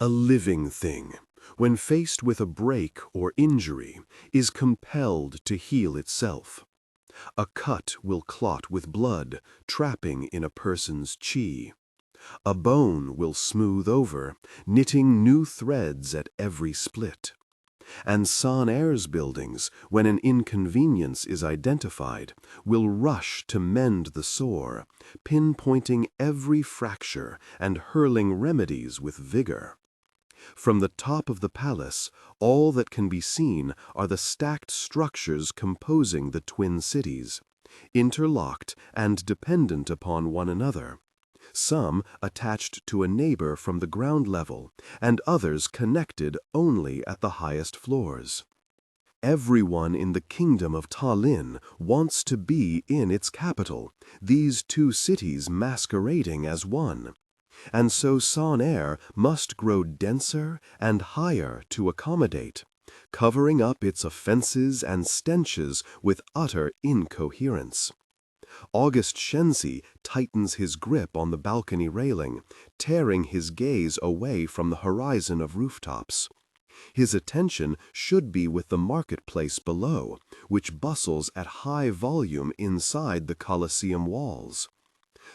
A living thing, when faced with a break or injury, is compelled to heal itself. A cut will clot with blood, trapping in a person's chi. A bone will smooth over, knitting new threads at every split. And Son Air's buildings, when an inconvenience is identified, will rush to mend the sore, pinpointing every fracture and hurling remedies with vigor. From the top of the palace, all that can be seen are the stacked structures composing the twin cities, interlocked and dependent upon one another, some attached to a neighbor from the ground level, and others connected only at the highest floors. Everyone in the kingdom of Talin wants to be in its capital, these two cities masquerading as one. And so Son Air must grow denser and higher to accommodate, covering up its offenses and stenches with utter incoherence. August Shenzi tightens his grip on the balcony railing, tearing his gaze away from the horizon of rooftops. His attention should be with the marketplace below, which bustles at high volume inside the Colosseum walls.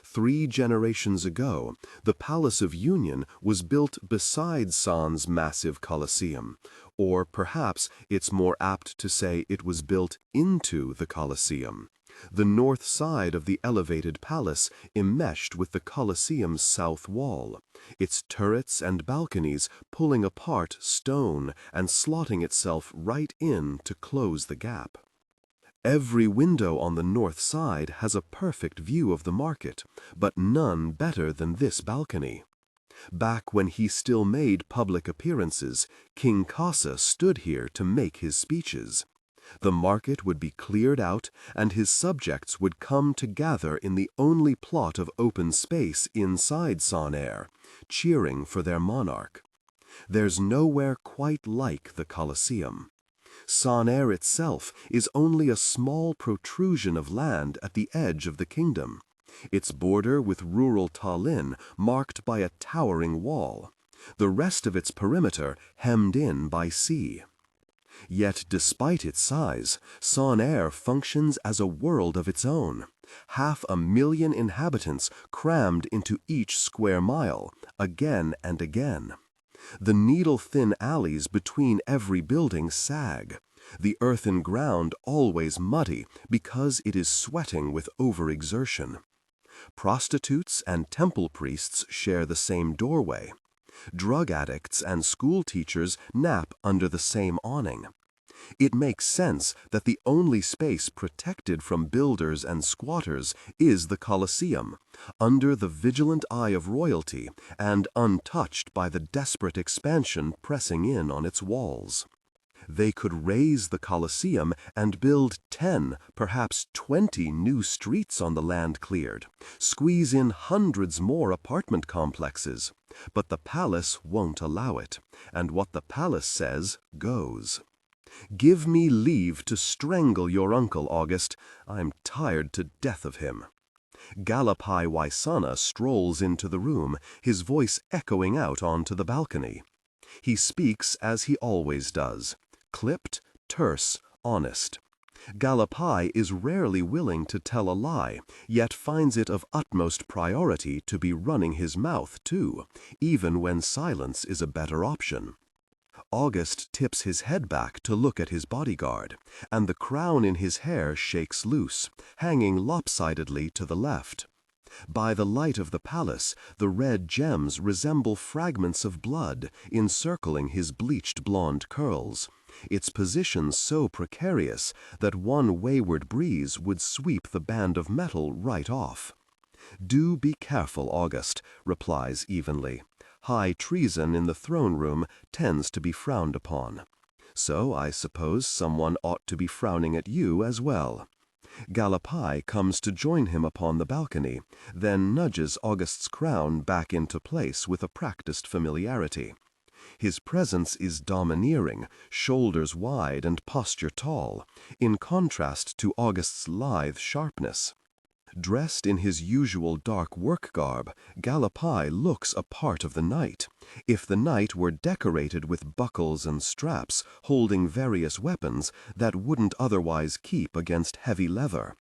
3 generations ago, the Palace of Union was built beside San's massive Colosseum, or perhaps it's more apt to say it was built into the Colosseum, the north side of the elevated palace enmeshed with the Colosseum's south wall, its turrets and balconies pulling apart stone and slotting itself right in to close the gap. Every window on the north side has a perfect view of the market, but none better than this balcony. Back when he still made public appearances, King Kasa stood here to make his speeches. The market would be cleared out, and his subjects would come to gather in the only plot of open space inside Son Air, cheering for their monarch. There's nowhere quite like the Colosseum. Son Air itself is only a small protrusion of land at the edge of the kingdom, its border with rural Talin marked by a towering wall, the rest of its perimeter hemmed in by sea. Yet despite its size, Son Air functions as a world of its own, 500,000 inhabitants crammed into each square mile, again and again. The needle-thin alleys between every building sag, the earthen ground always muddy because it is sweating with overexertion. Prostitutes and temple priests share the same doorway. Drug addicts and school teachers nap under the same awning. It makes sense that the only space protected from builders and squatters is the Colosseum, under the vigilant eye of royalty and untouched by the desperate expansion pressing in on its walls. They could raise the Colosseum and build 10, perhaps 20 new streets on the land cleared, squeeze in hundreds more apartment complexes, but the palace won't allow it, and what the palace says goes. Give me leave to strangle your uncle, August. I'm tired to death of him. Galapai Waisana strolls into the room, his voice echoing out onto the balcony. He speaks as he always does, clipped, terse, honest. Galapai is rarely willing to tell a lie, yet finds it of utmost priority to be running his mouth too, even when silence is a better option. August tips his head back to look at his bodyguard, and the crown in his hair shakes loose, hanging lopsidedly to the left. By the light of the palace, the red gems resemble fragments of blood encircling his bleached blonde curls, its position so precarious that one wayward breeze would sweep the band of metal right off. "Do be careful, August," replies evenly. High treason in the throne room tends to be frowned upon. So I suppose someone ought to be frowning at you as well. Galapai comes to join him upon the balcony, then nudges August's crown back into place with a practiced familiarity. His presence is domineering, shoulders wide and posture tall, in contrast to August's lithe sharpness. Dressed in his usual dark work garb, Galapai looks a part of the knight. If the knight were decorated with buckles and straps, holding various weapons that wouldn't otherwise keep against heavy leather.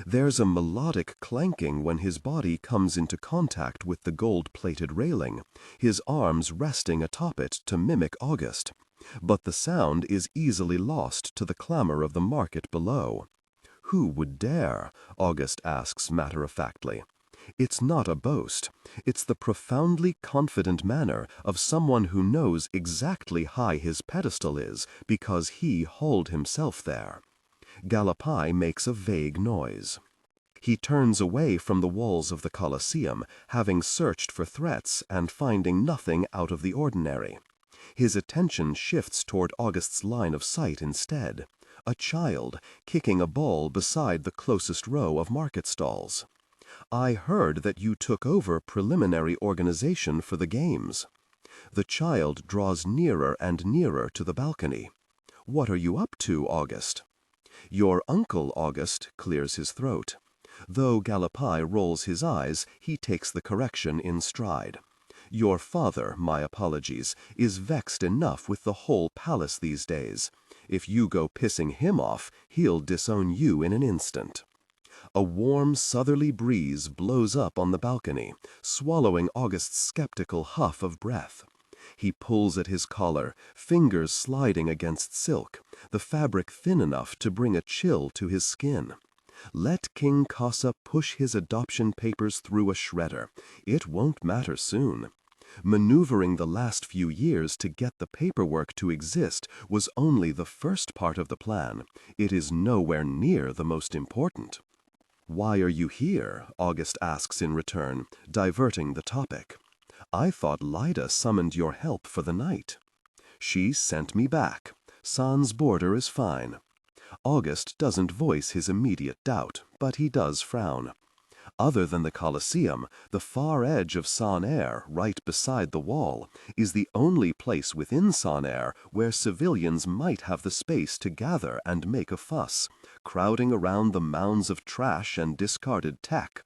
There's a melodic clanking when his body comes into contact with the gold-plated railing, his arms resting atop it to mimic August. But the sound is easily lost to the clamor of the market below. "Who would dare?" August asks matter-of-factly. It's not a boast. It's the profoundly confident manner of someone who knows exactly high his pedestal is because he hauled himself there. Galapai makes a vague noise. He turns away from the walls of the Colosseum, having searched for threats and finding nothing out of the ordinary. His attention shifts toward August's line of sight instead. A child kicking a ball beside the closest row of market stalls. "I heard that you took over preliminary organization for the games." The child draws nearer and nearer to the balcony. "What are you up to, August?" "Your uncle, August," clears his throat. Though Galapai rolls his eyes, he takes the correction in stride. "Your father, my apologies, is vexed enough with the whole palace these days. If you go pissing him off, he'll disown you in an instant." A warm southerly breeze blows up on the balcony, swallowing August's skeptical huff of breath. He pulls at his collar, fingers sliding against silk, the fabric thin enough to bring a chill to his skin. Let King Kasa push his adoption papers through a shredder. It won't matter soon. Maneuvering the last few years to get the paperwork to exist was only the first part of the plan. It is nowhere near the most important. "Why are you here?" August asks in return, diverting the topic. "I thought Lyda summoned your help for the night." "She sent me back. San's border is fine." August doesn't voice his immediate doubt, but he does frown. Other than the Colosseum, the far edge of San Air, right beside the wall, is the only place within San Air where civilians might have the space to gather and make a fuss, crowding around the mounds of trash and discarded tech.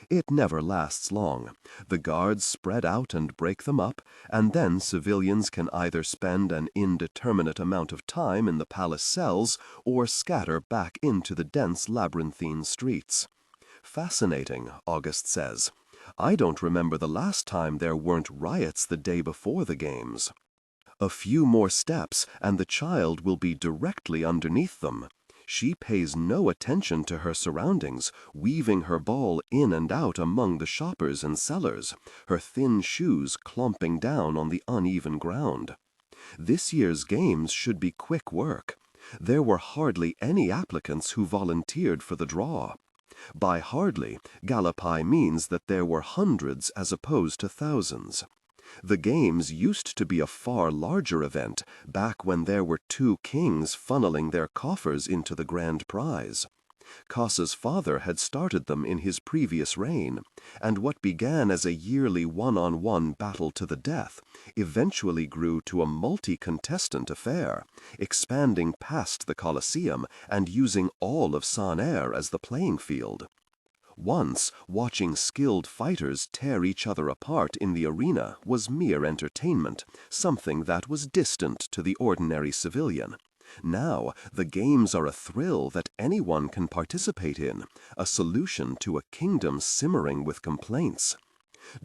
It never lasts long. The guards spread out and break them up, and then civilians can either spend an indeterminate amount of time in the palace cells or scatter back into the dense labyrinthine streets. "Fascinating," August says. "I don't remember the last time there weren't riots the day before the games." A few more steps and the child will be directly underneath them. She pays no attention to her surroundings, weaving her ball in and out among the shoppers and sellers, her thin shoes clumping down on the uneven ground. This year's games should be quick work. There were hardly any applicants who volunteered for the draw. By hardly, Galapai means that there were hundreds as opposed to thousands. The games used to be a far larger event back when there were two kings funneling their coffers into the grand prize. Kasa's father had started them in his previous reign, and what began as a yearly one-on-one battle to the death eventually grew to a multi-contestant affair, expanding past the Colosseum and using all of San Air as the playing field. Once, watching skilled fighters tear each other apart in the arena was mere entertainment, something that was distant to the ordinary civilian. Now, the games are a thrill that anyone can participate in, a solution to a kingdom simmering with complaints.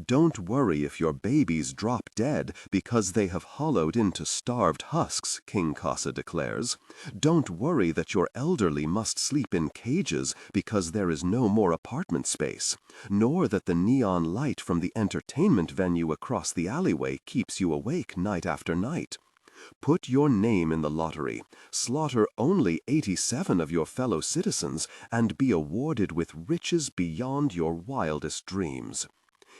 "Don't worry if your babies drop dead because they have hollowed into starved husks," King Kasa declares. "Don't worry that your elderly must sleep in cages because there is no more apartment space, nor that the neon light from the entertainment venue across the alleyway keeps you awake night after night. Put your name in the lottery, slaughter only 87 of your fellow citizens, and be awarded with riches beyond your wildest dreams."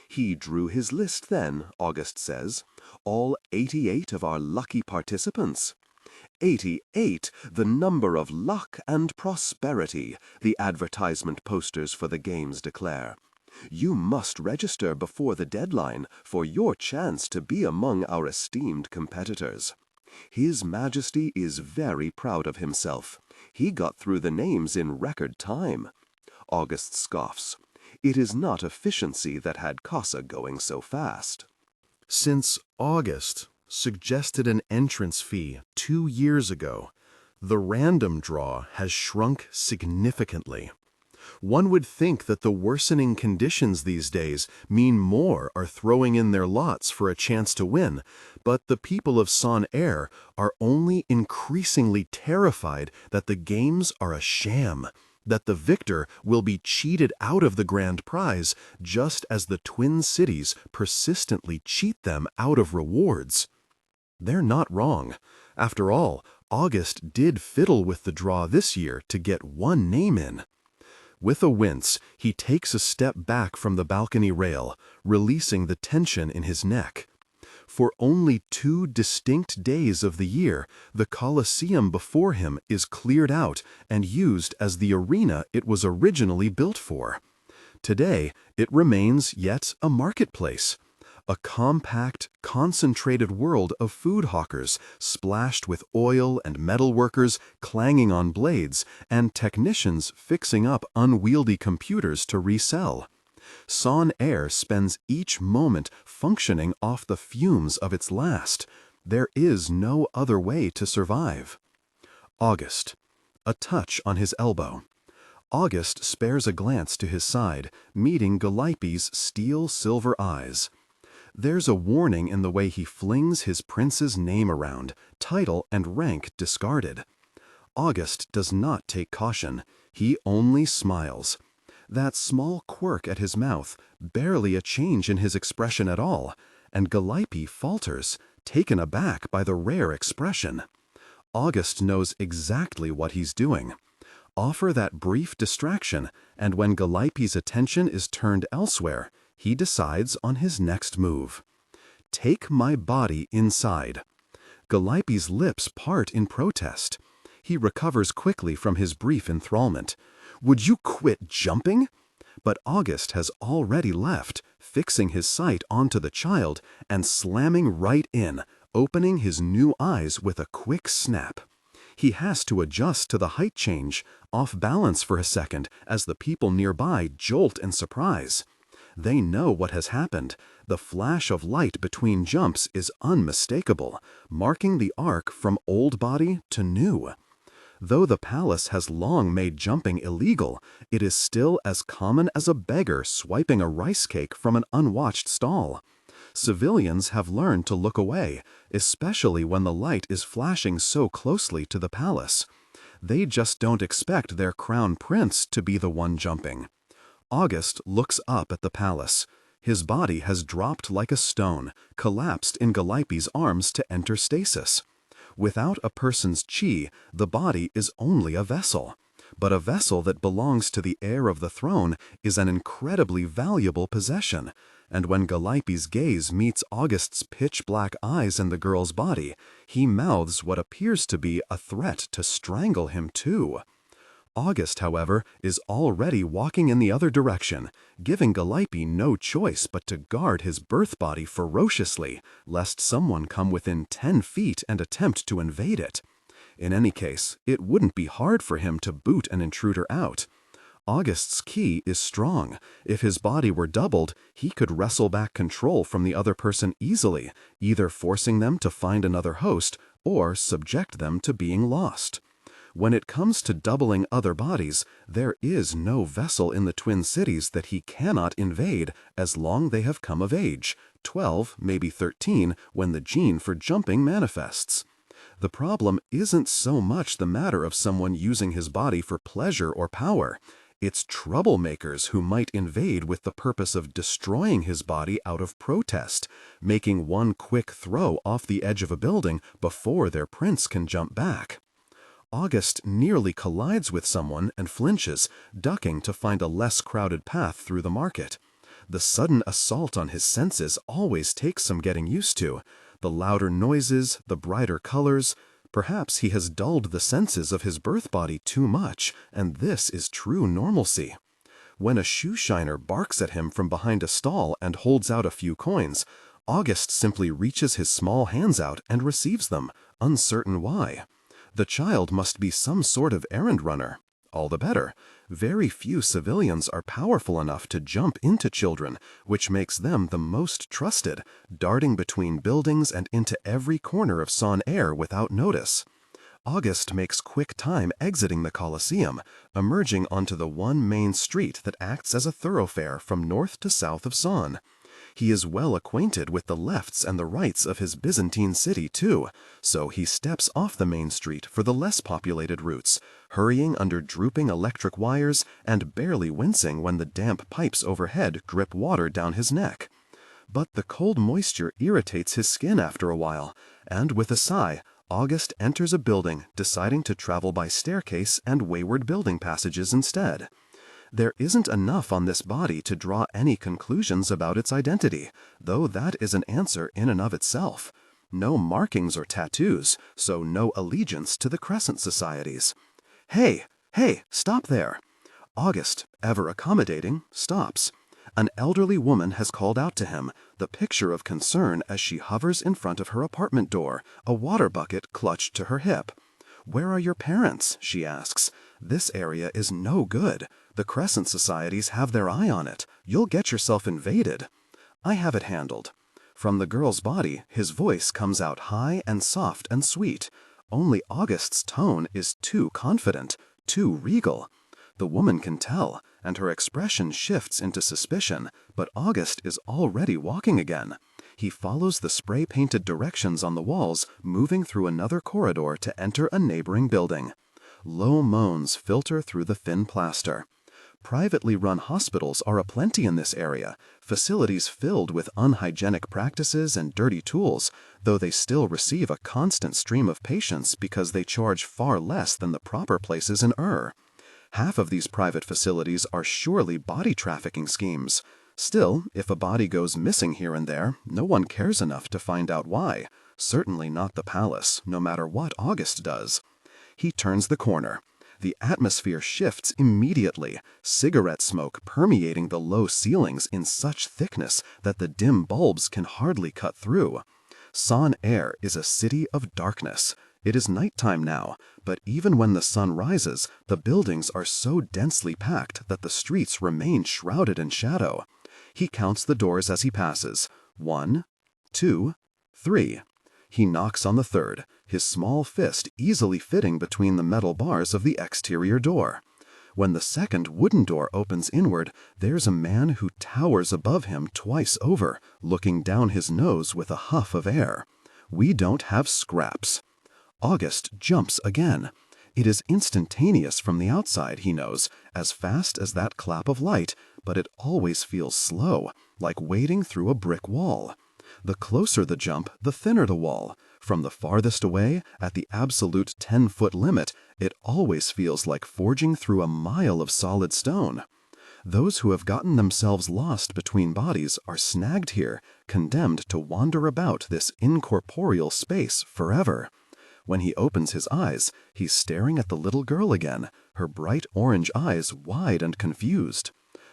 He drew his list then, August says. All 88 of our lucky participants. 88, the number of luck and prosperity, the advertisement posters for the games declare. You must register before the deadline for your chance to be among our esteemed competitors. His Majesty is very proud of himself. He got through the names in record time. August scoffs. It is not efficiency that had Kasa going so fast. Since August suggested an entrance fee 2 years ago, the random draw has shrunk significantly. One would think that the worsening conditions these days mean more are throwing in their lots for a chance to win, but the people of Son Air are only increasingly terrified that the games are a sham, that the victor will be cheated out of the grand prize just as the Twin Cities persistently cheat them out of rewards. They're not wrong. After all, August did fiddle with the draw this year to get one name in. With a wince, he takes a step back from the balcony rail, releasing the tension in his neck. For only 2 distinct days of the year, the Colosseum before him is cleared out and used as the arena it was originally built for. Today, it remains yet a marketplace. A compact, concentrated world of food hawkers, splashed with oil and metal workers clanging on blades, and technicians fixing up unwieldy computers to resell. Son Air spends each moment functioning off the fumes of its last. There is no other way to survive. August. A touch on his elbow. August spares a glance to his side, meeting Gallipy's steel-silver eyes. There's a warning in the way he flings his prince's name around, title and rank discarded. August does not take caution. He only smiles. That small quirk at his mouth, barely a change in his expression at all, and Gallipy falters, taken aback by the rare expression. August knows exactly what he's doing. Offer that brief distraction, and when Gallipy's attention is turned elsewhere, he decides on his next move. Take my body inside. Gallipy's lips part in protest. He recovers quickly from his brief enthrallment. Would you quit jumping? But August has already left, fixing his sight onto the child and slamming right in, opening his new eyes with a quick snap. He has to adjust to the height change, off balance for a second as the people nearby jolt in surprise. They know what has happened. The flash of light between jumps is unmistakable, marking the arc from old body to new. Though the palace has long made jumping illegal, it is still as common as a beggar swiping a rice cake from an unwatched stall. Civilians have learned to look away, especially when the light is flashing so closely to the palace. They just don't expect their crown prince to be the one jumping. August looks up at the palace. His body has dropped like a stone, collapsed in Gallipy's arms to enter stasis. Without a person's chi, the body is only a vessel. But a vessel that belongs to the heir of the throne is an incredibly valuable possession, and when Gallipy's gaze meets August's pitch-black eyes in the girl's body, he mouths what appears to be a threat to strangle him too. August, however, is already walking in the other direction, giving Gallipy no choice but to guard his birth body ferociously, lest someone come within 10 feet and attempt to invade it. In any case, it wouldn't be hard for him to boot an intruder out. August's ki is strong. If his body were doubled, he could wrestle back control from the other person easily, either forcing them to find another host or subject them to being lost. When it comes to doubling other bodies, there is no vessel in the Twin Cities that he cannot invade as long they have come of age, 12, maybe 13, when the gene for jumping manifests. The problem isn't so much the matter of someone using his body for pleasure or power. It's troublemakers who might invade with the purpose of destroying his body out of protest, making one quick throw off the edge of a building before their prince can jump back. August nearly collides with someone and flinches, ducking to find a less crowded path through the market. The sudden assault on his senses always takes some getting used to. The louder noises, the brighter colors. Perhaps he has dulled the senses of his birth body too much, and this is true normalcy. When a shoe shiner barks at him from behind a stall and holds out a few coins, August simply reaches his small hands out and receives them, uncertain why. The child must be some sort of errand runner. all the better. Very few civilians are powerful enough to jump into children, which makes them the most trusted, darting between buildings and into every corner of Son Air without notice. August makes quick time exiting the Colosseum, emerging onto the one main street that acts as a thoroughfare from north to south of Son. He is well acquainted with the lefts and the rights of his Byzantine city, too, so he steps off the main street for the less populated routes, hurrying under drooping electric wires and barely wincing when the damp pipes overhead drip water down his neck. But the cold moisture irritates his skin after a while, and with a sigh, August enters a building, deciding to travel by staircase and wayward building passages instead. There isn't enough on this body to draw any conclusions about its identity, though that is an answer in and of itself. No markings or tattoos, so no allegiance to the Crescent Societies. Hey, stop there! August, ever accommodating, stops. An elderly woman has called out to him, the picture of concern as she hovers in front of her apartment door, a water bucket clutched to her hip. "Where are your parents?" she asks. "This area is no good. The Crescent Societies have their eye on it. You'll get yourself invaded." "I have it handled." From the girl's body, his voice comes out high and soft and sweet. Only August's tone is too confident, too regal. The woman can tell, and her expression shifts into suspicion, but August is already walking again. He follows the spray-painted directions on the walls, moving through another corridor to enter a neighboring building. Low moans filter through the thin plaster. Privately run hospitals are aplenty in this area, facilities filled with unhygienic practices and dirty tools, though they still receive a constant stream of patients because they charge far less than the proper places in Ur. Half of these private facilities are surely body trafficking schemes. Still, if a body goes missing here and there, no one cares enough to find out why. Certainly not the palace, no matter what August does. He turns the corner. The atmosphere shifts immediately, cigarette smoke permeating the low ceilings in such thickness that the dim bulbs can hardly cut through. Son Air is a city of darkness. It is nighttime now, but even when the sun rises, the buildings are so densely packed that the streets remain shrouded in shadow. He counts the doors as he passes. 1, 2, 3. He knocks on the third, his small fist easily fitting between the metal bars of the exterior door. When the second wooden door opens inward, there's a man who towers above him twice over, looking down his nose with a huff of air. We don't have scraps. August jumps again. It is instantaneous from the outside, he knows, as fast as that clap of light, but it always feels slow, like wading through a brick wall. The closer the jump, the thinner the wall. From the farthest away, at the absolute 10-foot limit, it always feels like forging through a mile of solid stone. Those who have gotten themselves lost between bodies are snagged here, condemned to wander about this incorporeal space forever. When he opens his eyes, he's staring at the little girl again, her bright orange eyes wide and confused.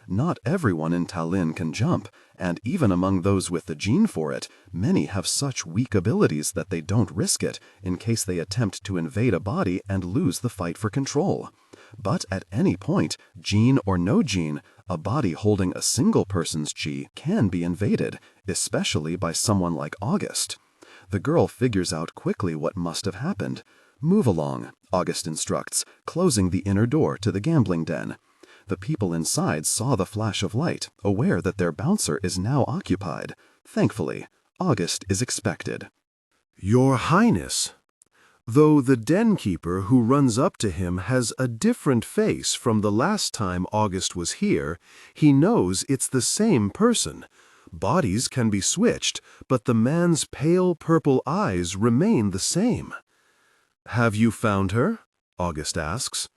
Not everyone in Talin can jump, and even among those with the gene for it, many have such weak abilities that they don't risk it in case they attempt to invade a body and lose the fight for control. But at any point, gene or no gene, a body holding a single person's chi can be invaded, especially by someone like August. The girl figures out quickly what must have happened. "Move along," August instructs, closing the inner door to the gambling den. The people inside saw the flash of light, aware that their bouncer is now occupied. Thankfully, August is expected. "Your Highness." Though the den keeper who runs up to him has a different face from the last time August was here, he knows it's the same person. Bodies can be switched, but the man's pale purple eyes remain the same. "Have you found her?" August asks.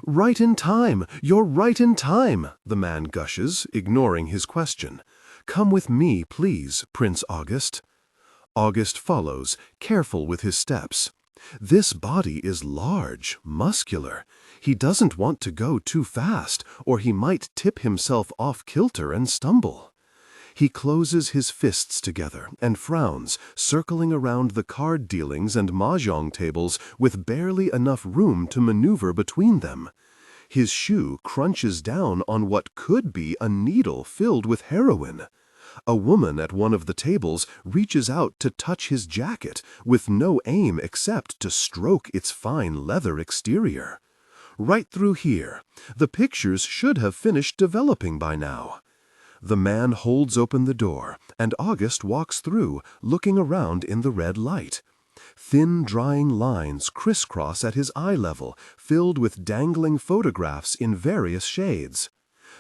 "Right in time! You're right in time!" the man gushes, ignoring his question. "Come with me, please, Prince August." August follows, careful with his steps. This body is large, muscular. He doesn't want to go too fast, or he might tip himself off kilter and stumble. He closes his fists together and frowns, circling around the card dealings and mahjong tables with barely enough room to maneuver between them. His shoe crunches down on what could be a needle filled with heroin. A woman at one of the tables reaches out to touch his jacket with no aim except to stroke its fine leather exterior. Right through here, the pictures should have finished developing by now. The man holds open the door, and August walks through, looking around in the red light. Thin, drying lines crisscross at his eye level, filled with dangling photographs in various shades.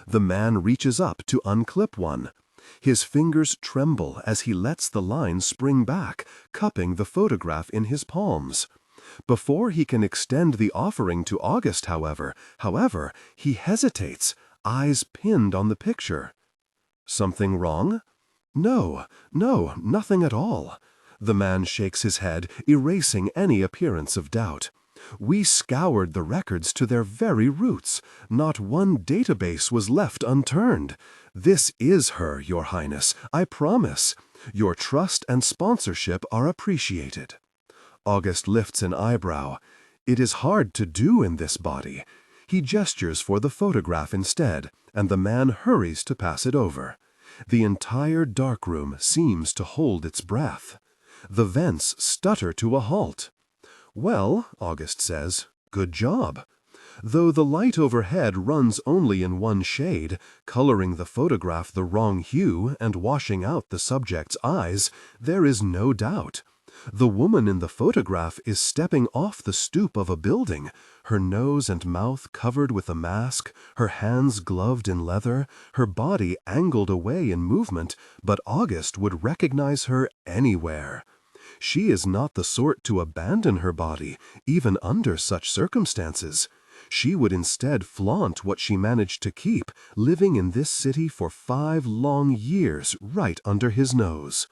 The man reaches up to unclip one. His fingers tremble as he lets the line spring back, cupping the photograph in his palms. Before he can extend the offering to August, however, he hesitates, eyes pinned on the picture. Something wrong? No, nothing at all. The man shakes his head, erasing any appearance of doubt. We scoured the records to their very roots. Not one database was left unturned. This is her, Your Highness, I promise. Your trust and sponsorship are appreciated. August lifts an eyebrow. It is hard to do in this body. He gestures for the photograph instead, and the man hurries to pass it over. The entire darkroom seems to hold its breath. The vents stutter to a halt. Well, August says, good job. Though the light overhead runs only in one shade, coloring the photograph the wrong hue and washing out the subject's eyes, there is no doubt. The woman in the photograph is stepping off the stoop of a building, her nose and mouth covered with a mask, her hands gloved in leather, her body angled away in movement, but August would recognize her anywhere. She is not the sort to abandon her body, even under such circumstances. She would instead flaunt what she managed to keep, living in this city for 5 long years right under his nose.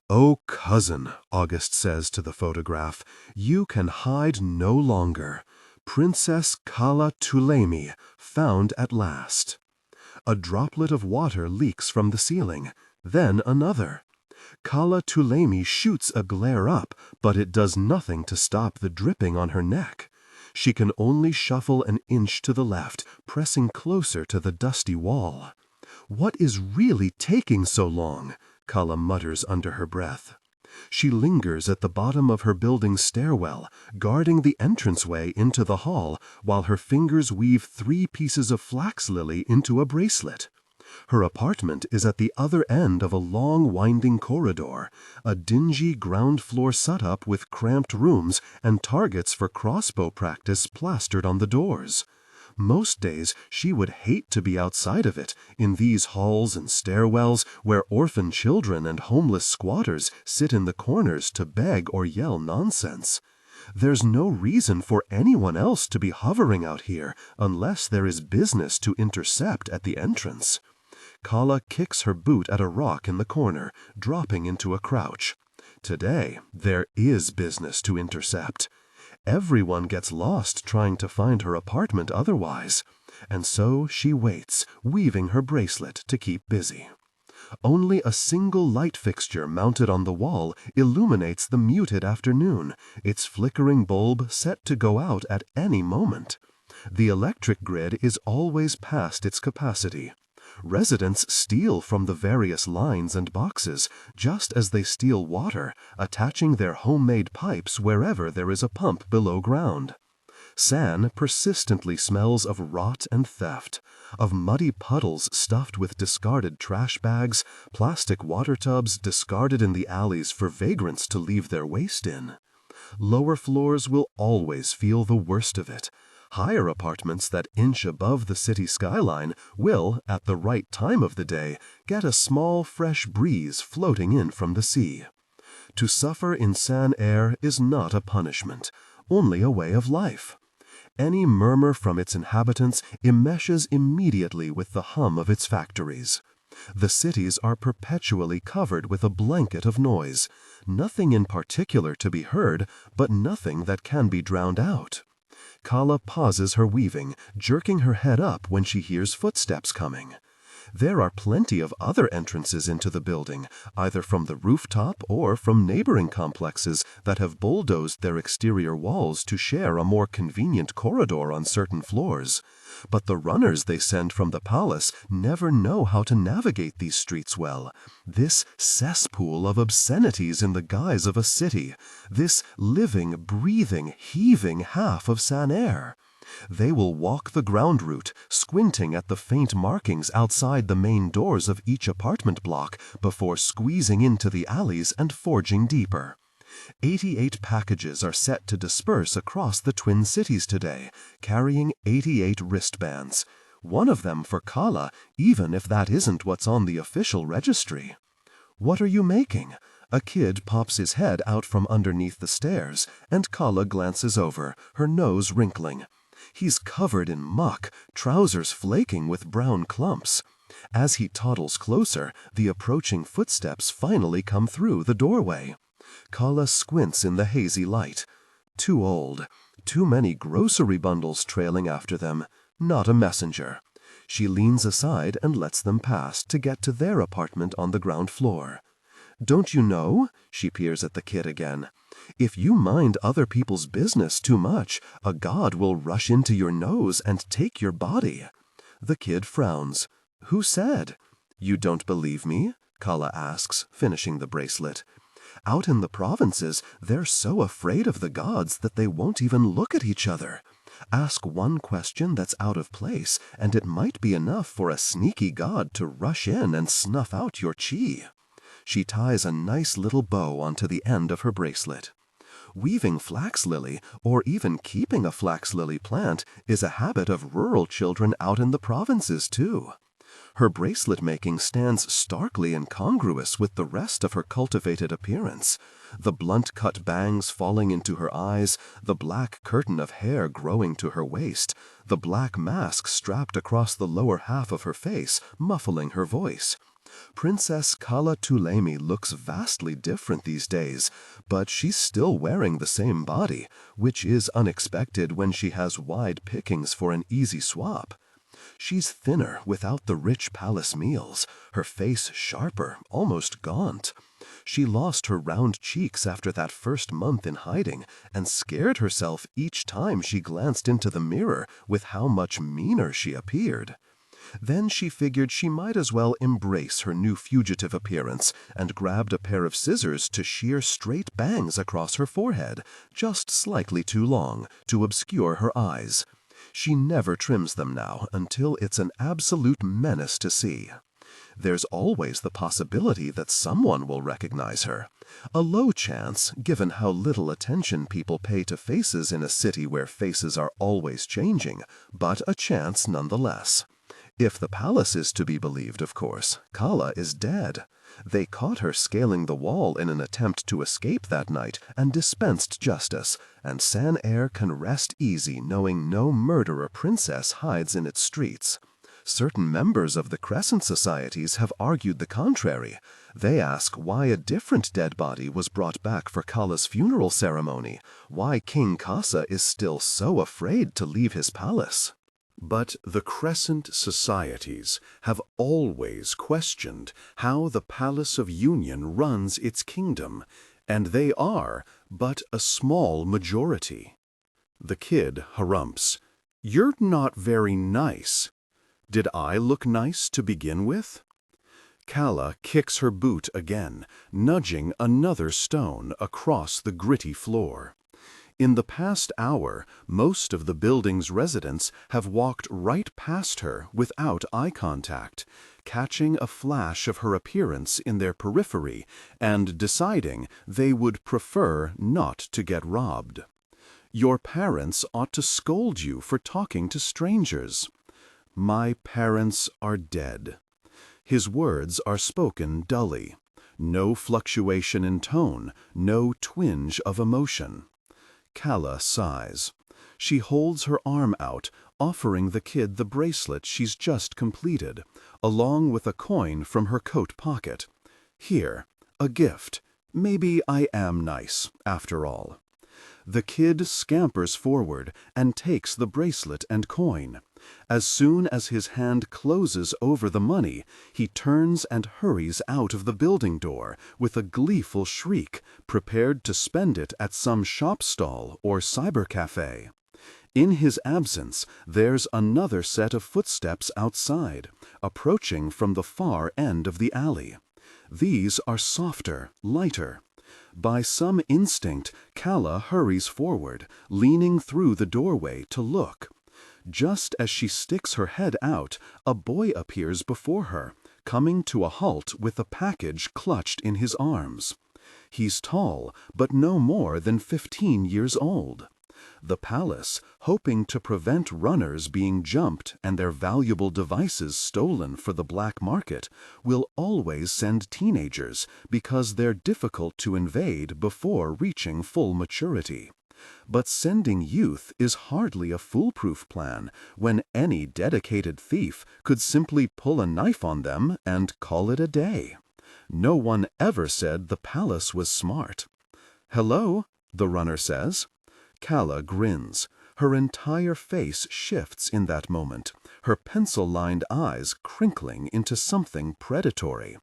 "Oh, cousin," August says to the photograph, "you can hide no longer. Princess Calla Tuoleimi, found at last." A droplet of water leaks from the ceiling, then another. Calla Tuoleimi shoots a glare up, but it does nothing to stop the dripping on her neck. She can only shuffle an inch to the left, pressing closer to the dusty wall. "What is really taking so long?" Calla mutters under her breath. She lingers at the bottom of her building's stairwell, guarding the entranceway into the hall, while her fingers weave 3 pieces of flax lily into a bracelet. Her apartment is at the other end of a long winding corridor, a dingy ground-floor setup with cramped rooms and targets for crossbow practice plastered on the doors. Most days she would hate to be outside of it, in these halls and stairwells where orphan children and homeless squatters sit in the corners to beg or yell nonsense. There's no reason for anyone else to be hovering out here unless there is business to intercept at the entrance. Calla kicks her boot at a rock in the corner, dropping into a crouch. Today, there is business to intercept. Everyone gets lost trying to find her apartment otherwise, and so she waits, weaving her bracelet to keep busy. Only a single light fixture mounted on the wall illuminates the muted afternoon, its flickering bulb set to go out at any moment. The electric grid is always past its capacity. Residents steal from the various lines and boxes, just as they steal water, attaching their homemade pipes wherever there is a pump below ground. San persistently smells of rot and theft, of muddy puddles stuffed with discarded trash bags, plastic water tubs discarded in the alleys for vagrants to leave their waste in. Lower floors will always feel the worst of it. Higher apartments that inch above the city skyline will, at the right time of the day, get a small fresh breeze floating in from the sea. To suffer in San air is not a punishment, only a way of life. Any murmur from its inhabitants enmeshes immediately with the hum of its factories. The cities are perpetually covered with a blanket of noise, nothing in particular to be heard, but nothing that can be drowned out. Calla pauses her weaving, jerking her head up when she hears footsteps coming. There are plenty of other entrances into the building, either from the rooftop or from neighboring complexes that have bulldozed their exterior walls to share a more convenient corridor on certain floors. But the runners they send from the palace never know how to navigate these streets well. This cesspool of obscenities in the guise of a city, this living, breathing, heaving half of San Air. They will walk the ground route, squinting at the faint markings outside the main doors of each apartment block before squeezing into the alleys and forging deeper. 88 packages are set to disperse across the Twin Cities today, carrying 88 wristbands. One of them for Calla, even if that isn't what's on the official registry. "What are you making?" A kid pops his head out from underneath the stairs, and Calla glances over, her nose wrinkling. He's covered in muck, trousers flaking with brown clumps. As he toddles closer, the approaching footsteps finally come through the doorway. Calla squints in the hazy light. Too old. Too many grocery bundles trailing after them. Not a messenger. She leans aside and lets them pass to get to their apartment on the ground floor. "Don't you know?" She peers at the kid again. "If you mind other people's business too much, a god will rush into your nose and take your body." The kid frowns. "Who said?" "You don't believe me?" Calla asks, finishing the bracelet. "Out in the provinces, they're so afraid of the gods that they won't even look at each other. Ask one question that's out of place, and it might be enough for a sneaky god to rush in and snuff out your chi." She ties a nice little bow onto the end of her bracelet. Weaving flax lily, or even keeping a flax lily plant, is a habit of rural children out in the provinces, too. Her bracelet making stands starkly incongruous with the rest of her cultivated appearance. The blunt-cut bangs falling into her eyes, the black curtain of hair growing to her waist, the black mask strapped across the lower half of her face, muffling her voice. Princess Calla Tuoleimi looks vastly different these days, but she's still wearing the same body, which is unexpected when she has wide pickings for an easy swap. She's thinner without the rich palace meals, her face sharper, almost gaunt. She lost her round cheeks after that first month in hiding, and scared herself each time she glanced into the mirror with how much meaner she appeared. Then she figured she might as well embrace her new fugitive appearance and grabbed a pair of scissors to shear straight bangs across her forehead, just slightly too long, to obscure her eyes. She never trims them now until it's an absolute menace to see. There's always the possibility that someone will recognize her. A low chance, given how little attention people pay to faces in a city where faces are always changing, but a chance nonetheless. If the palace is to be believed, of course, Calla is dead. They caught her scaling the wall in an attempt to escape that night and dispensed justice, and San Air can rest easy knowing no murderer princess hides in its streets. Certain members of the Crescent Societies have argued the contrary. They ask why a different dead body was brought back for Calla's funeral ceremony, why King Kasa is still so afraid to leave his palace. But the Crescent Societies have always questioned how the Palace of Union runs its kingdom, and they are but a small majority. The kid harumphs. "You're not very nice. Did I look nice to begin with?" Calla kicks her boot again, nudging another stone across the gritty floor. In the past hour, most of the building's residents have walked right past her without eye contact, catching a flash of her appearance in their periphery and deciding they would prefer not to get robbed. "Your parents ought to scold you for talking to strangers." "My parents are dead." His words are spoken dully. No fluctuation in tone, no twinge of emotion. Calla sighs. She holds her arm out, offering the kid the bracelet she's just completed, along with a coin from her coat pocket. "Here, a gift. Maybe I am nice, after all." The kid scampers forward and takes the bracelet and coin. As soon as his hand closes over the money, he turns and hurries out of the building door with a gleeful shriek, prepared to spend it at some shop stall or cybercafe. In his absence, there's another set of footsteps outside, approaching from the far end of the alley. These are softer, lighter. By some instinct, Calla hurries forward, leaning through the doorway to look. Just as she sticks her head out, a boy appears before her, coming to a halt with a package clutched in his arms. He's tall, but no more than 15 years old. The palace, hoping to prevent runners being jumped and their valuable devices stolen for the black market, will always send teenagers because they're difficult to invade before reaching full maturity. But sending youth is hardly a foolproof plan when any dedicated thief could simply pull a knife on them and call it a day. No one ever said the palace was smart. "Hello," the runner says. Calla grins. Her entire face shifts in that moment, her pencil-lined eyes crinkling into something predatory.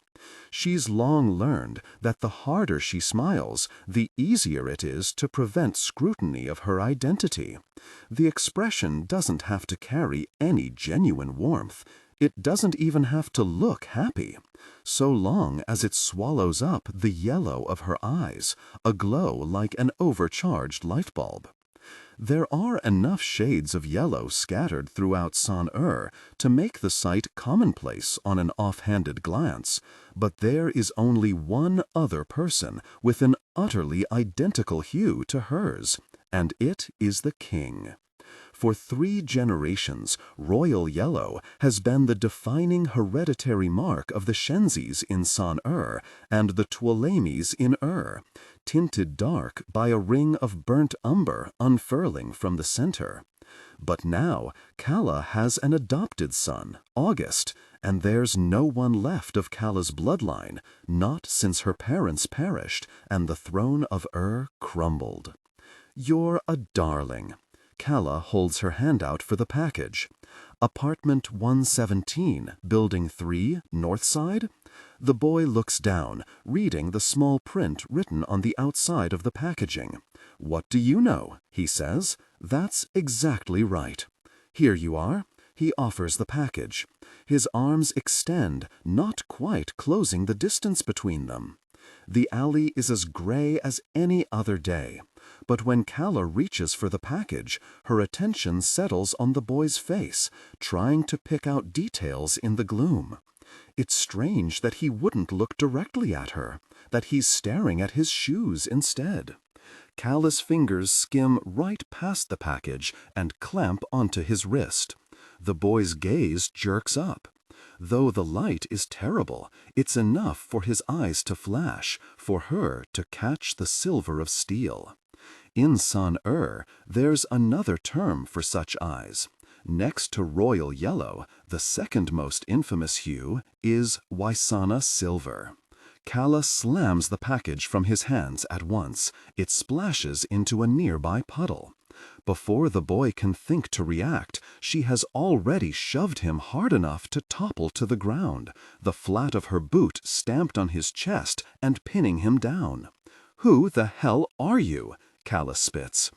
She's long learned that the harder she smiles, the easier it is to prevent scrutiny of her identity. The expression doesn't have to carry any genuine warmth. It doesn't even have to look happy, so long as it swallows up the yellow of her eyes, aglow like an overcharged light bulb. There are enough shades of yellow scattered throughout Son-Er to make the sight commonplace on an offhanded glance, but there is only one other person with an utterly identical hue to hers, and it is the king. For 3 generations, royal yellow has been the defining hereditary mark of the Shenzis in Son-Er and the Tuoleimis in tinted dark by a ring of burnt umber unfurling from the center. But now Calla has an adopted son, August, and there's no one left of Calla's bloodline, not since her parents perished and the throne of crumbled. "You're a darling." Calla holds her hand out for the package. "Apartment 117, Building 3, North Side?" The boy looks down, reading the small print written on the outside of the packaging. "What do you know?" he says. "That's exactly right. Here you are." He offers the package. His arms extend, not quite closing the distance between them. The alley is as gray as any other day, but when Calla reaches for the package, her attention settles on the boy's face, trying to pick out details in the gloom. It's strange that he wouldn't look directly at her, that he's staring at his shoes instead. Calla's fingers skim right past the package and clamp onto his wrist. The boy's gaze jerks up. Though the light is terrible, it's enough for his eyes to flash, for her to catch the silver of steel. In Son-Er, there's another term for such eyes. Next to royal yellow, the second most infamous hue is Waisana silver. Calla slams the package from his hands at once. It splashes into a nearby puddle. Before the boy can think to react, she has already shoved him hard enough to topple to the ground, the flat of her boot stamped on his chest and pinning him down. "Who the hell are you?" Calla spits.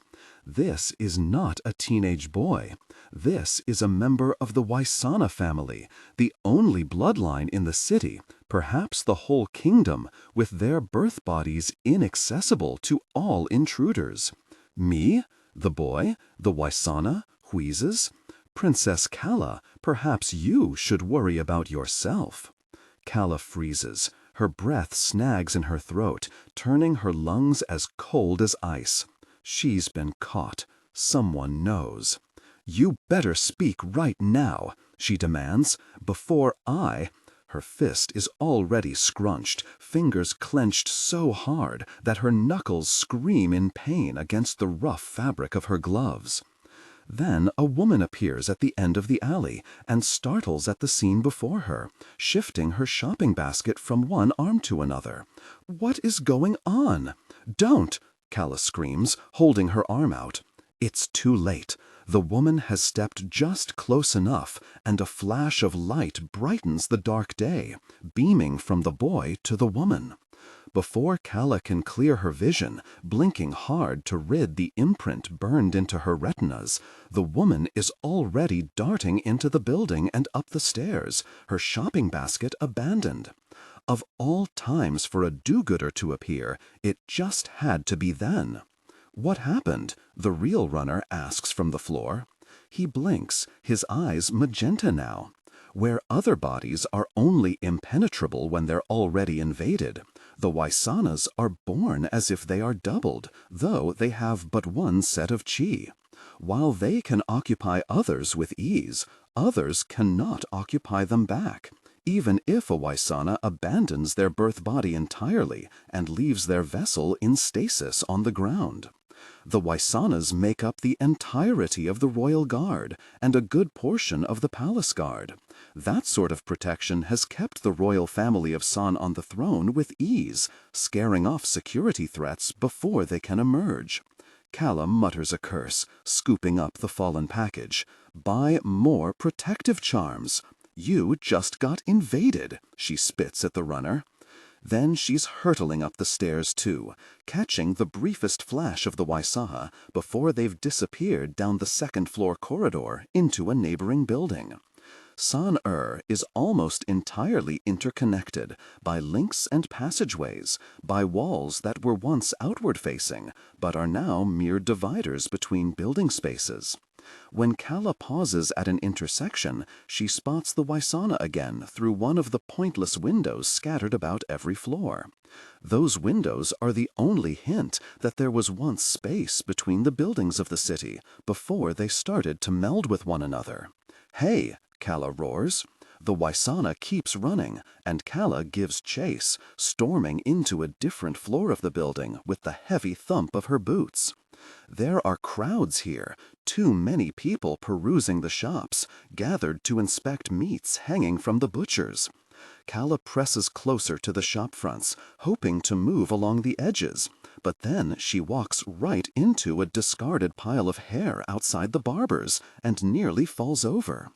This is not a teenage boy. This is a member of the Waisana family, the only bloodline in the city, perhaps the whole kingdom, with their birth bodies inaccessible to all intruders. "Me? The boy? The Waisana? Wheezes? Princess Calla, perhaps you should worry about yourself." Calla freezes. Her breath snags in her throat, turning her lungs as cold as ice. She's been caught. Someone knows. "You better speak right now," she demands, "before Her fist is already scrunched, fingers clenched so hard that her knuckles scream in pain against the rough fabric of her gloves. Then a woman appears at the end of the alley and startles at the scene before her, shifting her shopping basket from one arm to another. "What is going on?" "Don't!" Calla screams, holding her arm out. It's too late. The woman has stepped just close enough, and a flash of light brightens the dark day, beaming from the boy to the woman. Before Calla can clear her vision, blinking hard to rid the imprint burned into her retinas, the woman is already darting into the building and up the stairs, her shopping basket abandoned. Of all times for a do-gooder to appear, it just had to be then. "What happened?" the real runner asks from the floor. He blinks, his eyes magenta now. Where other bodies are only impenetrable when they're already invaded, the Waisanas are born as if they are doubled, though they have but one set of chi. While they can occupy others with ease, others cannot occupy them back, even if a Waisana abandons their birth body entirely and leaves their vessel in stasis on the ground. The Waisanas make up the entirety of the royal guard and a good portion of the palace guard. That sort of protection has kept the royal family of San on the throne with ease, scaring off security threats before they can emerge. Calla mutters a curse, scooping up the fallen package. "Buy more protective charms. You just got invaded," she spits at the runner. Then she's hurtling up the stairs too, catching the briefest flash of the Waisaha before they've disappeared down the second-floor corridor into a neighboring building. San-er is almost entirely interconnected by links and passageways, by walls that were once outward-facing, but are now mere dividers between building spaces. When Calla pauses at an intersection, she spots the Waisana again through one of the pointless windows scattered about every floor. Those windows are the only hint that there was once space between the buildings of the city before they started to meld with one another. "Hey!" Calla roars. The Waisana keeps running, and Calla gives chase, storming into a different floor of the building with the heavy thump of her boots. There are crowds here, too many people perusing the shops, gathered to inspect meats hanging from the butchers. Calla presses closer to the shop fronts, hoping to move along the edges, but then she walks right into a discarded pile of hair outside the barber's and nearly falls over.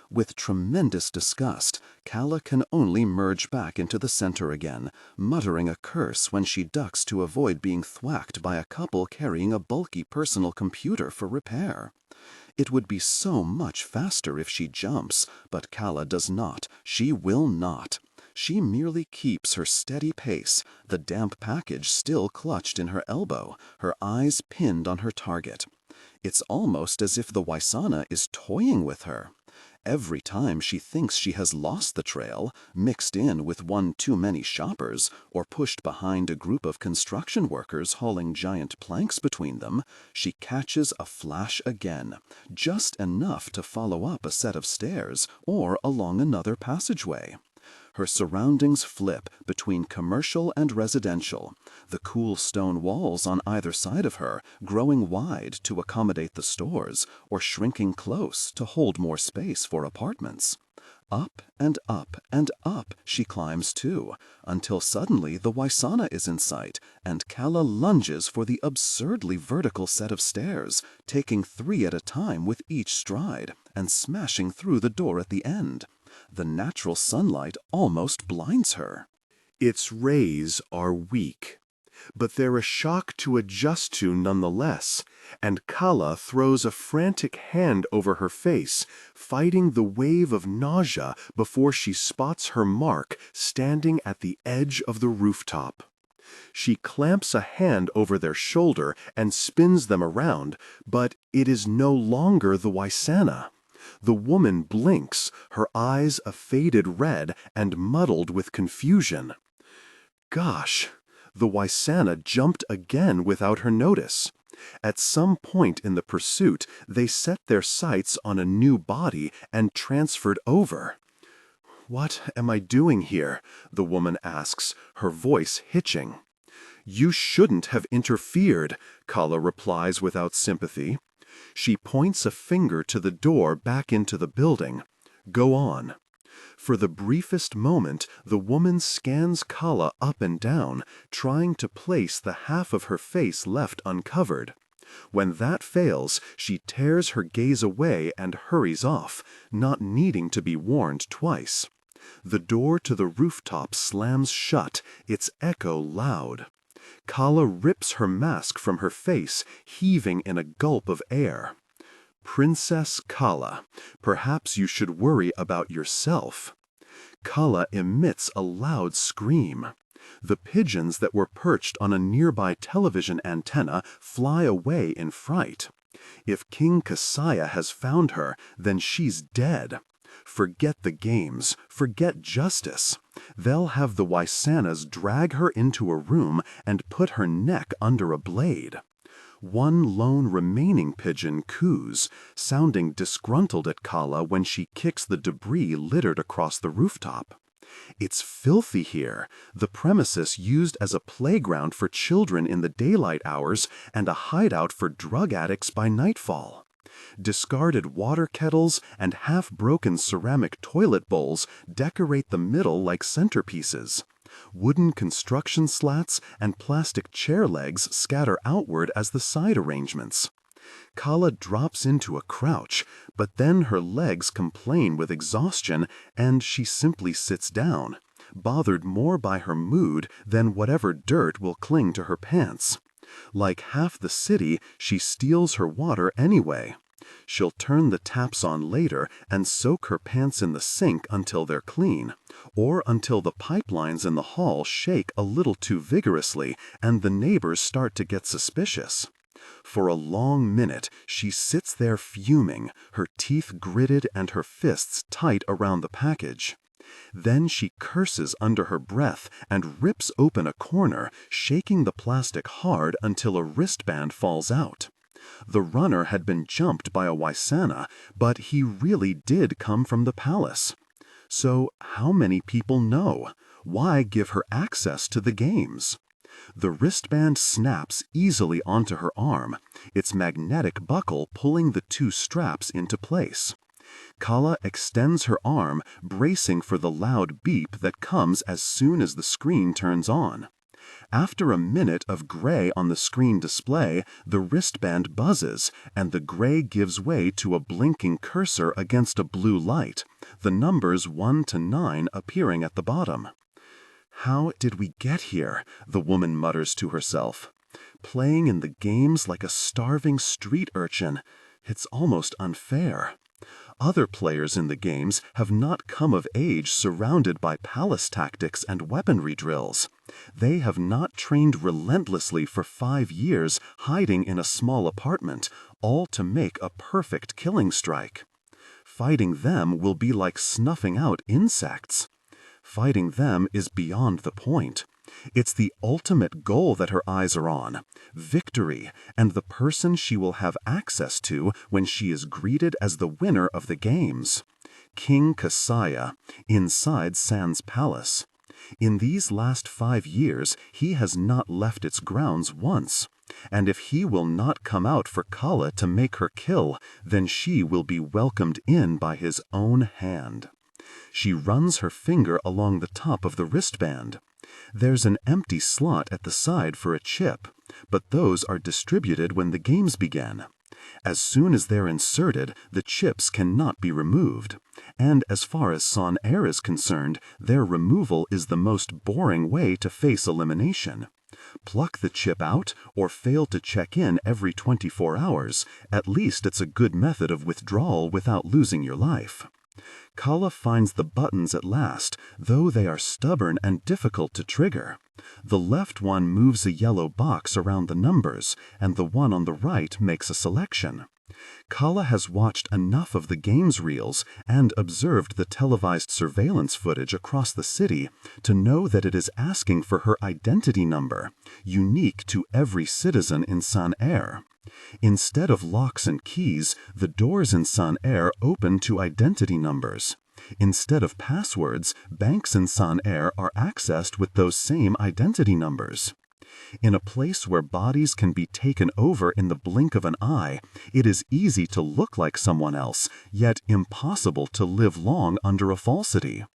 With tremendous disgust, Calla can only merge back into the center again, muttering a curse when she ducks to avoid being thwacked by a couple carrying a bulky personal computer for repair. It would be so much faster if she jumps, but Calla does not. She will not. She merely keeps her steady pace, the damp package still clutched in her elbow, her eyes pinned on her target. It's almost as if the Waisana is toying with her. Every time she thinks she has lost the trail, mixed in with one too many shoppers, or pushed behind a group of construction workers hauling giant planks between them, she catches a flash again, just enough to follow up a set of stairs or along another passageway. Her surroundings flip between commercial and residential, the cool stone walls on either side of her growing wide to accommodate the stores or shrinking close to hold more space for apartments. Up and up and up she climbs too, until suddenly the Waisana is in sight, and Calla lunges for the absurdly vertical set of stairs, taking 3 at a time with each stride, and smashing through the door at the end. The natural sunlight almost blinds her. Its rays are weak, but they're a shock to adjust to nonetheless, and Calla throws a frantic hand over her face, fighting the wave of nausea before she spots her mark standing at the edge of the rooftop. She clamps a hand over their shoulder and spins them around, but it is no longer the Waisana. The woman blinks, her eyes a faded red and muddled with confusion. Gosh, the Waisana jumped again without her notice. At some point in the pursuit, they set their sights on a new body and transferred over. "What am I doing here?" the woman asks, her voice hitching. "You shouldn't have interfered," Calla replies without sympathy. She points a finger to the door back into the building. "Go on." For the briefest moment, the woman scans Calla up and down, trying to place the half of her face left uncovered. When that fails, she tears her gaze away and hurries off, not needing to be warned twice. The door to the rooftop slams shut, its echo loud. Calla rips her mask from her face, heaving in a gulp of air. Princess Calla, perhaps you should worry about yourself. Calla emits a loud scream. The pigeons that were perched on a nearby television antenna fly away in fright. If King Kasa has found her, then she's dead. Forget the games, forget justice. They'll have the Waisanas drag her into a room and put her neck under a blade. One lone remaining pigeon coos, sounding disgruntled at Calla when she kicks the debris littered across the rooftop. It's filthy here, the premises used as a playground for children in the daylight hours and a hideout for drug addicts by nightfall. Discarded water kettles and half-broken ceramic toilet bowls decorate the middle like centerpieces. Wooden construction slats and plastic chair legs scatter outward as the side arrangements. Calla drops into a crouch, but then her legs complain with exhaustion and she simply sits down, bothered more by her mood than whatever dirt will cling to her pants. Like half the city, she steals her water anyway. She'll turn the taps on later and soak her pants in the sink until they're clean, or until the pipelines in the hall shake a little too vigorously and the neighbors start to get suspicious. For a long minute, she sits there fuming, her teeth gritted and her fists tight around the package. Then she curses under her breath and rips open a corner, shaking the plastic hard until a wristband falls out. The runner had been jumped by a Waisana, but he really did come from the palace. So how many people know? Why give her access to the games? The wristband snaps easily onto her arm, its magnetic buckle pulling the two straps into place. Calla extends her arm, bracing for the loud beep that comes as soon as the screen turns on. After a minute of gray on the screen display, the wristband buzzes, and the gray gives way to a blinking cursor against a blue light, the numbers 1 to 9 appearing at the bottom. "How did we get here?" the woman mutters to herself. "Playing in the games like a starving street urchin. It's almost unfair. Other players in the games have not come of age surrounded by palace tactics and weaponry drills. They have not trained relentlessly for 5 years, hiding in a small apartment, all to make a perfect killing strike. Fighting them will be like snuffing out insects. Fighting them is beyond the point. It's the ultimate goal that her eyes are on, victory, and the person she will have access to when she is greeted as the winner of the games. King Kasa, inside Sans Palace. In these last 5 years, he has not left its grounds once. And if he will not come out for Calla to make her kill, then she will be welcomed in by his own hand. She runs her finger along the top of the wristband. There's an empty slot at the side for a chip, but those are distributed when the games begin. As soon as they're inserted, the chips cannot be removed. And as far as Son Air is concerned, their removal is the most boring way to face elimination. Pluck the chip out or fail to check in every 24 hours. At least it's a good method of withdrawal without losing your life. Calla finds the buttons at last, though they are stubborn and difficult to trigger. The left one moves a yellow box around the numbers, and the one on the right makes a selection. Calla has watched enough of the games reels and observed the televised surveillance footage across the city to know that it is asking for her identity number, unique to every citizen in Son Air. Instead of locks and keys, the doors in Son Air open to identity numbers. Instead of passwords, banks in Son Air are accessed with those same identity numbers. In a place where bodies can be taken over in the blink of an eye, it is easy to look like someone else, yet impossible to live long under a falsity.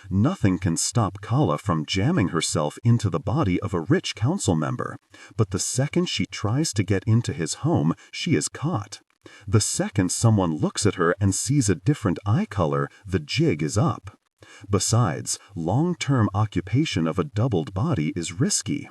Nothing can stop Calla from jamming herself into the body of a rich council member, but the second she tries to get into his home, she is caught. The second someone looks at her and sees a different eye color, the jig is up. Besides, long-term occupation of a doubled body is risky.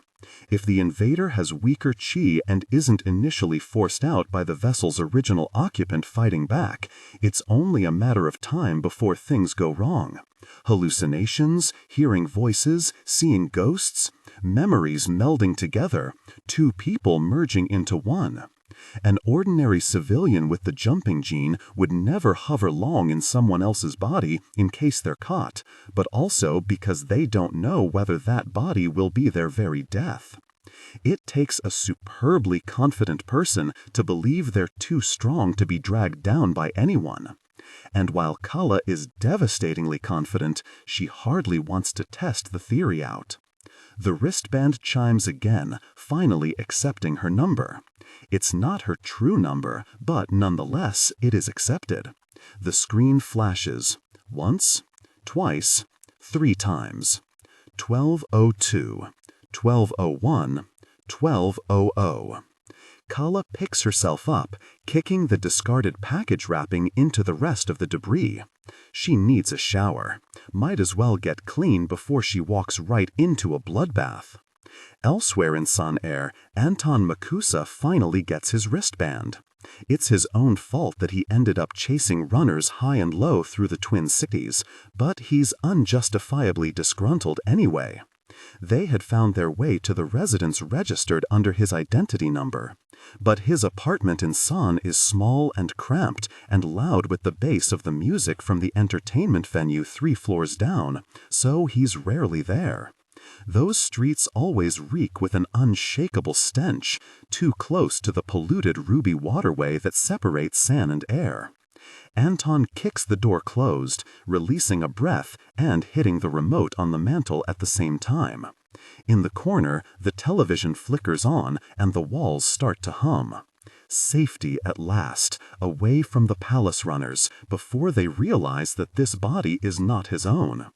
If the invader has weaker chi and isn't initially forced out by the vessel's original occupant fighting back, it's only a matter of time before things go wrong. Hallucinations, hearing voices, seeing ghosts, memories melding together, two people merging into one. An ordinary civilian with the jumping gene would never hover long in someone else's body in case they're caught, but also because they don't know whether that body will be their very death. It takes a superbly confident person to believe they're too strong to be dragged down by anyone. And while Calla is devastatingly confident, she hardly wants to test the theory out. The wristband chimes again, finally accepting her number. It's not her true number, but nonetheless, it is accepted. The screen flashes once, twice, 3 times. 1202, 1201, 1200. Calla picks herself up, kicking the discarded package wrapping into the rest of the debris. She needs a shower. Might as well get clean before she walks right into a bloodbath. Elsewhere in San Air, Anton Makusa finally gets his wristband. It's his own fault that he ended up chasing runners high and low through the Twin Cities, but he's unjustifiably disgruntled anyway. They had found their way to the residence registered under his identity number. But his apartment in San is small and cramped and loud with the bass of the music from the entertainment venue 3 floors down, so he's rarely there. Those streets always reek with an unshakable stench, too close to the polluted ruby waterway that separates San and Air. Anton kicks the door closed, releasing a breath and hitting the remote on the mantel at the same time. In the corner, the television flickers on and the walls start to hum. Safety at last, away from the palace runners, before they realize that this body is not his own.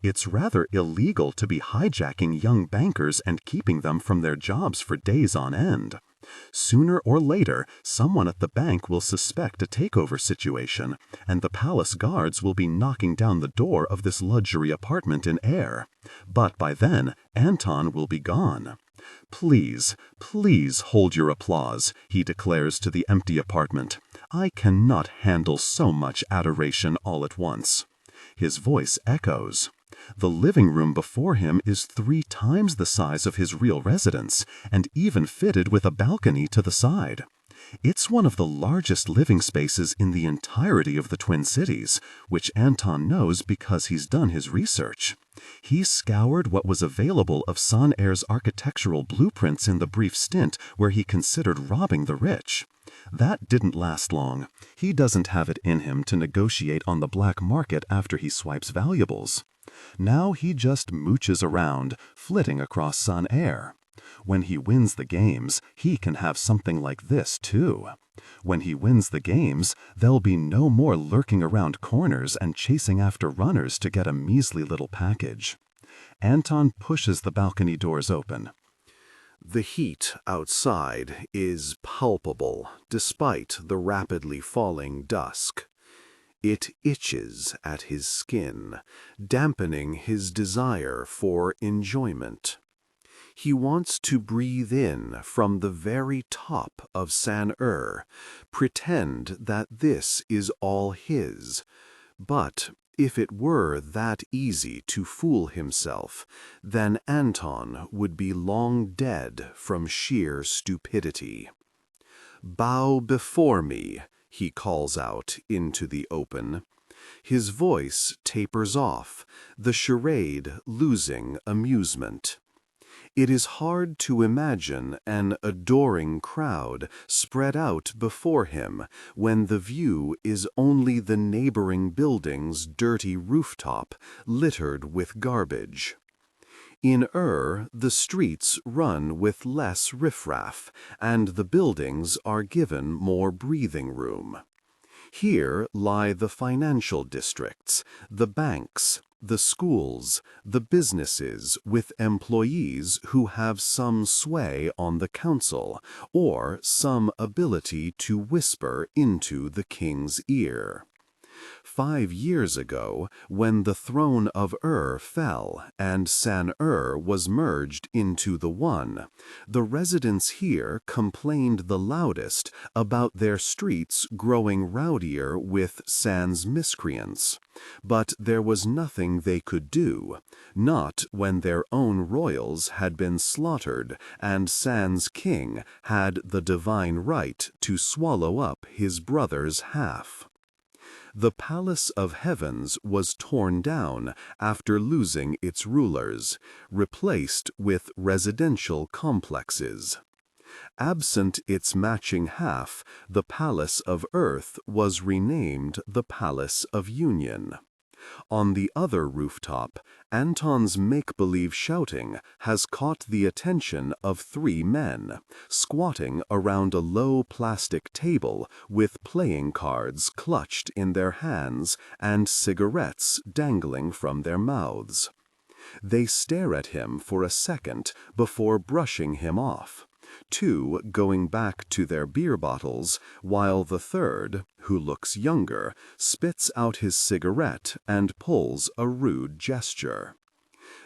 It's rather illegal to be hijacking young bankers and keeping them from their jobs for days on end. Sooner or later, someone at the bank will suspect a takeover situation, and the palace guards will be knocking down the door of this luxury apartment in Air. But by then, Anton will be gone. "Please, please hold your applause," he declares to the empty apartment. "I cannot handle so much adoration all at once." His voice echoes. The living room before him is 3 times the size of his real residence, and even fitted with a balcony to the side. It's one of the largest living spaces in the entirety of the Twin Cities, which Anton knows because he's done his research. He scoured what was available of San Air's architectural blueprints in the brief stint where he considered robbing the rich. That didn't last long. He doesn't have it in him to negotiate on the black market after he swipes valuables. Now he just mooches around, flitting across San Air. When he wins the games, he can have something like this too. When he wins the games, there'll be no more lurking around corners and chasing after runners to get a measly little package. Anton pushes the balcony doors open. The heat outside is palpable, despite the rapidly falling dusk. It itches at his skin, dampening his desire for enjoyment. He wants to breathe in from the very top of San pretend that this is all his. But if it were that easy to fool himself, then Anton would be long dead from sheer stupidity. "Bow before me," he calls out into the open. His voice tapers off, the charade losing amusement. It is hard to imagine an adoring crowd spread out before him when the view is only the neighboring building's dirty rooftop littered with garbage. In the streets run with less riffraff, and the buildings are given more breathing room. Here lie the financial districts, the banks, The schools, the businesses with employees who have some sway on the council or some ability to whisper into the king's ear. 5 years ago, when the throne of fell and San was merged into the one, the residents here complained the loudest about their streets growing rowdier with San's miscreants. But there was nothing they could do, not when their own royals had been slaughtered and San's king had the divine right to swallow up his brother's half. The palace of heavens was torn down after losing its rulers, replaced with residential complexes. Absent its matching half, the palace of earth was renamed the Palace of Union. On the other rooftop, Anton's make-believe shouting has caught the attention of 3 men, squatting around a low plastic table with playing cards clutched in their hands and cigarettes dangling from their mouths. They stare at him for a second before brushing him off, 2 going back to their beer bottles, while the third, who looks younger, spits out his cigarette and pulls a rude gesture.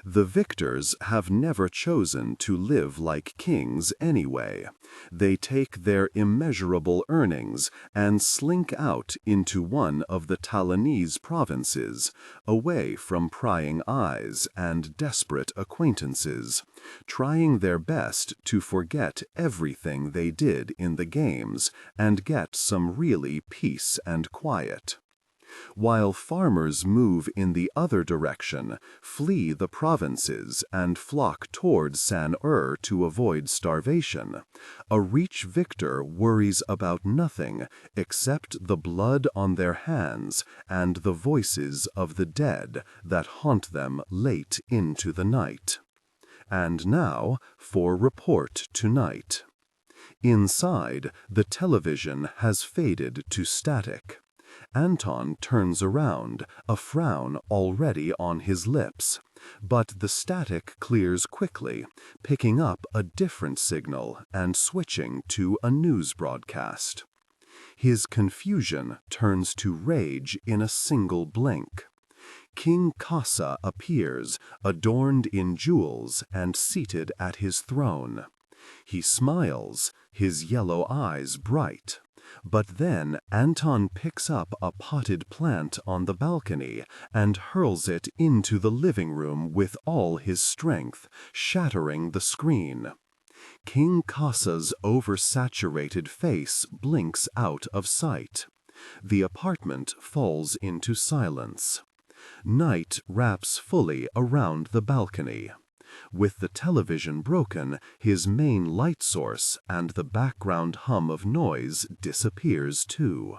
The victors have never chosen to live like kings anyway. They take their immeasurable earnings and slink out into one of the Talinese provinces, away from prying eyes and desperate acquaintances, trying their best to forget everything they did in the games and get some really peace and quiet. While farmers move in the other direction, flee the provinces and flock toward San to avoid starvation, a rich victor worries about nothing except the blood on their hands and the voices of the dead that haunt them late into the night. And now for Report Tonight. Inside, the television has faded to static. Anton turns around, a frown already on his lips, but the static clears quickly, picking up a different signal and switching to a news broadcast. His confusion turns to rage in a single blink. King Kasa appears, adorned in jewels and seated at his throne. He smiles, his yellow eyes bright. But then Anton picks up a potted plant on the balcony and hurls it into the living room with all his strength, shattering the screen. King Kasa's oversaturated face blinks out of sight. The apartment falls into silence. Night wraps fully around the balcony. With the television broken, his main light source and the background hum of noise disappears too.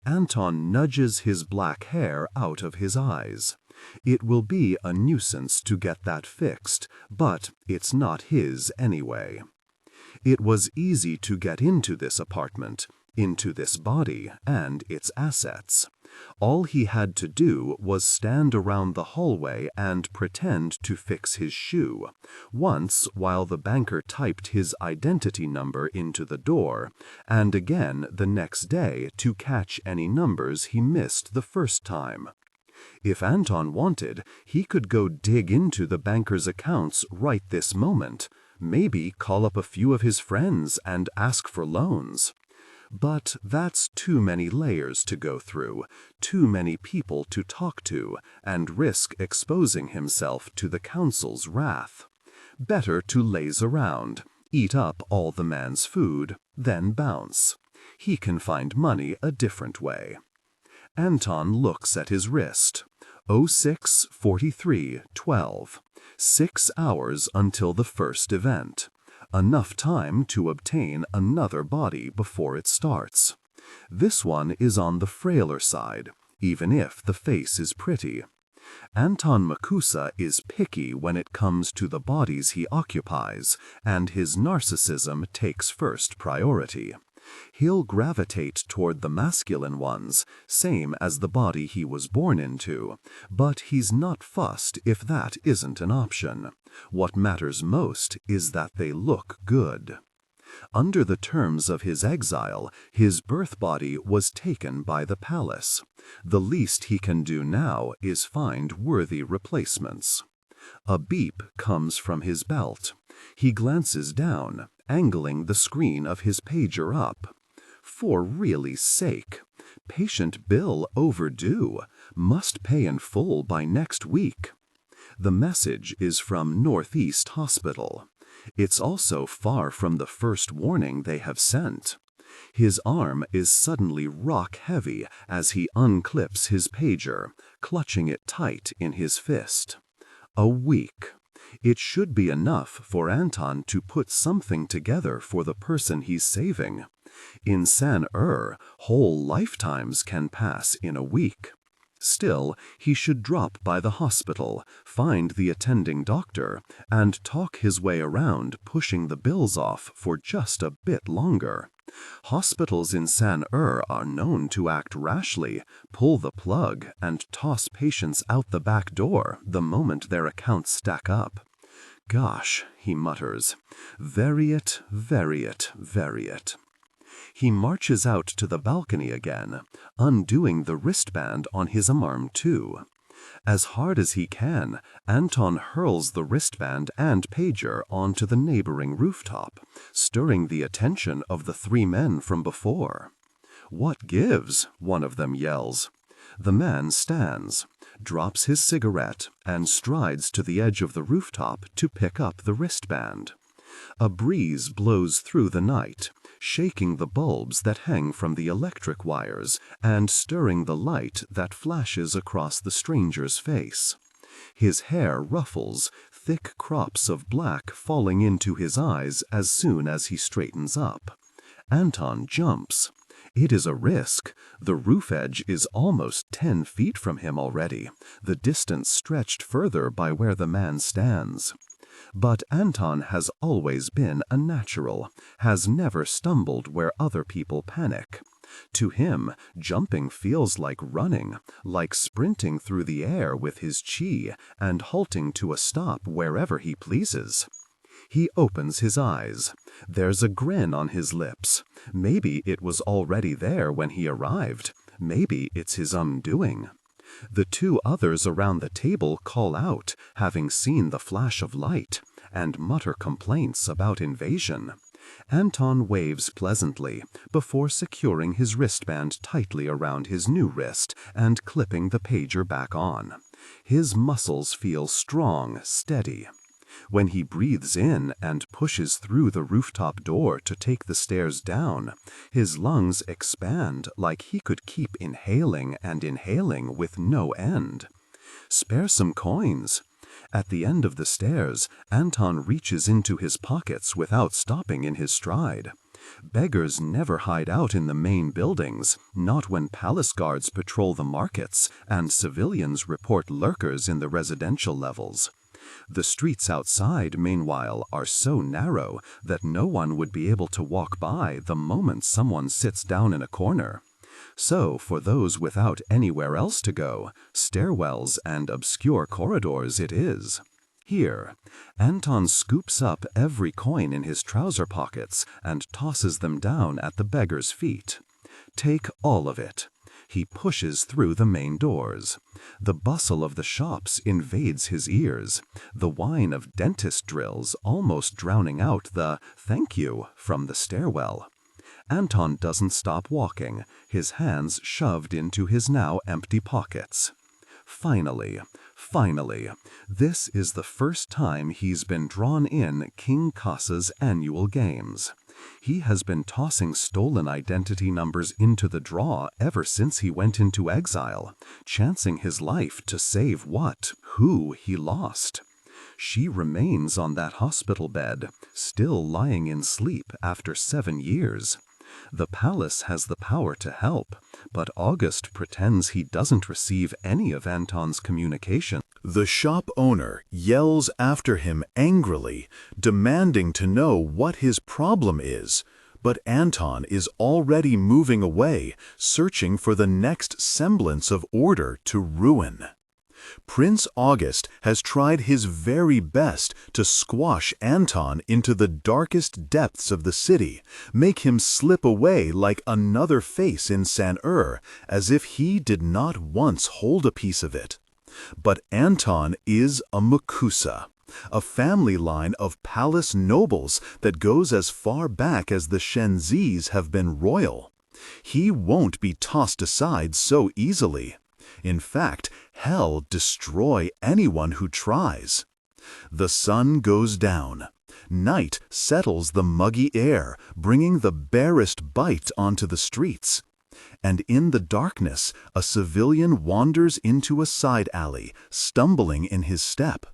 Anton nudges his black hair out of his eyes. It will be a nuisance to get that fixed, but it's not his anyway. It was easy to get into this apartment, into this body and its assets. All he had to do was stand around the hallway and pretend to fix his shoe, once while the banker typed his identity number into the door, and again the next day to catch any numbers he missed the first time. If Anton wanted, he could go dig into the banker's accounts right this moment, maybe call up a few of his friends and ask for loans. But that's too many layers to go through, too many people to talk to, and risk exposing himself to the council's wrath. Better to laze around, eat up all the man's food, then bounce. He can find money a different way. Anton looks at his wrist. 06:43:12. 6 hours until the first event. Enough time to obtain another body before it starts. This one is on the frailer side, even if the face is pretty. Anton Makusa is picky when it comes to the bodies he occupies, and his narcissism takes first priority. He'll gravitate toward the masculine ones, same as the body he was born into, but he's not fussed if that isn't an option. What matters most is that they look good. Under the terms of his exile, his birth body was taken by the palace. The least he can do now is find worthy replacements. A beep comes from his belt. He glances down, angling the screen of his pager up. For really's sake, patient bill overdue, must pay in full by next week. The message is from Northeast Hospital. It's also far from the first warning they have sent. His arm is suddenly rock-heavy as he unclips his pager, clutching it tight in his fist. A week. It should be enough for Anton to put something together for the person he's saving. In San-Er, whole lifetimes can pass in a week. Still, he should drop by the hospital, find the attending doctor, and talk his way around pushing the bills off for just a bit longer. Hospitals in San-Er are known to act rashly, pull the plug, and toss patients out the back door the moment their accounts stack up. Gosh, he mutters, vary it, vary it, vary it. He marches out to the balcony again, undoing the wristband on his arm too. As hard as he can, Anton hurls the wristband and pager onto the neighboring rooftop, stirring the attention of the three men from before. "What gives?" one of them yells. The man stands, drops his cigarette, and strides to the edge of the rooftop to pick up the wristband. A breeze blows through the night, shaking the bulbs that hang from the electric wires and stirring the light that flashes across the stranger's face. His hair ruffles, thick crops of black falling into his eyes as soon as he straightens up. Anton jumps. It is a risk. The roof edge is almost 10 feet from him already, the distance stretched further by where the man stands. But Anton has always been a natural, has never stumbled where other people panic. To him, jumping feels like running, like sprinting through the air with his chi and halting to a stop wherever he pleases. He opens his eyes. There's a grin on his lips. Maybe it was already there when he arrived. Maybe it's his undoing. The two others around the table call out, having seen the flash of light, and mutter complaints about invasion. Anton waves pleasantly before securing his wristband tightly around his new wrist and clipping the pager back on. His muscles feel strong, steady. When he breathes in and pushes through the rooftop door to take the stairs down, his lungs expand like he could keep inhaling and inhaling with no end. Spare some coins. At the end of the stairs, Anton reaches into his pockets without stopping in his stride. Beggars never hide out in the main buildings, not when palace guards patrol the markets and civilians report lurkers in the residential levels. The streets outside, meanwhile, are so narrow that no one would be able to walk by the moment someone sits down in a corner. So, for those without anywhere else to go, stairwells and obscure corridors it is. Here, Anton scoops up every coin in his trouser pockets and tosses them down at the beggar's feet. Take all of it. He pushes through the main doors. The bustle of the shops invades his ears, the whine of dentist drills almost drowning out the "thank you" from the stairwell. Anton doesn't stop walking, his hands shoved into his now empty pockets. Finally, this is the first time he's been drawn in King Kasa's annual games. He has been tossing stolen identity numbers into the draw ever since he went into exile, chancing his life to save who he lost. She remains on that hospital bed, still lying in sleep after 7 years. The palace has the power to help, but August pretends he doesn't receive any of Anton's communication. The shop owner yells after him angrily, demanding to know what his problem is, But Anton is already moving away, searching for the next semblance of order to ruin. Prince August has tried his very best to squash Anton into the darkest depths of the city, make him slip away like another face in San-Er, as if he did not once hold a piece of it. But Anton is a Makusa, a family line of palace nobles that goes as far back as the Shenzis have been royal. He won't be tossed aside so easily. In fact, hell destroy anyone who tries. The sun goes down. Night settles the muggy air, bringing the barest bite onto the streets. And in the darkness, a civilian wanders into a side alley, stumbling in his step.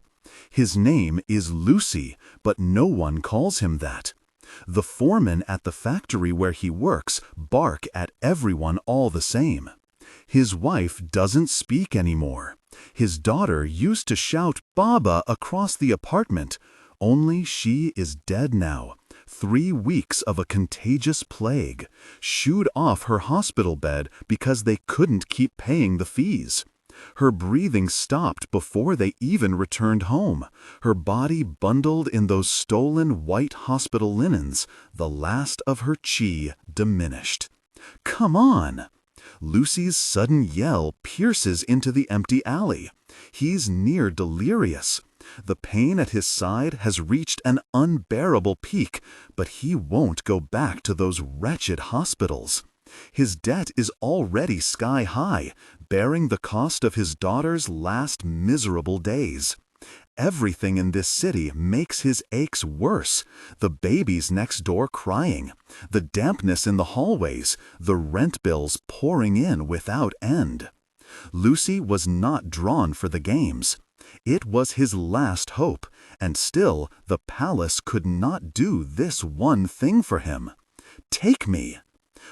His name is Lucy, but no one calls him that. The foremen at the factory where he works bark at everyone all the same. His wife doesn't speak anymore. His daughter used to shout "Baba" across the apartment, only she is dead now. 3 weeks of a contagious plague, shooed off her hospital bed because they couldn't keep paying the fees. Her breathing stopped before they even returned home, her body bundled in those stolen white hospital linens, the last of her chi diminished. Come on! Lucy's sudden yell pierces into the empty alley. He's near delirious. The pain at his side has reached an unbearable peak, but he won't go back to those wretched hospitals. His debt is already sky high, bearing the cost of his daughter's last miserable days. Everything in this city makes his aches worse. The babies next door crying, the dampness in the hallways, the rent bills pouring in without end. Lucy was not drawn for the games. It was his last hope, and still the palace could not do this one thing for him. Take me!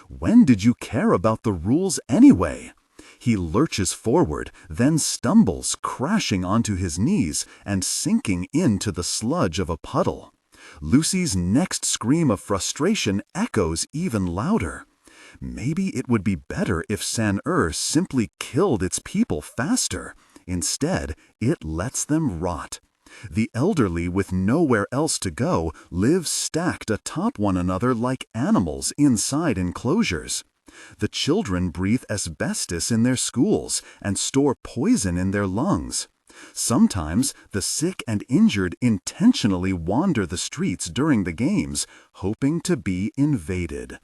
When did you care about the rules anyway? He lurches forward, then stumbles, crashing onto his knees and sinking into the sludge of a puddle. Lucy's next scream of frustration echoes even louder. Maybe it would be better if San-Er simply killed its people faster. Instead, it lets them rot. The elderly with nowhere else to go live stacked atop one another like animals inside enclosures. The children breathe asbestos in their schools and store poison in their lungs. Sometimes the sick and injured intentionally wander the streets during the games, hoping to be invaded.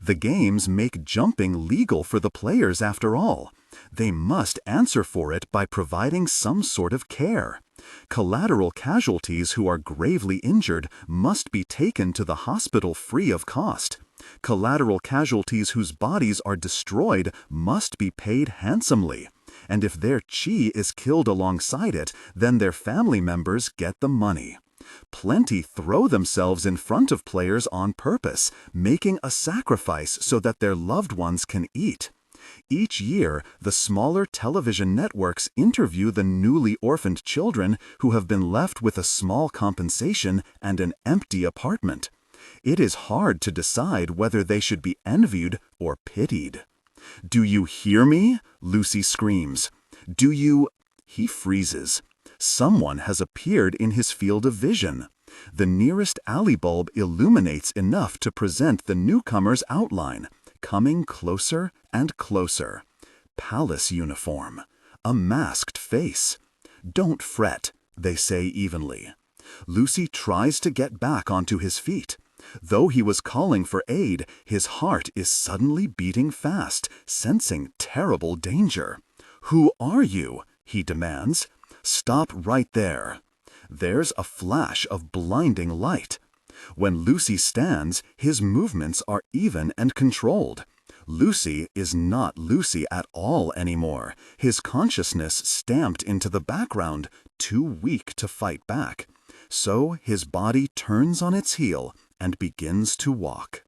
The games make jumping legal for the players after all. They must answer for it by providing some sort of care. Collateral casualties who are gravely injured must be taken to the hospital free of cost. Collateral casualties whose bodies are destroyed must be paid handsomely. And if their chi is killed alongside it, then their family members get the money. Plenty throw themselves in front of players on purpose, making a sacrifice so that their loved ones can eat. Each year, the smaller television networks interview the newly orphaned children who have been left with a small compensation and an empty apartment. It is hard to decide whether they should be envied or pitied. "Do you hear me?" Lucy screams. "Do you—" He freezes. Someone has appeared in his field of vision. The nearest alley bulb illuminates enough to present the newcomer's outline, coming closer and closer. Palace uniform. A masked face. "Don't fret," they say evenly. Lucy tries to get back onto his feet. Though he was calling for aid, his heart is suddenly beating fast, sensing terrible danger. "Who are you?" he demands. "Stop right there." There's a flash of blinding light. When Lucy stands, his movements are even and controlled. Lucy is not Lucy at all anymore, his consciousness stamped into the background, too weak to fight back. So his body turns on its heel and begins to walk.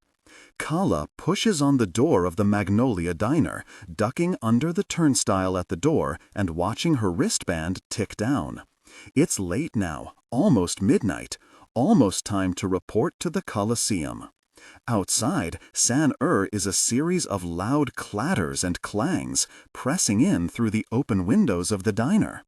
Calla pushes on the door of the Magnolia Diner, ducking under the turnstile at the door and watching her wristband tick down. It's late now, almost midnight, almost time to report to the Colosseum. Outside, San is a series of loud clatters and clangs, pressing in through the open windows of the diner.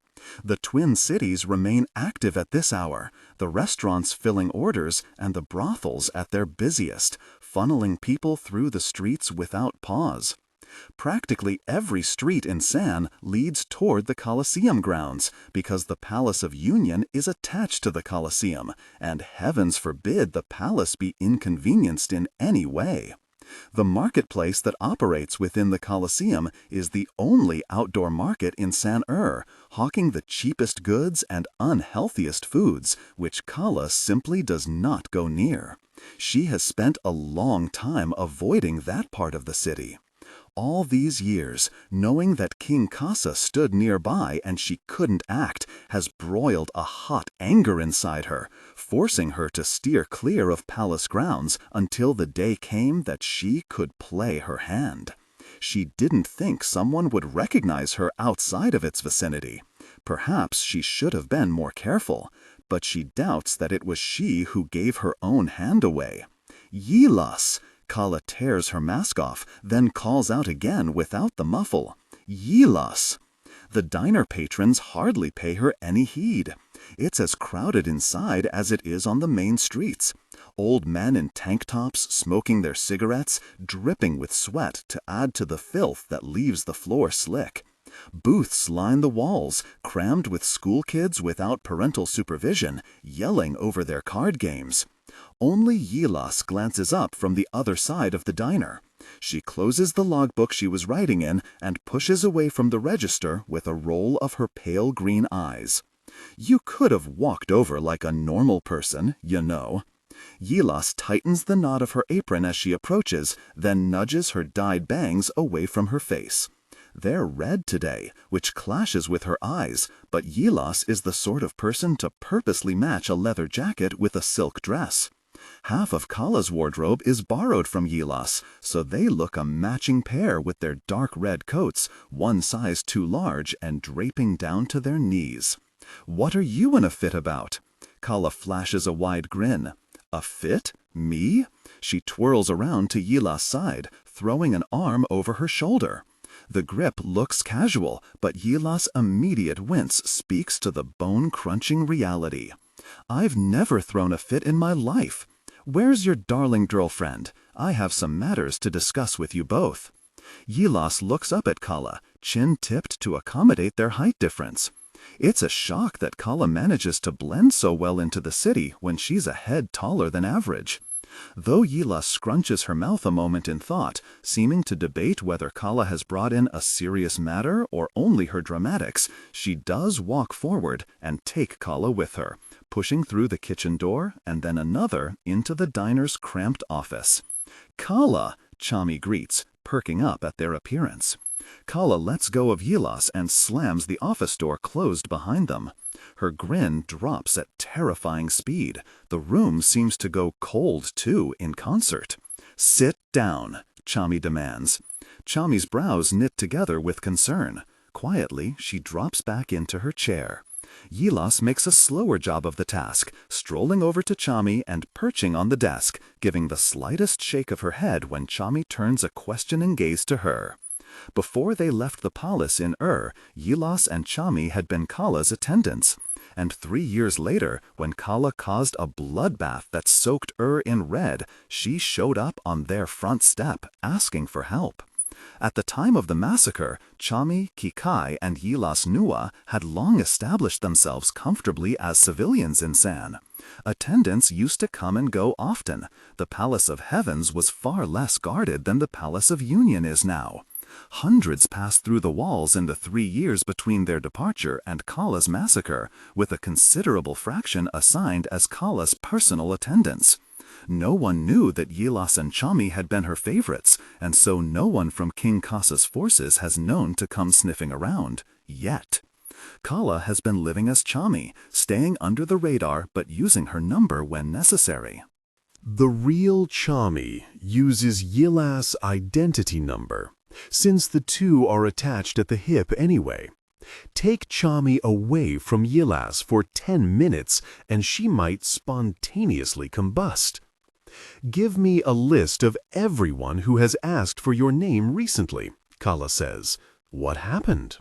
The Twin Cities remain active at this hour, the restaurants filling orders and the brothels at their busiest, funneling people through the streets without pause. Practically every street in San leads toward the Colosseum grounds because the Palace of Union is attached to the Colosseum, and heavens forbid the palace be inconvenienced in any way. The marketplace that operates within the Colosseum is the only outdoor market in San hawking the cheapest goods and unhealthiest foods, which Calla simply does not go near. She has spent a long time avoiding that part of the city. All these years, knowing that King Kasa stood nearby and she couldn't act, has broiled a hot anger inside her, forcing her to steer clear of palace grounds until the day came that she could play her hand. She didn't think someone would recognize her outside of its vicinity. Perhaps she should have been more careful, but she doubts that it was she who gave her own hand away. Yilas! Calla tears her mask off, then calls out again without the muffle. Yilas! The diner patrons hardly pay her any heed. It's as crowded inside as it is on the main streets. Old men in tank tops smoking their cigarettes, dripping with sweat to add to the filth that leaves the floor slick. Booths line the walls, crammed with school kids without parental supervision, yelling over their card games. Only Yilas glances up from the other side of the diner. She closes the logbook she was writing in and pushes away from the register with a roll of her pale green eyes. You could have walked over like a normal person, you know. Yilas tightens the knot of her apron as she approaches, then nudges her dyed bangs away from her face. They're red today, which clashes with her eyes, but Yilas is the sort of person to purposely match a leather jacket with a silk dress. Half of Calla's wardrobe is borrowed from Yilas, so they look a matching pair with their dark red coats, one size too large and draping down to their knees. What are you in a fit about? Calla flashes a wide grin. A fit? Me? She twirls around to Yilas' side, throwing an arm over her shoulder. The grip looks casual, but Yilas' immediate wince speaks to the bone-crunching reality. I've never thrown a fit in my life. Where's your darling girlfriend? I have some matters to discuss with you both. Yilas looks up at Calla, chin tipped to accommodate their height difference. It's a shock that Calla manages to blend so well into the city when she's a head taller than average. Though Yilas scrunches her mouth a moment in thought, seeming to debate whether Calla has brought in a serious matter or only her dramatics, she does walk forward and take Calla with her, pushing through the kitchen door and then another into the diner's cramped office. Calla! Chami greets, perking up at their appearance. Calla lets go of Yilas and slams the office door closed behind them. Her grin drops at terrifying speed. The room seems to go cold, too, in concert. Sit down, Chami demands. Chami's brows knit together with concern. Quietly, she drops back into her chair. Yilas makes a slower job of the task, strolling over to Chami and perching on the desk, giving the slightest shake of her head when Chami turns a questioning gaze to her. Before they left the palace in Yilas and Chami had been Calla's attendants. And 3 years later, when Calla caused a bloodbath that soaked in red, she showed up on their front step, asking for help. At the time of the massacre, Chami, Kikai, and Yilas Nua had long established themselves comfortably as civilians in San. Attendants used to come and go often. The Palace of Heavens was far less guarded than the Palace of Union is now. Hundreds passed through the walls in the 3 years between their departure and Calla's massacre, with a considerable fraction assigned as Calla's personal attendants. No one knew that Yilas and Chami had been her favorites, and so no one from King Kasa's forces has known to come sniffing around, yet. Calla has been living as Chami, staying under the radar but using her number when necessary. The real Chami uses Yilas' identity number, since the two are attached at the hip anyway. Take Chami away from Yilas for 10 minutes and she might spontaneously combust. "Give me a list of everyone who has asked for your name recently," Calla says. "What happened?"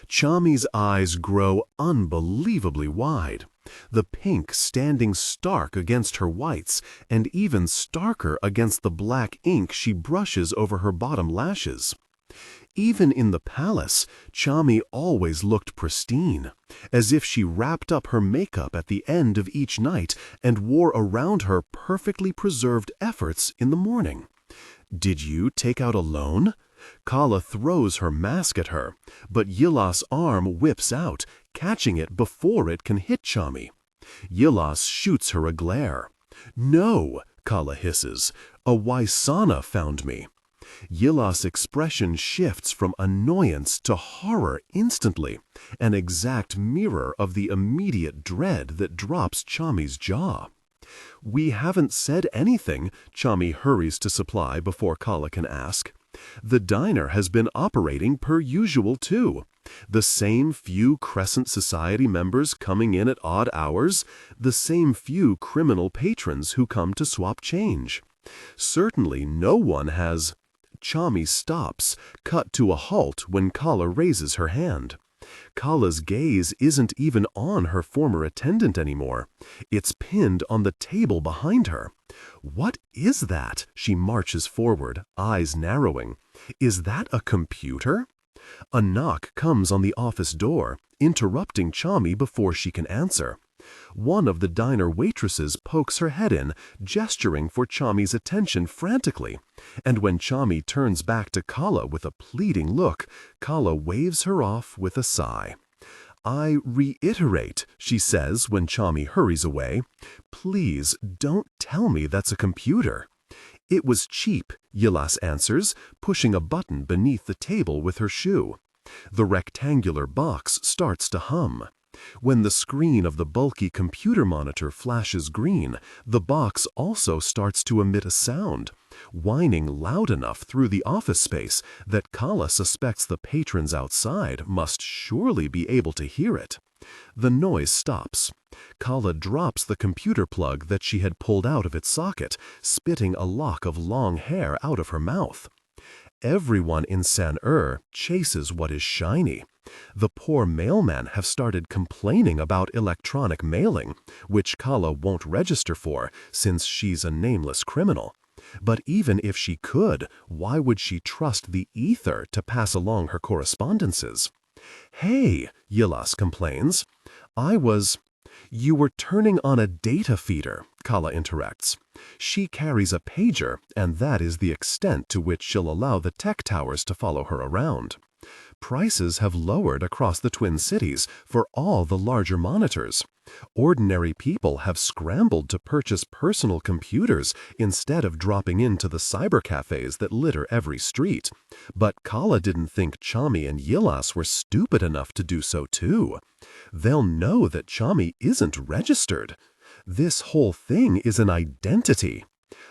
Chami's eyes grow unbelievably wide, the pink standing stark against her whites and even starker against the black ink she brushes over her bottom lashes. Even in the palace, Chami always looked pristine, as if she wrapped up her makeup at the end of each night and wore around her perfectly preserved efforts in the morning. "Did you take out a loan?" Calla throws her mask at her, but Yilas' arm whips out, catching it before it can hit Chami. Yilas shoots her a glare. "No," Calla hisses, "a Waisana found me." Yilas' expression shifts from annoyance to horror instantly, an exact mirror of the immediate dread that drops Chami's jaw. "We haven't said anything," Chami hurries to supply before Calla can ask. "The diner has been operating per usual too. The same few Crescent Society members coming in at odd hours, the same few criminal patrons who come to swap change. Certainly no one has—" Chami stops, cut to a halt when Calla raises her hand. Calla's gaze isn't even on her former attendant anymore. It's pinned on the table behind her. "What is that?" She marches forward, eyes narrowing. "Is that a computer?" A knock comes on the office door, interrupting Chami before she can answer. One of the diner waitresses pokes her head in, gesturing for Chami's attention frantically, and when Chami turns back to Calla with a pleading look, Calla waves her off with a sigh. "I reiterate," she says when Chami hurries away, "please don't tell me that's a computer." "It was cheap," Yilas answers, pushing a button beneath the table with her shoe. The rectangular box starts to hum. When the screen of the bulky computer monitor flashes green, the box also starts to emit a sound, whining loud enough through the office space that Calla suspects the patrons outside must surely be able to hear it. The noise stops. Calla drops the computer plug that she had pulled out of its socket, spitting a lock of long hair out of her mouth. Everyone in San chases what is shiny. The poor mailmen have started complaining about electronic mailing, which Calla won't register for since she's a nameless criminal. But even if she could, why would she trust the ether to pass along her correspondences? "Hey," Yilas complains. "You were turning on a data feeder," Calla interrupts. She carries a pager, and that is the extent to which she'll allow the tech towers to follow her around. Prices have lowered across the Twin Cities for all the larger monitors. Ordinary people have scrambled to purchase personal computers instead of dropping into the cyber cafes that litter every street. But Calla didn't think Chami and Yilas were stupid enough to do so too. They'll know that Chami isn't registered. This whole thing is an identity.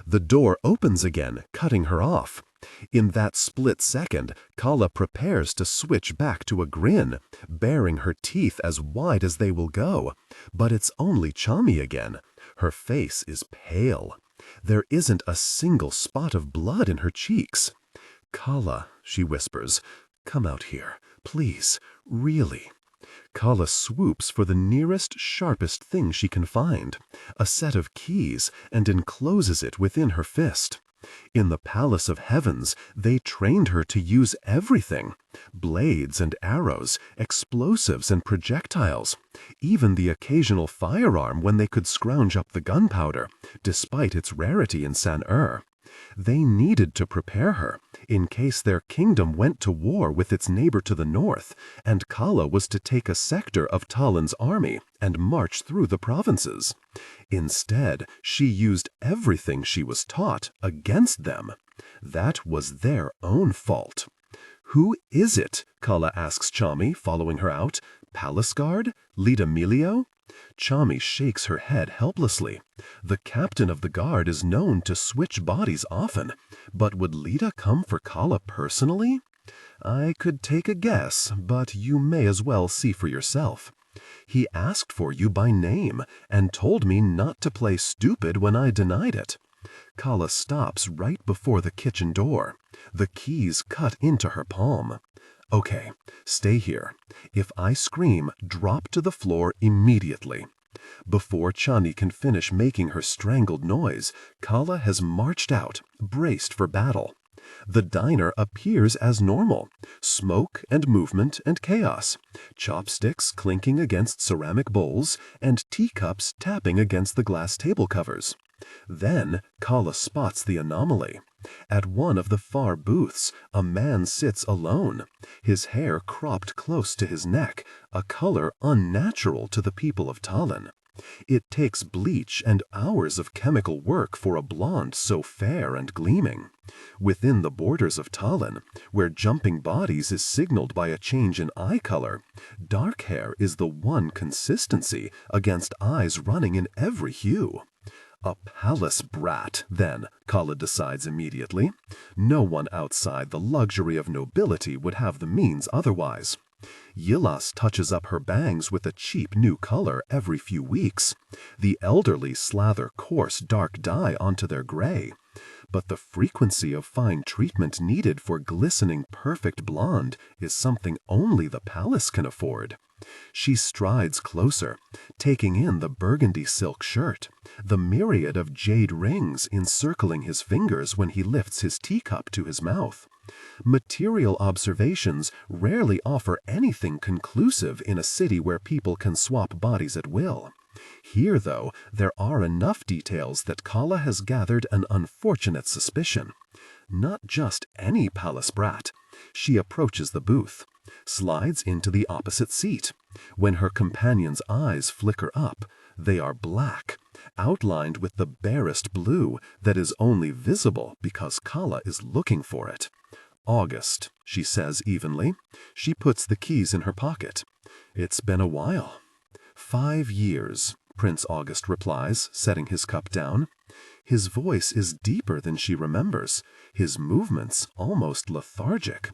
The door opens again, cutting her off. In that split second, Calla prepares to switch back to a grin, baring her teeth as wide as they will go. But it's only Chami again. Her face is pale. There isn't a single spot of blood in her cheeks. "Calla," she whispers, "come out here, please, really." Calla swoops for the nearest, sharpest thing she can find, a set of keys, and encloses it within her fist. In the Palace of Heavens, they trained her to use everything: blades and arrows, explosives and projectiles, even the occasional firearm when they could scrounge up the gunpowder, despite its rarity in San They needed to prepare her, in case their kingdom went to war with its neighbor to the north, and Calla was to take a sector of Talin's army and march through the provinces. Instead, she used everything she was taught against them. That was their own fault. "Who is it?" Calla asks Chami, following her out. "Palace guard? Lita Emilio?" Chami shakes her head helplessly. The captain of the guard is known to switch bodies often, but would Lita come for Calla personally? "I could take a guess, but you may as well see for yourself. He asked for you by name and told me not to play stupid when I denied it." Calla stops right before the kitchen door, the keys cut into her palm. Okay, stay here. If I scream, drop to the floor immediately. Before Chani can finish making her strangled noise, Calla has marched out, braced for battle. The diner appears as normal. Smoke and movement and chaos. Chopsticks clinking against ceramic bowls and teacups tapping against the glass table covers. Then Calla spots the anomaly. At one of the far booths, a man sits alone, his hair cropped close to his neck, a color unnatural to the people of Talin. It takes bleach and hours of chemical work for a blonde so fair and gleaming. Within the borders of Talin, where jumping bodies is signaled by a change in eye color, dark hair is the one consistency against eyes running in every hue. A palace brat, then, Calla decides immediately. No one outside the luxury of nobility would have the means otherwise. Yilas touches up her bangs with a cheap new color every few weeks. The elderly slather coarse dark dye onto their gray. But the frequency of fine treatment needed for glistening perfect blonde is something only the palace can afford. She strides closer, taking in the burgundy silk shirt, the myriad of jade rings encircling his fingers when he lifts his teacup to his mouth. Material observations rarely offer anything conclusive in a city where people can swap bodies at will. Here, though, there are enough details that Calla has gathered an unfortunate suspicion. Not just any palace brat. She approaches the booth, slides into the opposite seat. When her companion's eyes flicker up, they are black, outlined with the barest blue that is only visible because Calla is looking for it. August, she says evenly. She puts the keys in her pocket. It's been a while. 5 years, Prince August replies, setting his cup down. His voice is deeper than she remembers, his movements almost lethargic.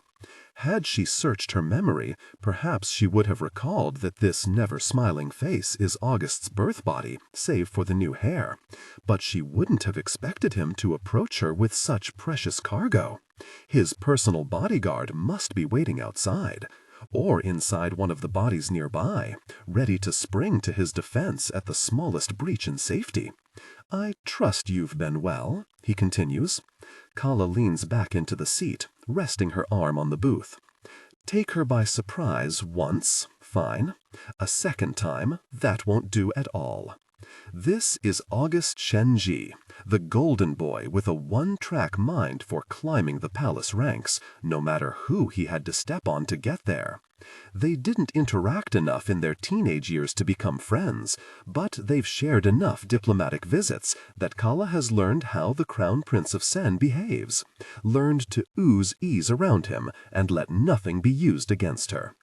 Had she searched her memory, perhaps she would have recalled that this never-smiling face is August's birth body, save for the new hair. But she wouldn't have expected him to approach her with such precious cargo. His personal bodyguard must be waiting outside, or inside one of the bodies nearby, ready to spring to his defense at the smallest breach in safety. I trust you've been well, he continues. Calla leans back into the seat, resting her arm on the booth. Take her by surprise once, fine. A second time, that won't do at all. This is August Shenji, the golden boy with a one-track mind for climbing the palace ranks, no matter who he had to step on to get there. They didn't interact enough in their teenage years to become friends, but they've shared enough diplomatic visits that Calla has learned how the Crown Prince of Sen behaves, learned to ooze ease around him and let nothing be used against her.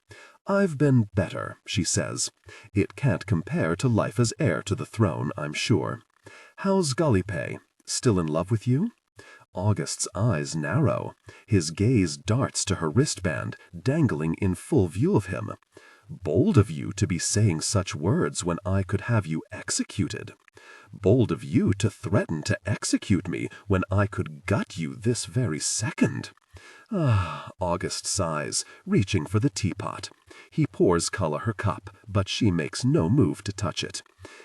I've been better, she says. It can't compare to life as heir to the throne, I'm sure. How's Galipe? Still in love with you? August's eyes narrow. His gaze darts to her wristband, dangling in full view of him. Bold of you to be saying such words when I could have you executed. Bold of you to threaten to execute me when I could gut you this very second. Ah, August sighs, reaching for the teapot. He pours Calla her cup, but she makes no move to touch it.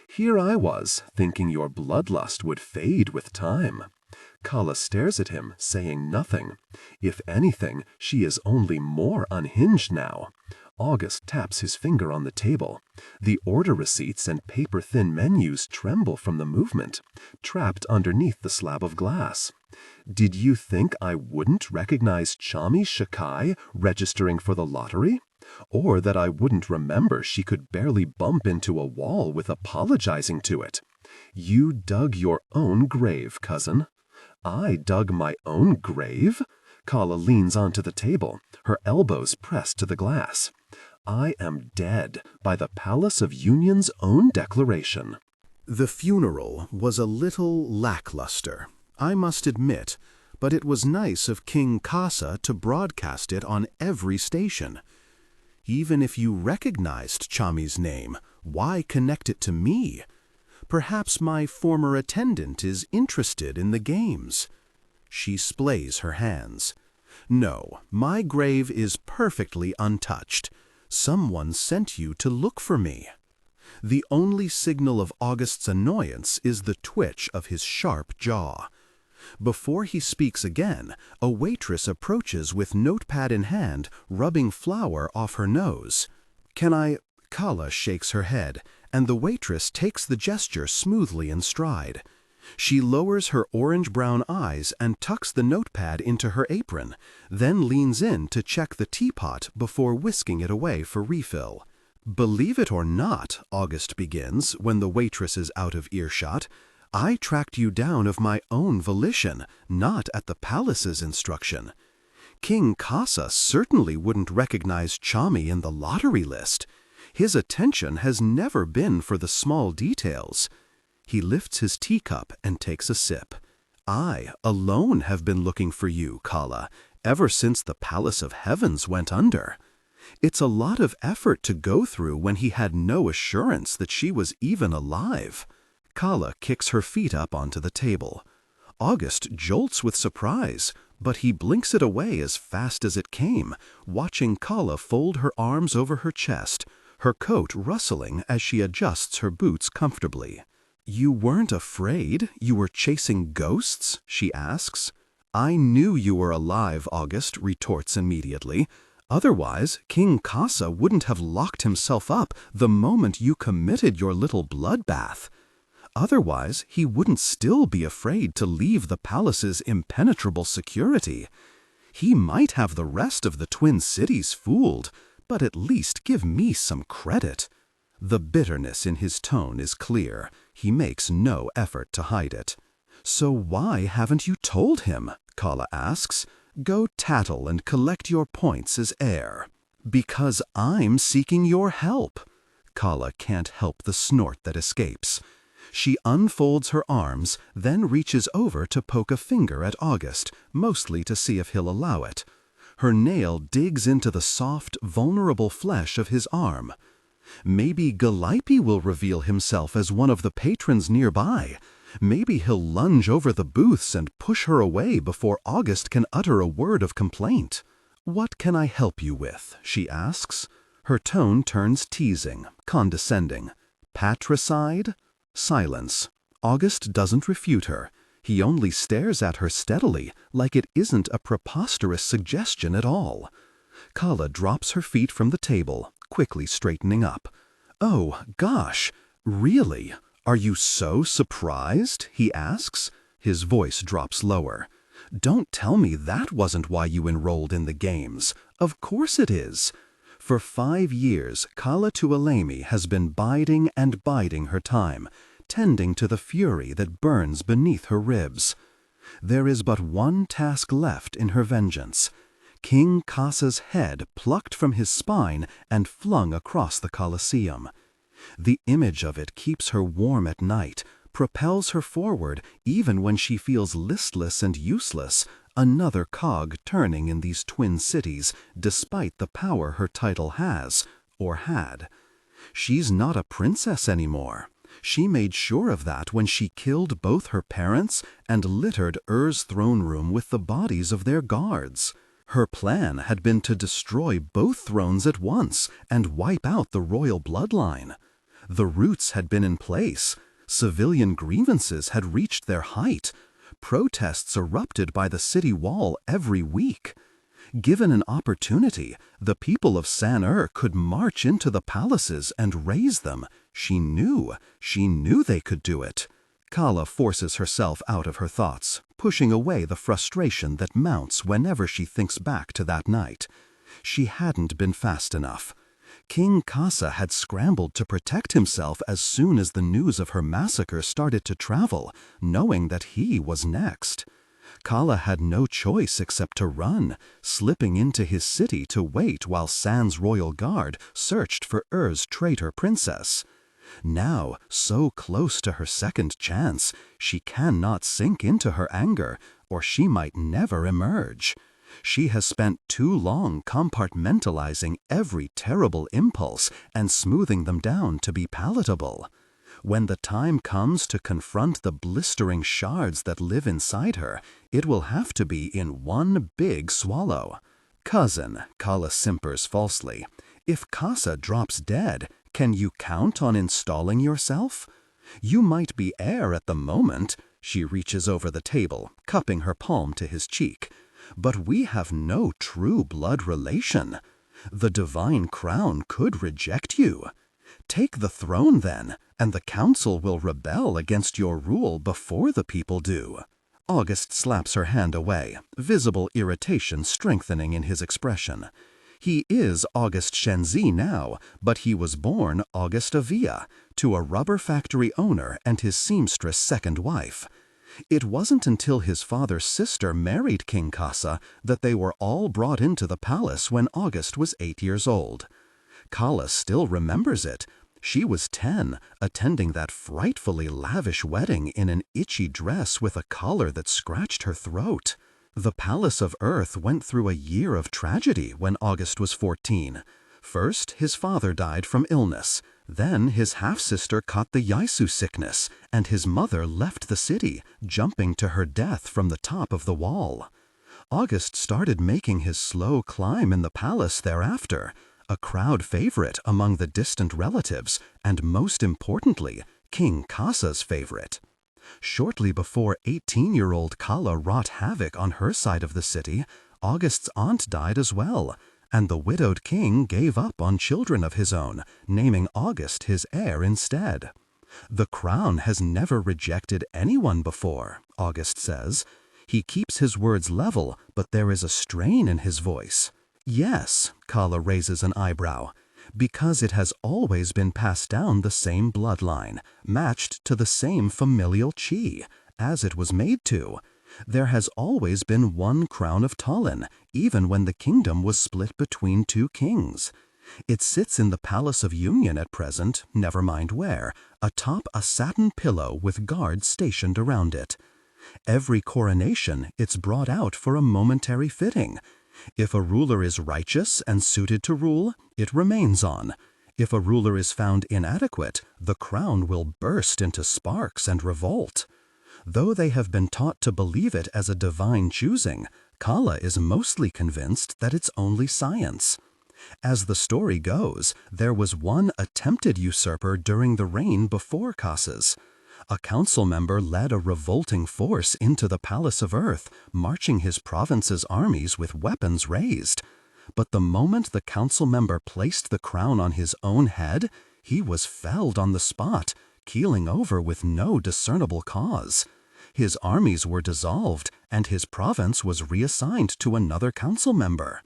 Here I was, thinking your bloodlust would fade with time. Calla stares at him, saying nothing. If anything, she is only more unhinged now. August taps his finger on the table. The order receipts and paper-thin menus tremble from the movement, trapped underneath the slab of glass. Did you think I wouldn't recognize Chami Shakai registering for the lottery? Or that I wouldn't remember she could barely bump into a wall with apologizing to it? You dug your own grave, cousin. I dug my own grave? Calla leans onto the table, her elbows pressed to the glass. I am dead by the Palace of Union's own declaration. The funeral was a little lackluster, I must admit, but it was nice of King Kasa to broadcast it on every station. Even if you recognized Chami's name, why connect it to me? Perhaps my former attendant is interested in the games." She splays her hands. "No, my grave is perfectly untouched. Someone sent you to look for me." The only signal of August's annoyance is the twitch of his sharp jaw. Before he speaks again, a waitress approaches with notepad in hand, rubbing flour off her nose. "Can I—" Calla shakes her head, and the waitress takes the gesture smoothly in stride. She lowers her orange-brown eyes and tucks the notepad into her apron, then leans in to check the teapot before whisking it away for refill. "Believe it or not," August begins when the waitress is out of earshot, "I tracked you down of my own volition, not at the palace's instruction. King Kasa certainly wouldn't recognize Chami in the lottery list. His attention has never been for the small details." He lifts his teacup and takes a sip. "I alone have been looking for you, Calla, ever since the Palace of Heavens went under. It's a lot of effort to go through when he had no assurance that she was even alive." Calla kicks her feet up onto the table. August jolts with surprise, but he blinks it away as fast as it came, watching Calla fold her arms over her chest, her coat rustling as she adjusts her boots comfortably. "You weren't afraid? You were chasing ghosts?" she asks. "I knew you were alive," August retorts immediately. "Otherwise, King Kasa wouldn't have locked himself up the moment you committed your little bloodbath. Otherwise, he wouldn't still be afraid to leave the palace's impenetrable security. He might have the rest of the Twin Cities fooled, but at least give me some credit." The bitterness in his tone is clear. He makes no effort to hide it. "So why haven't you told him?" Calla asks. "Go tattle and collect your points as heir." "Because I'm seeking your help." Calla can't help the snort that escapes. She unfolds her arms, then reaches over to poke a finger at August, mostly to see if he'll allow it. Her nail digs into the soft, vulnerable flesh of his arm. "Maybe Gallipy will reveal himself as one of the patrons nearby. Maybe he'll lunge over the booths and push her away before August can utter a word of complaint." "What can I help you with?" she asks. Her tone turns teasing, condescending. "Patricide?" Silence. August doesn't refute her. He only stares at her steadily, like it isn't a preposterous suggestion at all. Calla drops her feet from the table, quickly straightening up. "Oh, gosh, really? Are you so surprised?" he asks. His voice drops lower. "Don't tell me that wasn't why you enrolled in the games. Of course it is. For 5 years, Calla Tuoleimi has been biding and biding her time, tending to the fury that burns beneath her ribs. There is but one task left in her vengeance: King Kasa's head plucked from his spine and flung across the Colosseum. The image of it keeps her warm at night, propels her forward even when she feels listless and useless, another cog turning in these twin cities despite the power her title has, or had. She's not a princess anymore. She made sure of that when she killed both her parents and littered Ur's throne room with the bodies of their guards. Her plan had been to destroy both thrones at once and wipe out the royal bloodline. The roots had been in place. Civilian grievances had reached their height. Protests erupted by the city wall every week. Given an opportunity, the people of San-Ur could march into the palaces and raise them. She knew they could do it. Calla forces herself out of her thoughts, pushing away the frustration that mounts whenever she thinks back to that night. She hadn't been fast enough. King Kasa had scrambled to protect himself as soon as the news of her massacre started to travel, knowing that he was next. Calla had no choice except to run, slipping into his city to wait while San's royal guard searched for Ur's traitor princess. Now, so close to her second chance, she cannot sink into her anger, or she might never emerge. She has spent too long compartmentalizing every terrible impulse and smoothing them down to be palatable. When the time comes to confront the blistering shards that live inside her, it will have to be in one big swallow. Cousin, Calla simpers falsely, if Kasa drops dead, can you count on installing yourself? You might be heir at the moment. She reaches over the table, cupping her palm to his cheek. But we have no true blood relation. The divine crown could reject you. Take the throne then, and the council will rebel against your rule before the people do. August slaps her hand away, visible irritation strengthening in his expression. He is August Shenzi now, but he was born August Avia, to a rubber factory owner and his seamstress second wife. It wasn't until his father's sister married King Kasa that they were all brought into the palace when August was 8 years old. Calla still remembers it. She was 10, attending that frightfully lavish wedding in an itchy dress with a collar that scratched her throat. The Palace of Earth went through a year of tragedy when August was 14. First, his father died from illness. Then his half-sister caught the Yaisu sickness, and his mother left the city, jumping to her death from the top of the wall. August started making his slow climb in the palace thereafter, a crowd favorite among the distant relatives, and most importantly, King Kasa's favorite. Shortly before 18-year-old Calla wrought havoc on her side of the city, August's aunt died as well, and the widowed king gave up on children of his own, naming August his heir instead. The crown has never rejected anyone before, August says. He keeps his words level, but there is a strain in his voice. Yes, Calla raises an eyebrow, because it has always been passed down the same bloodline, matched to the same familial chi, as it was made to. There has always been one crown of Talin, even when the kingdom was split between two kings. It sits in the Palace of Union at present, never mind where, atop a satin pillow with guards stationed around it. Every coronation it's brought out for a momentary fitting. If a ruler is righteous and suited to rule, it remains on. If a ruler is found inadequate, the crown will burst into sparks and revolt. Though they have been taught to believe it as a divine choosing, Calla is mostly convinced that it's only science. As the story goes, there was one attempted usurper during the reign before Kasa's. A council member led a revolting force into the Palace of Earth, marching his province's armies with weapons raised. But the moment the council member placed the crown on his own head, he was felled on the spot, keeling over with no discernible cause. His armies were dissolved, and his province was reassigned to another council member.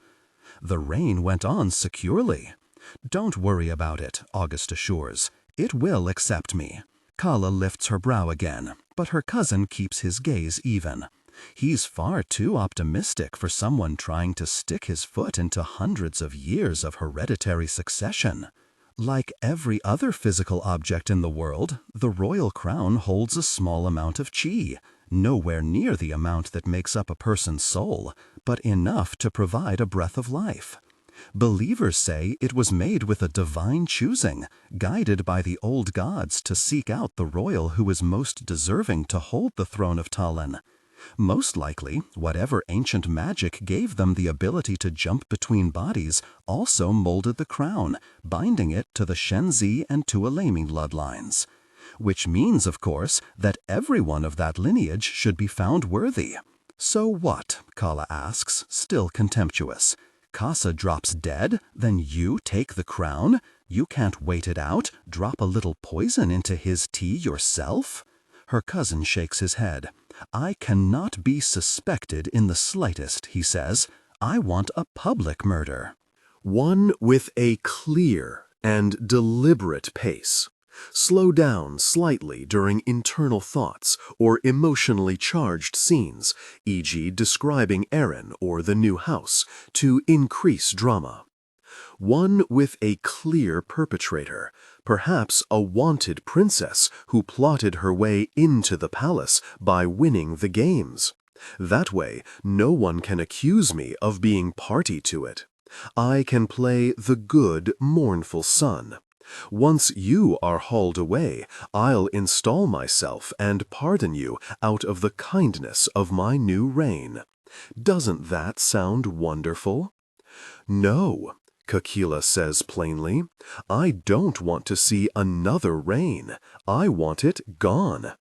The reign went on securely. Don't worry about it, August assures. It will accept me. Calla lifts her brow again, but her cousin keeps his gaze even. He's far too optimistic for someone trying to stick his foot into hundreds of years of hereditary succession. Like every other physical object in the world, the royal crown holds a small amount of chi, nowhere near the amount that makes up a person's soul, but enough to provide a breath of life. Believers say it was made with a divine choosing, guided by the old gods to seek out the royal who is most deserving to hold the throne of Talin. Most likely, whatever ancient magic gave them the ability to jump between bodies also molded the crown, binding it to the Shenzi and Tuoleimi bloodlines. Which means, of course, that everyone of that lineage should be found worthy. So what? Calla asks, still contemptuous. Kasa drops dead, then you take the crown? You can't wait it out, drop a little poison into his tea yourself? Her cousin shakes his head. I cannot be suspected in the slightest, he says. I want a public murder. One with a clear and deliberate pace. Slow down slightly during internal thoughts or emotionally charged scenes, e.g. describing Aaron or the new house, to increase drama. One with a clear perpetrator, perhaps a wanted princess who plotted her way into the palace by winning the games. That way, no one can accuse me of being party to it. I can play the good, mournful son. Once you are hauled away, I'll install myself and pardon you out of the kindness of my new reign. Doesn't that sound wonderful? No, Calla says plainly. I don't want to see another reign. I want it gone.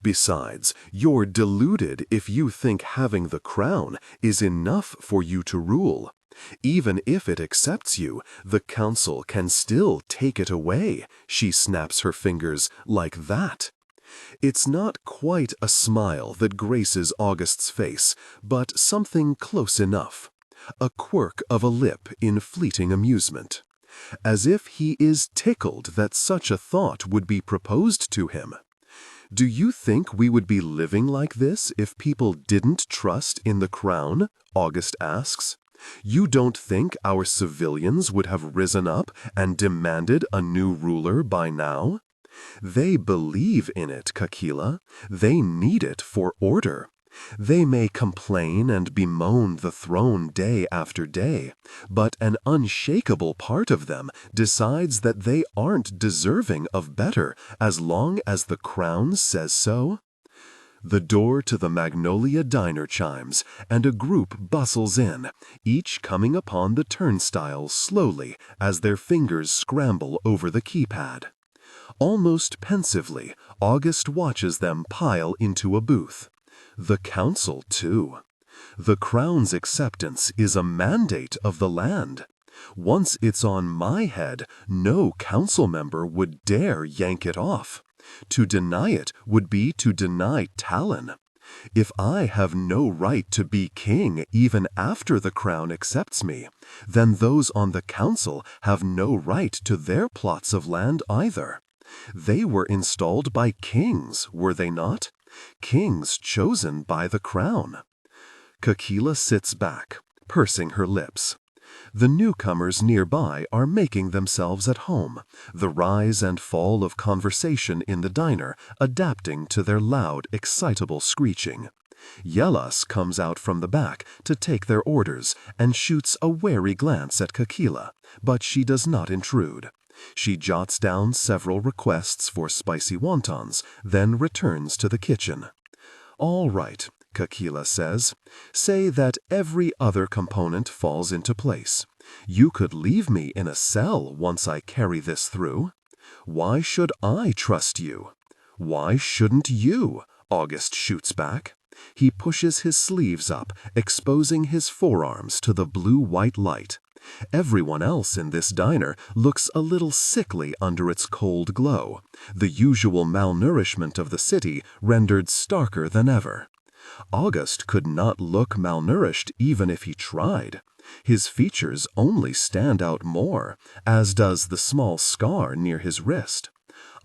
Besides, you're deluded if you think having the crown is enough for you to rule. Even if it accepts you, the council can still take it away. She snaps her fingers like that. It's not quite a smile that graces August's face, but something close enough. A quirk of a lip in fleeting amusement. As if he is tickled that such a thought would be proposed to him. Do you think we would be living like this if people didn't trust in the crown? August asks. You don't think our civilians would have risen up and demanded a new ruler by now? They believe in it, Calla. They need it for order. They may complain and bemoan the throne day after day, but an unshakable part of them decides that they aren't deserving of better as long as the crown says so. The door to the Magnolia Diner chimes, and a group bustles in, each coming upon the turnstile slowly as their fingers scramble over the keypad. Almost pensively, August watches them pile into a booth. The council, too. The crown's acceptance is a mandate of the land. Once it's on my head, no council member would dare yank it off. To deny it would be to deny Talin. If I have no right to be king even after the crown accepts me, then those on the council have no right to their plots of land either. They were installed by kings, were they not? Kings chosen by the crown. Calla sits back, pursing her lips. The newcomers nearby are making themselves at home, the rise and fall of conversation in the diner adapting to their loud, excitable screeching. Yelas comes out from the back to take their orders and shoots a wary glance at Calla, but she does not intrude. She jots down several requests for spicy wontons, then returns to the kitchen. All right, Calla says. Say that every other component falls into place. You could leave me in a cell once I carry this through. Why should I trust you? Why shouldn't you? August shoots back. He pushes his sleeves up, exposing his forearms to the blue-white light. Everyone else in this diner looks a little sickly under its cold glow, the usual malnourishment of the city rendered starker than ever. August could not look malnourished even if he tried. His features only stand out more, as does the small scar near his wrist.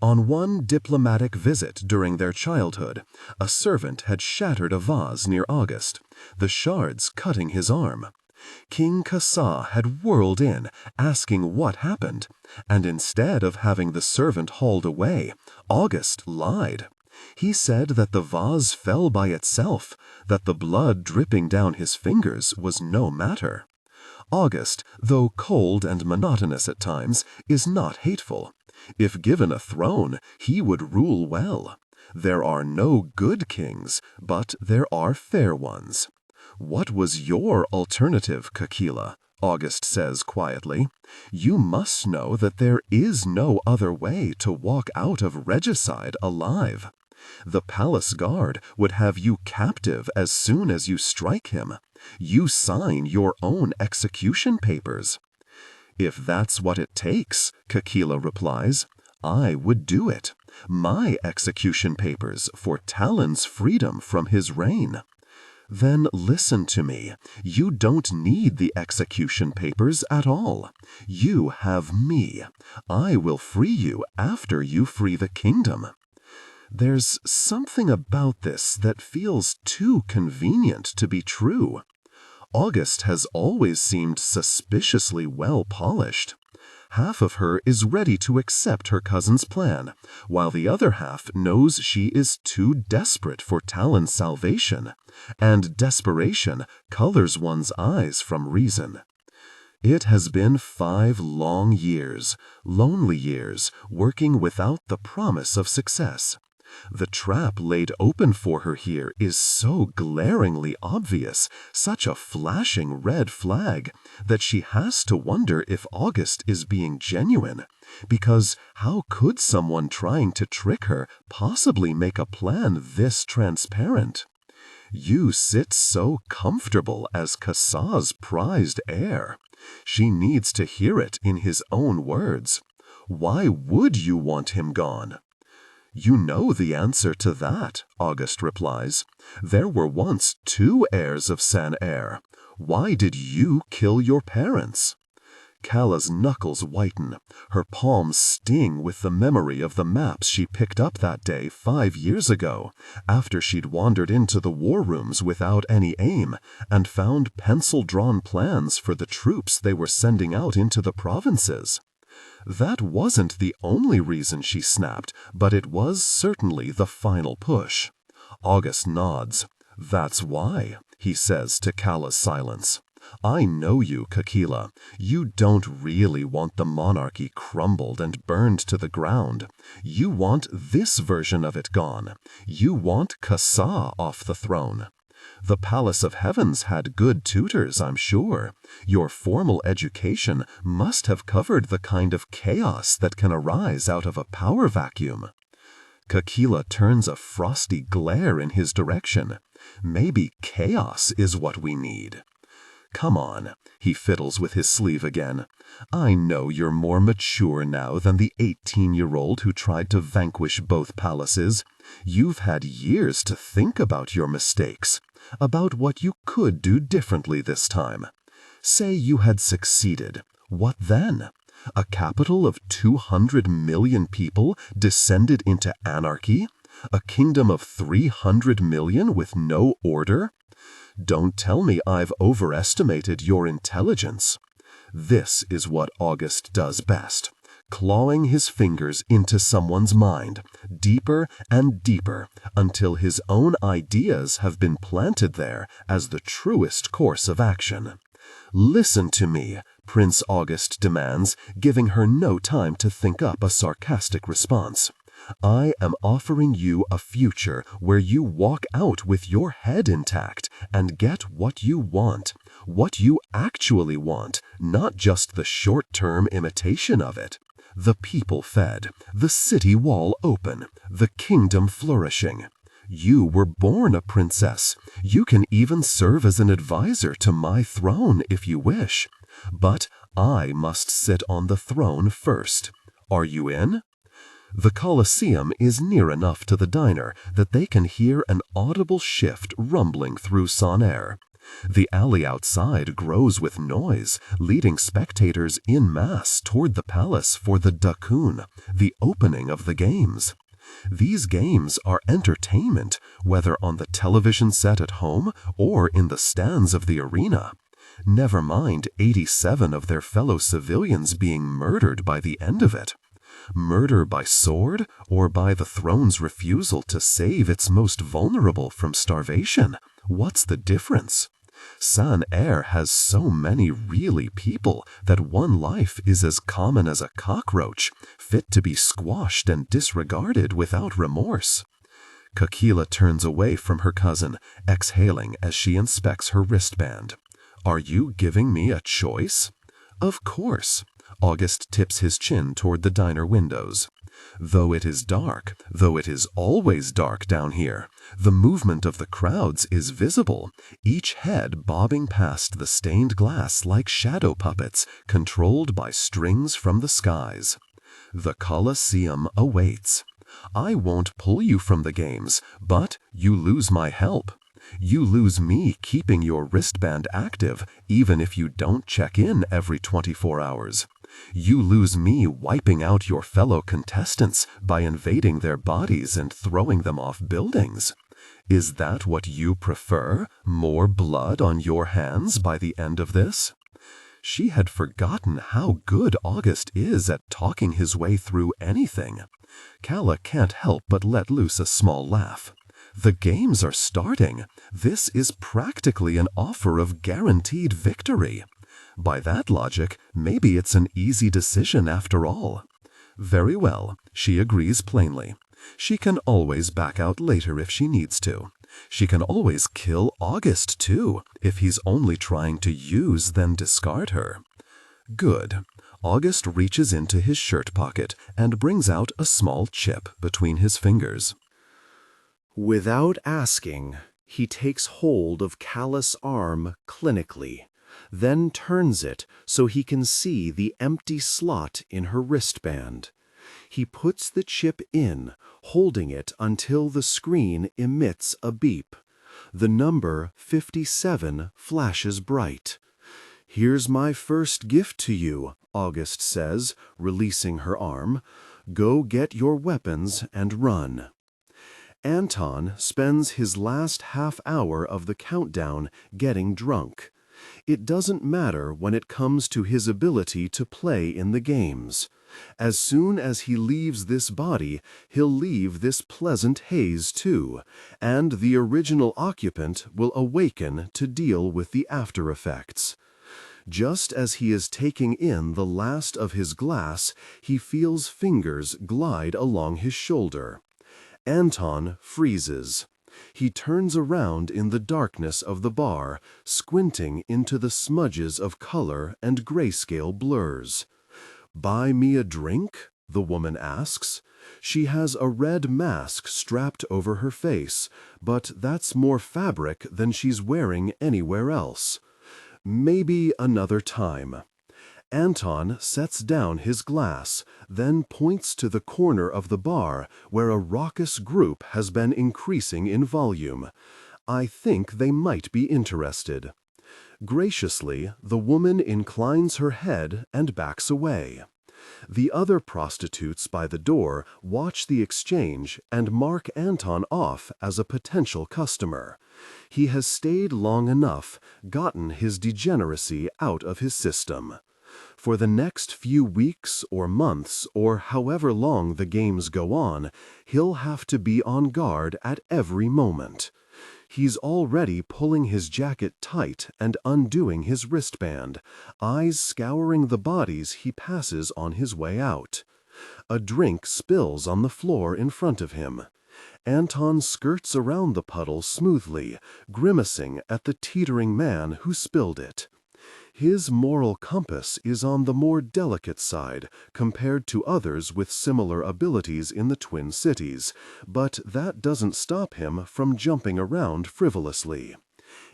On one diplomatic visit during their childhood, a servant had shattered a vase near August, the shards cutting his arm. King Kasa had whirled in, asking what happened, and instead of having the servant hauled away, August lied. He said that the vase fell by itself, that the blood dripping down his fingers was no matter. August, though cold and monotonous at times, is not hateful. If given a throne, he would rule well. There are no good kings, but there are fair ones. What was your alternative, Calla? August says quietly. You must know that there is no other way to walk out of regicide alive. The palace guard would have you captive as soon as you strike him. You sign your own execution papers. If that's what it takes, Calla replies, I would do it. My execution papers for Talin's freedom from his reign. Then listen to me. You don't need the execution papers at all. You have me. I will free you after you free the kingdom. There's something about this that feels too convenient to be true. August has always seemed suspiciously well polished. Half of her is ready to accept her cousin's plan, while the other half knows she is too desperate for Talin's salvation, and desperation colors one's eyes from reason. It has been 5 long years, lonely years, working without the promise of success. The trap laid open for her here is so glaringly obvious, such a flashing red flag, that she has to wonder if August is being genuine. Because how could someone trying to trick her possibly make a plan this transparent? You sit so comfortable as Kasa's prized heir. She needs to hear it in his own words. Why would you want him gone? You know the answer to that, August replies. There were once 2 heirs of San Air. Why did you kill your parents? Calla's knuckles whiten. Her palms sting with the memory of the maps she picked up that day 5 years ago, after she'd wandered into the war rooms without any aim, and found pencil-drawn plans for the troops they were sending out into the provinces. That wasn't the only reason she snapped, but it was certainly the final push. August nods. That's why, he says to Calla's silence. I know you, Kakila. You don't really want the monarchy crumbled and burned to the ground. You want this version of it gone. You want Kasa off the throne. The Palace of Heavens had good tutors, I'm sure. Your formal education must have covered the kind of chaos that can arise out of a power vacuum. Kakila turns a frosty glare in his direction. Maybe chaos is what we need. Come on, he fiddles with his sleeve again. I know you're more mature now than the 18-year-old who tried to vanquish both palaces. You've had years to think about your mistakes, about what you could do differently this time. Say you had succeeded. What then? A capital of 200 million people descended into anarchy? A kingdom of 300 million with no order? Don't tell me I've overestimated your intelligence. This is what August does best, clawing his fingers into someone's mind, deeper and deeper, until his own ideas have been planted there as the truest course of action. Listen to me, Prince August demands, giving her no time to think up a sarcastic response. I am offering you a future where you walk out with your head intact and get what you actually want, not just the short-term imitation of it. The people fed, the city wall open, the kingdom flourishing. You were born a princess. You can even serve as an advisor to my throne if you wish. But I must sit on the throne first. Are you in? The Colosseum is near enough to the diner that they can hear an audible shift rumbling through San Air. The alley outside grows with noise, leading spectators en masse toward the palace for the Dakun, the opening of the games. These games are entertainment, whether on the television set at home or in the stands of the arena. Never mind 87 of their fellow civilians being murdered by the end of it. Murder by sword or by the throne's refusal to save its most vulnerable from starvation? What's the difference? San Air has so many really people that one life is as common as a cockroach, fit to be squashed and disregarded without remorse. Kakila turns away from her cousin, exhaling as she inspects her wristband. Are you giving me a choice? Of course. August tips his chin toward the diner windows. Though it is dark, though it is always dark down here, the movement of the crowds is visible, each head bobbing past the stained glass like shadow puppets controlled by strings from the skies. The Colosseum awaits. I won't pull you from the games, but you lose my help. You lose me keeping your wristband active, even if you don't check in every 24 hours. You lose me wiping out your fellow contestants by invading their bodies and throwing them off buildings. Is that what you prefer? More blood on your hands by the end of this? She had forgotten how good August is at talking his way through anything. Calla can't help but let loose a small laugh. The games are starting. This is practically an offer of guaranteed victory. By that logic, maybe it's an easy decision after all. Very well, she agrees plainly. She can always back out later if she needs to. She can always kill August, too, if he's only trying to use then discard her. Good. August reaches into his shirt pocket and brings out a small chip between his fingers. Without asking, he takes hold of Calla's arm clinically, then turns it so he can see the empty slot in her wristband. He puts the chip in, holding it until the screen emits a beep. The number 57 flashes bright. "Here's my first gift to you," August says, releasing her arm. "Go get your weapons and run." Anton spends his last half hour of the countdown getting drunk. It doesn't matter when it comes to his ability to play in the games. As soon as he leaves this body, he'll leave this pleasant haze too, and the original occupant will awaken to deal with the after effects. Just as he is taking in the last of his glass, he feels fingers glide along his shoulder. Anton freezes. He turns around in the darkness of the bar, squinting into the smudges of color and grayscale blurs. "Buy me a drink?" the woman asks. She has a red mask strapped over her face, but that's more fabric than she's wearing anywhere else. "Maybe another time." Anton sets down his glass, then points to the corner of the bar where a raucous group has been increasing in volume. "I think they might be interested." Graciously, the woman inclines her head and backs away. The other prostitutes by the door watch the exchange and mark Anton off as a potential customer. He has stayed long enough, gotten his degeneracy out of his system. For the next few weeks or months or however long the games go on, he'll have to be on guard at every moment. He's already pulling his jacket tight and undoing his wristband, eyes scouring the bodies he passes on his way out. A drink spills on the floor in front of him. Anton skirts around the puddle smoothly, grimacing at the teetering man who spilled it. His moral compass is on the more delicate side compared to others with similar abilities in the Twin Cities, but that doesn't stop him from jumping around frivolously.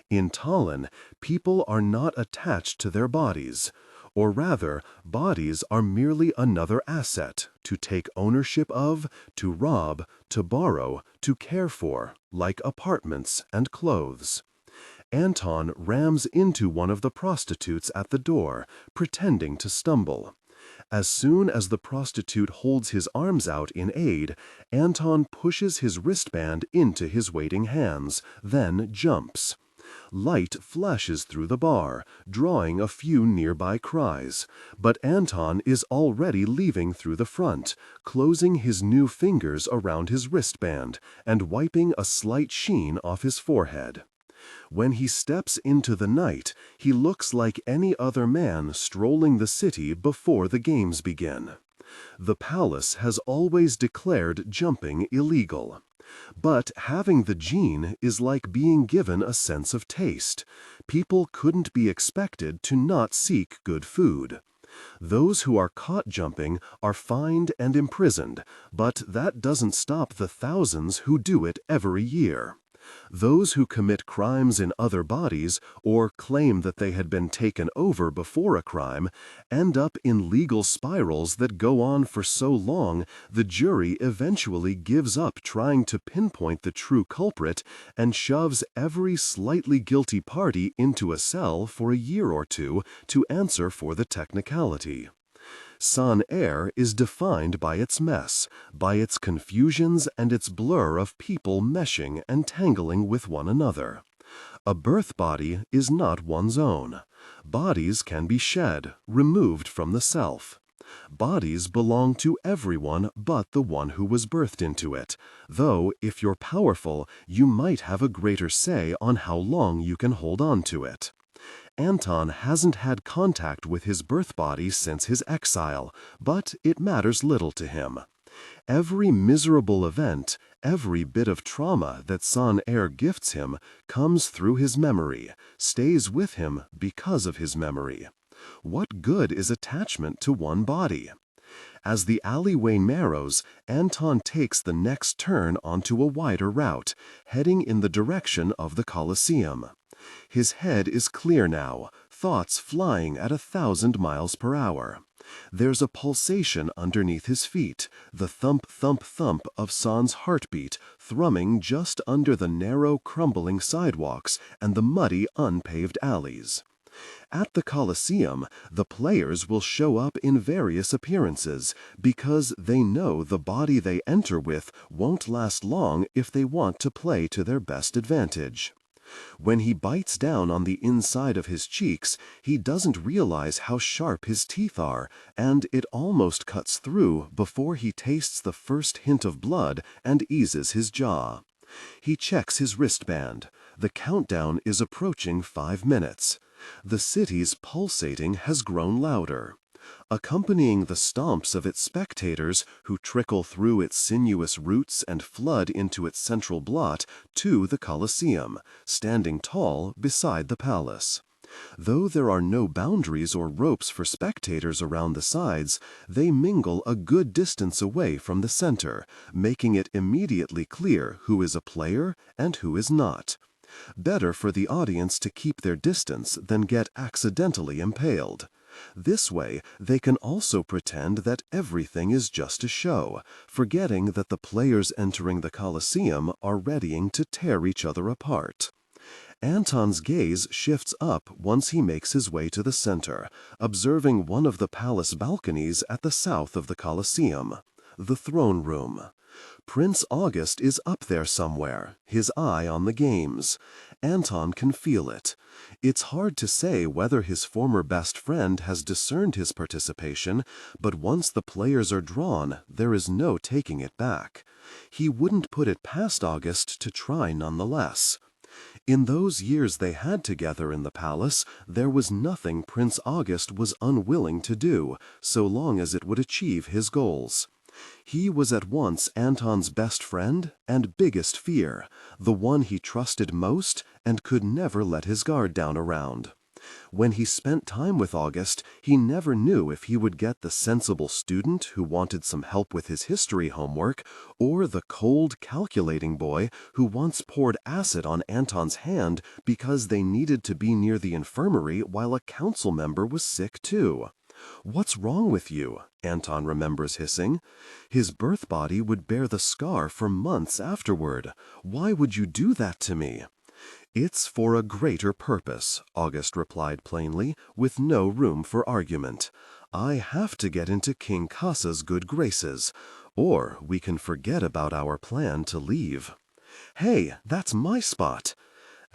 In Talin, people are not attached to their bodies, or rather, bodies are merely another asset to take ownership of, to rob, to borrow, to care for, like apartments and clothes. Anton rams into one of the prostitutes at the door, pretending to stumble. As soon as the prostitute holds his arms out in aid, Anton pushes his wristband into his waiting hands, then jumps. Light flashes through the bar, drawing a few nearby cries, but Anton is already leaving through the front, closing his new fingers around his wristband and wiping a slight sheen off his forehead. When he steps into the night, he looks like any other man strolling the city before the games begin. The palace has always declared jumping illegal. But having the gene is like being given a sense of taste. People couldn't be expected to not seek good food. Those who are caught jumping are fined and imprisoned, but that doesn't stop the thousands who do it every year. Those who commit crimes in other bodies or claim that they had been taken over before a crime end up in legal spirals that go on for so long the jury eventually gives up trying to pinpoint the true culprit and shoves every slightly guilty party into a cell for a year or two to answer for the technicality. San Air is defined by its mess, by its confusions and its blur of people meshing and tangling with one another. A birth body is not one's own. Bodies can be shed, removed from the self. Bodies belong to everyone but the one who was birthed into it, though if you're powerful, you might have a greater say on how long you can hold on to it. Anton hasn't had contact with his birth body since his exile, but it matters little to him. Every miserable event, every bit of trauma that San Air gifts him comes through his memory, stays with him because of his memory. What good is attachment to one body? As the alleyway narrows, Anton takes the next turn onto a wider route, heading in the direction of the Colosseum. His head is clear now, thoughts flying at 1,000 miles per hour. There's a pulsation underneath his feet, the thump, thump, thump of San's heartbeat thrumming just under the narrow, crumbling sidewalks and the muddy, unpaved alleys. At the Colosseum, the players will show up in various appearances because they know the body they enter with won't last long if they want to play to their best advantage. When he bites down on the inside of his cheeks, he doesn't realize how sharp his teeth are, and it almost cuts through before he tastes the first hint of blood and eases his jaw. He checks his wristband. The countdown is approaching 5 minutes. The city's pulsating has grown louder. Accompanying the stomps of its spectators who trickle through its sinuous roots and flood into its central blot to the Colosseum, standing tall beside the palace. Though there are no boundaries or ropes for spectators around the sides, they mingle a good distance away from the center, making it immediately clear who is a player and who is not. Better for the audience to keep their distance than get accidentally impaled. This way, they can also pretend that everything is just a show, forgetting that the players entering the Colosseum are readying to tear each other apart. Anton's gaze shifts up once he makes his way to the center, observing one of the palace balconies at the south of the Colosseum, the throne room. Prince August is up there somewhere, his eye on the games. Anton can feel it. It's hard to say whether his former best friend has discerned his participation, but once the players are drawn, there is no taking it back. He wouldn't put it past August to try nonetheless. In those years they had together in the palace, there was nothing Prince August was unwilling to do, so long as it would achieve his goals. He was at once Anton's best friend and biggest fear, the one he trusted most and could never let his guard down around. When he spent time with August, he never knew if he would get the sensible student who wanted some help with his history homework, or the cold, calculating boy who once poured acid on Anton's hand because they needed to be near the infirmary while a council member was sick too. "What's wrong with you?" Anton remembers hissing. His birth body would bear the scar for months afterward. "Why would you do that to me?" "It's for a greater purpose," August replied plainly, with no room for argument. "I have to get into King Kasa's good graces, or we can forget about our plan to leave." "Hey, that's my spot!"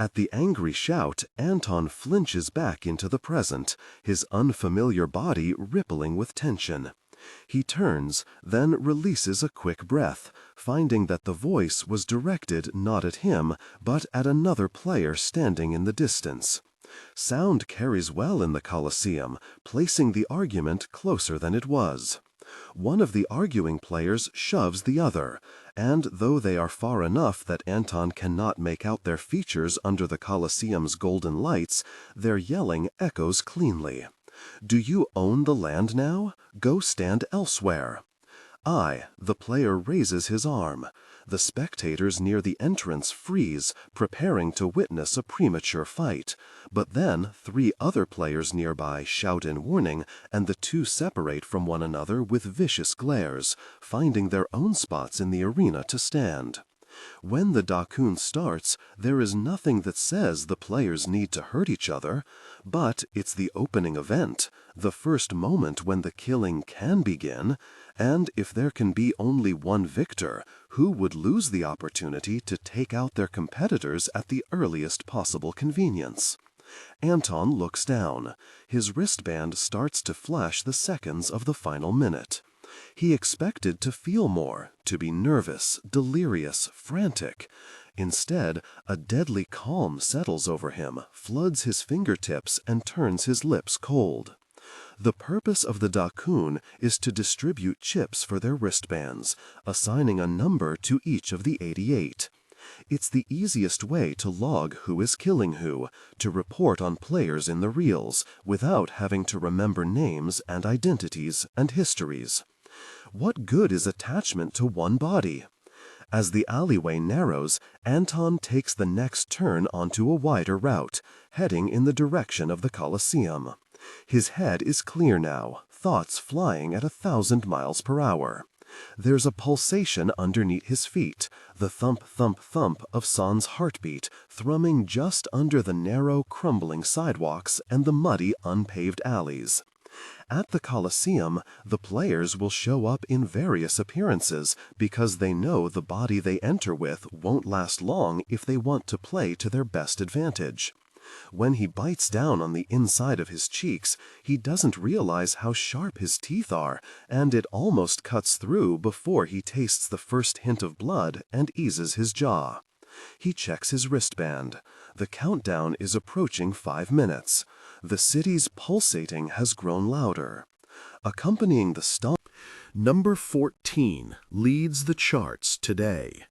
At the angry shout, Anton flinches back into the present, his unfamiliar body rippling with tension. He turns, then releases a quick breath, finding that the voice was directed not at him, but at another player standing in the distance. Sound carries well in the Colosseum, placing the argument closer than it was. One of the arguing players shoves the other, and though they are far enough that Anton cannot make out their features under the Colosseum's golden lights, their yelling echoes cleanly. "Do you own the land now? Go stand elsewhere." The player raises his arm. The spectators near the entrance freeze, preparing to witness a premature fight. But then 3 other players nearby shout in warning, and the two separate from one another with vicious glares, finding their own spots in the arena to stand. When the Dakun starts, there is nothing that says the players need to hurt each other, but it's the opening event, the first moment when the killing can begin, and if there can be only one victor, who would lose the opportunity to take out their competitors at the earliest possible convenience? Anton looks down. His wristband starts to flash the seconds of the final minute. He expected to feel more, to be nervous, delirious, frantic. Instead, a deadly calm settles over him, floods his fingertips, and turns his lips cold. The purpose of the Dakun is to distribute chips for their wristbands, assigning a number to each of the 88. It's the easiest way to log who is killing who, to report on players in the reels, without having to remember names and identities and histories. What good is attachment to one body? As the alleyway narrows, Anton takes the next turn onto a wider route, heading in the direction of the Colosseum. His head is clear now, thoughts flying at 1,000 miles per hour. There's a pulsation underneath his feet, the thump, thump, thump of San's heartbeat thrumming just under the narrow, crumbling sidewalks and the muddy, unpaved alleys. At the Colosseum, the players will show up in various appearances because they know the body they enter with won't last long if they want to play to their best advantage. When he bites down on the inside of his cheeks, he doesn't realize how sharp his teeth are, and it almost cuts through before he tastes the first hint of blood and eases his jaw. He checks his wristband. The countdown is approaching 5 minutes. The city's pulsating has grown louder. Accompanying the stomp, Number 14 leads the charts today.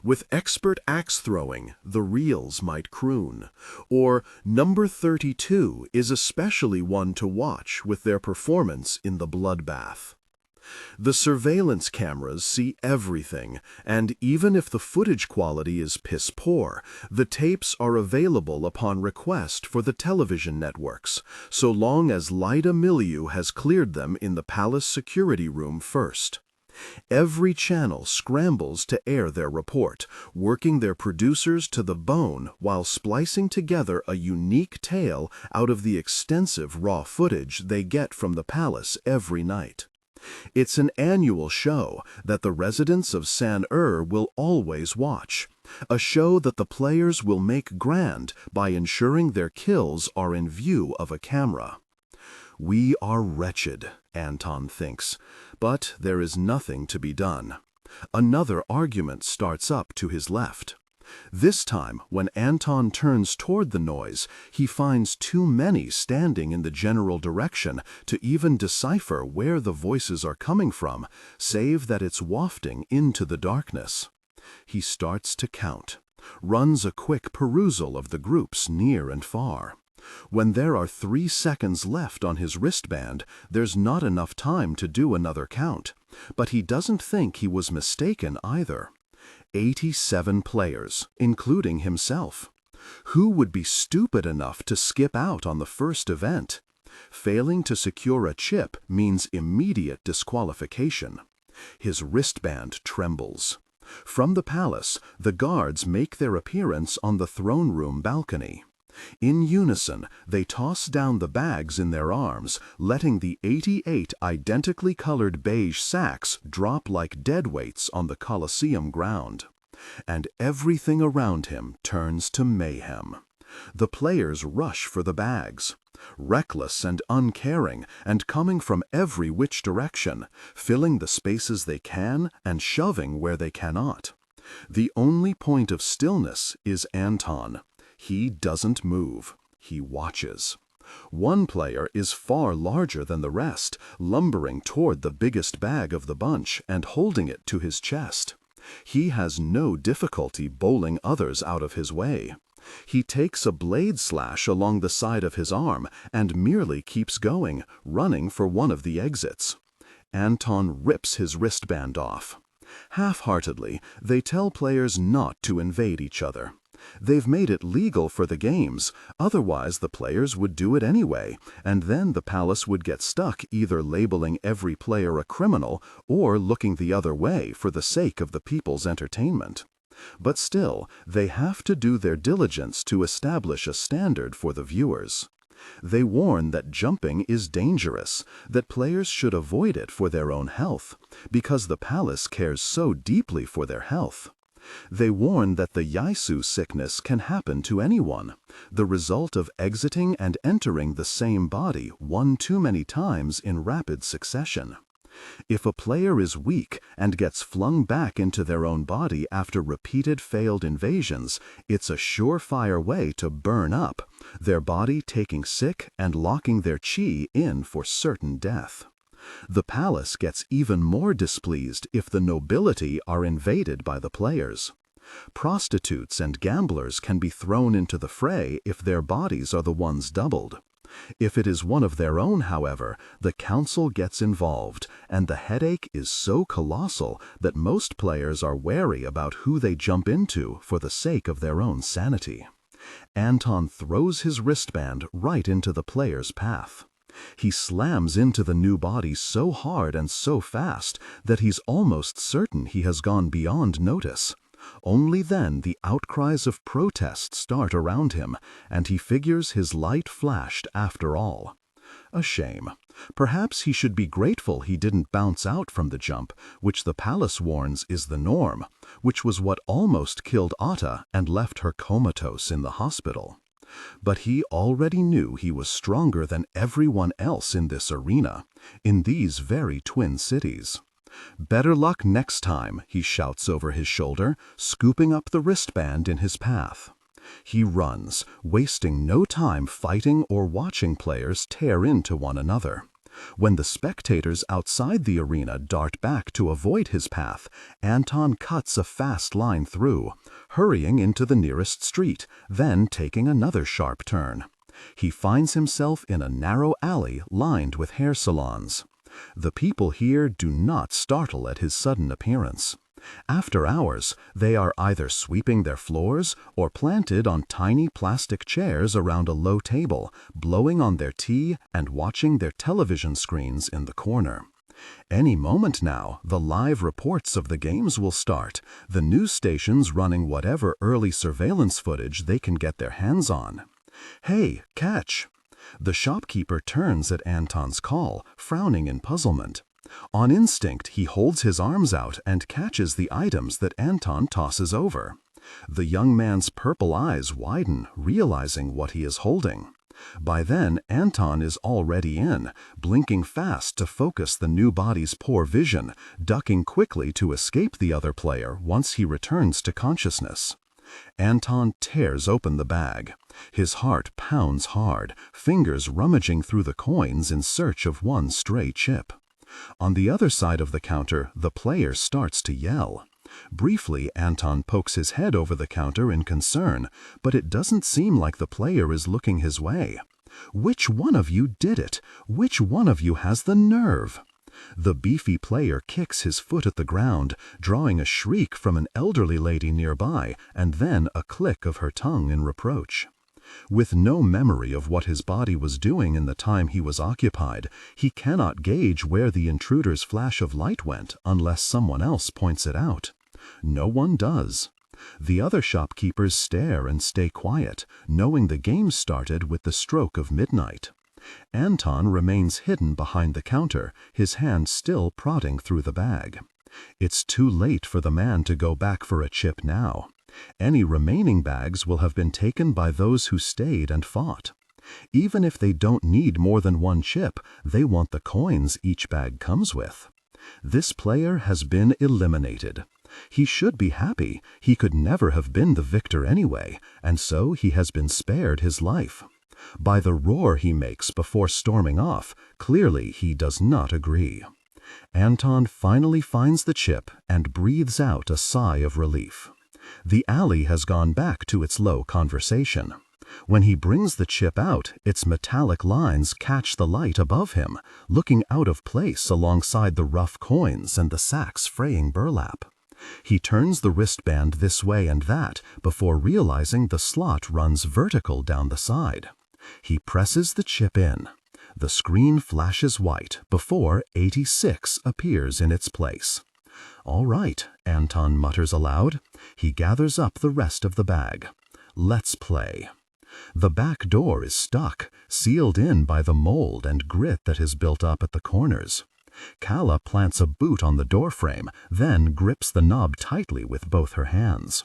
With expert axe throwing, the reels might croon. Or number 32 is especially one to watch with their performance in the bloodbath. The surveillance cameras see everything, and even if the footage quality is piss poor, the tapes are available upon request for the television networks, so long as Lyda Milieu has cleared them in the palace security room first. Every channel scrambles to air their report, working their producers to the bone while splicing together a unique tale out of the extensive raw footage they get from the palace every night. It's an annual show that the residents of San-Er will always watch, a show that the players will make grand by ensuring their kills are in view of a camera. We are wretched, Anton thinks, but there is nothing to be done. Another argument starts up to his left. This time, when Anton turns toward the noise, he finds too many standing in the general direction to even decipher where the voices are coming from, save that it's wafting into the darkness. He starts to count, runs a quick perusal of the groups near and far. When there are 3 seconds left on his wristband, there's not enough time to do another count, but he doesn't think he was mistaken either. 87 players, including himself. Who would be stupid enough to skip out on the first event? Failing to secure a chip means immediate disqualification. His wristband trembles. From the palace, the guards make their appearance on the throne room balcony. In unison, they toss down the bags in their arms, letting the 88 identically colored beige sacks drop like deadweights on the Colosseum ground. And everything around him turns to mayhem. The players rush for the bags, reckless and uncaring, and coming from every which direction, filling the spaces they can and shoving where they cannot. The only point of stillness is Anton. He doesn't move. He watches. One player is far larger than the rest, lumbering toward the biggest bag of the bunch and holding it to his chest. He has no difficulty bowling others out of his way. He takes a blade slash along the side of his arm and merely keeps going, running for one of the exits. Anton rips his wristband off. Half-heartedly, they tell players not to invade each other. They've made it legal for the games, otherwise the players would do it anyway, and then the palace would get stuck either labeling every player a criminal or looking the other way for the sake of the people's entertainment. But still, they have to do their diligence to establish a standard for the viewers. They warn that jumping is dangerous, that players should avoid it for their own health, because the palace cares so deeply for their health. They warn that the Yaisu sickness can happen to anyone, the result of exiting and entering the same body one too many times in rapid succession. If a player is weak and gets flung back into their own body after repeated failed invasions, it's a surefire way to burn up, their body taking sick and locking their chi in for certain death. The palace gets even more displeased if the nobility are invaded by the players. Prostitutes and gamblers can be thrown into the fray if their bodies are the ones doubled. If it is one of their own, however, the council gets involved, and the headache is so colossal that most players are wary about who they jump into for the sake of their own sanity. Anton throws his wristband right into the player's path. He slams into the new body so hard and so fast that he's almost certain he has gone beyond notice. Only then the outcries of protest start around him, and he figures his light flashed after all. A shame. Perhaps he should be grateful he didn't bounce out from the jump, which the palace warns is the norm, which was what almost killed Atta and left her comatose in the hospital. But he already knew he was stronger than everyone else in this arena, in these very twin cities. "Better luck next time," he shouts over his shoulder, scooping up the wristband in his path. He runs, wasting no time fighting or watching players tear into one another. When the spectators outside the arena dart back to avoid his path, Anton cuts a fast line through, hurrying into the nearest street, then taking another sharp turn. He finds himself in a narrow alley lined with hair salons. The people here do not startle at his sudden appearance. After hours, they are either sweeping their floors or planted on tiny plastic chairs around a low table, blowing on their tea and watching their television screens in the corner. Any moment now, the live reports of the games will start, the news stations running whatever early surveillance footage they can get their hands on. "Hey, catch!" The shopkeeper turns at Anton's call, frowning in puzzlement. On instinct, he holds his arms out and catches the items that Anton tosses over. The young man's purple eyes widen, realizing what he is holding. By then, Anton is already in, blinking fast to focus the new body's poor vision, ducking quickly to escape the other player once he returns to consciousness. Anton tears open the bag. His heart pounds hard, fingers rummaging through the coins in search of one stray chip. On the other side of the counter, the player starts to yell. Briefly, Anton pokes his head over the counter in concern, but it doesn't seem like the player is looking his way. "Which one of you did it? Which one of you has the nerve?" The beefy player kicks his foot at the ground, drawing a shriek from an elderly lady nearby, and then a click of her tongue in reproach. With no memory of what his body was doing in the time he was occupied, he cannot gauge where the intruder's flash of light went unless someone else points it out. No one does. The other shopkeepers stare and stay quiet, knowing the game started with the stroke of midnight. Anton remains hidden behind the counter, his hand still prodding through the bag. It's too late for the man to go back for a chip now. Any remaining bags will have been taken by those who stayed and fought. Even if they don't need more than one chip, they want the coins each bag comes with. This player has been eliminated. He should be happy. He could never have been the victor anyway, and so he has been spared his life. By the roar he makes before storming off, clearly he does not agree. Anton finally finds the chip and breathes out a sigh of relief. The alley has gone back to its low conversation. When he brings the chip out, its metallic lines catch the light above him, looking out of place alongside the rough coins and the sack's fraying burlap. He turns the wristband this way and that before realizing the slot runs vertical down the side. He presses the chip in. The screen flashes white before 86 appears in its place. "All right," Anton mutters aloud. He gathers up the rest of the bag. "Let's play." The back door is stuck, sealed in by the mold and grit that has built up at the corners. Calla plants a boot on the doorframe, then grips the knob tightly with both her hands.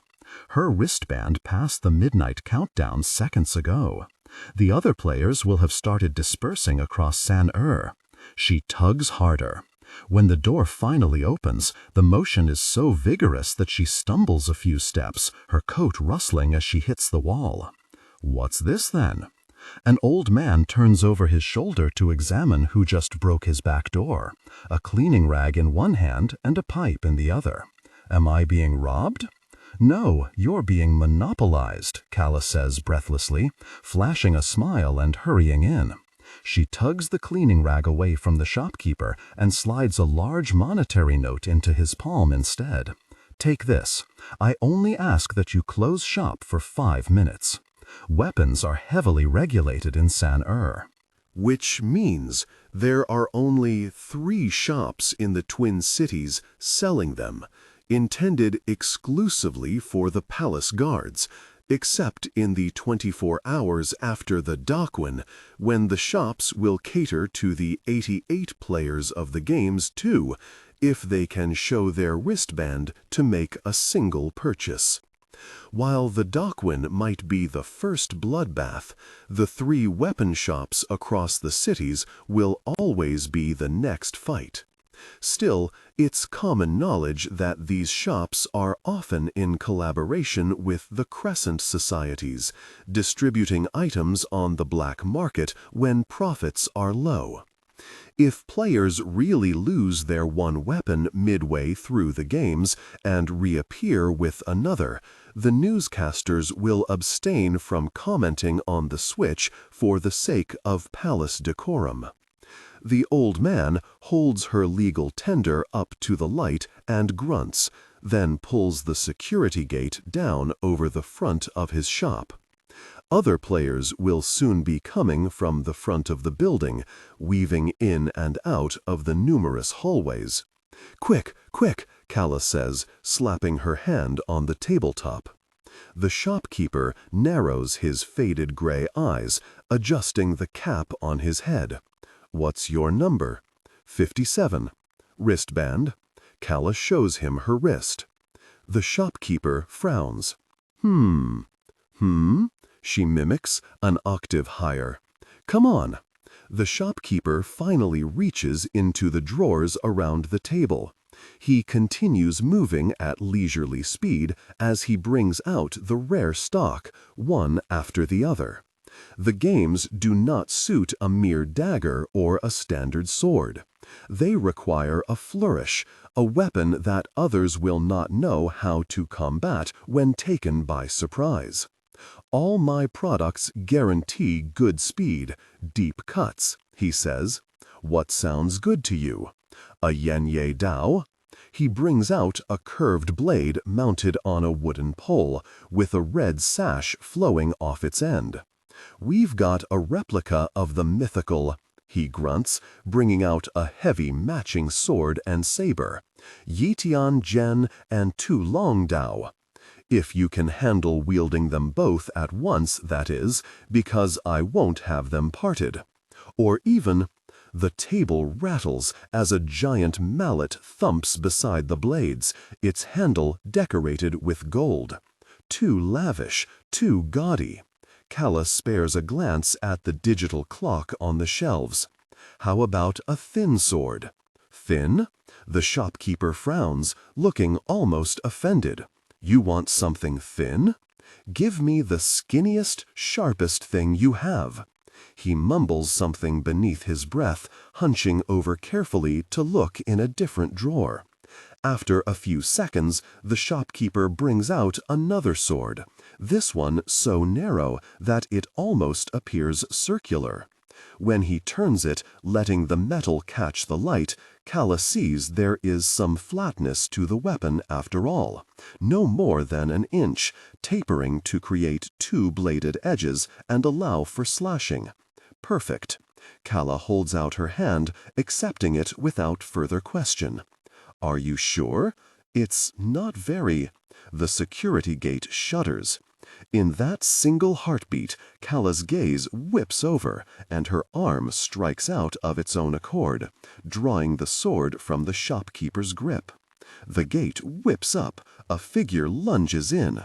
Her wristband passed the midnight countdown seconds ago. The other players will have started dispersing across San She tugs harder. When the door finally opens, the motion is so vigorous that she stumbles a few steps, her coat rustling as she hits the wall. What's this then? An old man turns over his shoulder to examine who just broke his back door, a cleaning rag in one hand and a pipe in the other. Am I being robbed? No, you're being monopolized, Calla says breathlessly, flashing a smile and hurrying in. She tugs the cleaning rag away from the shopkeeper and slides a large monetary note into his palm instead. Take this. I only ask that you close shop for 5 minutes. Weapons are heavily regulated in San-Er. Which means there are only 3 shops in the Twin Cities selling them, intended exclusively for the palace guards, except in the 24 hours after the Dakwin, when the shops will cater to the 88 players of the games too, if they can show their wristband to make a single purchase. While the Dakwin might be the first bloodbath, the 3 weapon shops across the cities will always be the next fight. Still, it's common knowledge that these shops are often in collaboration with the Crescent Societies, distributing items on the black market when profits are low. If players really lose their one weapon midway through the games and reappear with another, the newscasters will abstain from commenting on the switch for the sake of palace decorum. The old man holds her legal tender up to the light and grunts, then pulls the security gate down over the front of his shop. Other players will soon be coming from the front of the building, weaving in and out of the numerous hallways. "Quick, quick," Calla says, slapping her hand on the tabletop. The shopkeeper narrows his faded gray eyes, adjusting the cap on his head. "What's your number?" 57. Wristband? Calla shows him her wrist. The shopkeeper frowns. She mimics, an octave higher. "Come on." The shopkeeper finally reaches into the drawers around the table. He continues moving at leisurely speed as he brings out the rare stock, one after the other. The games do not suit a mere dagger or a standard sword. They require a flourish, a weapon that others will not know how to combat when taken by surprise. "All my products guarantee good speed, deep cuts," he says. "What sounds good to you? A yenye dao?" He brings out a curved blade mounted on a wooden pole, with a red sash flowing off its end. "We've got a replica of the mythical," he grunts, bringing out a heavy matching sword and saber, "Yitian Zhen and Tu Long Dao. If you can handle wielding them both at once, that is, because I won't have them parted. Or even—" The table rattles as a giant mallet thumps beside the blades, its handle decorated with gold. Too lavish, too gaudy. Calla spares a glance at the digital clock on the shelves. "How about a thin sword?" "Thin?" The shopkeeper frowns, looking almost offended. "You want something thin? Give me the skinniest, sharpest thing you have." He mumbles something beneath his breath, hunching over carefully to look in a different drawer. After a few seconds, the shopkeeper brings out another sword, this one so narrow that it almost appears circular. When he turns it, letting the metal catch the light, Calla sees there is some flatness to the weapon after all, no more than an inch, tapering to create 2 bladed edges and allow for slashing. Perfect. Calla holds out her hand, accepting it without further question. "Are you sure? It's not very—" The security gate shudders. In that single heartbeat, Calla's gaze whips over, and her arm strikes out of its own accord, drawing the sword from the shopkeeper's grip. The gate whips up, a figure lunges in.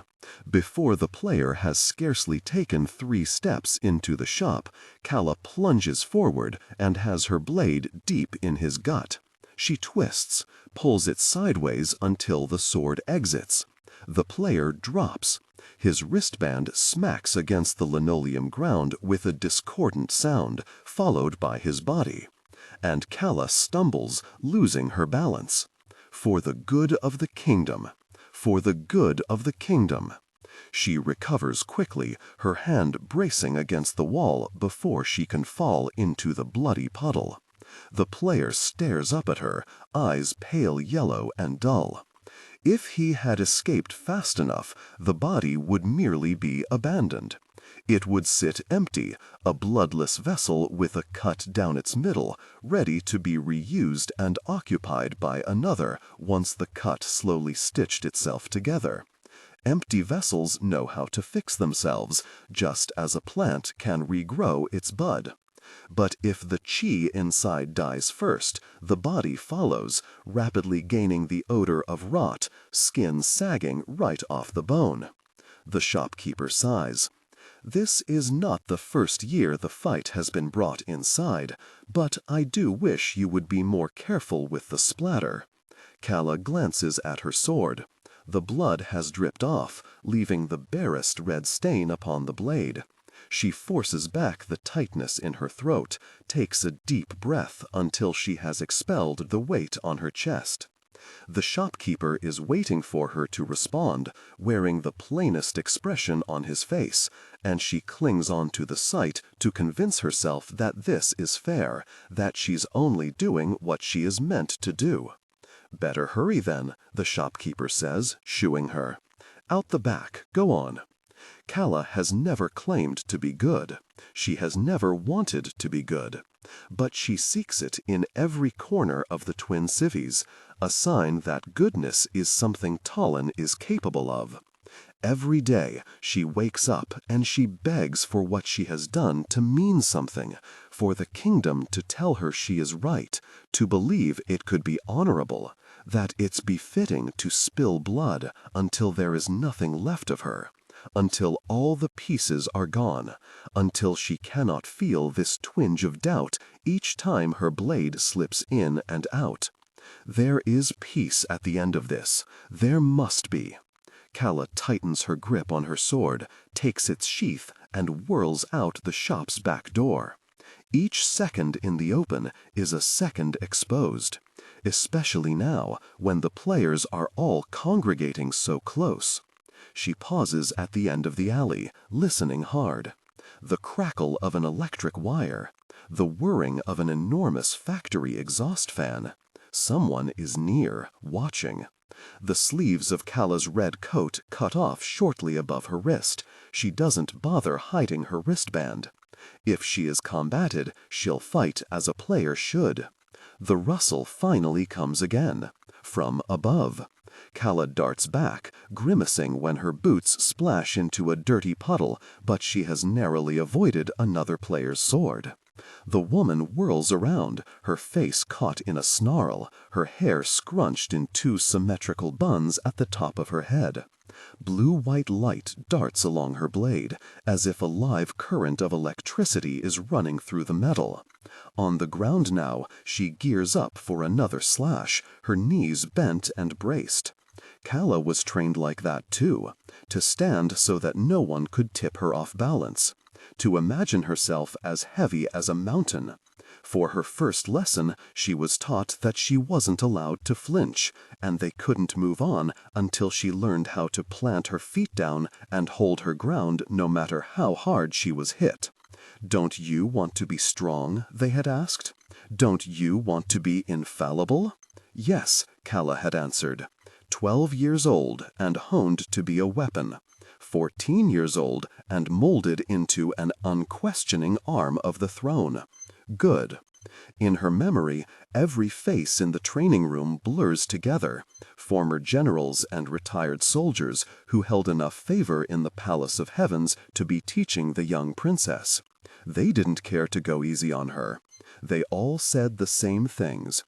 Before the player has scarcely taken 3 steps into the shop, Calla plunges forward and has her blade deep in his gut. She twists, pulls it sideways until the sword exits. The player drops. His wristband smacks against the linoleum ground with a discordant sound, followed by his body. And Calla stumbles, losing her balance. For the good of the kingdom. For the good of the kingdom. She recovers quickly, her hand bracing against the wall before she can fall into the bloody puddle. The player stares up at her, eyes pale yellow and dull. If he had escaped fast enough, the body would merely be abandoned. It would sit empty, a bloodless vessel with a cut down its middle, ready to be reused and occupied by another once the cut slowly stitched itself together. Empty vessels know how to fix themselves, just as a plant can regrow its bud. But if the chi inside dies first, the body follows, rapidly gaining the odor of rot, skin sagging right off the bone. The shopkeeper sighs. This is not the first year the fight has been brought inside, but I do wish you would be more careful with the splatter. Calla glances at her sword. The blood has dripped off, leaving the barest red stain upon the blade. She forces back the tightness in her throat, takes a deep breath until she has expelled the weight on her chest. The shopkeeper is waiting for her to respond, wearing the plainest expression on his face, and she clings on to the sight to convince herself that this is fair, that she's only doing what she is meant to do. "Better hurry then," the shopkeeper says, shooing her. "Out the back, go on." Calla has never claimed to be good. She has never wanted to be good. But she seeks it in every corner of the twin cities, a sign that goodness is something Talin is capable of. Every day she wakes up and she begs for what she has done to mean something, for the kingdom to tell her she is right, to believe it could be honorable, that it's befitting to spill blood until there is nothing left of her, until all the pieces are gone, until she cannot feel this twinge of doubt each time her blade slips in and out. There is peace at the end of this. There must be. Calla tightens her grip on her sword, takes its sheath, and whirls out the shop's back door. Each second in the open is a second exposed, especially now when the players are all congregating so close. She pauses at the end of the alley, listening hard. The crackle of an electric wire, the whirring of an enormous factory exhaust fan. Someone is near, watching. The sleeves of Calla's red coat cut off shortly above her wrist. She doesn't bother hiding her wristband. If she is combated, she'll fight as a player should. The rustle finally comes again, from above. Calla darts back, grimacing when her boots splash into a dirty puddle, but she has narrowly avoided another player's sword. The woman whirls around, her face caught in a snarl, her hair scrunched in two symmetrical buns at the top of her head. Blue-white light darts along her blade, as if a live current of electricity is running through the metal. On the ground now, she gears up for another slash, her knees bent and braced. Calla was trained like that too, to stand so that no one could tip her off balance, to imagine herself as heavy as a mountain. For her first lesson, she was taught that she wasn't allowed to flinch, and they couldn't move on until she learned how to plant her feet down and hold her ground no matter how hard she was hit. "Don't you want to be strong?" they had asked. "Don't you want to be infallible?" "Yes," Calla had answered. 12 years old and honed to be a weapon. 14 years old and molded into an unquestioning arm of the throne. Good. In her memory, every face in the training room blurs together. Former generals and retired soldiers who held enough favor in the palace of heavens to be teaching the young princess. They didn't care to go easy on her. They all said the same things.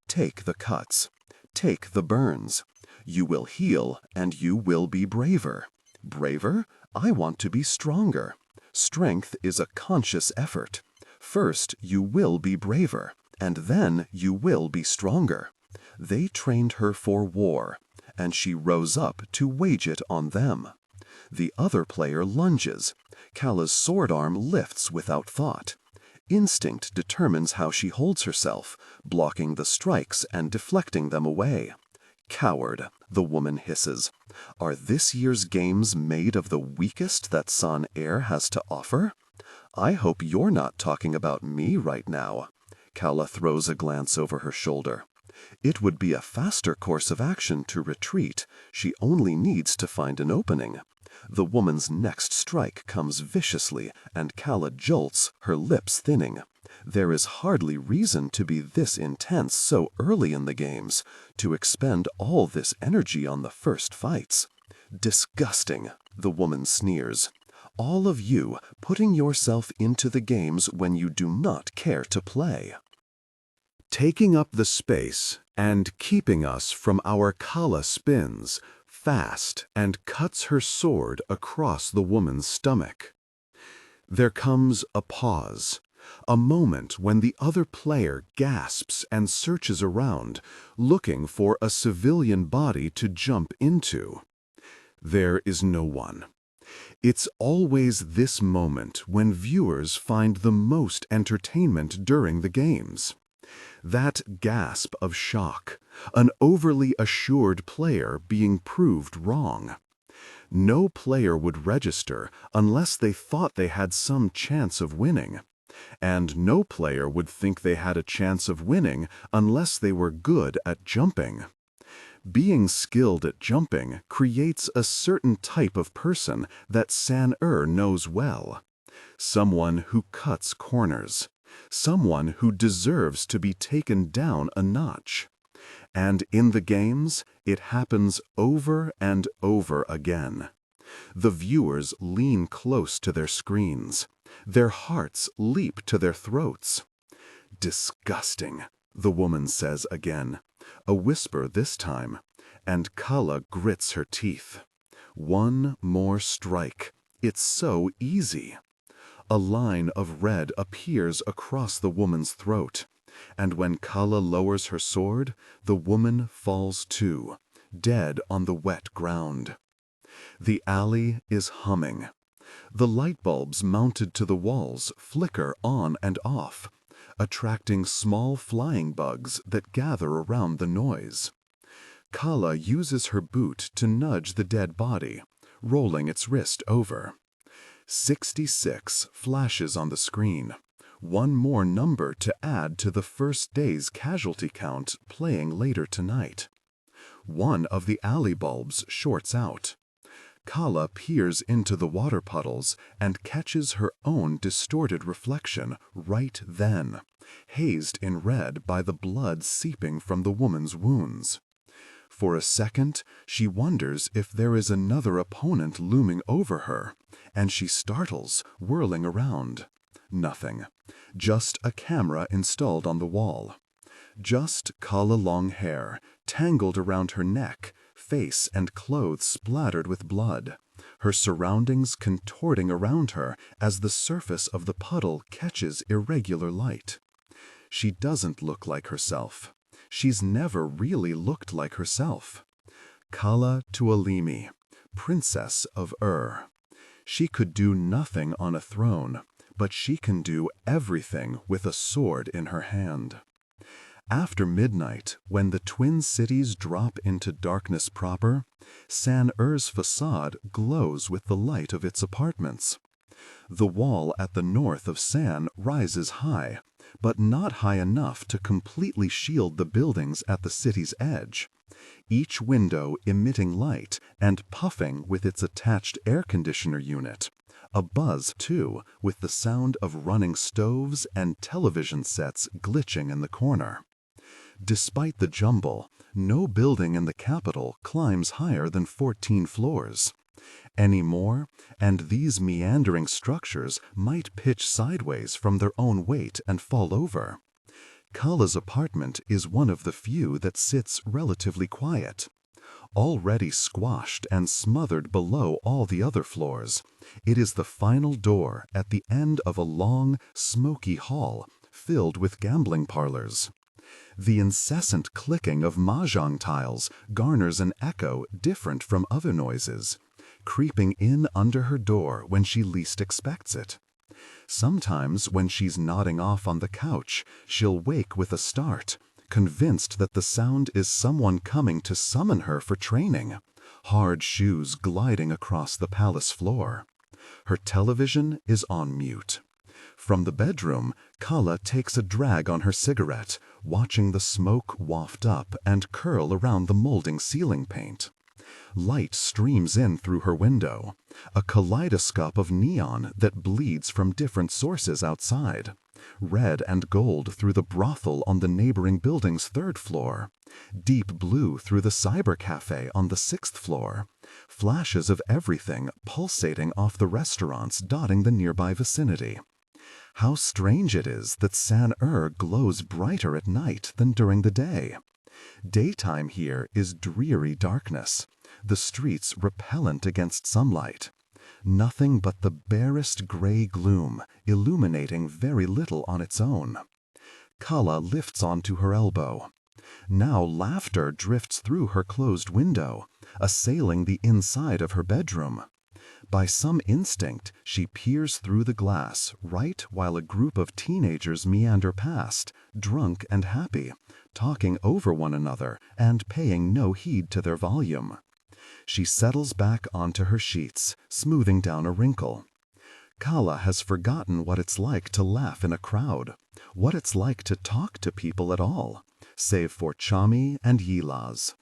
Take the cuts. Take the burns. You will heal and you will be braver. Braver? I want to be stronger. Strength is a conscious effort. First, you will be braver. and then you will be stronger. They trained her for war, and she rose up to wage it on them. The other player lunges. Calla's sword arm lifts without thought. Instinct determines how she holds herself, blocking the strikes and deflecting them away. Coward, the woman hisses. Are this year's games made of the weakest that San Air has to offer? I hope you're not talking about me right now. Calla throws a glance over her shoulder. It would be a faster course of action to retreat. She only needs to find an opening. The woman's next strike comes viciously, and Calla jolts, her lips thinning. There is hardly reason to be this intense so early in the games, to expend all this energy on the first fights. Disgusting, the woman sneers. All of you putting yourself into the games when you do not care to play. Taking up the space and keeping us from our Calla spins, fast and cuts her sword across the woman's stomach. There comes a pause, a moment when the other player gasps and searches around, looking for a civilian body to jump into. There is no one. It's always this moment when viewers find the most entertainment during the games. That gasp of shock, an overly assured player being proved wrong. No player would register unless they thought they had some chance of winning, and no player would think they had a chance of winning unless they were good at jumping. Being skilled at jumping creates a certain type of person that San Er knows well. Someone who cuts corners. Someone who deserves to be taken down a notch. And in the games, it happens over and over again. The viewers lean close to their screens. Their hearts leap to their throats. Disgusting, the woman says again, a whisper this time, and Calla grits her teeth. One more strike. It's so easy. A line of red appears across the woman's throat, and when Calla lowers her sword, the woman falls too, dead on the wet ground. The alley is humming. The light bulbs mounted to the walls flicker on and off, attracting small flying bugs that gather around the noise. Calla uses her boot to nudge the dead body, rolling its wrist over. 66 flashes on the screen, one more number to add to the first day's casualty count playing later tonight. One of the alley bulbs shorts out. Calla peers into the water puddles and catches her own distorted reflection right then, hazed in red by the blood seeping from the woman's wounds. For a second, she wonders if there is another opponent looming over her, and she startles, whirling around. Nothing. Just a camera installed on the wall. Just Calla long hair, tangled around her neck, face and clothes splattered with blood, her surroundings contorting around her as the surface of the puddle catches irregular light. She doesn't look like herself. She's never really looked like herself. Calla Tuoleimi, Princess of She could do nothing on a throne, but she can do everything with a sword in her hand. After midnight, when the twin cities drop into darkness proper, San Er's facade glows with the light of its apartments. The wall at the north of San rises high, but not high enough to completely shield the buildings at the city's edge, each window emitting light and puffing with its attached air conditioner unit, a buzz, too, with the sound of running stoves and television sets glitching in the corner. Despite the jumble, no building in the capital climbs higher than 14 floors. Any more, and these meandering structures might pitch sideways from their own weight and fall over. Calla's apartment is one of the few that sits relatively quiet. Already squashed and smothered below all the other floors, it is the final door at the end of a long, smoky hall filled with gambling parlors. The incessant clicking of mahjong tiles garners an echo different from other noises, creeping in under her door when she least expects it. Sometimes when she's nodding off on the couch, she'll wake with a start, convinced that the sound is someone coming to summon her for training, hard shoes gliding across the palace floor. Her television is on mute. From the bedroom, Calla takes a drag on her cigarette, watching the smoke waft up and curl around the molding ceiling paint. Light streams in through her window, a kaleidoscope of neon that bleeds from different sources outside. Red and gold through the brothel on the neighboring building's 3rd floor, deep blue through the cyber cafe on the 6th floor, flashes of everything pulsating off the restaurants dotting the nearby vicinity. How strange it is that San-Er glows brighter at night than during the day. Daytime here is dreary darkness, the streets repellent against sunlight. Nothing but the barest gray gloom, illuminating very little on its own. Calla lifts onto her elbow. Now laughter drifts through her closed window, assailing the inside of her bedroom. By some instinct, she peers through the glass right while a group of teenagers meander past, drunk and happy, talking over one another and paying no heed to their volume. She settles back onto her sheets, smoothing down a wrinkle. Calla has forgotten what it's like to laugh in a crowd, what it's like to talk to people at all, save for Chami and Yilaz.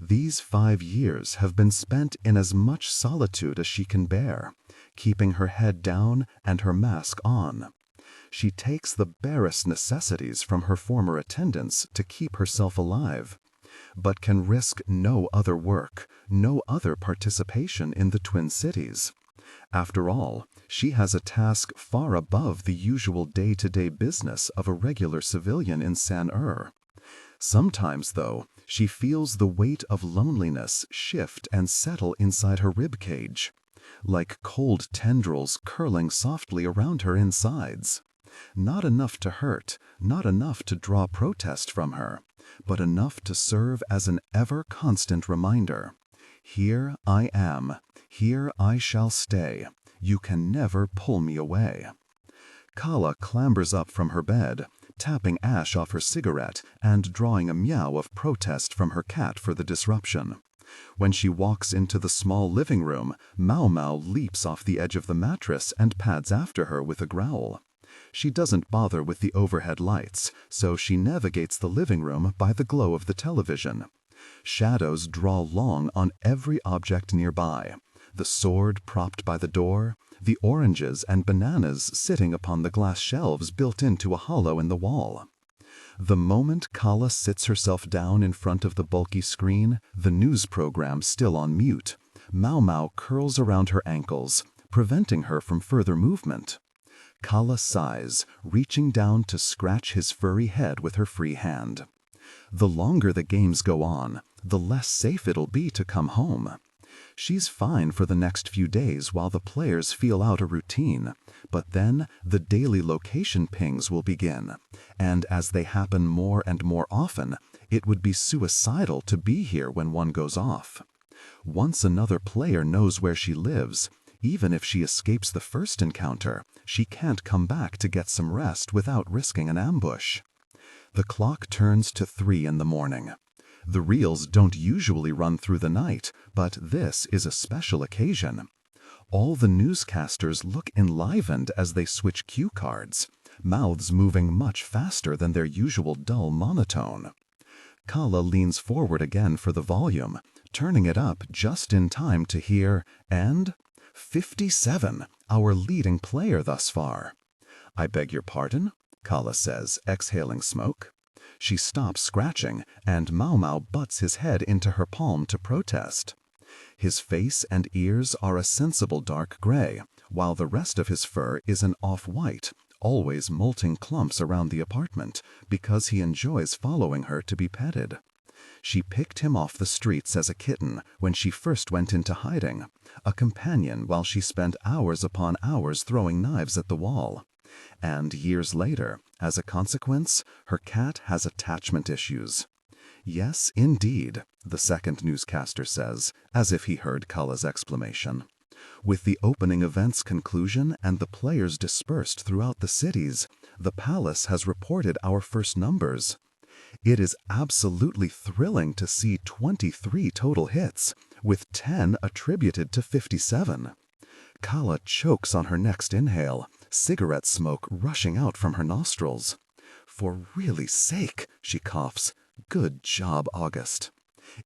These 5 years have been spent in as much solitude as she can bear, keeping her head down and her mask on. She takes the barest necessities from her former attendants to keep herself alive, but can risk no other work, no other participation in the Twin Cities. After all, she has a task far above the usual day-to-day business of a regular civilian in San-Er. Sometimes, though, she feels the weight of loneliness shift and settle inside her ribcage, like cold tendrils curling softly around her insides. Not enough to hurt, not enough to draw protest from her, but enough to serve as an ever-constant reminder. Here I am, here I shall stay, you can never pull me away. Calla clambers up from her bed, tapping ash off her cigarette and drawing a meow of protest from her cat for the disruption. When she walks into the small living room, Mau Mau leaps off the edge of the mattress and pads after her with a growl. She doesn't bother with the overhead lights, so she navigates the living room by the glow of the television. Shadows draw long on every object nearby, the sword propped by the door, the oranges and bananas sitting upon the glass shelves built into a hollow in the wall. The moment Calla sits herself down in front of the bulky screen, the news program still on mute, Mau Mau curls around her ankles, preventing her from further movement. Calla sighs, reaching down to scratch his furry head with her free hand. The longer the games go on, the less safe it'll be to come home. She's fine for the next few days while the players feel out a routine, but then the daily location pings will begin, and as they happen more and more often, it would be suicidal to be here when one goes off. Once another player knows where she lives, even if she escapes the first encounter, she can't come back to get some rest without risking an ambush. The clock turns to 3 in the morning. The reels don't usually run through the night, but this is a special occasion. All the newscasters look enlivened as they switch cue cards, mouths moving much faster than their usual dull monotone. Calla leans forward again for the volume, turning it up just in time to hear, and 57, our leading player thus far. "I beg your pardon?" Calla says, exhaling smoke. She stops scratching, and Mau Mau butts his head into her palm to protest. His face and ears are a sensible dark gray, while the rest of his fur is an off-white, always molting clumps around the apartment, because he enjoys following her to be petted. She picked him off the streets as a kitten when she first went into hiding, a companion while she spent hours upon hours throwing knives at the wall. And years later, as a consequence, her cat has attachment issues. Yes, indeed, the second newscaster says, as if he heard Calla's exclamation. With the opening event's conclusion and the players dispersed throughout the cities, the palace has reported our first numbers. It is absolutely thrilling to see 23 total hits, with 10 attributed to 57. Calla chokes on her next inhale, cigarette smoke rushing out from her nostrils. For really's sake, she coughs. Good job, August.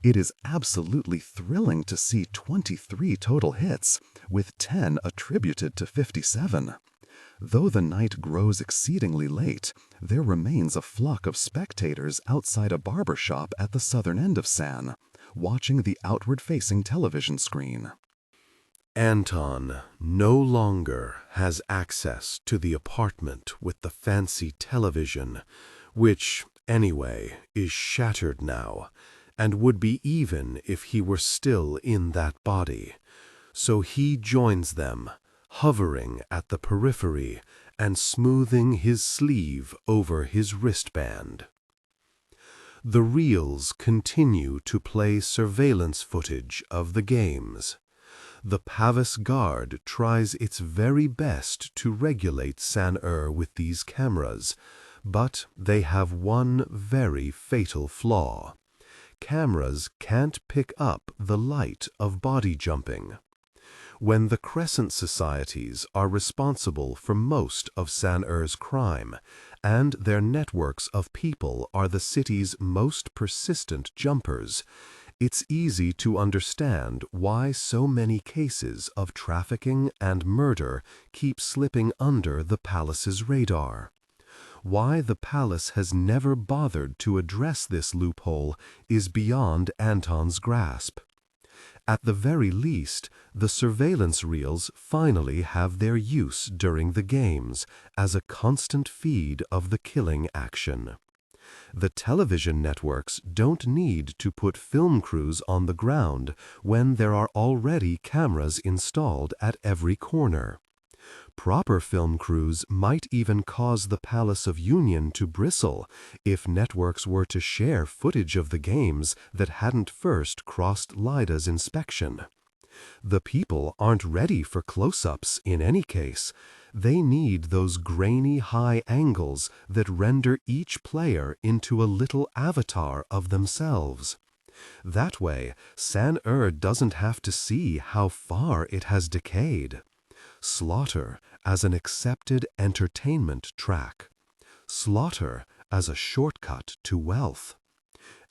It is absolutely thrilling to see 23 total hits, with 10 attributed to 57. Though the night grows exceedingly late, there remains a flock of spectators outside a barber shop at the southern end of San, watching the outward-facing television screen. Anton no longer has access to the apartment with the fancy television, which, anyway, is shattered now, and would be even if he were still in that body. So he joins them, hovering at the periphery and smoothing his sleeve over his wristband. The reels continue to play surveillance footage of the games. The Palace Guard tries its very best to regulate San-Er with these cameras, but they have one very fatal flaw. Cameras can't pick up the light of body jumping. When the Crescent Societies are responsible for most of San-Er's crime, and their networks of people are the city's most persistent jumpers, it's easy to understand why so many cases of trafficking and murder keep slipping under the palace's radar. Why the palace has never bothered to address this loophole is beyond Anton's grasp. At the very least, the surveillance reels finally have their use during the games as a constant feed of the killing action. The television networks don't need to put film crews on the ground when there are already cameras installed at every corner. Proper film crews might even cause the Palace of Union to bristle if networks were to share footage of the games that hadn't first crossed Lyda's inspection. The people aren't ready for close-ups in any case. They need those grainy high angles that render each player into a little avatar of themselves. That way, San-Er doesn't have to see how far it has decayed. Slaughter as an accepted entertainment track. Slaughter as a shortcut to wealth.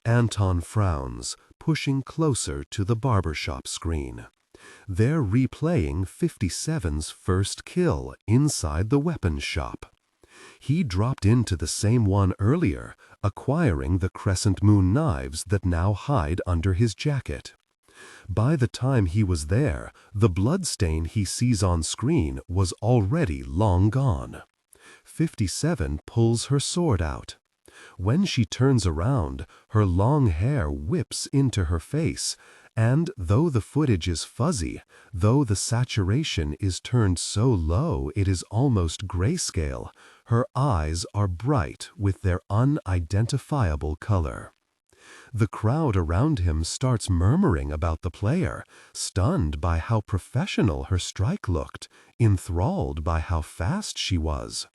Anton frowns, pushing closer to the barbershop screen. They're replaying 57's first kill inside the weapons shop. He dropped into the same one earlier, acquiring the crescent moon knives that now hide under his jacket. By the time he was there, the bloodstain he sees on screen was already long gone. 57 pulls her sword out. When she turns around, her long hair whips into her face, and though the footage is fuzzy, though the saturation is turned so low it is almost grayscale, her eyes are bright with their unidentifiable color. The crowd around him starts murmuring about the player, stunned by how professional her strike looked, enthralled by how fast she was.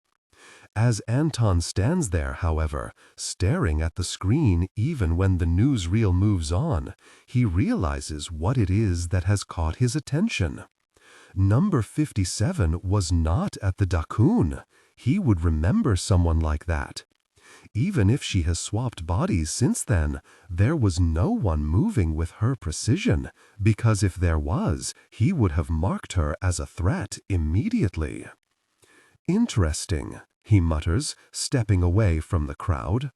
As Anton stands there, however, staring at the screen even when the newsreel moves on, he realizes what it is that has caught his attention. Number 57 was not at the Dakun. He would remember someone like that. Even if she has swapped bodies since then, there was no one moving with her precision, because if there was, he would have marked her as a threat immediately. Interesting, he mutters, stepping away from the crowd.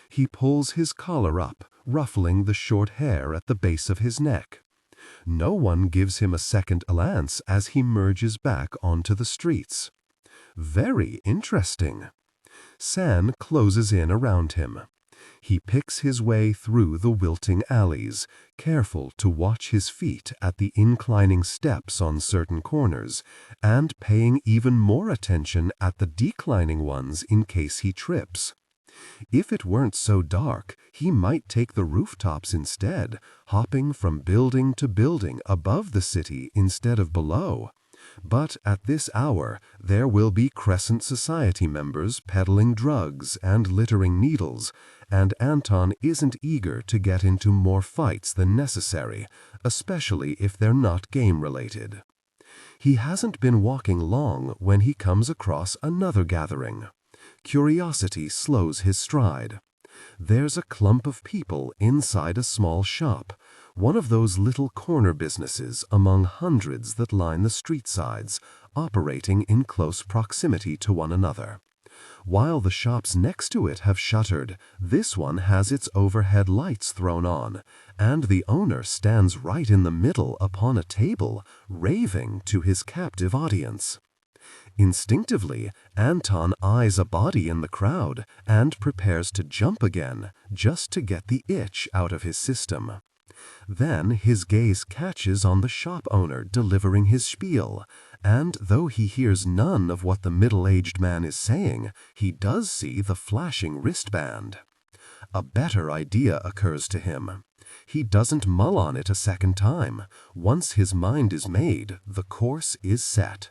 He pulls his collar up, ruffling the short hair at the base of his neck. No one gives him a second glance as he merges back onto the streets. Very interesting. San closes in around him. He picks his way through the wilting alleys, careful to watch his feet at the inclining steps on certain corners, and paying even more attention at the declining ones in case he trips. If it weren't so dark, he might take the rooftops instead, hopping from building to building above the city instead of below. But at this hour, there will be Crescent Society members peddling drugs and littering needles, and Anton isn't eager to get into more fights than necessary, especially if they're not game-related. He hasn't been walking long when he comes across another gathering. Curiosity slows his stride. There's a clump of people inside a small shop, one of those little corner businesses among hundreds that line the street sides, operating in close proximity to one another. While the shops next to it have shuttered, this one has its overhead lights thrown on, and the owner stands right in the middle upon a table, raving to his captive audience. Instinctively, Anton eyes a body in the crowd and prepares to jump again, just to get the itch out of his system. Then his gaze catches on the shop owner delivering his spiel, and though he hears none of what the middle-aged man is saying, he does see the flashing wristband. A better idea occurs to him. He doesn't mull on it a second time. Once his mind is made, the course is set.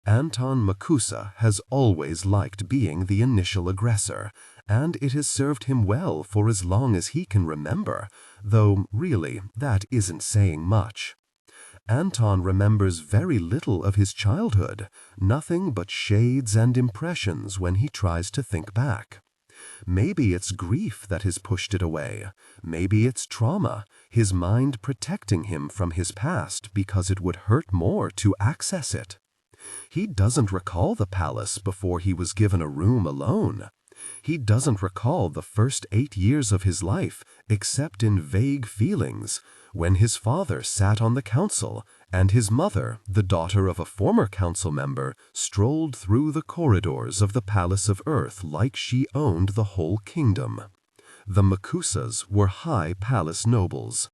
Anton Makusa has always liked being the initial aggressor, and it has served him well for as long as he can remember, though really that isn't saying much. Anton remembers very little of his childhood, nothing but shades and impressions when he tries to think back. Maybe it's grief that has pushed it away. Maybe it's trauma, his mind protecting him from his past because it would hurt more to access it. He doesn't recall the palace before he was given a room alone. He doesn't recall the first 8 years of his life except in vague feelings, when his father sat on the council and his mother, the daughter of a former council member, strolled through the corridors of the Palace of Earth like she owned the whole kingdom. The Makusas were high palace nobles.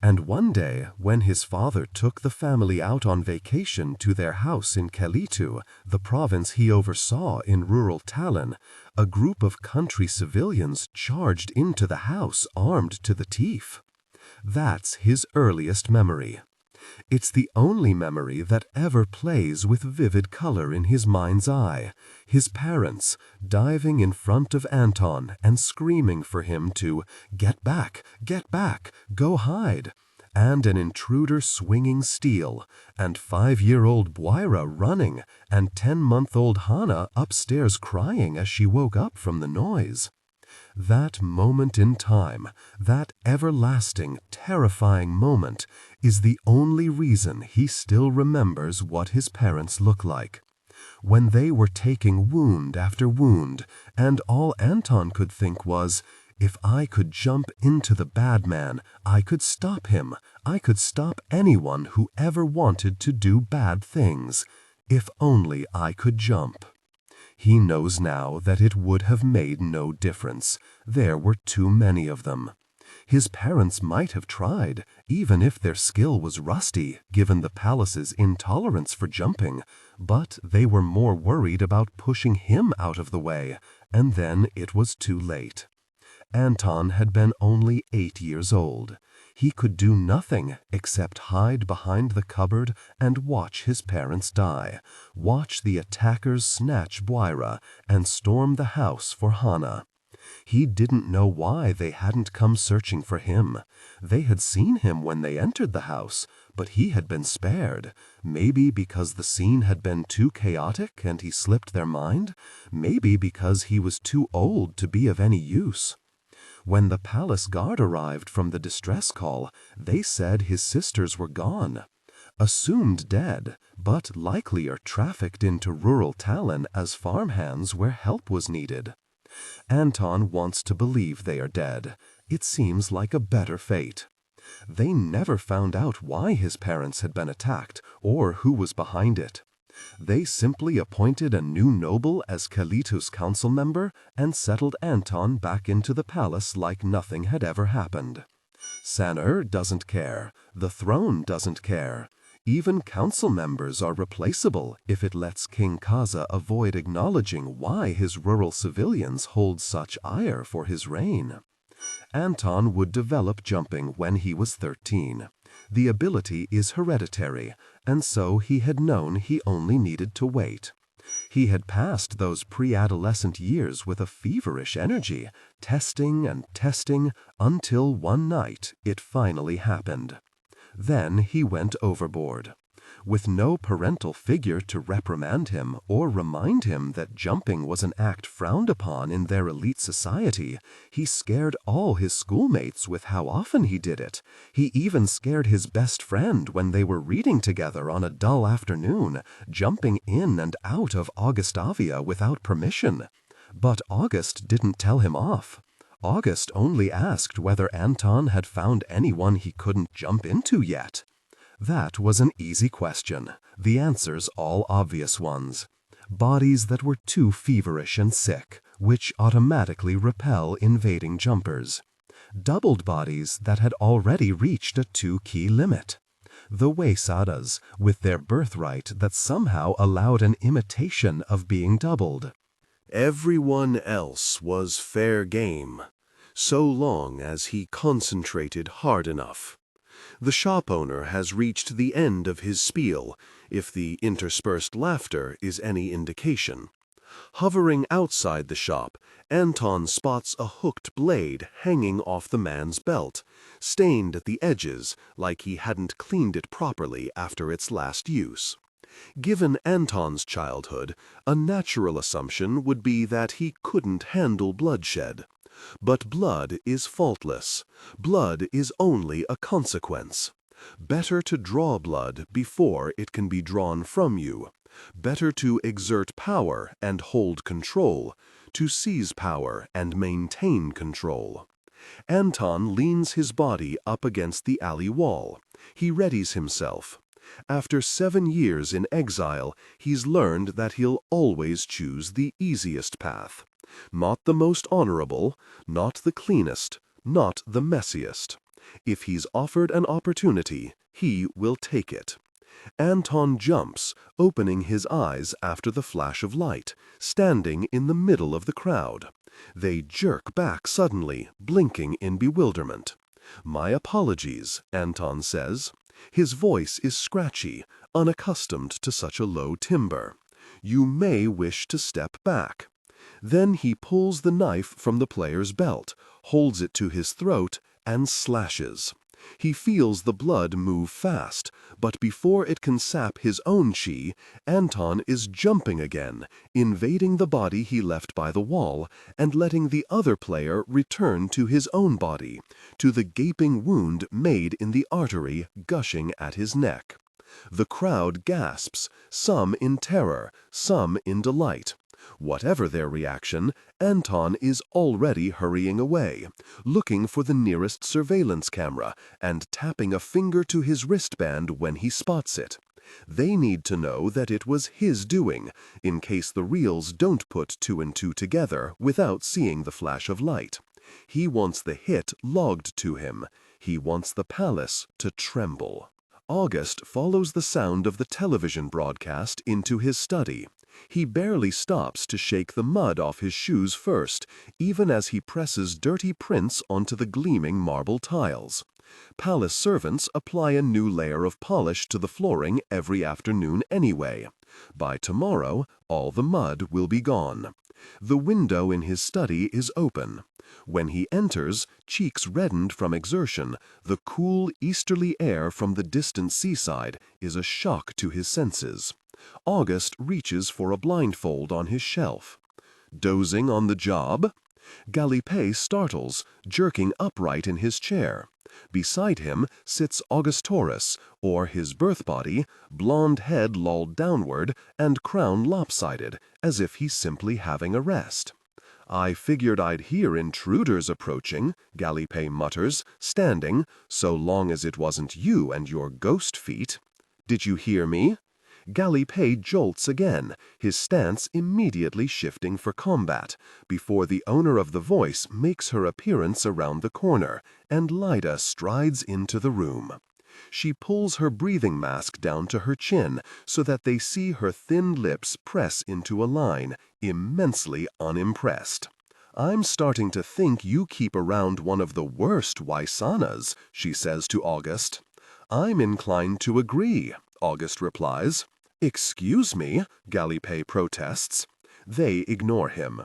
And one day, when his father took the family out on vacation to their house in Calitu, the province he oversaw in rural Talin, a group of country civilians charged into the house armed to the teeth. That's his earliest memory. It's the only memory that ever plays with vivid color in his mind's eye. His parents diving in front of Anton and screaming for him to get back, go hide, and an intruder swinging steel, and 5-year-old Bwaira running, and 10-month-old Hana upstairs crying as she woke up from the noise. That moment in time, that everlasting, terrifying moment, is the only reason he still remembers what his parents look like. When they were taking wound after wound, and all Anton could think was, if I could jump into the bad man, I could stop him. I could stop anyone who ever wanted to do bad things. If only I could jump. He knows now that it would have made no difference. There were too many of them. His parents might have tried, even if their skill was rusty, given the palace's intolerance for jumping, but they were more worried about pushing him out of the way, and then it was too late. Anton had been only 8 years old. He could do nothing except hide behind the cupboard and watch his parents die, watch the attackers snatch Bwaira and storm the house for Hana. He didn't know why they hadn't come searching for him. They had seen him when they entered the house, but he had been spared, maybe because the scene had been too chaotic and he slipped their mind, maybe because he was too old to be of any use. When the palace guard arrived from the distress call, they said his sisters were gone. Assumed dead, but likelier trafficked into rural Talin as farmhands where help was needed. Anton wants to believe they are dead. It seems like a better fate. They never found out why his parents had been attacked or who was behind it. They simply appointed a new noble as Kalitu's council member and settled Anton back into the palace like nothing had ever happened. Sanur doesn't care. The throne doesn't care. Even council members are replaceable if it lets King Kasa avoid acknowledging why his rural civilians hold such ire for his reign. Anton would develop jumping when he was 13. The ability is hereditary, and so he had known he only needed to wait. He had passed those pre-adolescent years with a feverish energy, testing and testing, until one night it finally happened. Then he went overboard. With no parental figure to reprimand him or remind him that jumping was an act frowned upon in their elite society, he scared all his schoolmates with how often he did it. He even scared his best friend when they were reading together on a dull afternoon, jumping in and out of Augustavia without permission. But August didn't tell him off. August only asked whether Anton had found anyone he couldn't jump into yet. That was an easy question, the answers all obvious ones. Bodies that were too feverish and sick, which automatically repel invading jumpers. Doubled bodies that had already reached a 2-key limit. The Waysadas, with their birthright that somehow allowed an imitation of being doubled. Everyone else was fair game, so long as he concentrated hard enough. The shop owner has reached the end of his spiel, if the interspersed laughter is any indication. Hovering outside the shop, Anton spots a hooked blade hanging off the man's belt, stained at the edges like he hadn't cleaned it properly after its last use. Given Anton's childhood, a natural assumption would be that he couldn't handle bloodshed. But blood is faultless. Blood is only a consequence. Better to draw blood before it can be drawn from you. Better to exert power and hold control, to seize power and maintain control. Anton leans his body up against the alley wall. He readies himself. After 7 years in exile, he's learned that he'll always choose the easiest path. Not the most honorable, not the cleanest, not the messiest. If he's offered an opportunity, he will take it. Anton jumps, opening his eyes after the flash of light, standing in the middle of the crowd. They jerk back suddenly, blinking in bewilderment. "My apologies," Anton says. His voice is scratchy, unaccustomed to such a low timbre. "You may wish to step back." Then he pulls the knife from the player's belt, holds it to his throat, and slashes. He feels the blood move fast, but before it can sap his own chi, Anton is jumping again, invading the body he left by the wall, and letting the other player return to his own body, to the gaping wound made in the artery gushing at his neck. The crowd gasps, some in terror, some in delight. Whatever their reaction, Anton is already hurrying away, looking for the nearest surveillance camera and tapping a finger to his wristband when he spots it. They need to know that it was his doing, in case the reels don't put 2 and 2 together without seeing the flash of light. He wants the hit logged to him. He wants the palace to tremble. August follows the sound of the television broadcast into his study. He barely stops to shake the mud off his shoes first, even as he presses dirty prints onto the gleaming marble tiles. Palace servants apply a new layer of polish to the flooring every afternoon anyway. By tomorrow, all the mud will be gone. The window in his study is open. When he enters, cheeks reddened from exertion, the cool easterly air from the distant seaside is a shock to his senses. August reaches for a blindfold on his shelf. Dozing on the job? Galipe startles, jerking upright in his chair. Beside him sits Augustorus, or his birth body, blonde head lolled downward and crown lopsided, as if he's simply having a rest. "I figured I'd hear intruders approaching," Galipe mutters, standing, "so long as it wasn't you and your ghost feet. Did you hear me?" Gallipay jolts again, his stance immediately shifting for combat, before the owner of the voice makes her appearance around the corner, and Lyda strides into the room. She pulls her breathing mask down to her chin so that they see her thin lips press into a line, immensely unimpressed. "I'm starting to think you keep around one of the worst Waisanas," she says to August. "I'm inclined to agree," August replies. "Excuse me," Gallipay protests. They ignore him.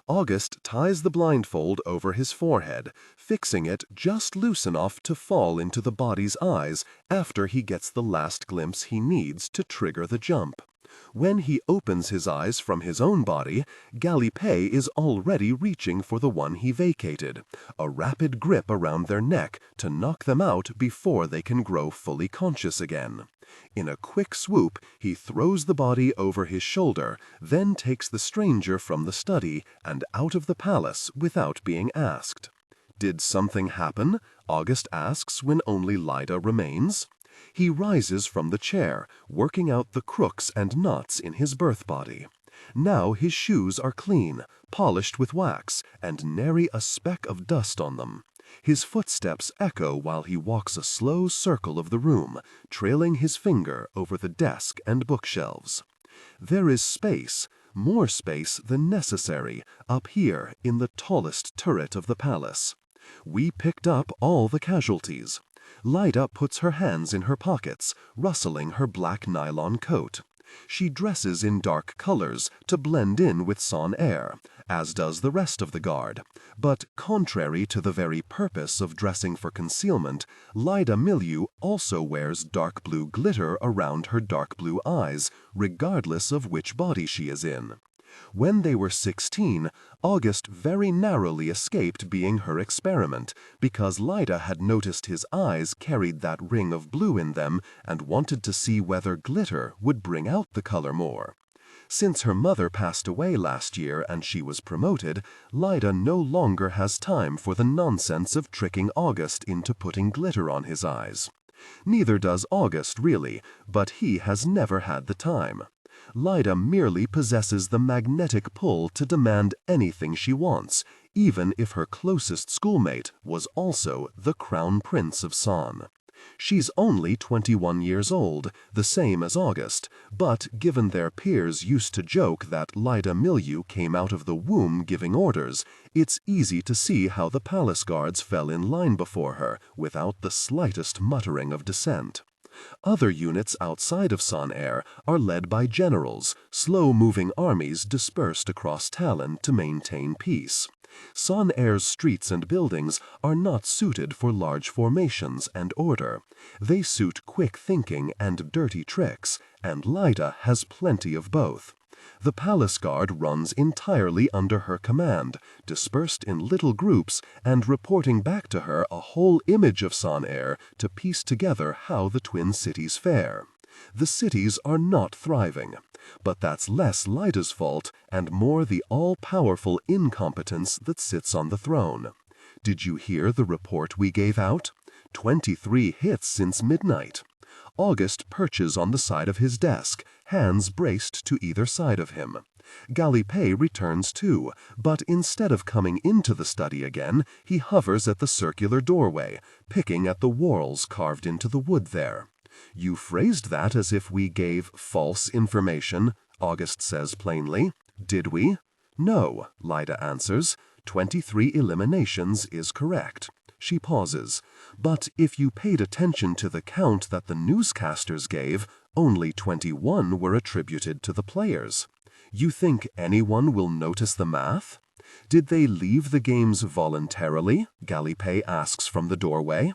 August ties the blindfold over his forehead, fixing it just loose enough to fall into the body's eyes after he gets the last glimpse he needs to trigger the jump. When he opens his eyes from his own body, Gallipay is already reaching for the one he vacated, a rapid grip around their neck to knock them out before they can grow fully conscious again. In a quick swoop, he throws the body over his shoulder, then takes the stranger from the study and out of the palace without being asked. "Did something happen?" August asks when only Lyda remains. He rises from the chair, working out the crooks and knots in his birth body. Now his shoes are clean, polished with wax, and nary a speck of dust on them. His footsteps echo while he walks a slow circle of the room, trailing his finger over the desk and bookshelves. There is space, more space than necessary, up here in the tallest turret of the palace. We picked up all the casualties. Lyda puts her hands in her pockets, rustling her black nylon coat. She dresses in dark colors to blend in with son air, as does the rest of the guard. But contrary to the very purpose of dressing for concealment, Lyda Milieu also wears dark blue glitter around her dark blue eyes, regardless of which body she is in. When they were 16, August very narrowly escaped being her experiment because Lyda had noticed his eyes carried that ring of blue in them and wanted to see whether glitter would bring out the color more. Since her mother passed away last year and she was promoted, Lyda no longer has time for the nonsense of tricking August into putting glitter on his eyes. Neither does August really, but he has never had the time. Lyda merely possesses the magnetic pull to demand anything she wants, even if her closest schoolmate was also the Crown Prince of Son. She's only 21 years old, the same as August, but given their peers used to joke that Lyda Milieu came out of the womb giving orders, it's easy to see how the palace guards fell in line before her without the slightest muttering of dissent. Other units outside of Son Air are led by generals, slow-moving armies dispersed across Talin to maintain peace. Son Air's streets and buildings are not suited for large formations and order. They suit quick thinking and dirty tricks, and Lyda has plenty of both. The palace guard runs entirely under her command, dispersed in little groups and reporting back to her a whole image of Son Air to piece together how the twin cities fare. The cities are not thriving, but that's less Lyda's fault and more the all-powerful incompetence that sits on the throne. Did you hear the report we gave out? 23 hits since midnight. August perches on the side of his desk, hands braced to either side of him. Gallipay returns too, but instead of coming into the study again, he hovers at the circular doorway, picking at the whorls carved into the wood there. "You phrased that as if we gave false information," August says plainly. "Did we?" "No," Lyda answers. 23 eliminations is correct. She pauses. "But if you paid attention to the count that the newscasters gave, only 21 were attributed to the players. You think anyone will notice the math?" "Did they leave the games voluntarily?" Gallipay asks from the doorway.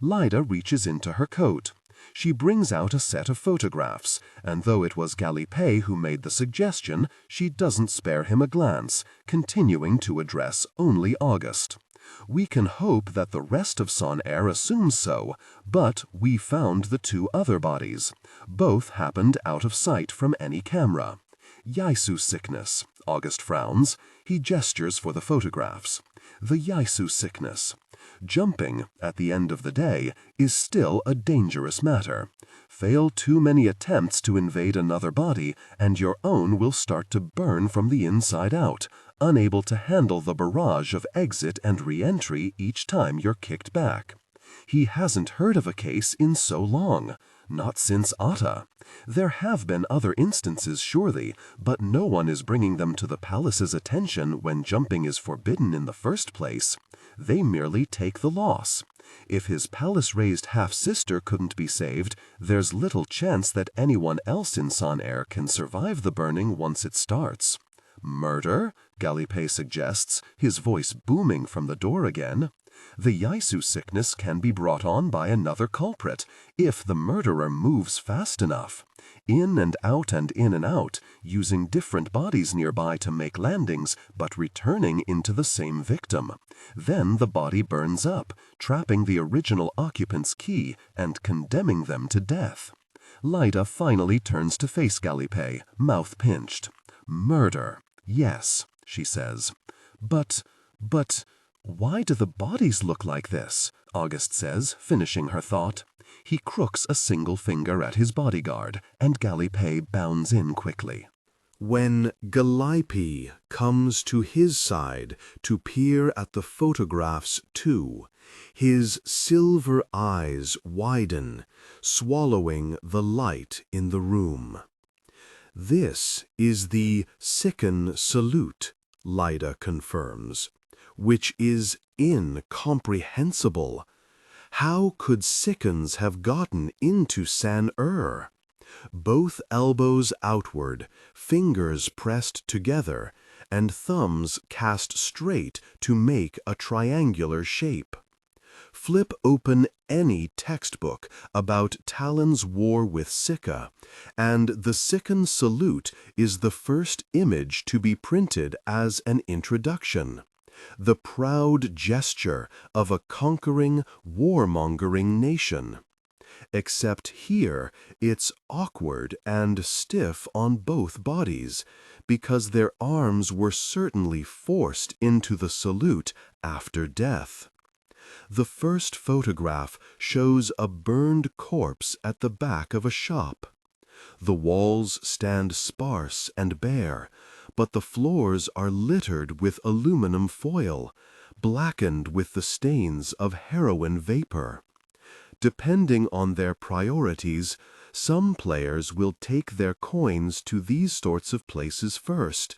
Lyda reaches into her coat. She brings out a set of photographs, and though it was Gallipay who made the suggestion, she doesn't spare him a glance, continuing to address only August. "We can hope that the rest of Son Air assumes so, but we found the 2 other bodies. Both happened out of sight from any camera. Yaisu sickness." August frowns. He gestures for the photographs. "The Yaisu sickness. Jumping, at the end of the day, is still a dangerous matter. Fail too many attempts to invade another body, and your own will start to burn from the inside out, unable to handle the barrage of exit and re-entry each time you're kicked back. He hasn't heard of a case in so long. Not since Atta. There have been other instances, surely, but no one is bringing them to the palace's attention when jumping is forbidden in the first place. They merely take the loss. If his palace-raised half-sister couldn't be saved, there's little chance that anyone else in Son-Air can survive the burning once it starts. Murder? Galipe suggests, his voice booming from the door again. The Yaisu sickness can be brought on by another culprit, if the murderer moves fast enough. In and out and in and out, using different bodies nearby to make landings, but returning into the same victim. Then the body burns up, trapping the original occupant's key and condemning them to death. Lyda finally turns to face Galipe, mouth pinched. Murder. Yes, she says. But, why do the bodies look like this? August says, finishing her thought. He crooks a single finger at his bodyguard, and Galipe bounds in quickly. When Galipe comes to his side to peer at the photographs too, his silver eyes widen, swallowing the light in the room. This is the Sikan salute, Lyda confirms, which is incomprehensible. How could Sikans have gotten into San-Er? Both elbows outward, fingers pressed together, and thumbs cast straight to make a triangular shape. Flip open any textbook about Talin's war with Sika, and the Sikan salute is the first image to be printed as an introduction. The proud gesture of a conquering, warmongering nation. Except here, it's awkward and stiff on both bodies, because their arms were certainly forced into the salute after death. The first photograph shows a burned corpse at the back of a shop. The walls stand sparse and bare, but the floors are littered with aluminum foil, blackened with the stains of heroin vapor. Depending on their priorities, some players will take their coins to these sorts of places first,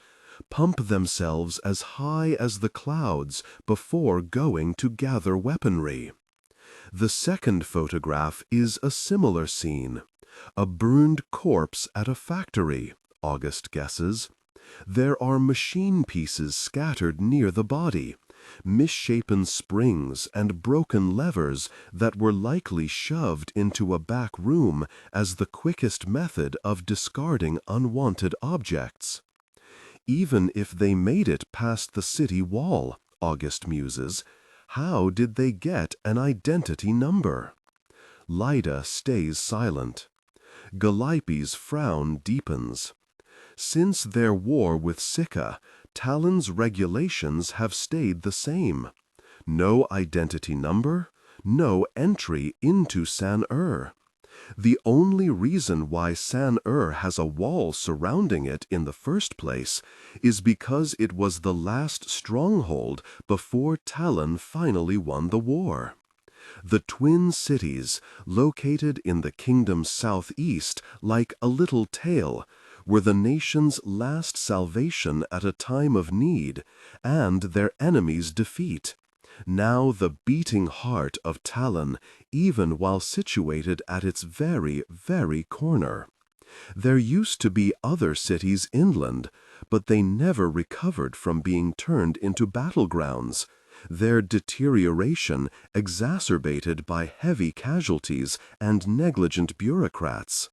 pump themselves as high as the clouds before going to gather weaponry. The second photograph is a similar scene. A burned corpse at a factory, August guesses. There are machine pieces scattered near the body, misshapen springs and broken levers that were likely shoved into a back room as the quickest method of discarding unwanted objects. Even if they made it past the city wall, August muses, how did they get an identity number? Lyda stays silent. Galipe's frown deepens. Since their war with Sika, Talin's regulations have stayed the same. No identity number, no entry into San-Er. The only reason why San-Er has a wall surrounding it in the first place is because it was the last stronghold before Talin finally won the war. The twin cities, located in the kingdom's southeast like a little tail, were the nation's last salvation at a time of need and their enemy's defeat. Now the beating heart of Talin, even while situated at its very, very corner. There used to be other cities inland, but they never recovered from being turned into battlegrounds, their deterioration exacerbated by heavy casualties and negligent bureaucrats.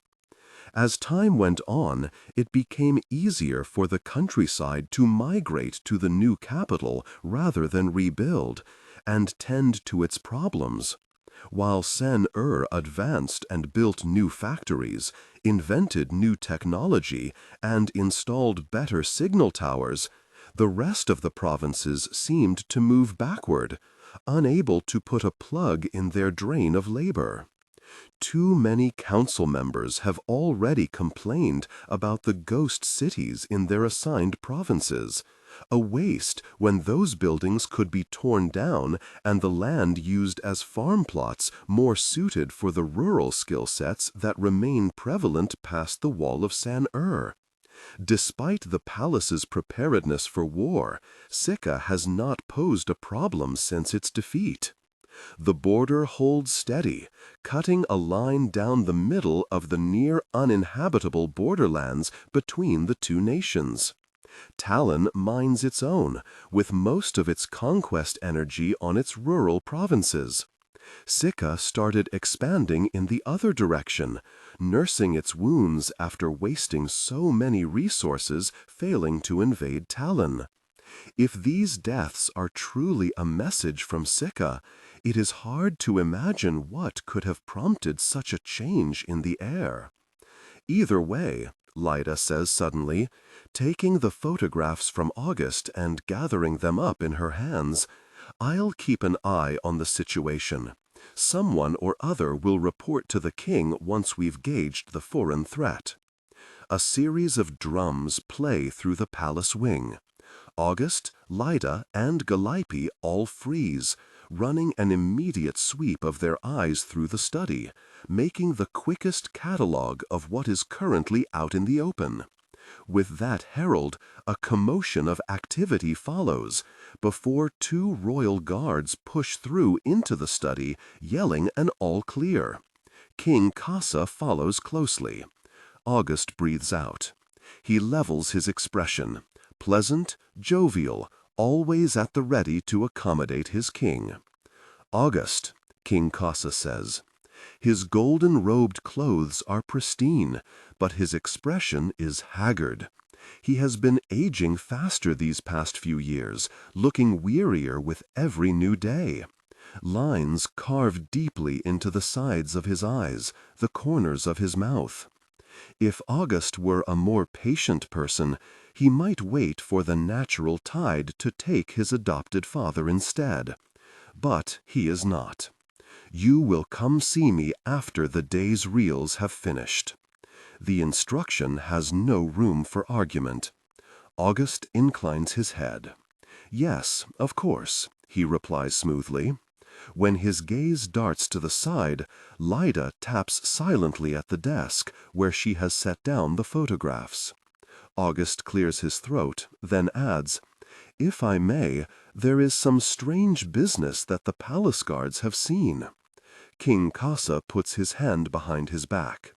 As time went on, it became easier for the countryside to migrate to the new capital rather than rebuild, and tend to its problems. While San-Er advanced and built new factories, invented new technology, and installed better signal towers, the rest of the provinces seemed to move backward, unable to put a plug in their drain of labor. Too many council members have already complained about the ghost cities in their assigned provinces, a waste when those buildings could be torn down and the land used as farm plots more suited for the rural skill sets that remain prevalent past the wall of San-Er. Despite the palace's preparedness for war, Sika has not posed a problem since its defeat. The border holds steady, cutting a line down the middle of the near uninhabitable borderlands between the two nations. Talin minds its own, with most of its conquest energy on its rural provinces. Sika started expanding in the other direction, nursing its wounds after wasting so many resources failing to invade Talin. If these deaths are truly a message from Sika, it is hard to imagine what could have prompted such a change in the air. Either way, Lyda says suddenly, taking the photographs from August and gathering them up in her hands, I'll keep an eye on the situation. Someone or other will report to the king once we've gauged the foreign threat. A series of drums play through the palace wing. August, Lyda, and Gallipy all freeze, running an immediate sweep of their eyes through the study, making the quickest catalogue of what is currently out in the open. With that herald, a commotion of activity follows, before two royal guards push through into the study, yelling an all clear. King Kasa follows closely. August breathes out. He levels his expression, pleasant, jovial, always at the ready to accommodate his king. August, King Kasa says. His golden-robed clothes are pristine, but his expression is haggard. He has been aging faster these past few years, looking wearier with every new day. Lines carve deeply into the sides of his eyes, the corners of his mouth. If August were a more patient person, he might wait for the natural tide to take his adopted father instead. But he is not. You will come see me after the day's reels have finished. The instruction has no room for argument. August inclines his head. Yes, of course, he replies smoothly. When his gaze darts to the side, Lyda taps silently at the desk where she has set down the photographs. August clears his throat, then adds, "If I may, there is some strange business that the palace guards have seen." King Kasa puts his hand behind his back.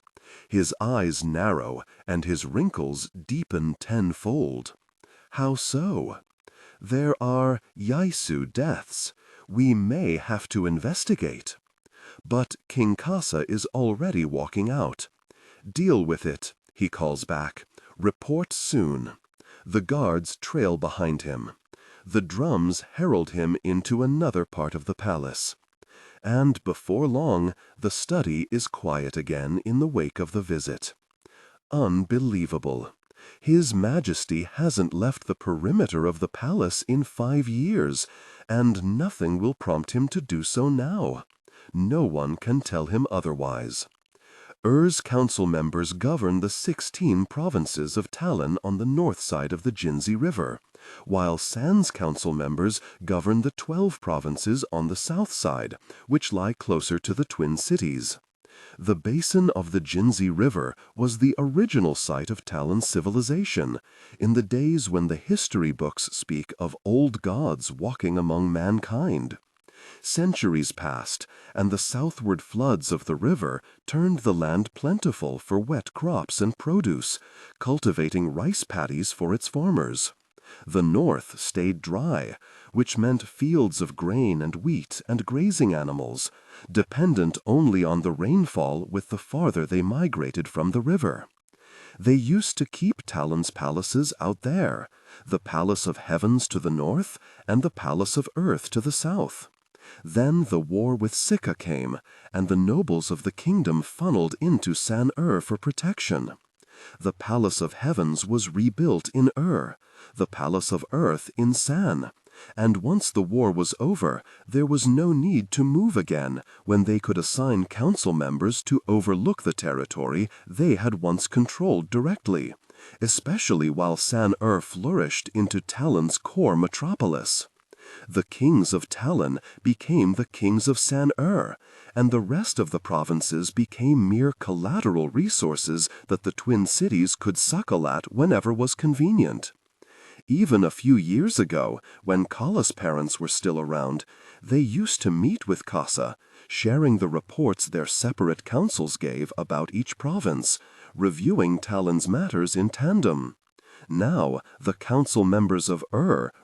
His eyes narrow, and his wrinkles deepen tenfold. How so? There are Yaisu deaths. We may have to investigate. But King Kasa is already walking out. Deal with it, he calls back. Report soon. The guards trail behind him. The drums herald him into another part of the palace. And before long, the study is quiet again in the wake of the visit. Unbelievable. His Majesty hasn't left the perimeter of the palace in 5 years, and nothing will prompt him to do so now. No one can tell him otherwise. Ur's council members govern the 16 provinces of Talin on the north side of the Jinzi River, while San's council members govern the 12 provinces on the south side, which lie closer to the twin cities. The basin of the Jinzi River was the original site of Talin's civilization, in the days when the history books speak of old gods walking among mankind. Centuries passed, and the southward floods of the river turned the land plentiful for wet crops and produce, cultivating rice paddies for its farmers. The north stayed dry, which meant fields of grain and wheat and grazing animals, dependent only on the rainfall with the farther they migrated from the river. They used to keep Talin's palaces out there, the Palace of Heavens to the north and the Palace of Earth to the south. Then the war with Sika came, and the nobles of the kingdom funneled into San-Er for protection. The Palace of Heavens was rebuilt in the Palace of Earth in San, And once the war was over, there was no need to move again when they could assign council members to overlook the territory they had once controlled directly, especially while San-Er flourished into Talin's core metropolis. The kings of Talin became the kings of San-Er, and the rest of the provinces became mere collateral resources that the twin cities could suckle at whenever was convenient. Even a few years ago, when Calla's parents were still around, they used to meet with Kasa, sharing the reports their separate councils gave about each province, reviewing Talin's matters in tandem. Now, the council members of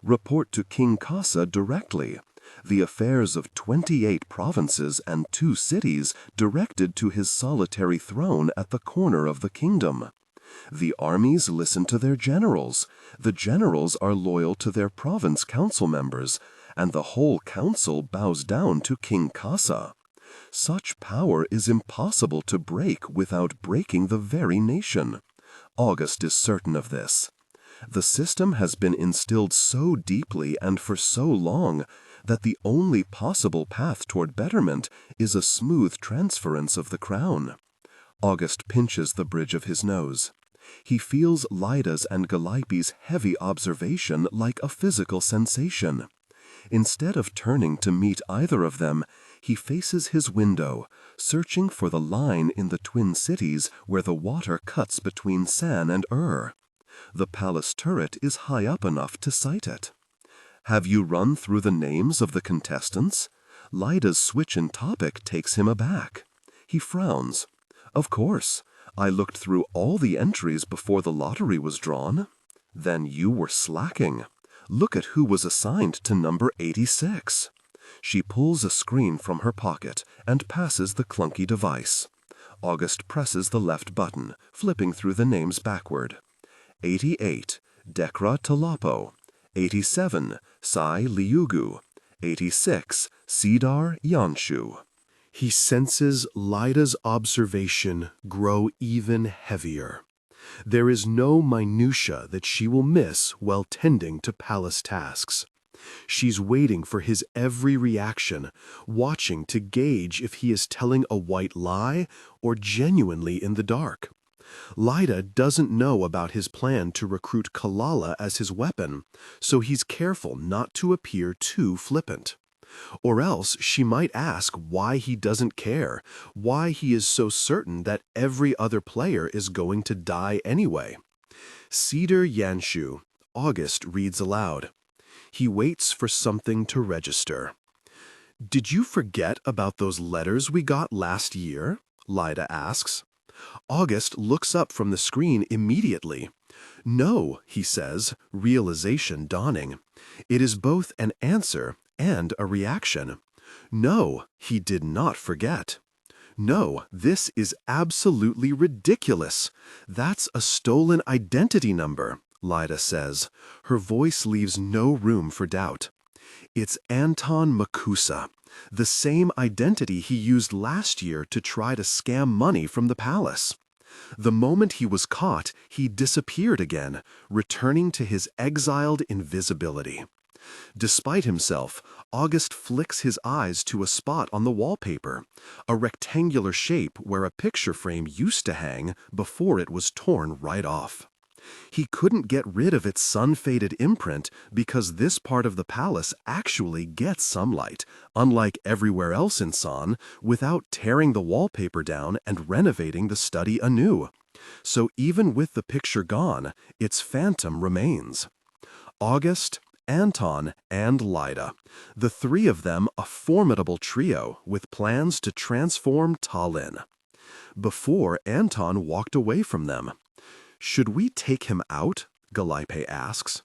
report to King Kasa directly, the affairs of 28 provinces and 2 cities directed to his solitary throne at the corner of the kingdom. The armies listen to their generals, the generals are loyal to their province council members, and the whole council bows down to King Kasa. Such power is impossible to break without breaking the very nation. August is certain of this. The system has been instilled so deeply and for so long that the only possible path toward betterment is a smooth transference of the crown. August pinches the bridge of his nose. He feels Lyda's and Calliope's heavy observation like a physical sensation. Instead of turning to meet either of them, he faces his window, searching for the line in the twin cities where the water cuts between San and The palace turret is high up enough to sight it. Have you run through the names of the contestants? Lyda's switch in topic takes him aback. He frowns. Of course. I looked through all the entries before the lottery was drawn. Then you were slacking. Look at who was assigned to number 86. She pulls a screen from her pocket and passes the clunky device. August presses the left button, flipping through the names backward. 88, Dekra Talapo. 87, Sai Liugu. 86, Sidar Yanshu. He senses Lyda's observation grow even heavier. There is no minutia that she will miss while tending to palace tasks. She's waiting for his every reaction, watching to gauge if he is telling a white lie or genuinely in the dark. Lyda doesn't know about his plan to recruit Calla as his weapon, so he's careful not to appear too flippant. Or else she might ask why he doesn't care, why he is so certain that every other player is going to die anyway. Cedar Yanshu, August reads aloud. He waits for something to register. Did you forget about those letters we got last year? Lyda asks. August looks up from the screen immediately. No, he says, realization dawning. It is both an answer and a reaction. No, he did not forget. No, this is absolutely ridiculous. That's a stolen identity number, Lyda says. Her voice leaves no room for doubt. It's Anton Makusa, the same identity he used last year to try to scam money from the palace. The moment he was caught, he disappeared again, returning to his exiled invisibility. Despite himself, August flicks his eyes to a spot on the wallpaper, a rectangular shape where a picture frame used to hang before it was torn right off. He couldn't get rid of its sun-faded imprint because this part of the palace actually gets sunlight, unlike everywhere else in San, without tearing the wallpaper down and renovating the study anew. So even with the picture gone, its phantom remains. August, Anton, and Lyda, the 3 of them a formidable trio with plans to transform Talin. Before Anton walked away from them. Should we take him out? Calliope asks.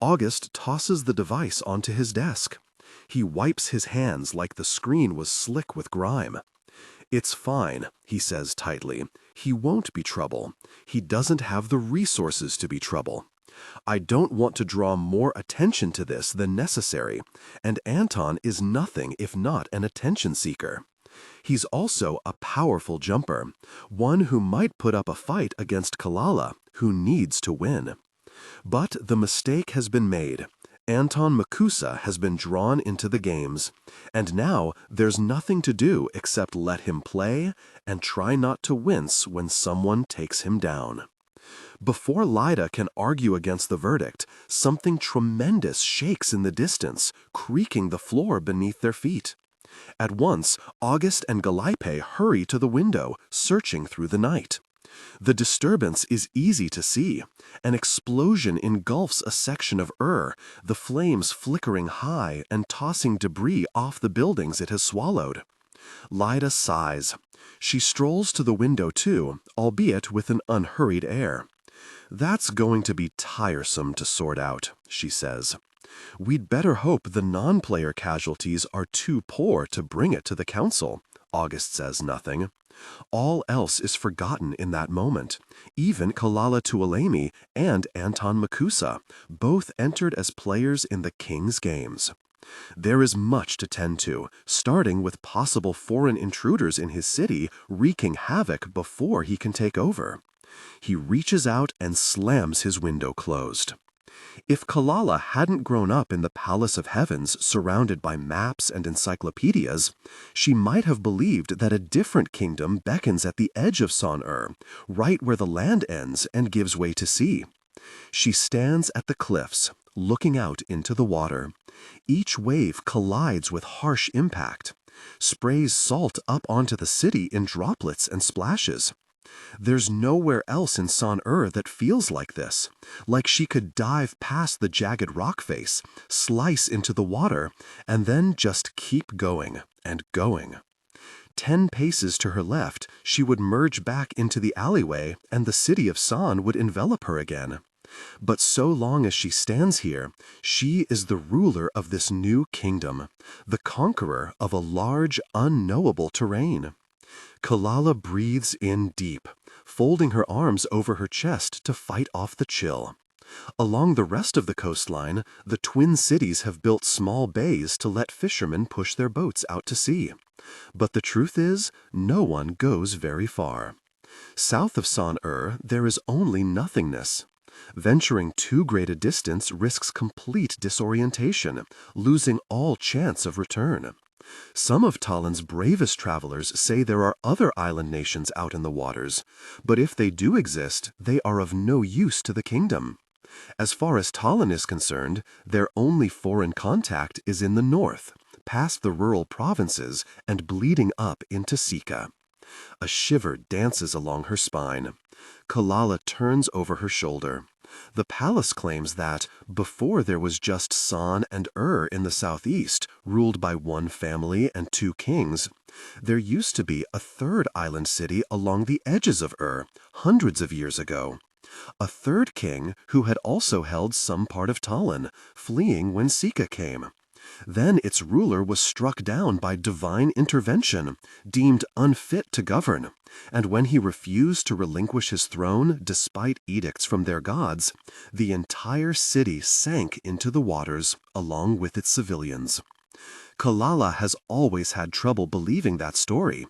August tosses the device onto his desk. He wipes his hands like the screen was slick with grime. It's fine, he says tightly. He won't be trouble. He doesn't have the resources to be trouble. I don't want to draw more attention to this than necessary, and Anton is nothing if not an attention seeker. He's also a powerful jumper, one who might put up a fight against Calla, who needs to win. But the mistake has been made. Anton Makusa has been drawn into the games, and now there's nothing to do except let him play and try not to wince when someone takes him down. Before Lyda can argue against the verdict, something tremendous shakes in the distance, creaking the floor beneath their feet. At once, August and Galipe hurry to the window, searching through the night. The disturbance is easy to see. An explosion engulfs a section of the flames flickering high and tossing debris off the buildings it has swallowed. Lyda sighs. She strolls to the window too, albeit with an unhurried air. "That's going to be tiresome to sort out," she says. "We'd better hope the non-player casualties are too poor to bring it to the council." August says nothing. All else is forgotten in that moment. Even Calla Tuoleimi and Anton Makusa, both entered as players in the King's games. There is much to tend to, starting with possible foreign intruders in his city wreaking havoc before he can take over. He reaches out and slams his window closed. If Calla hadn't grown up in the Palace of Heavens surrounded by maps and encyclopedias, she might have believed that a different kingdom beckons at the edge of Son-Er, right where the land ends and gives way to sea. She stands at the cliffs, looking out into the water. Each wave collides with harsh impact, sprays salt up onto the city in droplets and splashes. There's nowhere else in Son-Er that feels like this, like she could dive past the jagged rock face, slice into the water, and then just keep going and going. 10 paces to her left, she would merge back into the alleyway and the city of Son would envelop her again. But so long as she stands here, she is the ruler of this new kingdom, the conqueror of a large, unknowable terrain. Calla breathes in deep, folding her arms over her chest to fight off the chill. Along the rest of the coastline, the twin cities have built small bays to let fishermen push their boats out to sea. But the truth is, no one goes very far. South of Son-Er, there is only nothingness. Venturing too great a distance risks complete disorientation, losing all chance of return. Some of Talin's bravest travelers say there are other island nations out in the waters, but if they do exist, they are of no use to the kingdom. As far as Talin is concerned, their only foreign contact is in the north, past the rural provinces and bleeding up into Sika. A shiver dances along her spine. Calla turns over her shoulder. The palace claims that, before there was just Son and in the southeast, ruled by one family and 2 kings, there used to be a 3rd island city along the edges of hundreds of years ago. A 3rd king who had also held some part of Talin, fleeing when Sika came. Then its ruler was struck down by divine intervention, deemed unfit to govern, and when he refused to relinquish his throne despite edicts from their gods, the entire city sank into the waters along with its civilians. Calla has always had trouble believing that story.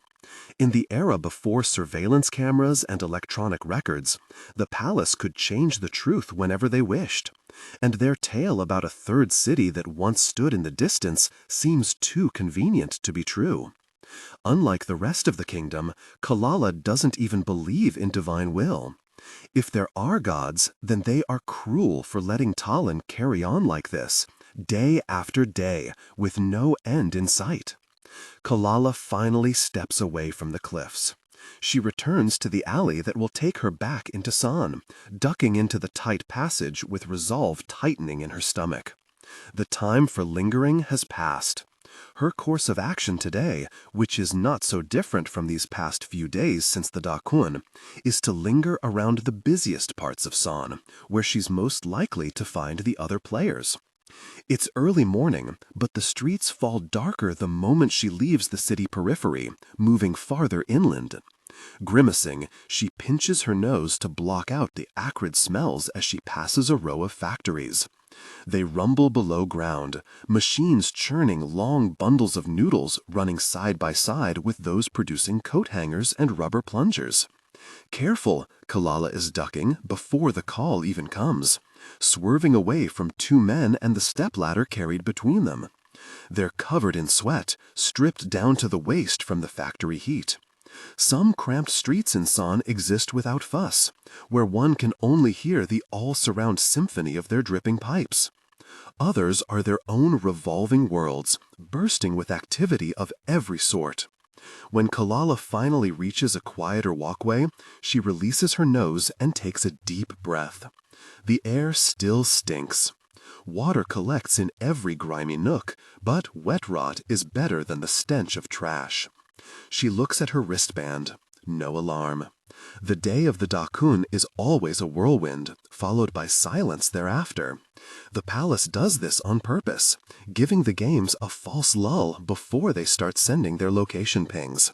In the era before surveillance cameras and electronic records, the palace could change the truth whenever they wished, and their tale about a 3rd city that once stood in the distance seems too convenient to be true. Unlike the rest of the kingdom, Calla doesn't even believe in divine will. If there are gods, then they are cruel for letting Talin carry on like this, day after day, with no end in sight. Calla finally steps away from the cliffs. She returns to the alley that will take her back into Son, ducking into the tight passage with resolve tightening in her stomach. The time for lingering has passed. Her course of action today, which is not so different from these past few days since the Dakun, is to linger around the busiest parts of Son, where she's most likely to find the other players. It's early morning, but the streets fall darker the moment she leaves the city periphery, moving farther inland. Grimacing, she pinches her nose to block out the acrid smells as she passes a row of factories. They rumble below ground, machines churning long bundles of noodles running side by side with those producing coat hangers and rubber plungers. Careful, Calla is ducking before the call even comes. swerving away from two men and the stepladder carried between them. They're covered in sweat, stripped down to the waist from the factory heat. Some cramped streets in San exist without fuss, where one can only hear the all-surround symphony of their dripping pipes. Others are their own revolving worlds, bursting with activity of every sort. When Calla finally reaches a quieter walkway, she releases her nose and takes a deep breath. The air still stinks. Water collects in every grimy nook, but wet rot is better than the stench of trash. She looks at her wristband. No alarm. The day of the Dakun is always a whirlwind, followed by silence thereafter. The palace does this on purpose, giving the games a false lull before they start sending their location pings.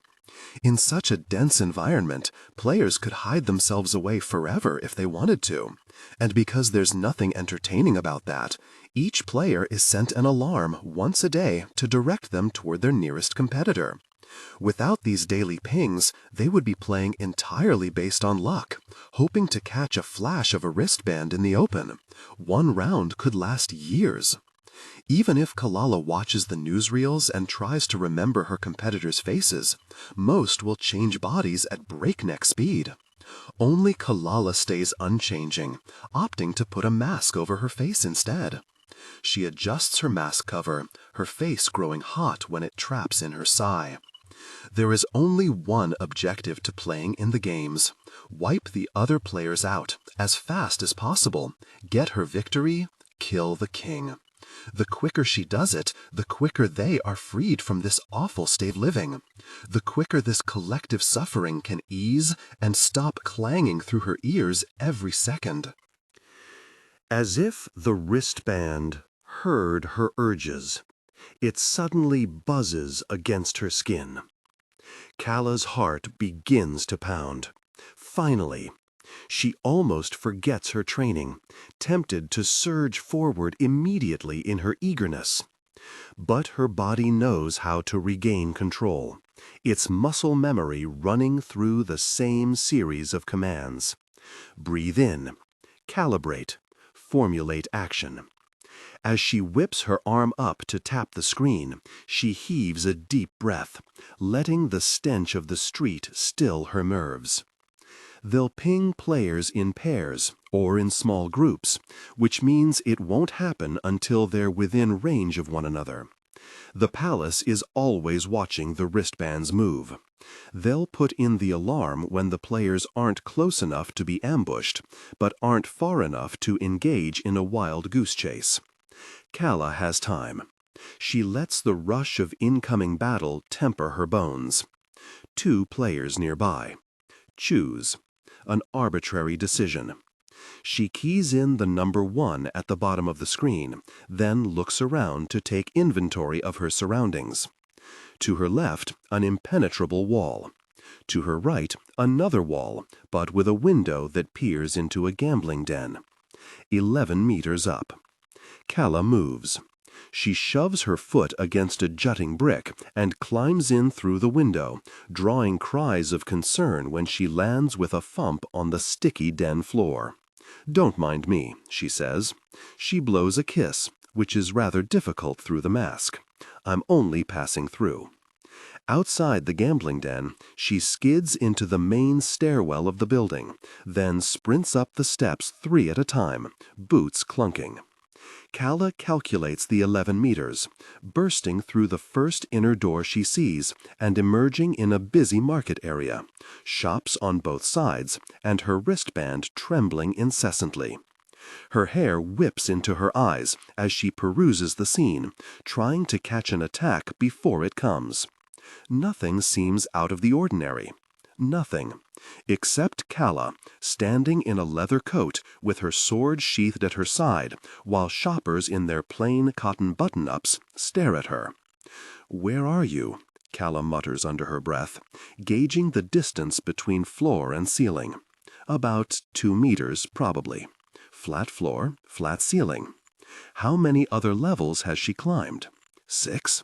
In such a dense environment, players could hide themselves away forever if they wanted to. And because there's nothing entertaining about that, each player is sent an alarm once a day to direct them toward their nearest competitor. Without these daily pings, they would be playing entirely based on luck, hoping to catch a flash of a wristband in the open. One round could last years. Even if Calla watches the newsreels and tries to remember her competitors' faces, most will change bodies at breakneck speed. Only Calla stays unchanging, opting to put a mask over her face instead. She adjusts her mask cover, her face growing hot when it traps in her sigh. There is only one objective to playing in the games: wipe the other players out as fast as possible, get her victory, kill the king. The quicker she does it, the quicker they are freed from this awful state of living. The quicker this collective suffering can ease and stop clanging through her ears every second. As if the wristband heard her urges, it suddenly buzzes against her skin. Calla's heart begins to pound. Finally, she almost forgets her training, tempted to surge forward immediately in her eagerness. But her body knows how to regain control, its muscle memory running through the same series of commands. Breathe in, calibrate, formulate action. As she whips her arm up to tap the screen, she heaves a deep breath, letting the stench of the street still her nerves. They'll ping players in pairs or in small groups, which means it won't happen until they're within range of one another. The palace is always watching the wristbands move. They'll put in the alarm when the players aren't close enough to be ambushed, but aren't far enough to engage in a wild goose chase. Calla has time. She lets the rush of incoming battle temper her bones. 2 players nearby. Choose. An arbitrary decision. She keys in the number 1 at the bottom of the screen, then looks around to take inventory of her surroundings. To her left, an impenetrable wall. To her right, another wall, but with a window that peers into a gambling den. 11 meters up. Calla moves. She shoves her foot against a jutting brick and climbs in through the window, drawing cries of concern when she lands with a thump on the sticky den floor. "Don't mind me," she says. She blows a kiss, which is rather difficult through the mask. "I'm only passing through." Outside the gambling den, she skids into the main stairwell of the building, then sprints up the steps 3 at a time, boots clunking. Calla calculates the 11 meters, bursting through the first inner door she sees and emerging in a busy market area, shops on both sides, and her wristband trembling incessantly. Her hair whips into her eyes as she peruses the scene, trying to catch an attack before it comes. Nothing seems out of the ordinary. Nothing, except Calla, standing in a leather coat with her sword sheathed at her side, while shoppers in their plain cotton button-ups stare at her. "Where are you?" Calla mutters under her breath, gauging the distance between floor and ceiling. About 2 meters, probably. Flat floor, flat ceiling. How many other levels has she climbed? 6?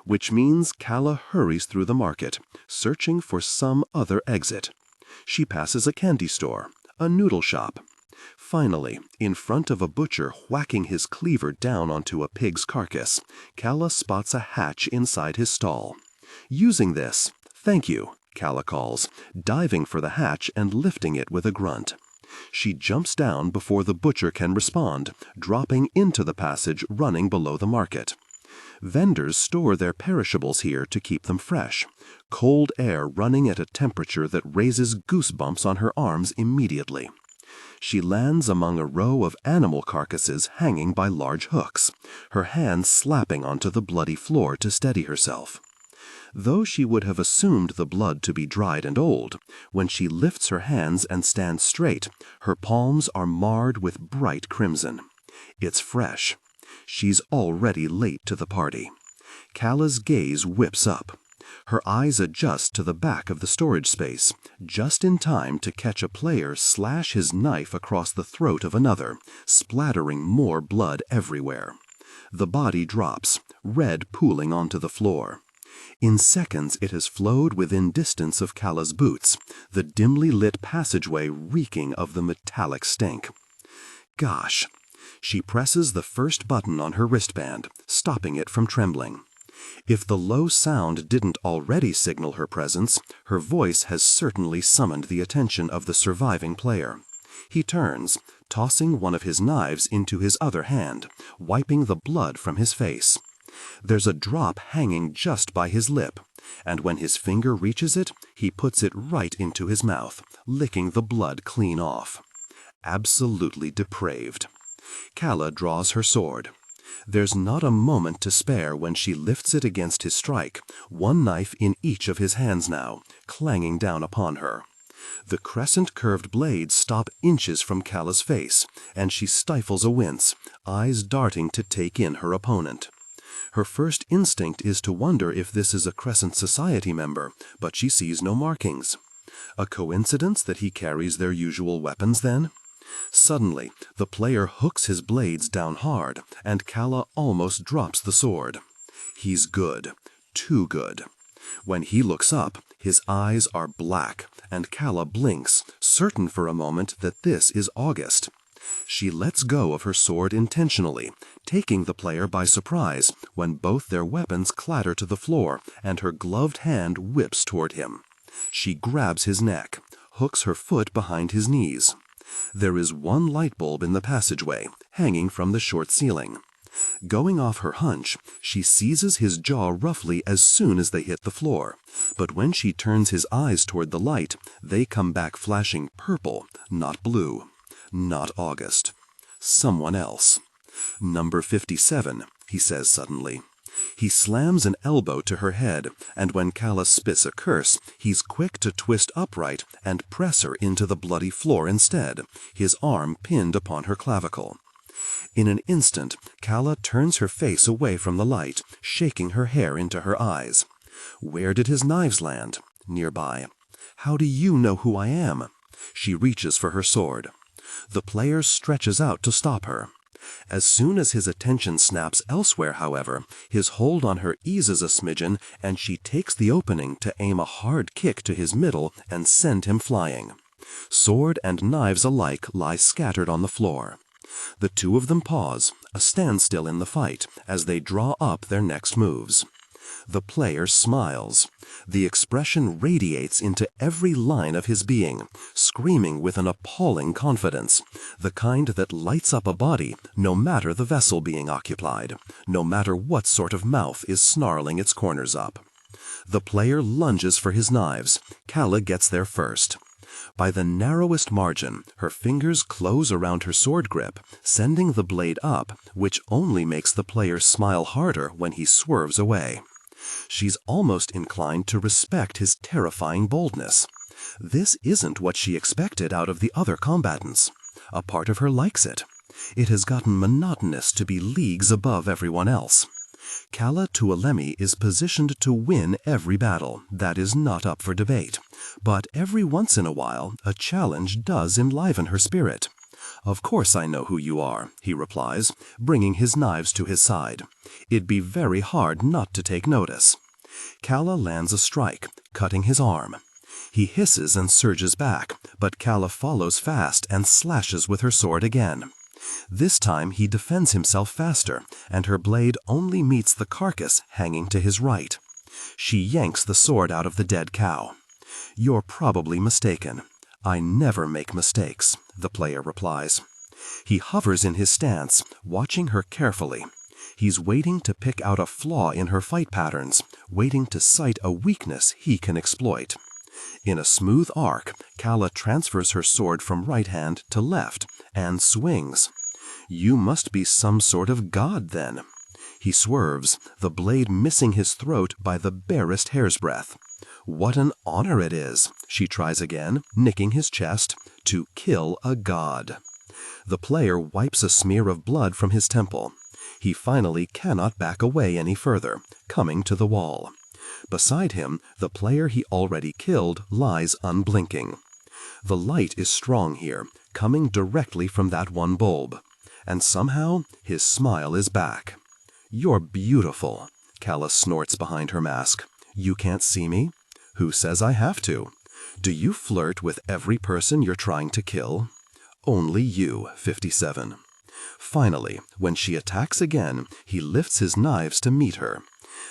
Which means Calla hurries through the market, searching for some other exit. She passes a candy store, a noodle shop. Finally, in front of a butcher whacking his cleaver down onto a pig's carcass, Calla spots a hatch inside his stall. Using this, "Thank you," Calla calls, diving for the hatch and lifting it with a grunt. She jumps down before the butcher can respond, dropping into the passage running below the market. Vendors store their perishables here to keep them fresh, cold air running at a temperature that raises goosebumps on her arms immediately. She lands among a row of animal carcasses hanging by large hooks, her hands slapping onto the bloody floor to steady herself. Though she would have assumed the blood to be dried and old, when she lifts her hands and stands straight, her palms are marred with bright crimson. It's fresh. She's already late to the party. Calla's gaze whips up. Her eyes adjust to the back of the storage space, just in time to catch a player slash his knife across the throat of another, splattering more blood everywhere. The body drops, red pooling onto the floor. In seconds it has flowed within distance of Calla's boots, the dimly lit passageway reeking of the metallic stink. Gosh! She presses the first button on her wristband, stopping it from trembling. If the low sound didn't already signal her presence, her voice has certainly summoned the attention of the surviving player. He turns, tossing one of his knives into his other hand, wiping the blood from his face. There's a drop hanging just by his lip, and when his finger reaches it, he puts it right into his mouth, licking the blood clean off. Absolutely depraved. Calla draws her sword. There's not a moment to spare when she lifts it against his strike, one knife in each of his hands now, clanging down upon her. The crescent-curved blades stop inches from Calla's face, and she stifles a wince, eyes darting to take in her opponent. Her first instinct is to wonder if this is a Crescent Society member, but she sees no markings. A coincidence that he carries their usual weapons, then? Suddenly, the player hooks his blades down hard, and Calla almost drops the sword. He's good. Too good. When he looks up, his eyes are black, and Calla blinks, certain for a moment that this is August. She lets go of her sword intentionally, taking the player by surprise when both their weapons clatter to the floor and her gloved hand whips toward him. She grabs his neck, hooks her foot behind his knees. There is one light bulb in the passageway, hanging from the short ceiling. Going off her hunch, she seizes his jaw roughly as soon as they hit the floor, but when she turns his eyes toward the light, they come back flashing purple, not blue. Not August. Someone else. "Number 57, he says suddenly. He slams an elbow to her head, and when Calla spits a curse, he's quick to twist upright and press her into the bloody floor instead, his arm pinned upon her clavicle. In an instant, Calla turns her face away from the light, shaking her hair into her eyes. Where did his knives land? Nearby. How do you know who I am? She reaches for her sword. The player stretches out to stop her. As soon as his attention snaps elsewhere, however, his hold on her eases a smidgen, and she takes the opening to aim a hard kick to his middle and send him flying. Sword and knives alike lie scattered on the floor. The two of them pause, a standstill in the fight, as they draw up their next moves. The player smiles. The expression radiates into every line of his being, screaming with an appalling confidence, the kind that lights up a body, no matter the vessel being occupied, no matter what sort of mouth is snarling its corners up. The player lunges for his knives. Calla gets there first. By the narrowest margin, her fingers close around her sword grip, sending the blade up, which only makes the player smile harder when he swerves away. She's almost inclined to respect his terrifying boldness. This isn't what she expected out of the other combatants. A part of her likes it. It has gotten monotonous to be leagues above everyone else. Calla Tuoleimi is positioned to win every battle. That is not up for debate. But every once in a while, a challenge does enliven her spirit. "Of course I know who you are," he replies, bringing his knives to his side. "It'd be very hard not to take notice." Calla lands a strike, cutting his arm. He hisses and surges back, but Calla follows fast and slashes with her sword again. This time he defends himself faster, and her blade only meets the carcass hanging to his right. She yanks the sword out of the dead cow. "You're probably mistaken. I never make mistakes," the player replies. He hovers in his stance, watching her carefully. He's waiting to pick out a flaw in her fight patterns, waiting to cite a weakness he can exploit. In a smooth arc, Calla transfers her sword from right hand to left and swings. "You must be some sort of god, then." He swerves, the blade missing his throat by the barest hair's breadth. "What an honor it is," she tries again, nicking his chest, "to kill a god." The player wipes a smear of blood from his temple. He finally cannot back away any further, coming to the wall. Beside him, the player he already killed lies unblinking. The light is strong here, coming directly from that one bulb. And somehow, his smile is back. "You're beautiful," Calla snorts behind her mask. "You can't see me? Who says I have to? Do you flirt with every person you're trying to kill?" "Only you, 57. Finally, when she attacks again, he lifts his knives to meet her.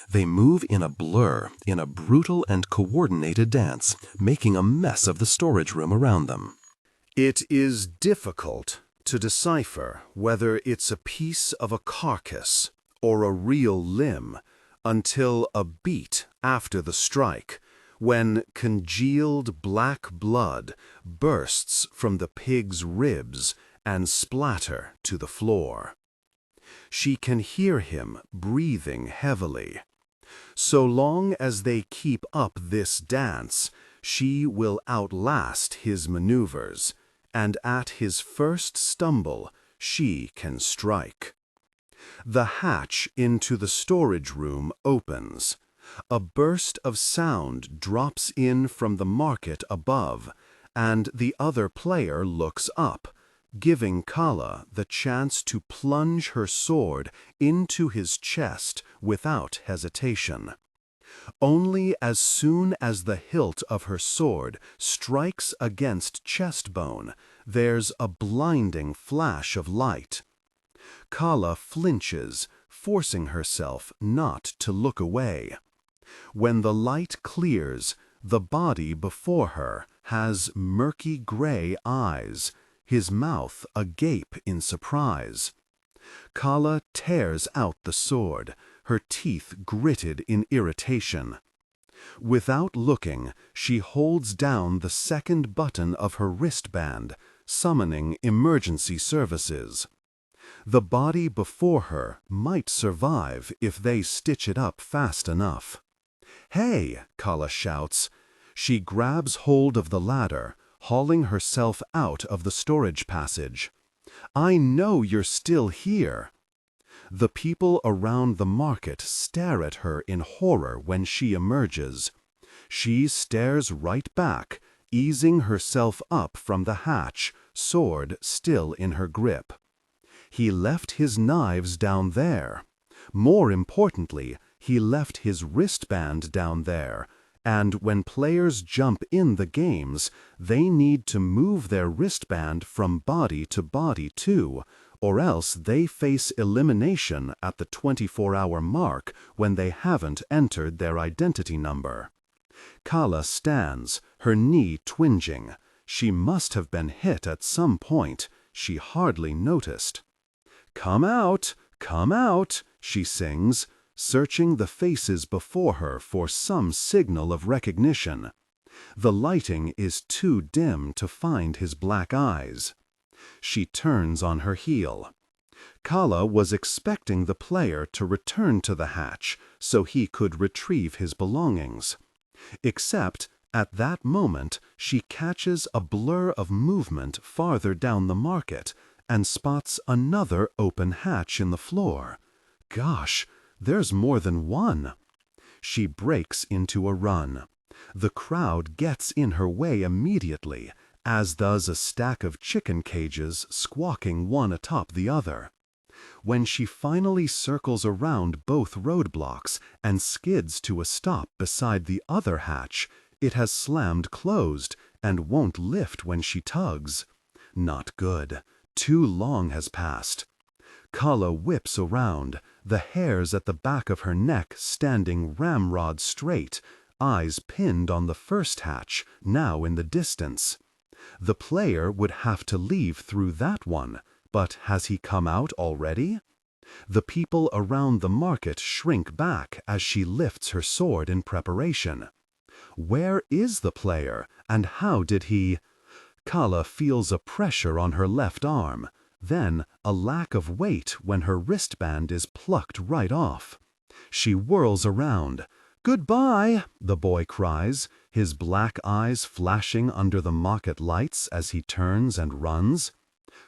They move in a blur, in a brutal and coordinated dance, making a mess of the storage room around them. It is difficult to decipher whether it's a piece of a carcass or a real limb until a beat after the strike, when congealed black blood bursts from the pig's ribs and splatter to the floor. She can hear him breathing heavily. So long as they keep up this dance, she will outlast his maneuvers, and at his first stumble, she can strike. The hatch into the storage room opens. A burst of sound drops in from the market above, and the other player looks up, giving Calla the chance to plunge her sword into his chest without hesitation. Only as soon as the hilt of her sword strikes against chest bone, there's a blinding flash of light. Calla flinches, forcing herself not to look away. When the light clears, the body before her has murky gray eyes, his mouth agape in surprise. Calla tears out the sword, her teeth gritted in irritation. Without looking, she holds down the second button of her wristband, summoning emergency services. The body before her might survive if they stitch it up fast enough. "Hey!" Calla shouts. She grabs hold of the ladder, hauling herself out of the storage passage. "I know you're still here." The people around the market stare at her in horror when she emerges. She stares right back, easing herself up from the hatch, sword still in her grip. He left his knives down there. More importantly, he left his wristband down there, and when players jump in the games, they need to move their wristband from body to body too, or else they face elimination at the 24-hour mark when they haven't entered their identity number. Calla stands, her knee twinging. She must have been hit at some point. She hardly noticed. Come out, she sings, searching the faces before her for some signal of recognition. The lighting is too dim to find his black eyes. She turns on her heel. Calla was expecting the player to return to the hatch so he could retrieve his belongings. Except, at that moment, she catches a blur of movement farther down the market and spots another open hatch in the floor. Gosh, there's more than one. She breaks into a run. The crowd gets in her way immediately, as does a stack of chicken cages squawking one atop the other. When she finally circles around both roadblocks and skids to a stop beside the other hatch, it has slammed closed, and won't lift when she tugs. Not good. Too long has passed. Calla whips around, the hairs at the back of her neck standing ramrod straight, eyes pinned on the first hatch, now in the distance. The player would have to leave through that one, but has he come out already? The people around the market shrink back as she lifts her sword in preparation. Where is the player, and how did he? Calla feels a pressure on her left arm, then a lack of weight when her wristband is plucked right off. She whirls around. "Goodbye," the boy cries, his black eyes flashing under the market lights as he turns and runs.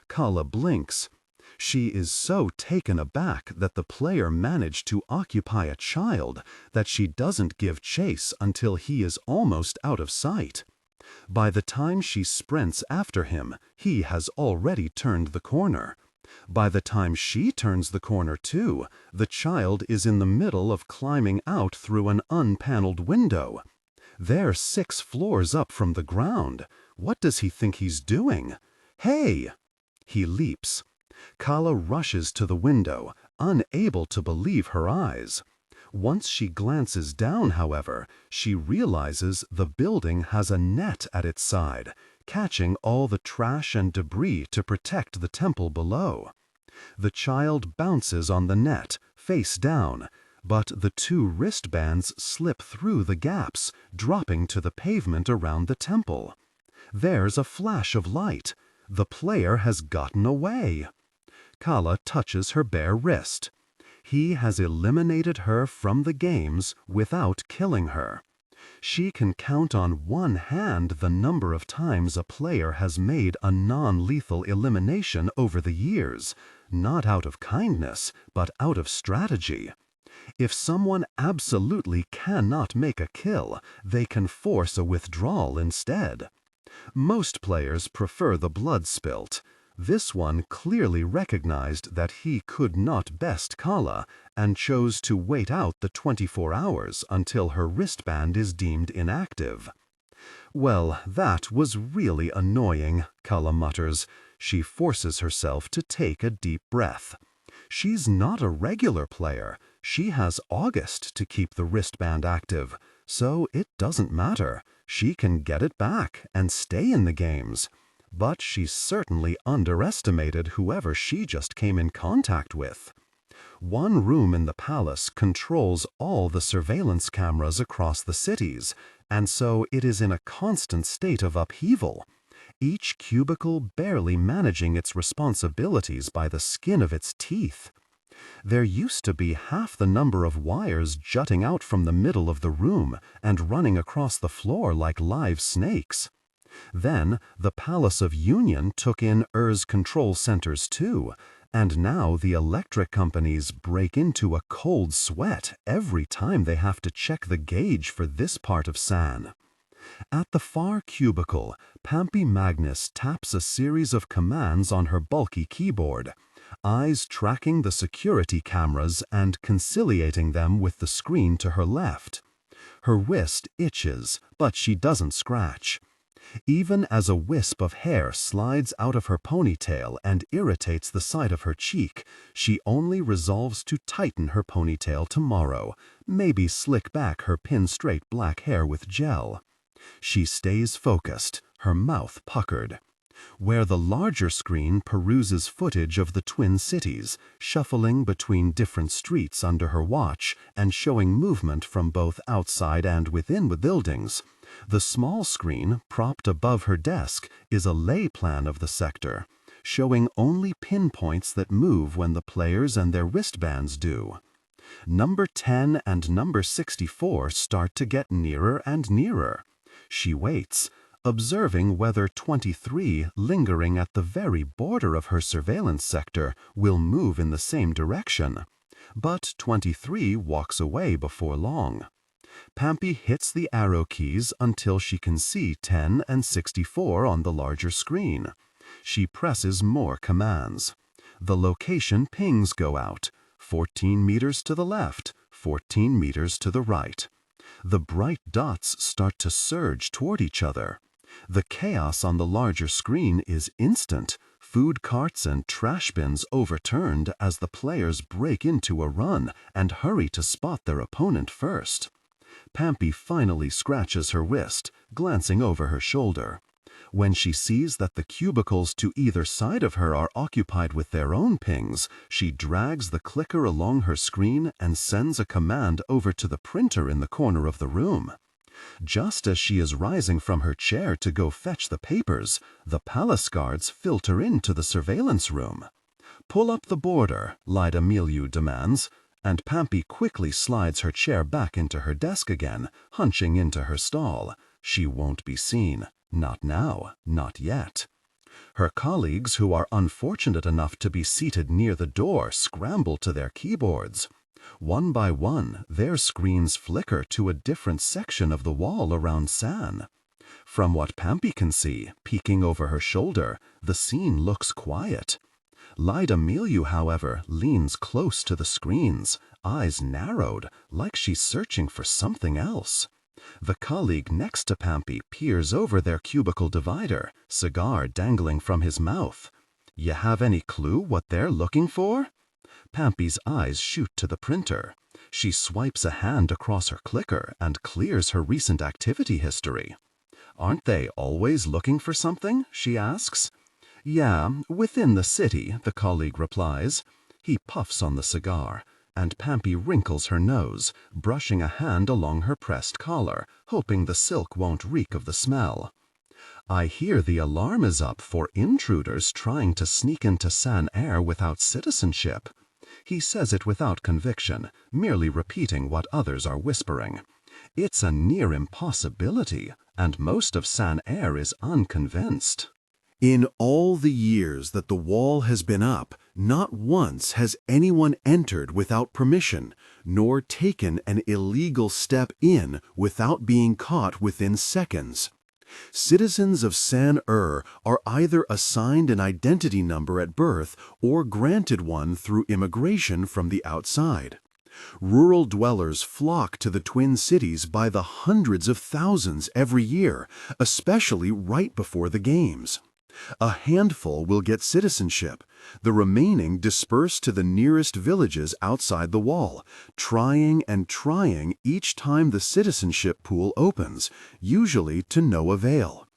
Calla blinks. She is so taken aback that the player managed to occupy a child that she doesn't give chase until he is almost out of sight. By the time she sprints after him, he has already turned the corner. By the time she turns the corner too, the child is in the middle of climbing out through an unpaneled window. They're 6 floors up from the ground. What does he think he's doing? Hey! He leaps. Calla rushes to the window, unable to believe her eyes. Once she glances down, however, she realizes the building has a net at its side, catching all the trash and debris to protect the temple below. The child bounces on the net, face down, but the 2 wristbands slip through the gaps, dropping to the pavement around the temple. There's a flash of light. The player has gotten away. Calla touches her bare wrist. He has eliminated her from the games without killing her. She can count on one hand the number of times a player has made a non-lethal elimination over the years, not out of kindness, but out of strategy. If someone absolutely cannot make a kill, they can force a withdrawal instead. Most players prefer the blood spilt. This one clearly recognized that he could not best Calla and chose to wait out the 24 hours until her wristband is deemed inactive. "Well, that was really annoying," Calla mutters. She forces herself to take a deep breath. She's not a regular player. She has August to keep the wristband active, so it doesn't matter. She can get it back and stay in the games. But she certainly underestimated whoever she just came in contact with. One room in the palace controls all the surveillance cameras across the cities, and so it is in a constant state of upheaval, each cubicle barely managing its responsibilities by the skin of its teeth. There used to be half the number of wires jutting out from the middle of the room and running across the floor like live snakes. Then the Palace of Union took in control centers too, and now the electric companies break into a cold sweat every time they have to check the gauge for this part of San. At the far cubicle, Pampy Magnus taps a series of commands on her bulky keyboard, eyes tracking the security cameras and conciliating them with the screen to her left. Her wrist itches, but she doesn't scratch. Even as a wisp of hair slides out of her ponytail and irritates the side of her cheek, she only resolves to tighten her ponytail tomorrow, maybe slick back her pin-straight black hair with gel. She stays focused, her mouth puckered. Where the larger screen peruses footage of the Twin Cities, shuffling between different streets under her watch and showing movement from both outside and within the buildings, the small screen, propped above her desk, is a lay plan of the sector, showing only pinpoints that move when the players and their wristbands do. Number 10 and number 64 start to get nearer and nearer. She waits, observing whether 23, lingering at the very border of her surveillance sector, will move in the same direction. But 23 walks away before long. Pampy hits the arrow keys until she can see 10 and 64 on the larger screen. She presses more commands. The location pings go out, 14 meters to the left, 14 meters to the right. The bright dots start to surge toward each other. The chaos on the larger screen is instant. Food carts and trash bins overturned as the players break into a run and hurry to spot their opponent first. Pampy finally scratches her wrist, glancing over her shoulder. When she sees that the cubicles to either side of her are occupied with their own pings, she drags the clicker along her screen and sends a command over to the printer in the corner of the room. Just as she is rising from her chair to go fetch the papers, the palace guards filter into the surveillance room. "Pull up the border," Lyda Milieu demands, and Pampy quickly slides her chair back into her desk again, hunching into her stall. She won't be seen. Not now, not yet. Her colleagues, who are unfortunate enough to be seated near the door, scramble to their keyboards. One by one, their screens flicker to a different section of the wall around San. From what Pampy can see, peeking over her shoulder, the scene looks quiet. Lyda Milieu, however, leans close to the screens, eyes narrowed, like she's searching for something else. The colleague next to Pampy peers over their cubicle divider, cigar dangling from his mouth. "You have any clue what they're looking for?" Pampy's eyes shoot to the printer. She swipes a hand across her clicker and clears her recent activity history. "Aren't they always looking for something?" she asks. "Yeah, within the city," the colleague replies. He puffs on the cigar, and Pampy wrinkles her nose, brushing a hand along her pressed collar, hoping the silk won't reek of the smell. "I hear the alarm is up for intruders trying to sneak into San Air without citizenship." He says it without conviction, merely repeating what others are whispering. It's a near impossibility, and most of San Air is unconvinced. In all the years that the wall has been up, not once has anyone entered without permission, nor taken an illegal step in without being caught within seconds. Citizens of San are either assigned an identity number at birth or granted one through immigration from the outside. Rural dwellers flock to the Twin Cities by the hundreds of thousands every year, especially right before the games. A handful will get citizenship, the remaining disperse to the nearest villages outside the wall, trying and trying each time the citizenship pool opens, usually to no avail.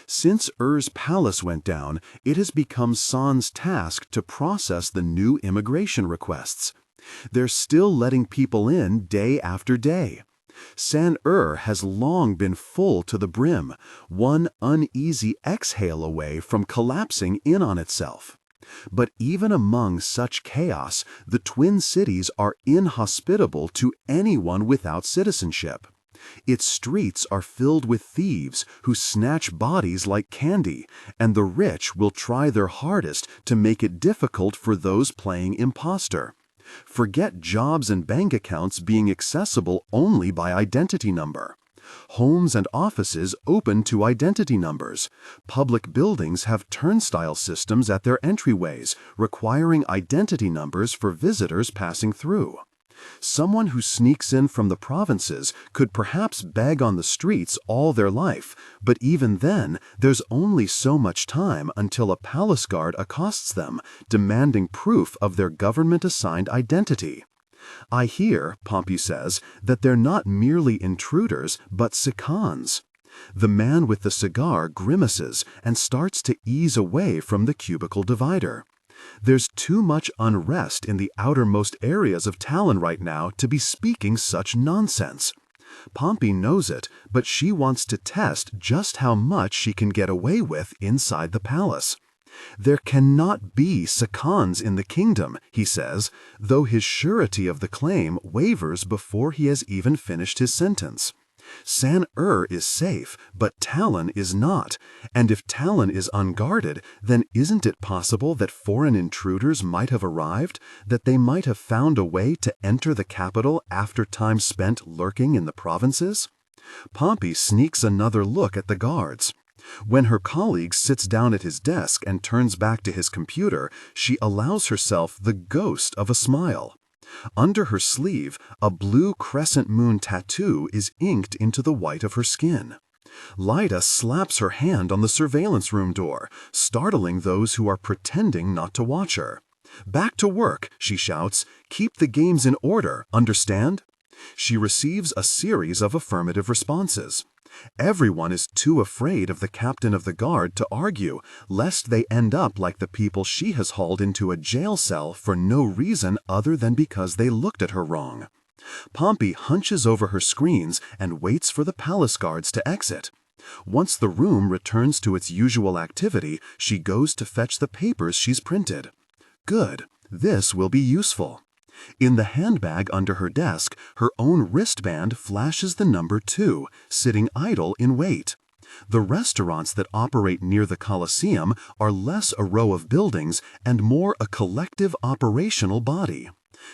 Since palace went down, it has become San's task to process the new immigration requests. They're still letting people in day after day. San has long been full to the brim, one uneasy exhale away from collapsing in on itself. But even among such chaos, the Twin Cities are inhospitable to anyone without citizenship. Its streets are filled with thieves who snatch bodies like candy, and the rich will try their hardest to make it difficult for those playing imposter. Forget jobs and bank accounts being accessible only by identity number. Homes and offices open to identity numbers. Public buildings have turnstile systems at their entryways, requiring identity numbers for visitors passing through. Someone who sneaks in from the provinces could perhaps beg on the streets all their life, but even then, there's only so much time until a palace guard accosts them, demanding proof of their government-assigned identity. "I hear," Pampy says, "that they're not merely intruders, but sicans." The man with the cigar grimaces and starts to ease away from the cubicle divider. There's too much unrest in the outermost areas of Talin right now to be speaking such nonsense. Pampy knows it, but she wants to test just how much she can get away with inside the palace. "There cannot be sicans in the kingdom," he says, though his surety of the claim wavers before he has even finished his sentence. San is safe, but Talin is not, and if Talin is unguarded, then isn't it possible that foreign intruders might have arrived, that they might have found a way to enter the capital after time spent lurking in the provinces? Pampy sneaks another look at the guards. When her colleague sits down at his desk and turns back to his computer, she allows herself the ghost of a smile. Under her sleeve, a blue crescent moon tattoo is inked into the white of her skin. Lyda slaps her hand on the surveillance room door, startling those who are pretending not to watch her. "Back to work," she shouts. "Keep the games in order, understand?" She receives a series of affirmative responses. Everyone is too afraid of the captain of the guard to argue, lest they end up like the people she has hauled into a jail cell for no reason other than because they looked at her wrong. Pompey hunches over her screens and waits for the palace guards to exit. Once the room returns to its usual activity, she goes to fetch the papers she's printed. Good, this will be useful. In the handbag under her desk, her own wristband flashes the number 2, sitting idle in wait. The restaurants that operate near the Colosseum are less a row of buildings and more a collective operational body.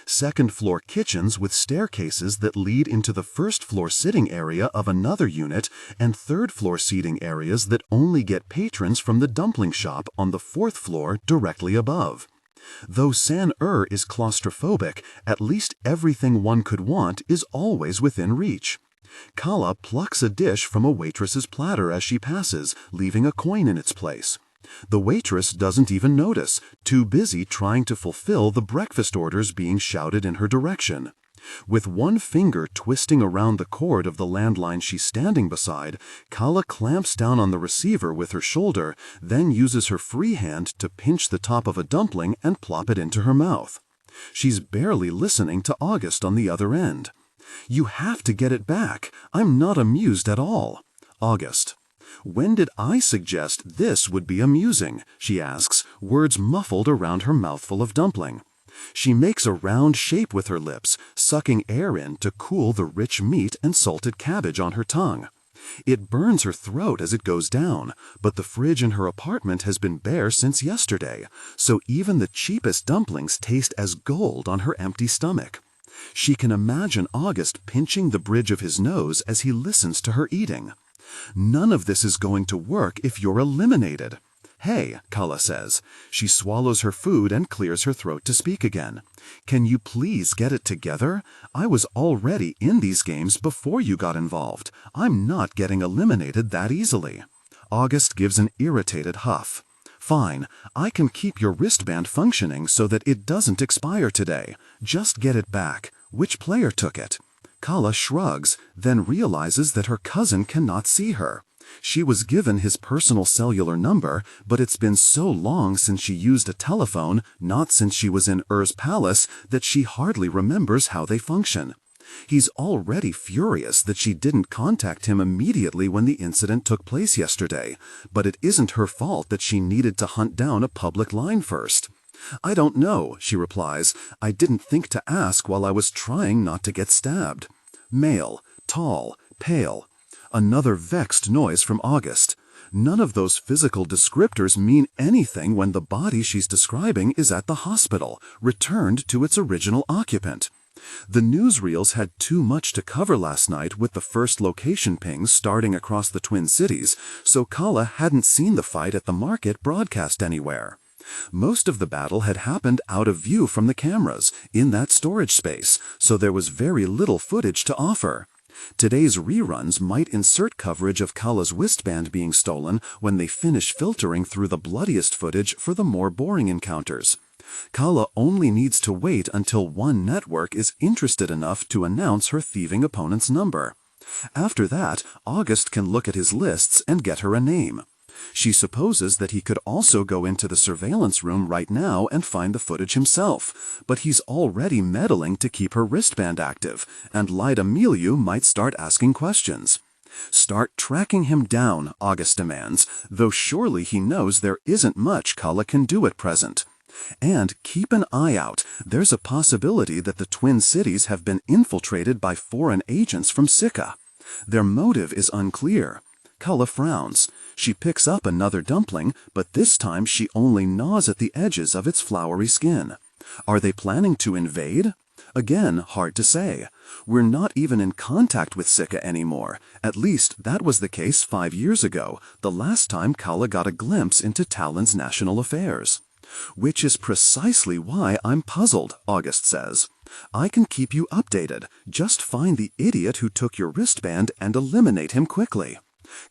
Second-floor kitchens with staircases that lead into the first-floor sitting area of another unit and third-floor seating areas that only get patrons from the dumpling shop on the 4th floor directly above. Though San-Er is claustrophobic, at least everything one could want is always within reach. Calla plucks a dish from a waitress's platter as she passes, leaving a coin in its place. The waitress doesn't even notice, too busy trying to fulfill the breakfast orders being shouted in her direction. With one finger twisting around the cord of the landline she's standing beside, Calla clamps down on the receiver with her shoulder, then uses her free hand to pinch the top of a dumpling and plop it into her mouth. She's barely listening to August on the other end. "You have to get it back. I'm not amused at all." August. "When did I suggest this would be amusing?" she asks, words muffled around her mouthful of dumpling. She makes a round shape with her lips, sucking air in to cool the rich meat and salted cabbage on her tongue. It burns her throat as it goes down, but the fridge in her apartment has been bare since yesterday, so even the cheapest dumplings taste as gold on her empty stomach. She can imagine August pinching the bridge of his nose as he listens to her eating. "None of this is going to work if you're eliminated." "Hey," Calla says. She swallows her food and clears her throat to speak again. "Can you please get it together? I was already in these games before you got involved. I'm not getting eliminated that easily." August gives an irritated huff. "Fine, I can keep your wristband functioning so that it doesn't expire today. Just get it back. Which player took it?" Calla shrugs, then realizes that her cousin cannot see her. She was given his personal cellular number, but it's been so long since she used a telephone, not since she was in Ur's palace, that she hardly remembers how they function. He's already furious that she didn't contact him immediately when the incident took place yesterday, but it isn't her fault that she needed to hunt down a public line first. "I don't know," she replies. "I didn't think to ask while I was trying not to get stabbed." Male, tall, pale. Another vexed noise from August. None of those physical descriptors mean anything when the body she's describing is at the hospital, returned to its original occupant. The newsreels had too much to cover last night with the first location pings starting across the Twin Cities, so Calla hadn't seen the fight at the market broadcast anywhere. Most of the battle had happened out of view from the cameras, in that storage space, so there was very little footage to offer. Today's reruns might insert coverage of Calla's wristband being stolen when they finish filtering through the bloodiest footage for the more boring encounters. Calla only needs to wait until one network is interested enough to announce her thieving opponent's number. After that, August can look at his lists and get her a name. She supposes that he could also go into the surveillance room right now and find the footage himself, but he's already meddling to keep her wristband active, and Lyda Milieu might start asking questions. "Start tracking him down," August demands, though surely he knows there isn't much Calla can do at present. "And keep an eye out. There's a possibility that the Twin Cities have been infiltrated by foreign agents from Sika. Their motive is unclear." Calla frowns. She picks up another dumpling, but this time she only gnaws at the edges of its floury skin. Are they planning to invade? Again, hard to say. We're not even in contact with Sika anymore. At least that was the case 5 years ago, the last time Calla got a glimpse into Talin's national affairs. "Which is precisely why I'm puzzled," August says. "I can keep you updated. Just find the idiot who took your wristband and eliminate him quickly."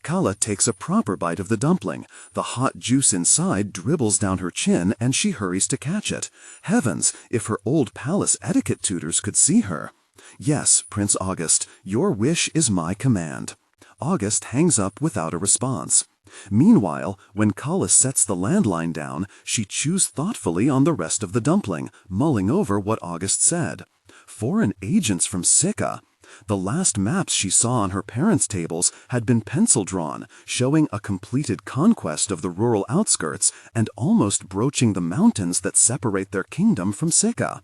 Calla takes a proper bite of the dumpling. The hot juice inside dribbles down her chin and she hurries to catch it. Heavens, if her old palace etiquette tutors could see her. Yes, Prince August, your wish is my command. August hangs up without a response. Meanwhile, when Calla sets the landline down, she chews thoughtfully on the rest of the dumpling, mulling over what August said. Foreign agents from Sika. The last maps she saw on her parents' tables had been pencil-drawn, showing a completed conquest of the rural outskirts and almost broaching the mountains that separate their kingdom from Sika.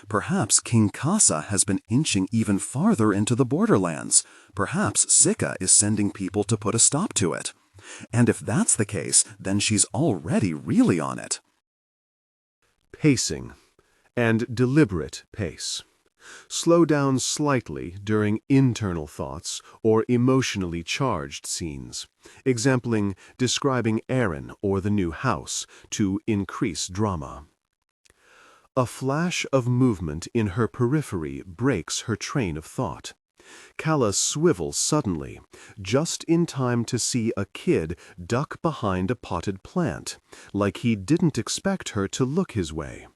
Perhaps King Kasa has been inching even farther into the borderlands. Perhaps Sika is sending people to put a stop to it. And if that's the case, then she's already really on it. Pacing, and deliberate pace. Slow down slightly during internal thoughts or emotionally charged scenes, exempling describing Aaron or the new house to increase drama. A flash of movement in her periphery breaks her train of thought. Calla swivels suddenly, just in time to see a kid duck behind a potted plant, like he didn't expect her to look his way.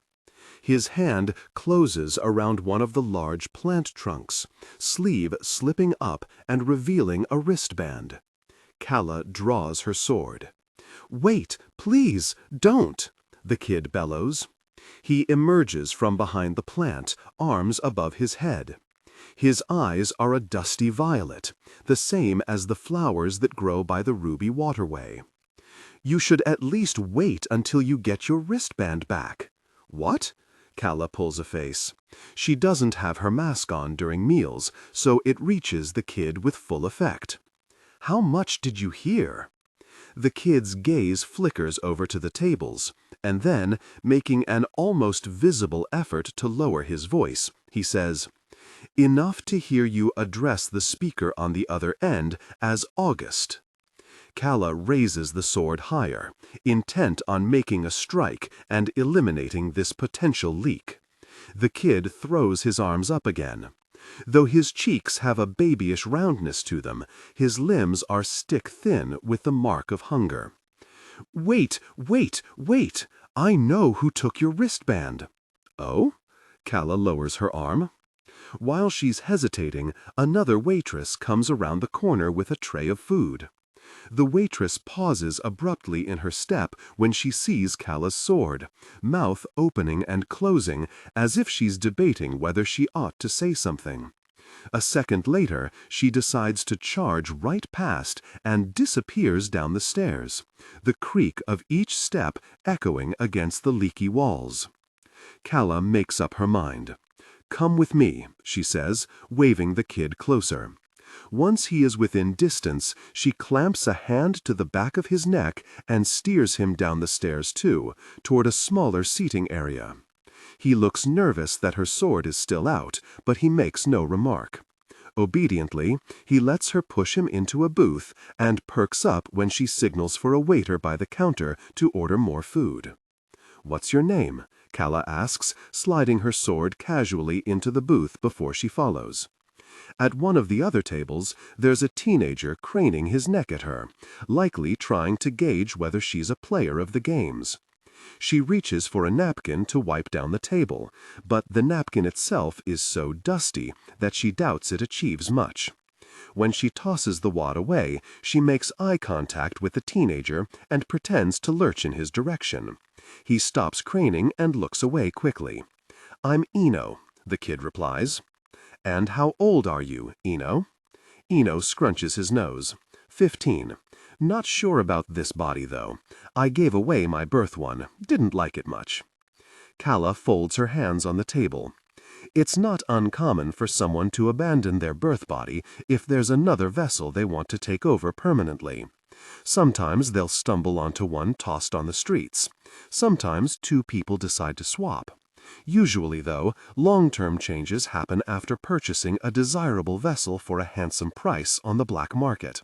His hand closes around one of the large plant trunks, sleeve slipping up and revealing a wristband. Calla draws her sword. "Wait, please, don't!" the kid bellows. He emerges from behind the plant, arms above his head. His eyes are a dusty violet, the same as the flowers that grow by the Ruby Waterway. "You should at least wait until you get your wristband back." "What?" Calla pulls a face. She doesn't have her mask on during meals, so it reaches the kid with full effect. "How much did you hear?" The kid's gaze flickers over to the tables, and then, making an almost visible effort to lower his voice, he says, "Enough to hear you address the speaker on the other end as August." Calla raises the sword higher, intent on making a strike and eliminating this potential leak. The kid throws his arms up again. Though his cheeks have a babyish roundness to them, his limbs are stick-thin with the mark of hunger. "Wait, wait, wait! I know who took your wristband." "Oh?" Calla lowers her arm. While she's hesitating, another waitress comes around the corner with a tray of food. The waitress pauses abruptly in her step when she sees Calla's sword, mouth opening and closing as if she's debating whether she ought to say something. A second later, she decides to charge right past and disappears down the stairs, the creak of each step echoing against the leaky walls. Calla makes up her mind. "Come with me," she says, waving the kid closer. Once he is within distance, she clamps a hand to the back of his neck and steers him down the stairs too, toward a smaller seating area. He looks nervous that her sword is still out, but he makes no remark. Obediently, he lets her push him into a booth and perks up when she signals for a waiter by the counter to order more food. "What's your name?" Calla asks, sliding her sword casually into the booth before she follows. At one of the other tables, there's a teenager craning his neck at her, likely trying to gauge whether she's a player of the games. She reaches for a napkin to wipe down the table, but the napkin itself is so dusty that she doubts it achieves much. When she tosses the wad away, she makes eye contact with the teenager and pretends to lurch in his direction. He stops craning and looks away quickly. "I'm Eno," the kid replies. "And how old are you, Eno?" Eno scrunches his nose. 15. "Not sure about this body, though. I gave away my birth one. Didn't like it much." Calla folds her hands on the table. It's not uncommon for someone to abandon their birth body if there's another vessel they want to take over permanently. Sometimes they'll stumble onto one tossed on the streets. Sometimes two people decide to swap. Usually, though, long-term changes happen after purchasing a desirable vessel for a handsome price on the black market.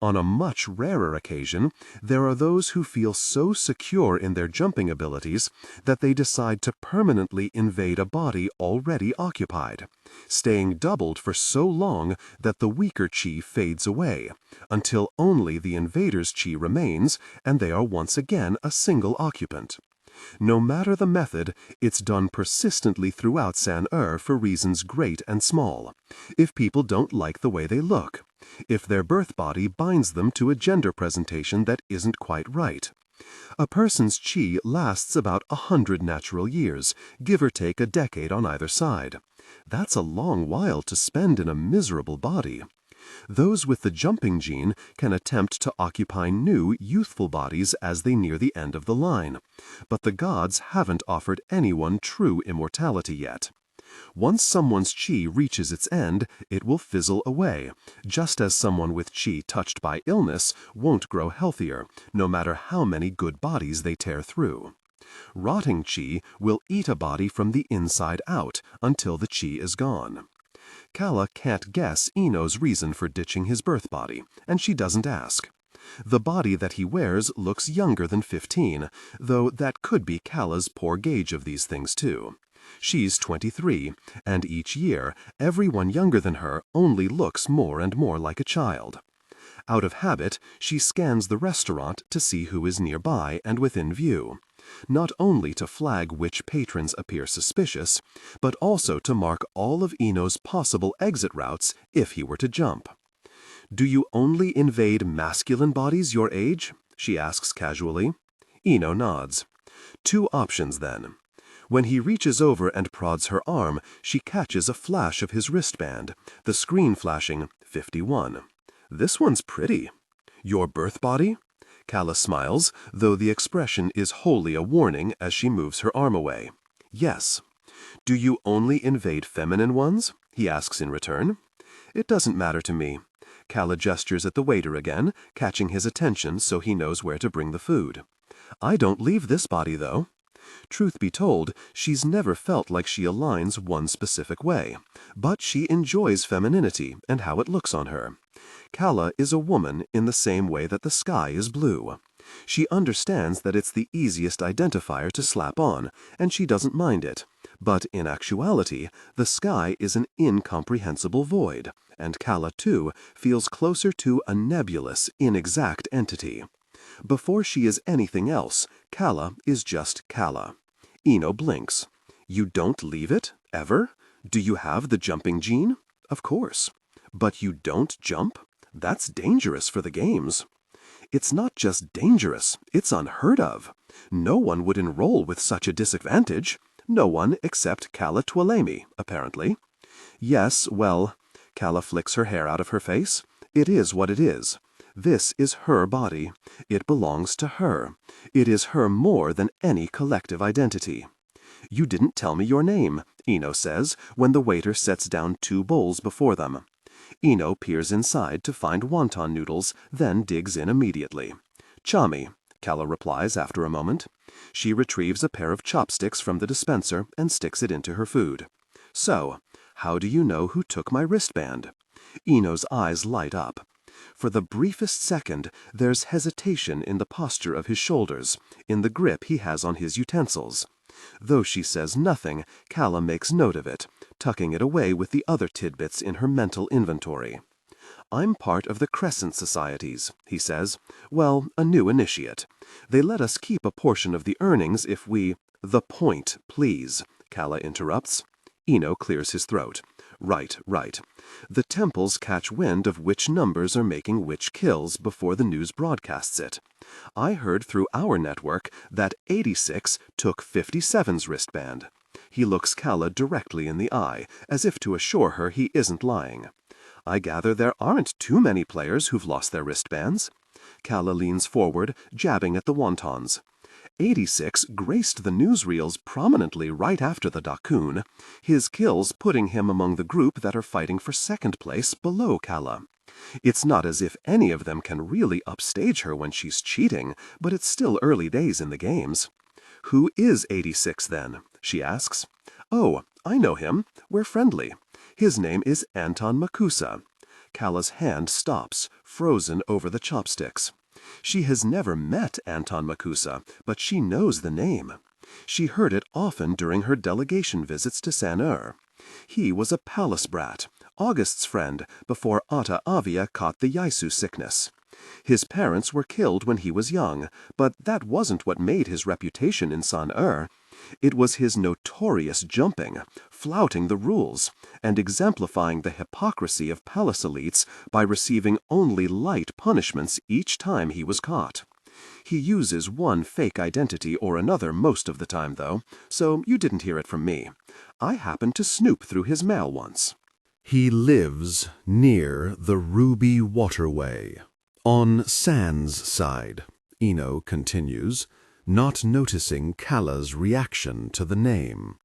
On a much rarer occasion, there are those who feel so secure in their jumping abilities that they decide to permanently invade a body already occupied, staying doubled for so long that the weaker chi fades away, until only the invader's chi remains and they are once again a single occupant. No matter the method, it's done persistently throughout San-Er for reasons great and small. If people don't like the way they look, if their birth body binds them to a gender presentation that isn't quite right. A person's chi lasts about 100 natural years, give or take a decade on either side. That's a long while to spend in a miserable body. Those with the jumping gene can attempt to occupy new, youthful bodies as they near the end of the line, but the gods haven't offered anyone true immortality yet. Once someone's chi reaches its end, it will fizzle away, just as someone with chi touched by illness won't grow healthier, no matter how many good bodies they tear through. Rotting chi will eat a body from the inside out until the chi is gone. Calla can't guess Ino's reason for ditching his birth body, and she doesn't ask. The body that he wears looks younger than 15, though that could be Calla's poor gauge of these things too. She's 23, and each year, everyone younger than her only looks more and more like a child. Out of habit, she scans the restaurant to see who is nearby and within view, not only to flag which patrons appear suspicious, but also to mark all of Ino's possible exit routes if he were to jump. "Do you only invade masculine bodies your age?" she asks casually. Ino nods. Two options then. When he reaches over and prods her arm, she catches a flash of his wristband, the screen flashing 51. "This one's pretty." "Your birth body?" Calla smiles, though the expression is wholly a warning as she moves her arm away. "Yes." "Do you only invade feminine ones?" he asks in return. "It doesn't matter to me." Calla gestures at the waiter again, catching his attention so he knows where to bring the food. "I don't leave this body, though." Truth be told, she's never felt like she aligns one specific way, but she enjoys femininity and how it looks on her. Calla is a woman in the same way that the sky is blue. She understands that it's the easiest identifier to slap on, and she doesn't mind it. But in actuality, the sky is an incomprehensible void, and Calla, too, feels closer to a nebulous, inexact entity. Before she is anything else, Calla is just Calla. Ino blinks. "You don't leave it? Ever? Do you have the jumping gene?" "Of course." "But you don't jump? That's dangerous for the games." "It's not just dangerous, it's unheard of. No one would enroll with such a disadvantage. No one except Calla Tuoleimi, apparently." "Yes, well," Calla flicks her hair out of her face. "It is what it is. This is her body. It belongs to her. It is her more than any collective identity." "You didn't tell me your name," Ino says when the waiter sets down 2 bowls before them. Ino peers inside to find wonton noodles, then digs in immediately. "Chami," Calla replies after a moment. She retrieves a pair of chopsticks from the dispenser and sticks it into her food. "So, how do you know who took my wristband?" Ino's eyes light up. For the briefest second, there's hesitation in the posture of his shoulders, in the grip he has on his utensils. Though she says nothing, Calla makes note of it, tucking it away with the other tidbits in her mental inventory. "I'm part of the Crescent Societies," he says. "Well, a new initiate. They let us keep a portion of the earnings if we—" "The point, please," Calla interrupts. Ino clears his throat. Right. The temples catch wind of which numbers are making which kills before the news broadcasts it. I heard through our network that 86 took 57's wristband." He looks Calla directly in the eye, as if to assure her he isn't lying. "I gather there aren't too many players who've lost their wristbands." Calla leans forward, jabbing at the wontons. 86 graced the newsreels prominently right after the Dakun, his kills putting him among the group that are fighting for second place below Calla. It's not as if any of them can really upstage her when she's cheating, but it's still early days in the games. "Who is 86 then?" she asks. "Oh, I know him. We're friendly. His name is Anton Makusa." Calla's hand stops, frozen over the chopsticks. She has never met Anton Makusa, but she knows the name. She heard it often during her delegation visits to San-Er. He was a palace brat, August's friend, before Ata Avia caught the Yaisu sickness. His parents were killed when he was young, but that wasn't what made his reputation in San-Er. It was his notorious jumping, flouting the rules, and exemplifying the hypocrisy of palace elites by receiving only light punishments each time he was caught. He uses one fake identity or another most of the time, though, so you didn't hear it from me. I happened to snoop through his mail once. He lives near the Ruby Waterway. On San's side, Ino continues, not noticing Calla's reaction to the name.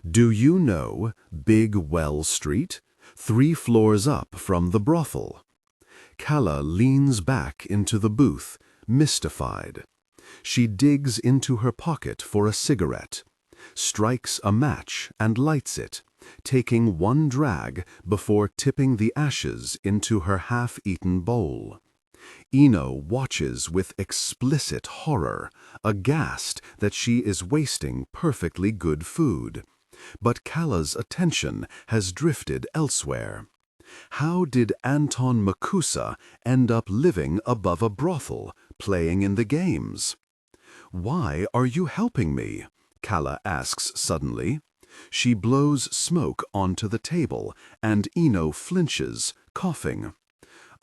Do you know Big Well Street? 3 floors up from the brothel. Calla leans back into the booth, mystified. She digs into her pocket for a cigarette, strikes a match and lights it, taking one drag before tipping the ashes into her half-eaten bowl. Ino watches with explicit horror, aghast that she is wasting perfectly good food. But Calla's attention has drifted elsewhere. How did Anton Makusa end up living above a brothel, playing in the games? Why are you helping me? Calla asks suddenly. She blows smoke onto the table, and Ino flinches, coughing.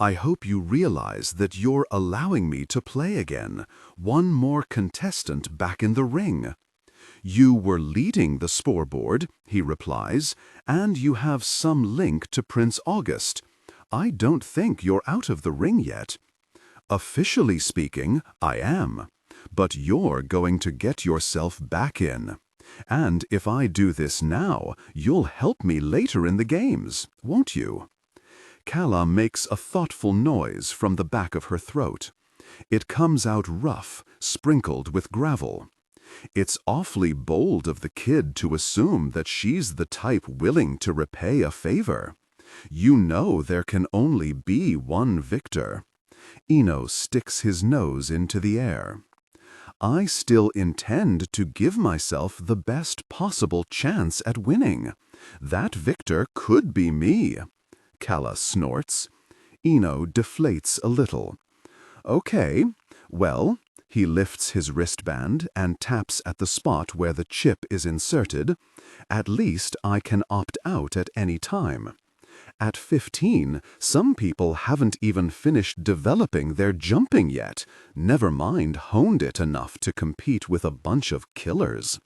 I hope you realize that you're allowing me to play again, one more contestant back in the ring. You were leading the scoreboard, he replies, and you have some link to Prince August. I don't think you're out of the ring yet. Officially speaking, I am. But you're going to get yourself back in. And if I do this now, you'll help me later in the games, won't you? Calla makes a thoughtful noise from the back of her throat. It comes out rough, sprinkled with gravel. It's awfully bold of the kid to assume that she's the type willing to repay a favor. You know there can only be one victor. Ino sticks his nose into the air. I still intend to give myself the best possible chance at winning. That victor could be me. Calla snorts. Ino deflates a little. Okay, well, he lifts his wristband and taps at the spot where the chip is inserted. At least I can opt out at any time. At 15, some people haven't even finished developing their jumping yet, never mind honed it enough to compete with a bunch of killers.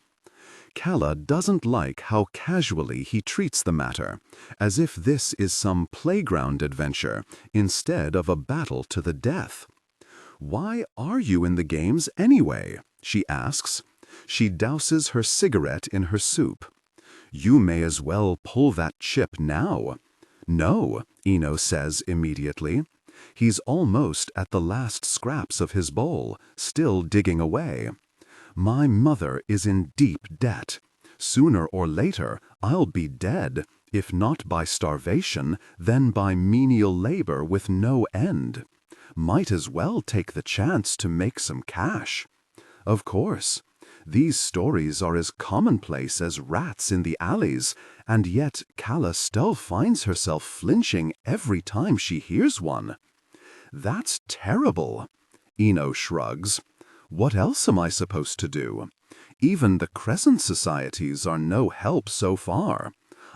Calla doesn't like how casually he treats the matter, as if this is some playground adventure instead of a battle to the death. Why are you in the games anyway? She asks. She douses her cigarette in her soup. You may as well pull that chip now. No, Ino says immediately. He's almost at the last scraps of his bowl, still digging away. My mother is in deep debt. Sooner or later, I'll be dead, if not by starvation, then by menial labor with no end. Might as well take the chance to make some cash. Of course. These stories are as commonplace as rats in the alleys, and yet Calla still finds herself flinching every time she hears one. That's terrible. Ino shrugs. What else am I supposed to do? Even the Crescent Societies are no help so far.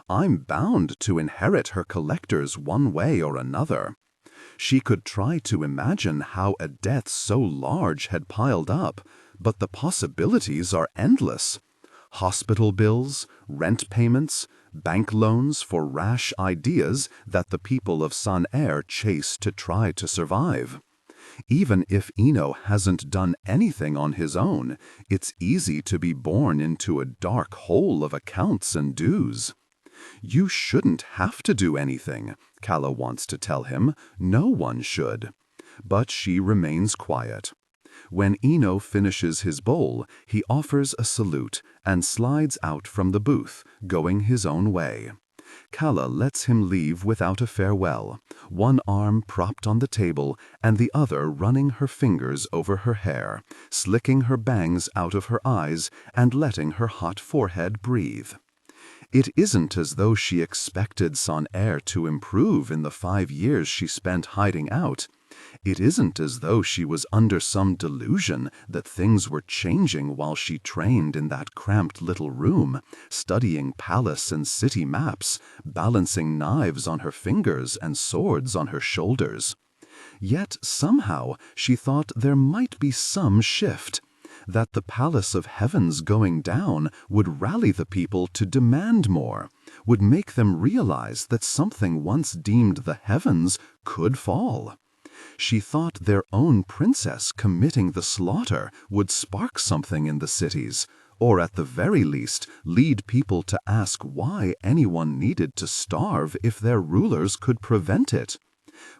I'm bound to inherit her collectors one way or another. She could try to imagine how a debt so large had piled up, but the possibilities are endless. Hospital bills, rent payments, bank loans for rash ideas that the people of San-Er chase to try to survive. Even if Ino hasn't done anything on his own, it's easy to be born into a dark hole of accounts and dues. You shouldn't have to do anything, Calla wants to tell him. No one should. But she remains quiet. When Ino finishes his bowl, he offers a salute and slides out from the booth, going his own way. Calla lets him leave without a farewell, one arm propped on the table and the other running her fingers over her hair, slicking her bangs out of her eyes and letting her hot forehead breathe. It isn't as though she expected Son Air to improve in the 5 years she spent hiding out. It isn't as though she was under some delusion that things were changing while she trained in that cramped little room, studying palace and city maps, balancing knives on her fingers and swords on her shoulders. Yet somehow she thought there might be some shift, that the palace of heaven's going down would rally the people to demand more, would make them realize that something once deemed the heavens could fall. She thought their own princess committing the slaughter would spark something in the cities, or at the very least lead people to ask why anyone needed to starve if their rulers could prevent it.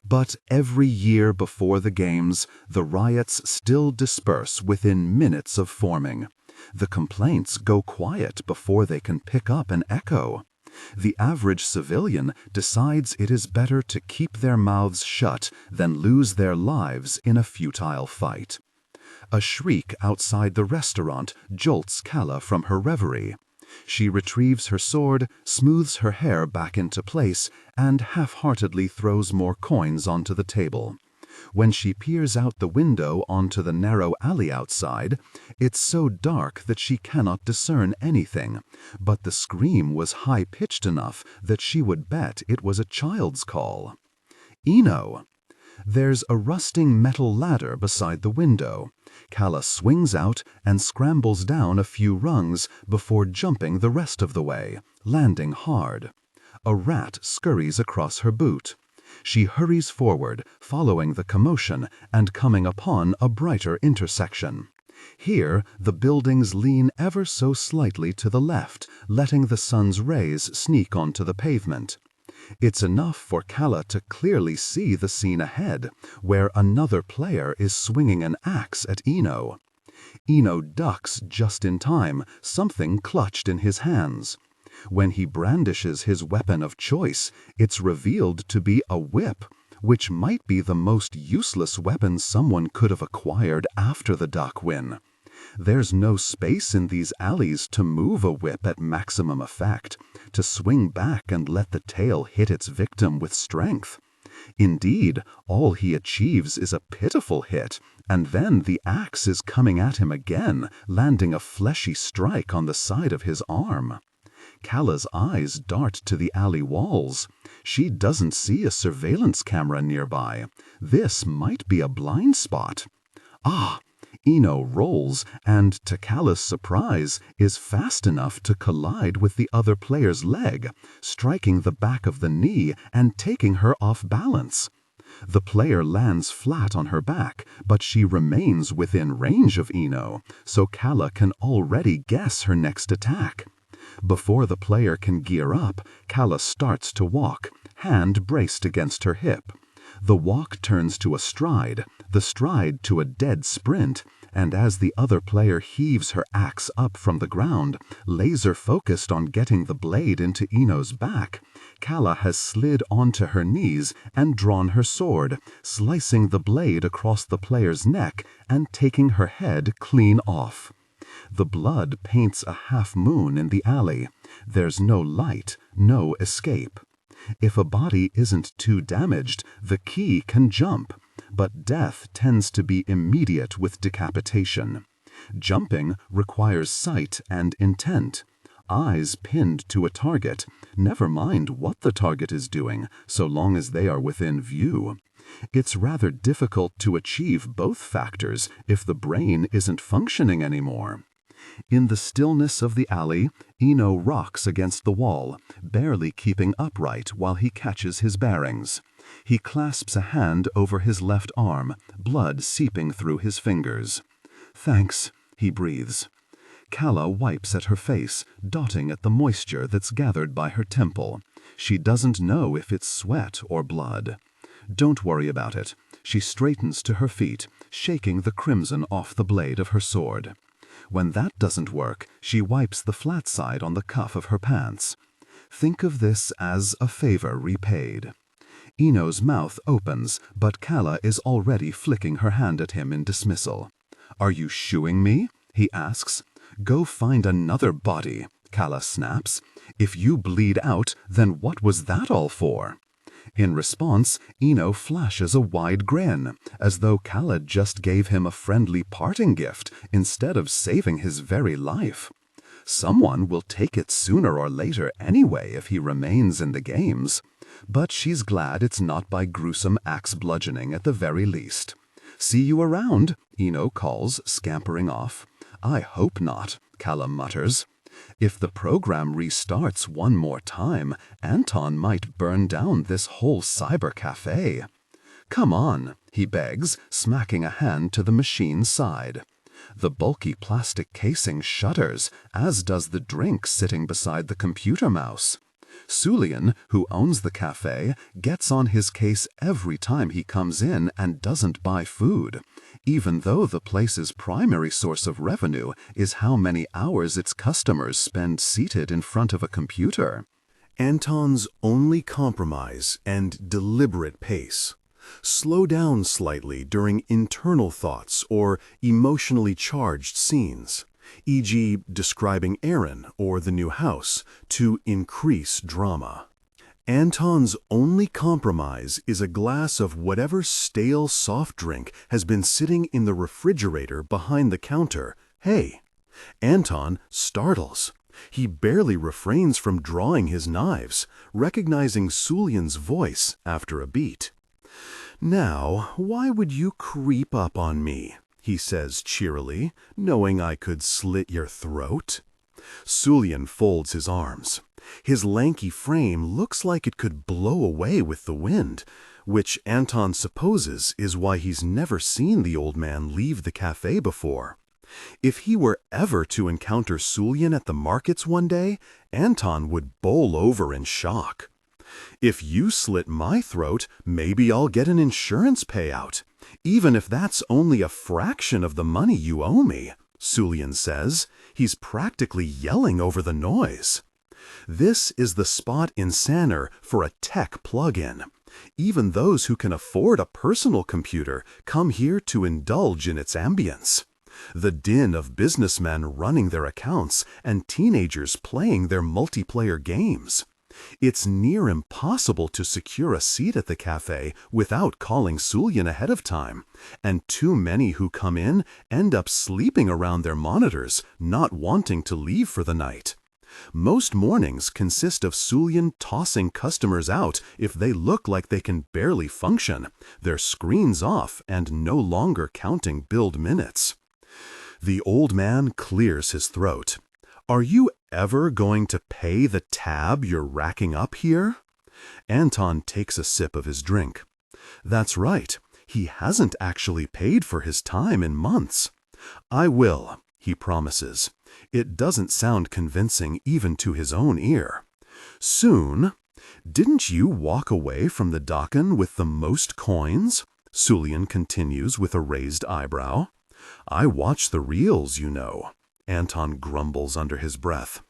But every year before the games, the riots still disperse within minutes of forming. The complaints go quiet before they can pick up an echo. The average civilian decides it is better to keep their mouths shut than lose their lives in a futile fight. A shriek outside the restaurant jolts Calla from her reverie. She retrieves her sword, smooths her hair back into place, and half-heartedly throws more coins onto the table. When she peers out the window onto the narrow alley outside, it's so dark that she cannot discern anything, but the scream was high-pitched enough that she would bet it was a child's call. Eno! There's a rusting metal ladder beside the window. Calla swings out and scrambles down a few rungs before jumping the rest of the way, landing hard. A rat scurries across her boot. She hurries forward, following the commotion and coming upon a brighter intersection. Here, the buildings lean ever so slightly to the left, letting the sun's rays sneak onto the pavement. It's enough for Calla to clearly see the scene ahead, where another player is swinging an axe at Eno. Eno ducks just in time, something clutched in his hands. When he brandishes his weapon of choice, it's revealed to be a whip, which might be the most useless weapon someone could have acquired after the duck win. There's no space in these alleys to move a whip at maximum effect, to swing back and let the tail hit its victim with strength. Indeed, all he achieves is a pitiful hit, and then the axe is coming at him again, landing a fleshy strike on the side of his arm. Calla's eyes dart to the alley walls. She doesn't see a surveillance camera nearby. This might be a blind spot. Ah! Eno rolls and, to Calla's surprise, is fast enough to collide with the other player's leg, striking the back of the knee and taking her off balance. The player lands flat on her back, but she remains within range of Eno, so Calla can already guess her next attack. Before the player can gear up, Calla starts to walk, hand braced against her hip. The walk turns to a stride, the stride to a dead sprint, and as the other player heaves her axe up from the ground, laser-focused on getting the blade into Eno's back, Calla has slid onto her knees and drawn her sword, slicing the blade across the player's neck and taking her head clean off. The blood paints a half-moon in the alley. There's no light, no escape. If a body isn't too damaged, the key can jump, but death tends to be immediate with decapitation. Jumping requires sight and intent. Eyes pinned to a target, never mind what the target is doing, so long as they are within view. It's rather difficult to achieve both factors if the brain isn't functioning anymore. In the stillness of the alley, Eno rocks against the wall, barely keeping upright while he catches his bearings. He clasps a hand over his left arm, blood seeping through his fingers. "Thanks," he breathes. Calla wipes at her face, dotting at the moisture that's gathered by her temple. She doesn't know if it's sweat or blood. Don't worry about it. She straightens to her feet, shaking the crimson off the blade of her sword. When that doesn't work, she wipes the flat side on the cuff of her pants. Think of this as a favor repaid. Eno's mouth opens, but Calla is already flicking her hand at him in dismissal. Are you shooing me? He asks. Go find another body, Calla snaps. If you bleed out, then what was that all for? In response, Eno flashes a wide grin, as though Calla just gave him a friendly parting gift instead of saving his very life. Someone will take it sooner or later anyway if he remains in the games. But she's glad it's not by gruesome axe bludgeoning at the very least. See you around, Eno calls, scampering off. I hope not, Calla mutters. If the program restarts one more time, Anton might burn down this whole cyber cafe. Come on, he begs, smacking a hand to the machine's side. The bulky plastic casing shudders, as does the drink sitting beside the computer mouse. Sulian, who owns the cafe, gets on his case every time he comes in and doesn't buy food, even though the place's primary source of revenue is how many hours its customers spend seated in front of a computer. Anton's only compromise and deliberate pace. Slow down slightly during internal thoughts or emotionally charged scenes, e.g. describing Aaron or the new house, to increase drama. Anton's only compromise is a glass of whatever stale soft drink has been sitting in the refrigerator behind the counter. Hey! Anton startles. He barely refrains from drawing his knives, recognizing Sulian's voice after a beat. Now, why would you creep up on me? He says cheerily, knowing I could slit your throat. Sulian folds his arms. His lanky frame looks like it could blow away with the wind, which Anton supposes is why he's never seen the old man leave the cafe before. If he were ever to encounter Sulian at the markets one day, Anton would bowl over in shock. If you slit my throat, maybe I'll get an insurance payout, even if that's only a fraction of the money you owe me, Sulian says. He's practically yelling over the noise. This is the spot in Sanner for a tech plug-in. Even those who can afford a personal computer come here to indulge in its ambience. The din of businessmen running their accounts and teenagers playing their multiplayer games. It's near impossible to secure a seat at the cafe without calling Sulian ahead of time, and too many who come in end up sleeping around their monitors, not wanting to leave for the night. Most mornings consist of Sulian tossing customers out if they look like they can barely function, their screens off and no longer counting billed minutes. The old man clears his throat. Are you ever going to pay the tab you're racking up here? Anton takes a sip of his drink. That's right, he hasn't actually paid for his time in months. I will, he promises. It doesn't sound convincing even to his own ear. Soon. Didn't you walk away from the Dakan with the most coins? Sulian continues with a raised eyebrow. I watch the reels, you know. Anton grumbles under his breath.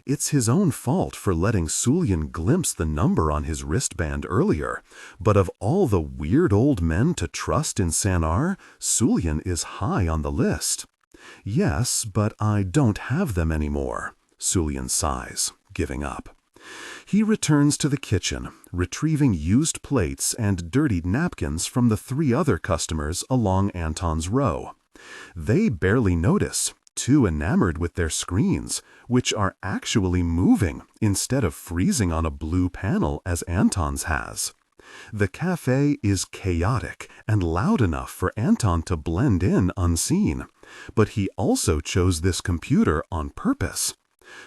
It's his own fault for letting Sulian glimpse the number on his wristband earlier, but of all the weird old men to trust in Sanar, Sulian is high on the list. Yes, but I don't have them anymore, Sulian sighs, giving up. He returns to the kitchen, retrieving used plates and dirtied napkins from the 3 other customers along Anton's row. They barely notice, too enamored with their screens, which are actually moving instead of freezing on a blue panel as Anton's has. The cafe is chaotic and loud enough for Anton to blend in unseen, but he also chose this computer on purpose.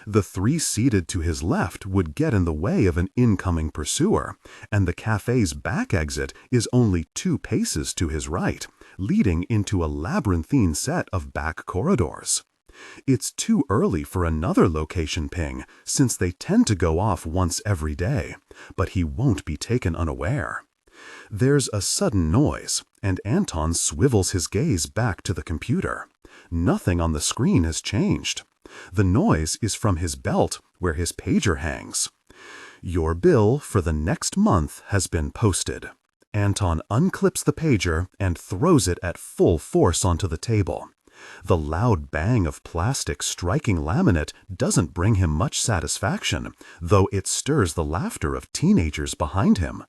The 3 seated to his left would get in the way of an incoming pursuer, and the cafe's back exit is only 2 paces to his right, leading into a labyrinthine set of back corridors. It's too early for another location ping, since they tend to go off once every day, but he won't be taken unaware. There's a sudden noise, and Anton swivels his gaze back to the computer. Nothing on the screen has changed. The noise is from his belt, where his pager hangs. Your bill for the next month has been posted. Anton unclips the pager and throws it at full force onto the table. The loud bang of plastic striking laminate doesn't bring him much satisfaction, though it stirs the laughter of teenagers behind him.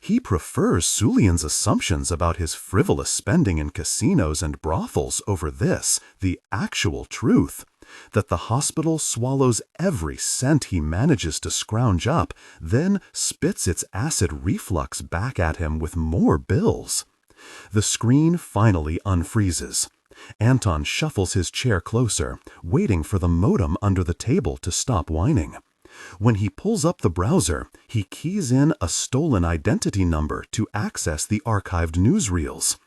He prefers Sulian's assumptions about his frivolous spending in casinos and brothels over this, the actual truth, that the hospital swallows every cent he manages to scrounge up, then spits its acid reflux back at him with more bills. The screen finally unfreezes. Anton shuffles his chair closer, waiting for the modem under the table to stop whining. When he pulls up the browser, he keys in a stolen identity number to access the archived newsreels.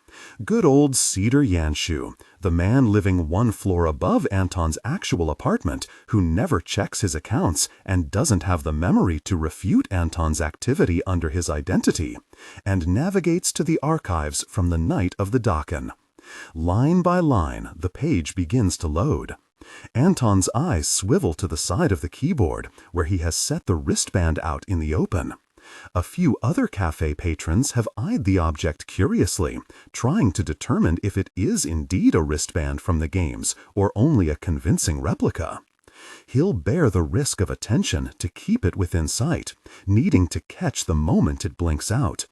Good old Cedar Yanshu, the man living one floor above Anton's actual apartment, who never checks his accounts and doesn't have the memory to refute Anton's activity under his identity, and navigates to the archives from the night of the Dakin. Line by line, the page begins to load. Anton's eyes swivel to the side of the keyboard, where he has set the wristband out in the open. A few other cafe patrons have eyed the object curiously, trying to determine if it is indeed a wristband from the games or only a convincing replica. He'll bear the risk of attention to keep it within sight, needing to catch the moment it blinks out.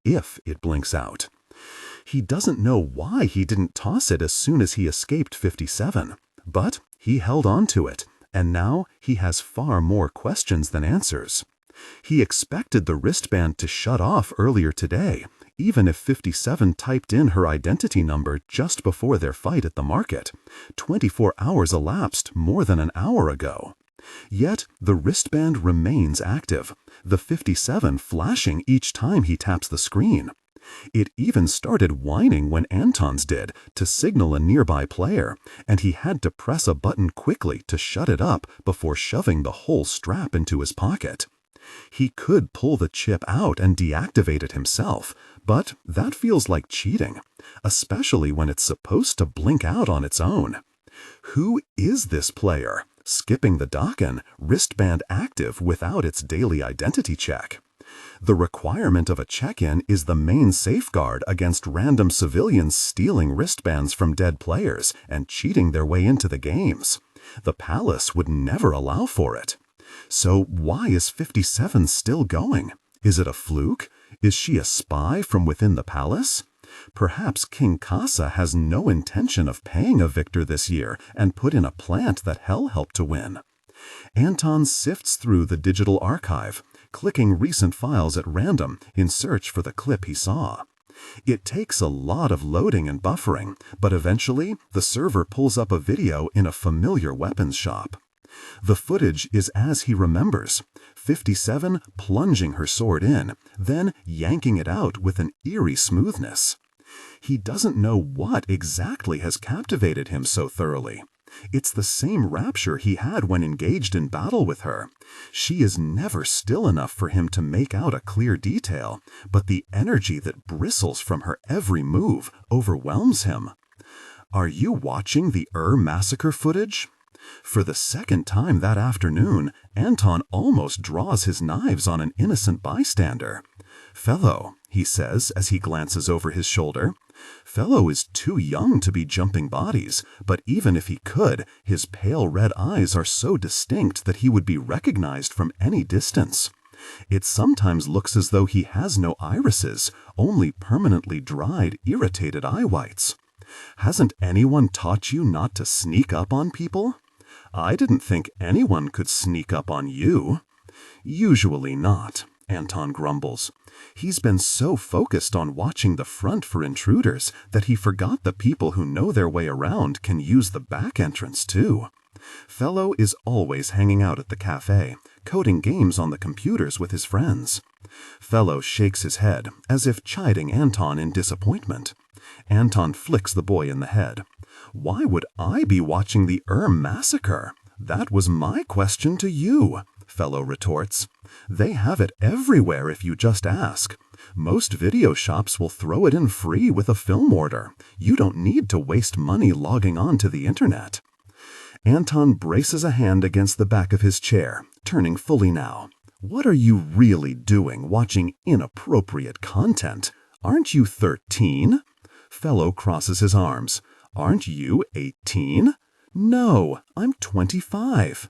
If it blinks out. He doesn't know why he didn't toss it as soon as he escaped 57, but he held on to it, and now he has far more questions than answers. He expected the wristband to shut off earlier today, even if 57 typed in her identity number just before their fight at the market. 24 hours elapsed more than an hour ago. Yet the wristband remains active, the 57 flashing each time he taps the screen. It even started whining when Anton's did to signal a nearby player, and he had to press a button quickly to shut it up before shoving the whole strap into his pocket. He could pull the chip out and deactivate it himself, but that feels like cheating, especially when it's supposed to blink out on its own. Who is this player, skipping the Dakin, wristband active without its daily identity check? The requirement of a check-in is the main safeguard against random civilians stealing wristbands from dead players and cheating their way into the games. The palace would never allow for it. So why is 57 still going? Is it a fluke? Is she a spy from within the palace? Perhaps King Kasa has no intention of paying a victor this year and put in a plant that hell helped to win. Anton sifts through the digital archive, clicking recent files at random in search for the clip he saw. It takes a lot of loading and buffering, but eventually the server pulls up a video in a familiar weapons shop. The footage is as he remembers, 57 plunging her sword in, then yanking it out with an eerie smoothness. He doesn't know what exactly has captivated him so thoroughly. It's the same rapture he had when engaged in battle with her. She is never still enough for him to make out a clear detail, but the energy that bristles from her every move overwhelms him. Are you watching the massacre footage? For the second time that afternoon, Anton almost draws his knives on an innocent bystander. "Fellow," he says as he glances over his shoulder. Fellow is too young to be jumping bodies, but even if he could, his pale red eyes are so distinct that he would be recognized from any distance. It sometimes looks as though he has no irises, only permanently dried, irritated eye whites. Hasn't anyone taught you not to sneak up on people? I didn't think anyone could sneak up on you. Usually not, Anton grumbles. He's been so focused on watching the front for intruders that he forgot the people who know their way around can use the back entrance too. Fellow is always hanging out at the cafe, coding games on the computers with his friends. Fellow shakes his head, as if chiding Anton in disappointment. Anton flicks the boy in the head. Why would I be watching the massacre? That was my question to you, Fellow retorts. They have it everywhere if you just ask. Most video shops will throw it in free with a film order. You don't need to waste money logging on to the internet. Anton braces a hand against the back of his chair, turning fully now. What are you really doing watching inappropriate content? Aren't you 13? Fellow crosses his arms. Aren't you 18? No, I'm 25.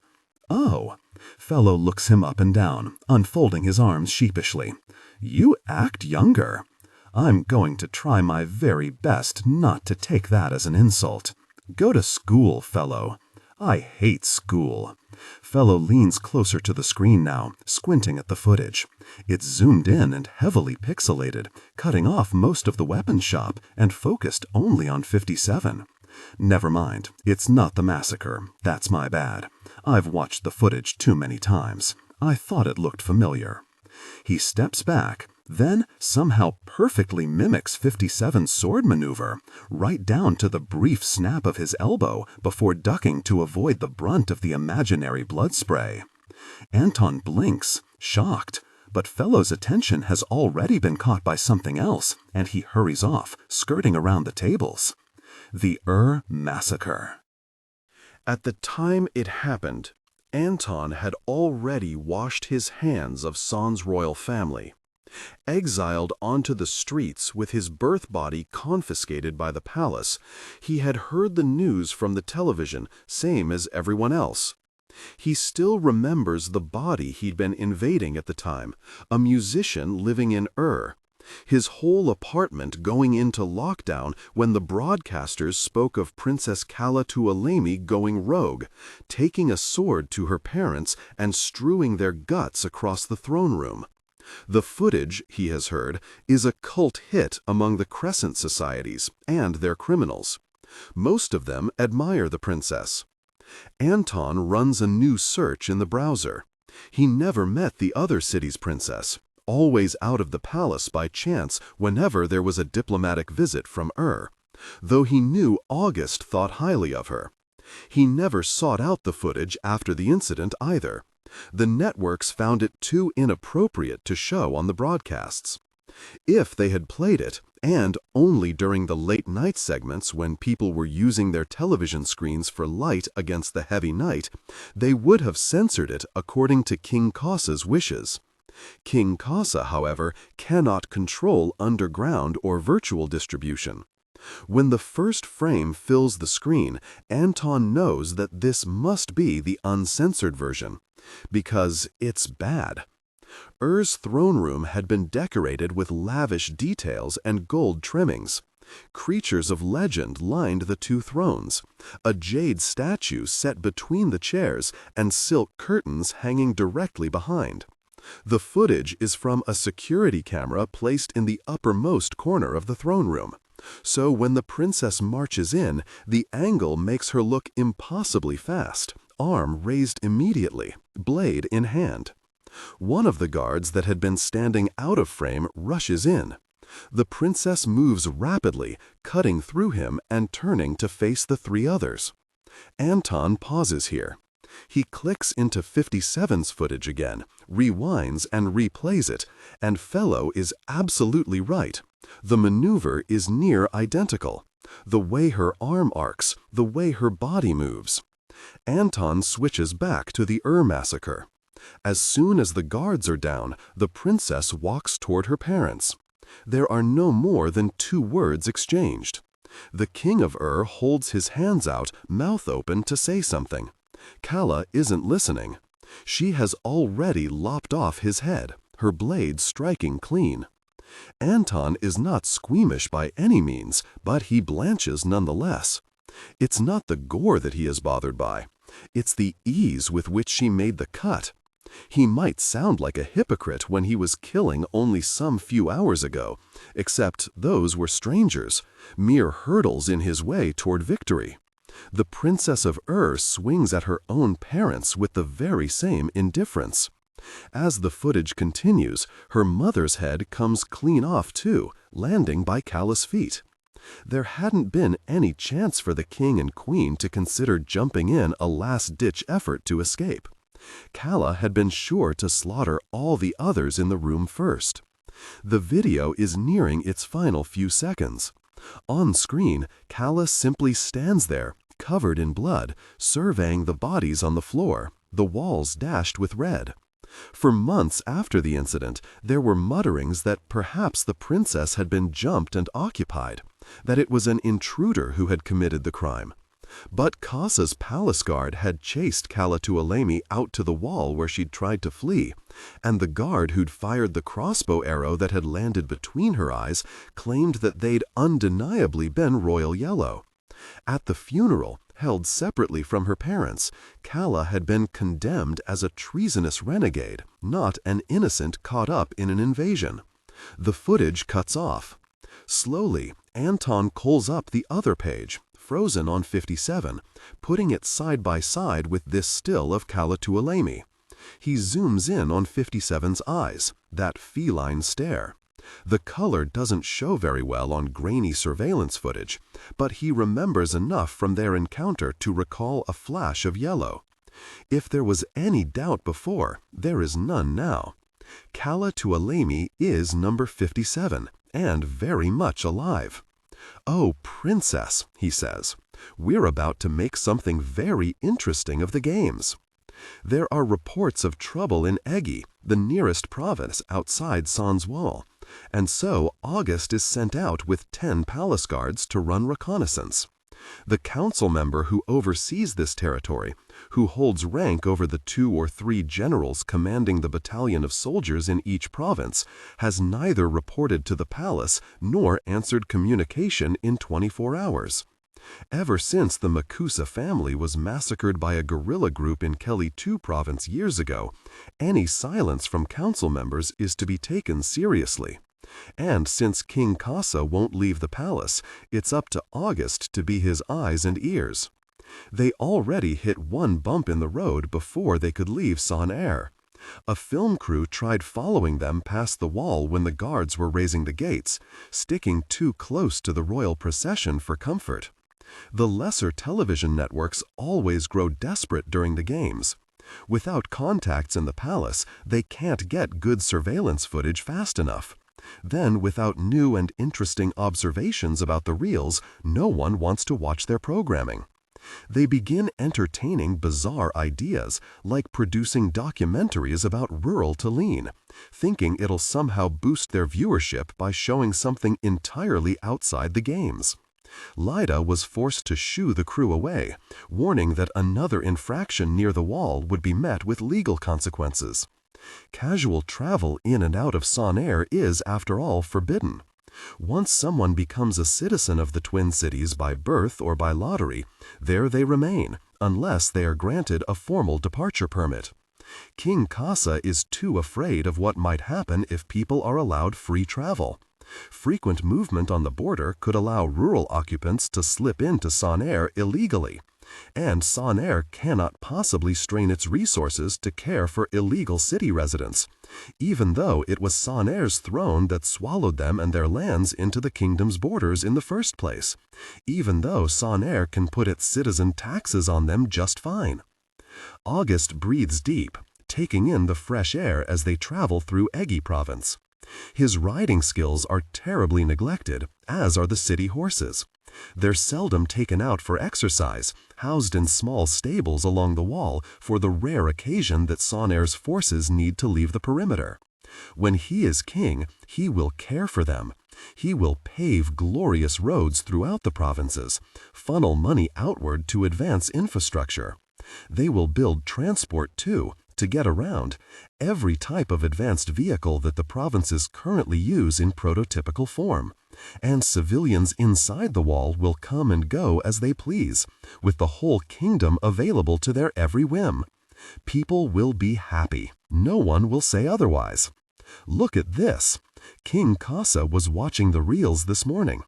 Oh. Fellow looks him up and down, unfolding his arms sheepishly. You act younger. I'm going to try my very best not to take that as an insult. Go to school, fellow. I hate school. Fellow leans closer to the screen now, squinting at the footage. It's zoomed in and heavily pixelated, cutting off most of the weapons shop and focused only on 57. Never mind, it's not the massacre. That's my bad. I've watched the footage too many times. I thought it looked familiar. He steps back, then somehow perfectly mimics 57's sword maneuver, right down to the brief snap of his elbow before ducking to avoid the brunt of the imaginary blood spray. Anton blinks, shocked, but Fellow's attention has already been caught by something else, and he hurries off, skirting around the tables. The massacre. At the time it happened, Anton had already washed his hands of Son's royal family. Exiled onto the streets with his birth body confiscated by the palace, he had heard the news from the television, same as everyone else. He still remembers the body he'd been invading at the time, a musician living in his whole apartment going into lockdown when the broadcasters spoke of Princess Calla Tuoleimi going rogue, taking a sword to her parents and strewing their guts across the throne room. The footage, he has heard, is a cult hit among the Crescent societies and their criminals. Most of them admire the princess. Anton runs a new search in the browser. He never met the other city's princess, always out of the palace by chance whenever there was a diplomatic visit from though he knew August thought highly of her. He never sought out the footage after the incident either. The networks found it too inappropriate to show on the broadcasts. If they had played it, and only during the late-night segments when people were using their television screens for light against the heavy night, they would have censored it according to King Kasa's wishes. King Kasa, however, cannot control underground or virtual distribution. When the first frame fills the screen, Anton knows that this must be the uncensored version, because it's bad. Throne room had been decorated with lavish details and gold trimmings. Creatures of legend lined the two thrones, a jade statue set between the chairs and silk curtains hanging directly behind. The footage is from a security camera placed in the uppermost corner of the throne room. So when the princess marches in, the angle makes her look impossibly fast, arm raised immediately, blade in hand. One of the guards that had been standing out of frame rushes in. The princess moves rapidly, cutting through him and turning to face the three others. Anton pauses here. He clicks into 57's footage again, rewinds and replays it, and Fellow is absolutely right. The maneuver is near identical. The way her arm arcs, the way her body moves. Anton switches back to the massacre. As soon as the guards are down, the princess walks toward her parents. There are no more than 2 words exchanged. The king of holds his hands out, mouth open to say something. Calla isn't listening. She has already lopped off his head, her blade striking clean. Anton is not squeamish by any means, but he blanches nonetheless. It's not the gore that he is bothered by. It's the ease with which she made the cut. He might sound like a hypocrite when he was killing only some few hours ago, except those were strangers, mere hurdles in his way toward victory. The Princess of swings at her own parents with the very same indifference. As the footage continues, her mother's head comes clean off too, landing by Calla's feet. There hadn't been any chance for the king and queen to consider jumping in a last-ditch effort to escape. Calla had been sure to slaughter all the others in the room first. The video is nearing its final few seconds. On screen, Calla simply stands there, covered in blood, surveying the bodies on the floor, the walls dashed with red. For months after the incident, there were mutterings that perhaps the princess had been jumped and occupied, that it was an intruder who had committed the crime. But Kasa's palace guard had chased Calla Tuoleimi out to the wall where she'd tried to flee, and the guard who'd fired the crossbow arrow that had landed between her eyes claimed that they'd undeniably been royal yellow. At the funeral, held separately from her parents, Calla had been condemned as a treasonous renegade, not an innocent caught up in an invasion. The footage cuts off. Slowly, Anton calls up the other page, frozen on 57, putting it side by side with this still of Calla Tuoleimi. He zooms in on 57's eyes, that feline stare. The color doesn't show very well on grainy surveillance footage, but he remembers enough from their encounter to recall a flash of yellow. If there was any doubt before, there is none now. Calla Tuoleimi is number 57, and very much alive. "Oh, princess," he says, "we're about to make something very interesting of the games." There are reports of trouble in Egi, the nearest province outside San's wall, and so August is sent out with 10 palace guards to run reconnaissance. The council member who oversees this territory, who holds rank over the 2 or 3 generals commanding the battalion of soldiers in each province, has neither reported to the palace nor answered communication in 24 hours. Ever since the Makusa family was massacred by a guerrilla group in Kelly II province years ago, any silence from council members is to be taken seriously. And since King Kasa won't leave the palace, it's up to August to be his eyes and ears. They already hit one bump in the road before they could leave Son-Air. A film crew tried following them past the wall when the guards were raising the gates, sticking too close to the royal procession for comfort. The lesser television networks always grow desperate during the games. Without contacts in the palace, they can't get good surveillance footage fast enough. Then, without new and interesting observations about the reels, no one wants to watch their programming. They begin entertaining bizarre ideas, like producing documentaries about rural Talin, thinking it'll somehow boost their viewership by showing something entirely outside the games. Lyda was forced to shoo the crew away, warning that another infraction near the wall would be met with legal consequences. Casual travel in and out of Son-Air is, after all, forbidden. Once someone becomes a citizen of the Twin Cities by birth or by lottery, there they remain, unless they are granted a formal departure permit. King Kasa is too afraid of what might happen if people are allowed free travel. Frequent movement on the border could allow rural occupants to slip into Son-Air illegally, and Son-Air cannot possibly strain its resources to care for illegal city residents, even though it was Son-Air's throne that swallowed them and their lands into the kingdom's borders in the first place, even though Son-Air can put its citizen taxes on them just fine. August breathes deep, taking in the fresh air as they travel through Egi province. His riding skills are terribly neglected, as are the city horses. They're seldom taken out for exercise, housed in small stables along the wall for the rare occasion that Son-Air's forces need to leave the perimeter. When he is king, he will care for them. He will pave glorious roads throughout the provinces, funnel money outward to advance infrastructure. They will build transport too, to get around, every type of advanced vehicle that the provinces currently use in prototypical form, and civilians inside the wall will come and go as they please, with the whole kingdom available to their every whim. People will be happy. No one will say otherwise. Look at this. King Kasa was watching the reels this morning.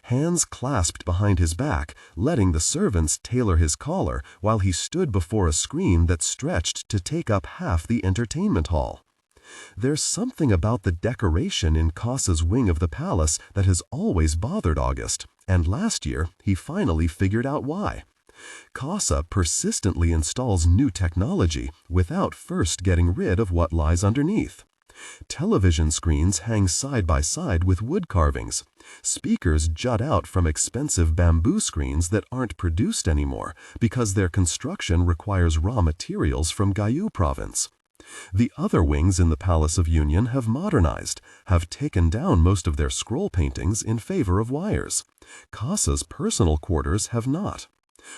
Hands clasped behind his back, letting the servants tailor his collar while he stood before a screen that stretched to take up half the entertainment hall. There's something about the decoration in Kasa's wing of the palace that has always bothered August, and last year he finally figured out why. Kasa persistently installs new technology without first getting rid of what lies underneath. Television screens hang side by side with wood carvings. Speakers jut out from expensive bamboo screens that aren't produced anymore because their construction requires raw materials from Gayu province. The other wings in the Palace of Union have modernized, have taken down most of their scroll paintings in favor of wires. Kasa's personal quarters have not.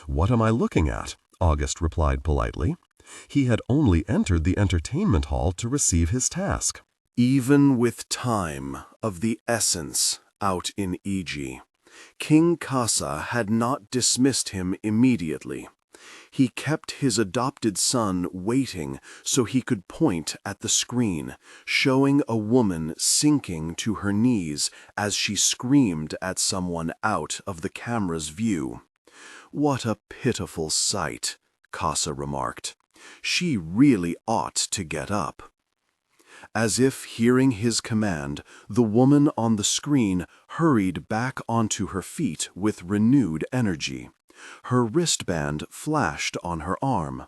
"What am I looking at?" August replied politely. He had only entered the entertainment hall to receive his task. Even with time of the essence out in Iji, King Kasa had not dismissed him immediately. He kept his adopted son waiting so he could point at the screen, showing a woman sinking to her knees as she screamed at someone out of the camera's view. "What a pitiful sight," Kasa remarked. "She really ought to get up." As if hearing his command, the woman on the screen hurried back onto her feet with renewed energy. Her wristband flashed on her arm.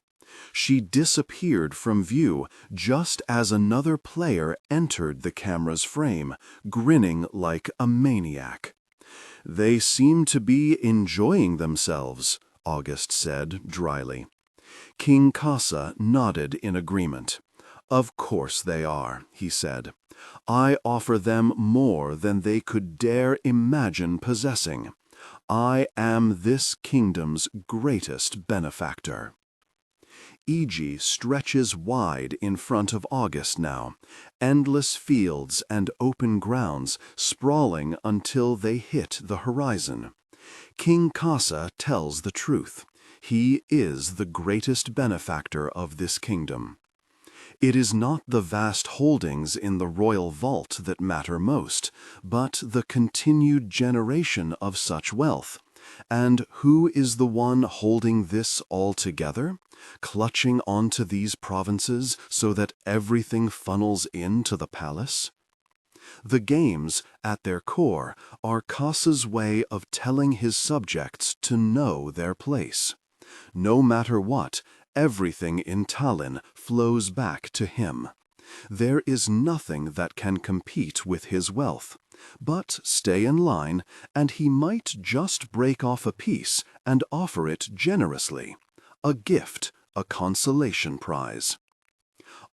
She disappeared from view just as another player entered the camera's frame, grinning like a maniac. "They seem to be enjoying themselves," August said dryly. King Kasa nodded in agreement. "Of course they are," he said. "I offer them more than they could dare imagine possessing. I am this kingdom's greatest benefactor." Iji stretches wide in front of August now, endless fields and open grounds sprawling until they hit the horizon. King Kasa tells the truth. He is the greatest benefactor of this kingdom. It is not the vast holdings in the royal vault that matter most, but the continued generation of such wealth. And who is the one holding this all together, clutching onto these provinces so that everything funnels into the palace? The games, at their core, are Kasa's way of telling his subjects to know their place. No matter what, everything in Talin flows back to him. There is nothing that can compete with his wealth. But stay in line, and he might just break off a piece and offer it generously. A gift, a consolation prize.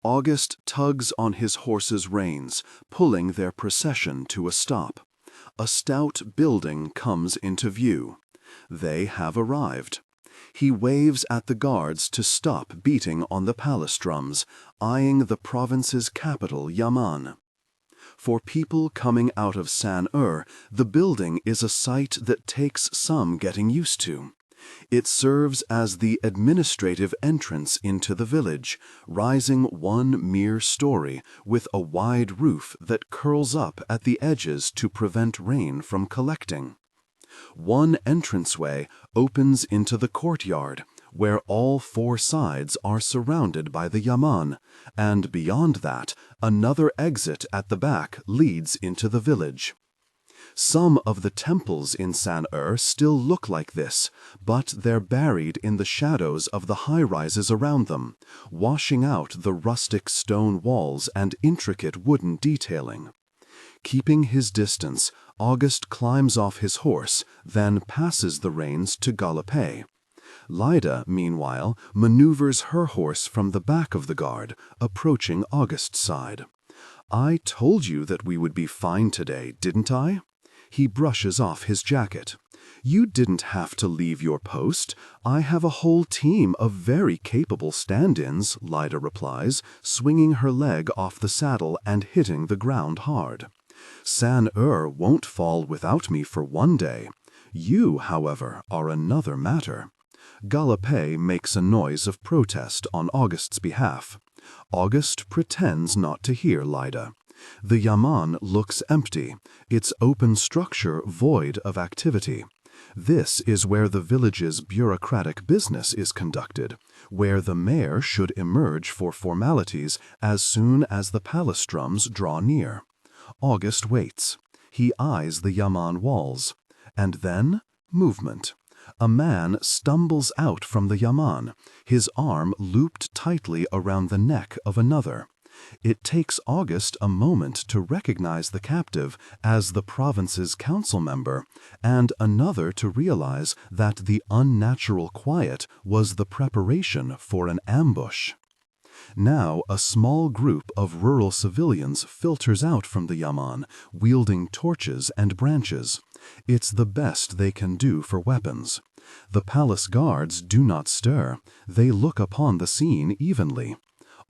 August tugs on his horse's reins, pulling their procession to a stop. A stout building comes into view. They have arrived. He waves at the guards to stop beating on the palace drums, eyeing the province's capital, Yaman. For people coming out of San-Er, the building is a sight that takes some getting used to. It serves as the administrative entrance into the village, rising one mere story with a wide roof that curls up at the edges to prevent rain from collecting. One entranceway opens into the courtyard, where all four sides are surrounded by the yaman, and beyond that, another exit at the back leads into the village. Some of the temples in San-Er still look like this, but they're buried in the shadows of the high-rises around them, washing out the rustic stone walls and intricate wooden detailing. Keeping his distance, August climbs off his horse, then passes the reins to Galope. Lyda, meanwhile, maneuvers her horse from the back of the guard, approaching August's side. "I told you that we would be fine today, didn't I?" He brushes off his jacket. "You didn't have to leave your post. I have a whole team of very capable stand-ins," Lyda replies, swinging her leg off the saddle and hitting the ground hard. "San-Er won't fall without me for one day. You, however, are another matter." Galope makes a noise of protest on August's behalf. August pretends not to hear Lyda. The yaman looks empty, its open structure void of activity. This is where the village's bureaucratic business is conducted, where the mayor should emerge for formalities as soon as the palace drums draw near. August waits. He eyes the yaman walls. And then, movement. A man stumbles out from the yaman, his arm looped tightly around the neck of another. It takes August a moment to recognize the captive as the province's council member, and another to realize that the unnatural quiet was the preparation for an ambush. Now a small group of rural civilians filters out from the yaman, wielding torches and branches. It's the best they can do for weapons. The palace guards do not stir. They look upon the scene evenly.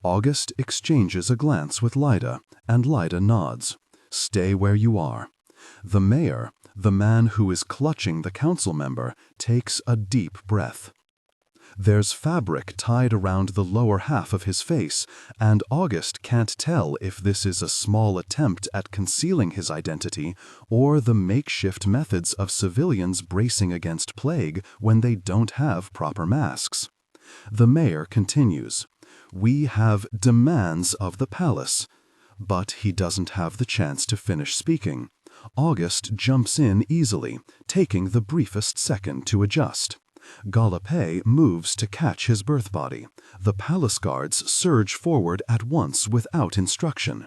August exchanges a glance with Lyda, and Lyda nods. Stay where you are. The mayor, the man who is clutching the council member, takes a deep breath. There's fabric tied around the lower half of his face, and August can't tell if this is a small attempt at concealing his identity or the makeshift methods of civilians bracing against plague when they don't have proper masks. The mayor continues, "We have demands of the palace." But he doesn't have the chance to finish speaking. August jumps in easily, taking the briefest second to adjust. Galopé moves to catch his birth body. The palace guards surge forward at once without instruction.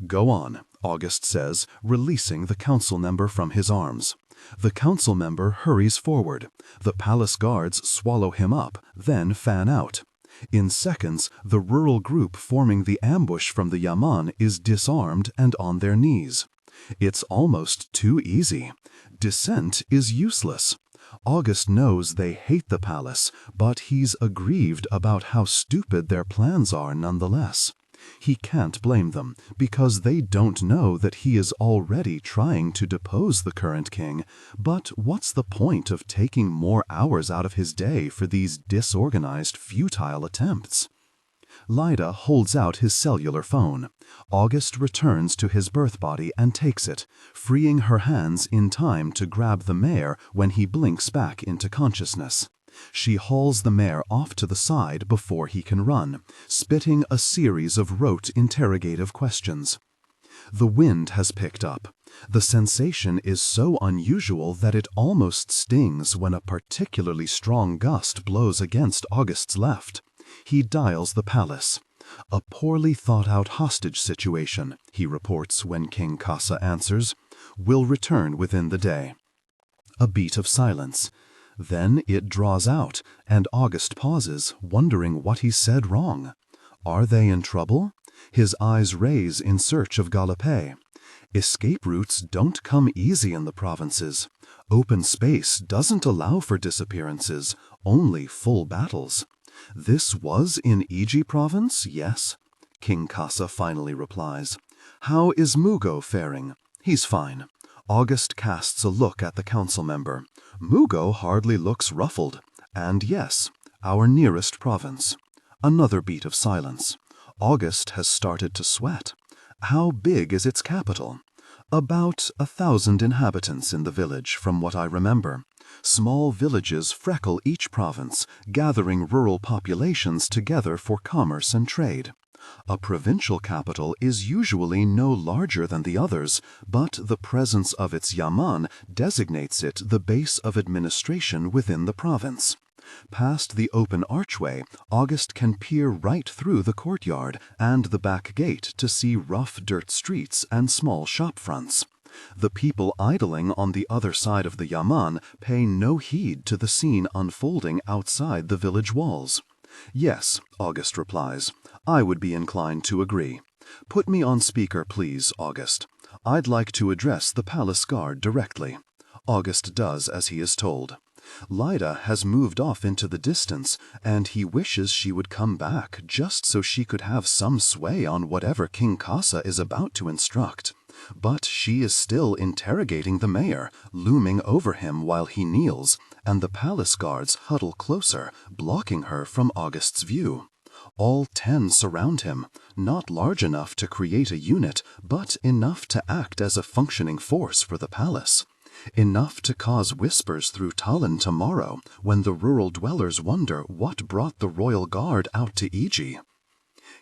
"Go on," August says, releasing the council member from his arms. The council member hurries forward. The palace guards swallow him up, then fan out. In seconds, the rural group forming the ambush from the yaman is disarmed and on their knees. It's almost too easy. Dissent is useless. August knows they hate the palace, but he's aggrieved about how stupid their plans are nonetheless. He can't blame them, because they don't know that he is already trying to depose the current king. But what's the point of taking more hours out of his day for these disorganized, futile attempts? Lyda holds out his cellular phone. August returns to his birth body and takes it, freeing her hands in time to grab the mayor when he blinks back into consciousness. She hauls the mayor off to the side before he can run, spitting a series of rote interrogative questions. The wind has picked up. The sensation is so unusual that it almost stings when a particularly strong gust blows against August's left. He dials the palace. "A poorly thought-out hostage situation," he reports when King Kasa answers. "Will return within the day." A beat of silence. Then it draws out, and August pauses, wondering what he said wrong. Are they in trouble? His eyes raise in search of Galopé. Escape routes don't come easy in the provinces. Open space doesn't allow for disappearances, only full battles. "This was in Iji province, yes?" King Kasa finally replies. "How is Mugo faring?" "He's fine." August casts a look at the council member. "Mugo hardly looks ruffled. And yes, our nearest province." Another beat of silence. August has started to sweat. "How big is its capital?" "About 1,000 inhabitants in the village, from what I remember. Small villages freckle each province, gathering rural populations together for commerce and trade. A provincial capital is usually no larger than the others, but the presence of its yaman designates it the base of administration within the province." Past the open archway, August can peer right through the courtyard and the back gate to see rough dirt streets and small shop fronts. The people idling on the other side of the yaman pay no heed to the scene unfolding outside the village walls. "Yes," August replies, "I would be inclined to agree. Put me on speaker, please, August. I'd like to address the palace guard directly." August does as he is told. Lyda has moved off into the distance, and he wishes she would come back just so she could have some sway on whatever King Kasa is about to instruct. But she is still interrogating the mayor, looming over him while he kneels, and the palace guards huddle closer, blocking her from August's view. All 10 surround him, not large enough to create a unit, but enough to act as a functioning force for the palace. Enough to cause whispers through Talin tomorrow, when the rural dwellers wonder what brought the royal guard out to Iji.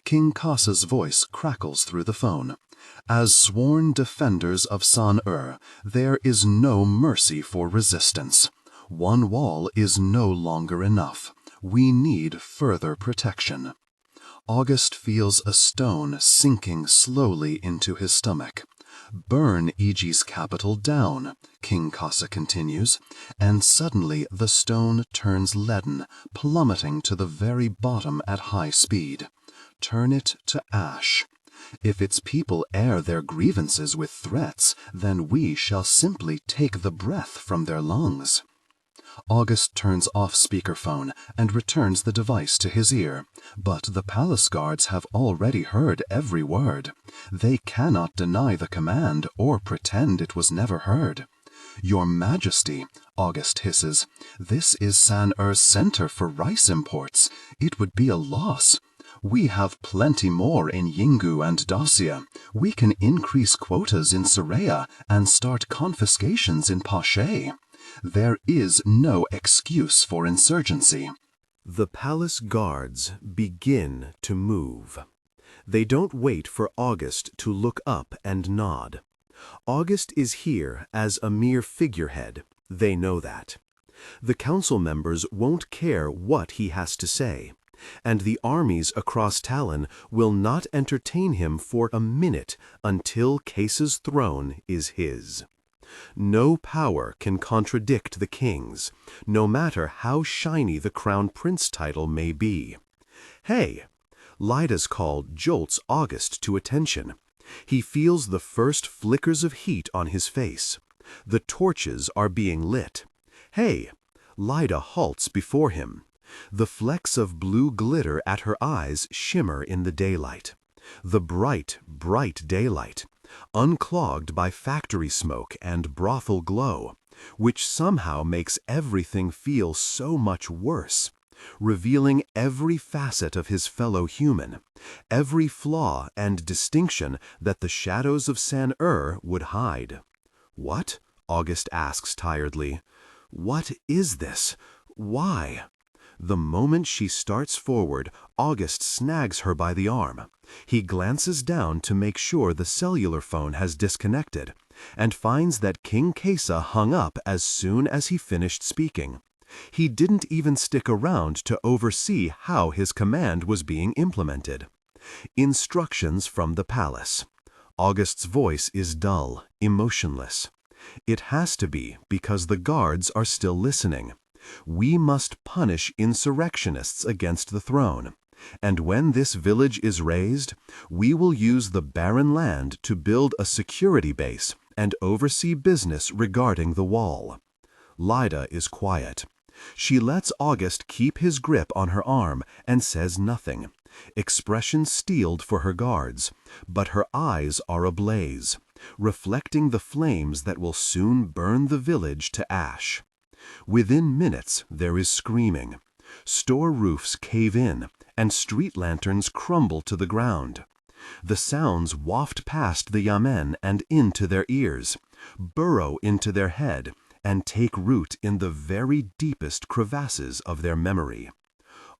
King Kasa's voice crackles through the phone. "As sworn defenders of San-Ur, there is no mercy for resistance. One wall is no longer enough. We need further protection." August feels a stone sinking slowly into his stomach. "Burn Iji's capital down," King Kasa continues, and suddenly the stone turns leaden, plummeting to the very bottom at high speed. turn it to ash. If its people air their grievances with threats, then we shall simply take the breath from their lungs." August turns off speakerphone and returns the device to his ear, but the palace guards have already heard every word. They cannot deny the command or pretend it was never heard. "Your Majesty," August hisses, "this is San-Er's center for rice imports. It would be a loss. We have plenty more in Yingu and Dacia. We can increase quotas in Soraya and start confiscations in Pashe. There is no excuse for insurgency." The palace guards begin to move. They don't wait for August to look up and nod. August is here as a mere figurehead. They know that. The council members won't care what he has to say, and the armies across Talin will not entertain him for a minute until Kasa's throne is his. No power can contradict the king's, no matter how shiny the crown prince title may be. Hey! Lyda's call jolts August to attention. He feels the first flickers of heat on his face. The torches are being lit. Hey! Lyda halts before him. The flecks of blue glitter at her eyes shimmer in the daylight. The bright, bright daylight, unclogged by factory smoke and brothel glow, which somehow makes everything feel so much worse, revealing every facet of his fellow human, every flaw and distinction that the shadows of San-Er would hide. "What?" August asks tiredly. "What is this? Why?" The moment she starts forward, August snags her by the arm. He glances down to make sure the cellular phone has disconnected, and finds that King Kasa hung up as soon as he finished speaking. He didn't even stick around to oversee how his command was being implemented. Instructions from the palace. August's voice is dull, emotionless. It has to be because the guards are still listening. "We must punish insurrectionists against the throne, and when this village is razed, we will use the barren land to build a security base and oversee business regarding the wall." Lyda is quiet. She lets August keep his grip on her arm and says nothing, expression steeled for her guards, but her eyes are ablaze, reflecting the flames that will soon burn the village to ash. Within minutes there is screaming. Store roofs cave in, and street lanterns crumble to the ground. The sounds waft past the yamen and into their ears, burrow into their head, and take root in the very deepest crevasses of their memory.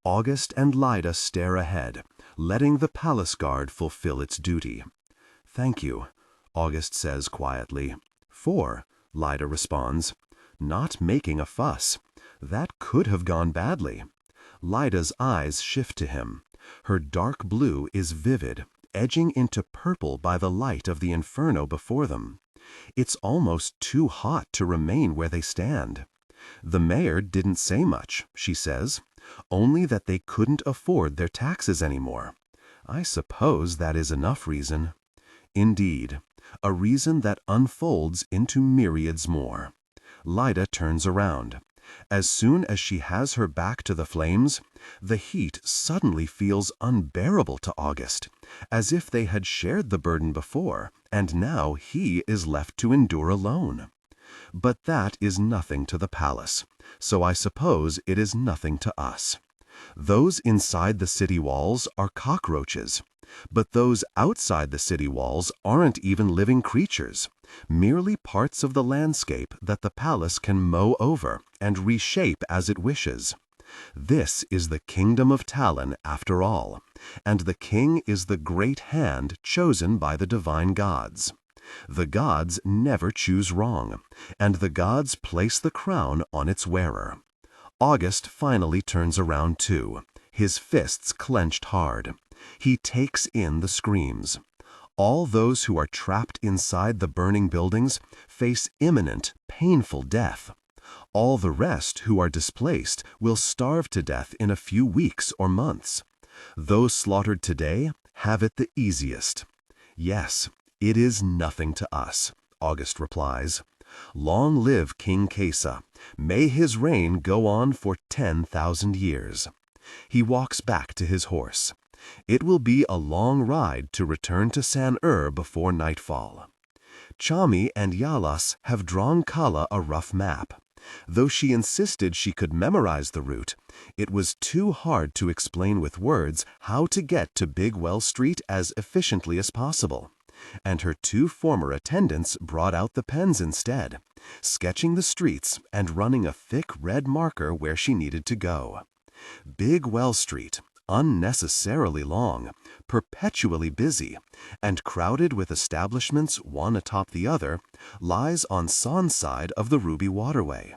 August and Lyda stare ahead, letting the palace guard fulfill its duty. "Thank you," August says quietly. "For," Lyda responds, "not making a fuss. That could have gone badly." Lyda's eyes shift to him. Her dark blue is vivid, edging into purple by the light of the inferno before them. It's almost too hot to remain where they stand. "The mayor didn't say much," she says, "only that they couldn't afford their taxes anymore. I suppose that is enough reason." Indeed, a reason that unfolds into myriads more. Lyda turns around. As soon as she has her back to the flames, the heat suddenly feels unbearable to August, as if they had shared the burden before, and now he is left to endure alone. But that is nothing to the palace, so I suppose it is nothing to us. Those inside the city walls are cockroaches, but those outside the city walls aren't even living creatures, merely parts of the landscape that the palace can mow over and reshape as it wishes. This is the kingdom of Talin, after all, and the king is the great hand chosen by the divine gods. The gods never choose wrong, and the gods place the crown on its wearer. August finally turns around too, his fists clenched hard. He takes in the screams. All those who are trapped inside the burning buildings face imminent, painful death. All the rest who are displaced will starve to death in a few weeks or months. Those slaughtered today have it the easiest. Yes, it is nothing to us, August replies. Long live King Kasa. May his reign go on for 10,000 years. He walks back to his horse. It will be a long ride to return to San before nightfall. Chami and Yalas have drawn Calla a rough map. Though she insisted she could memorize the route, it was too hard to explain with words how to get to Big Well Street as efficiently as possible. And her two former attendants brought out the pens instead, sketching the streets and running a thick red marker where she needed to go. Big Well Street, unnecessarily long, perpetually busy, and crowded with establishments one atop the other, lies on San's side of the Ruby Waterway.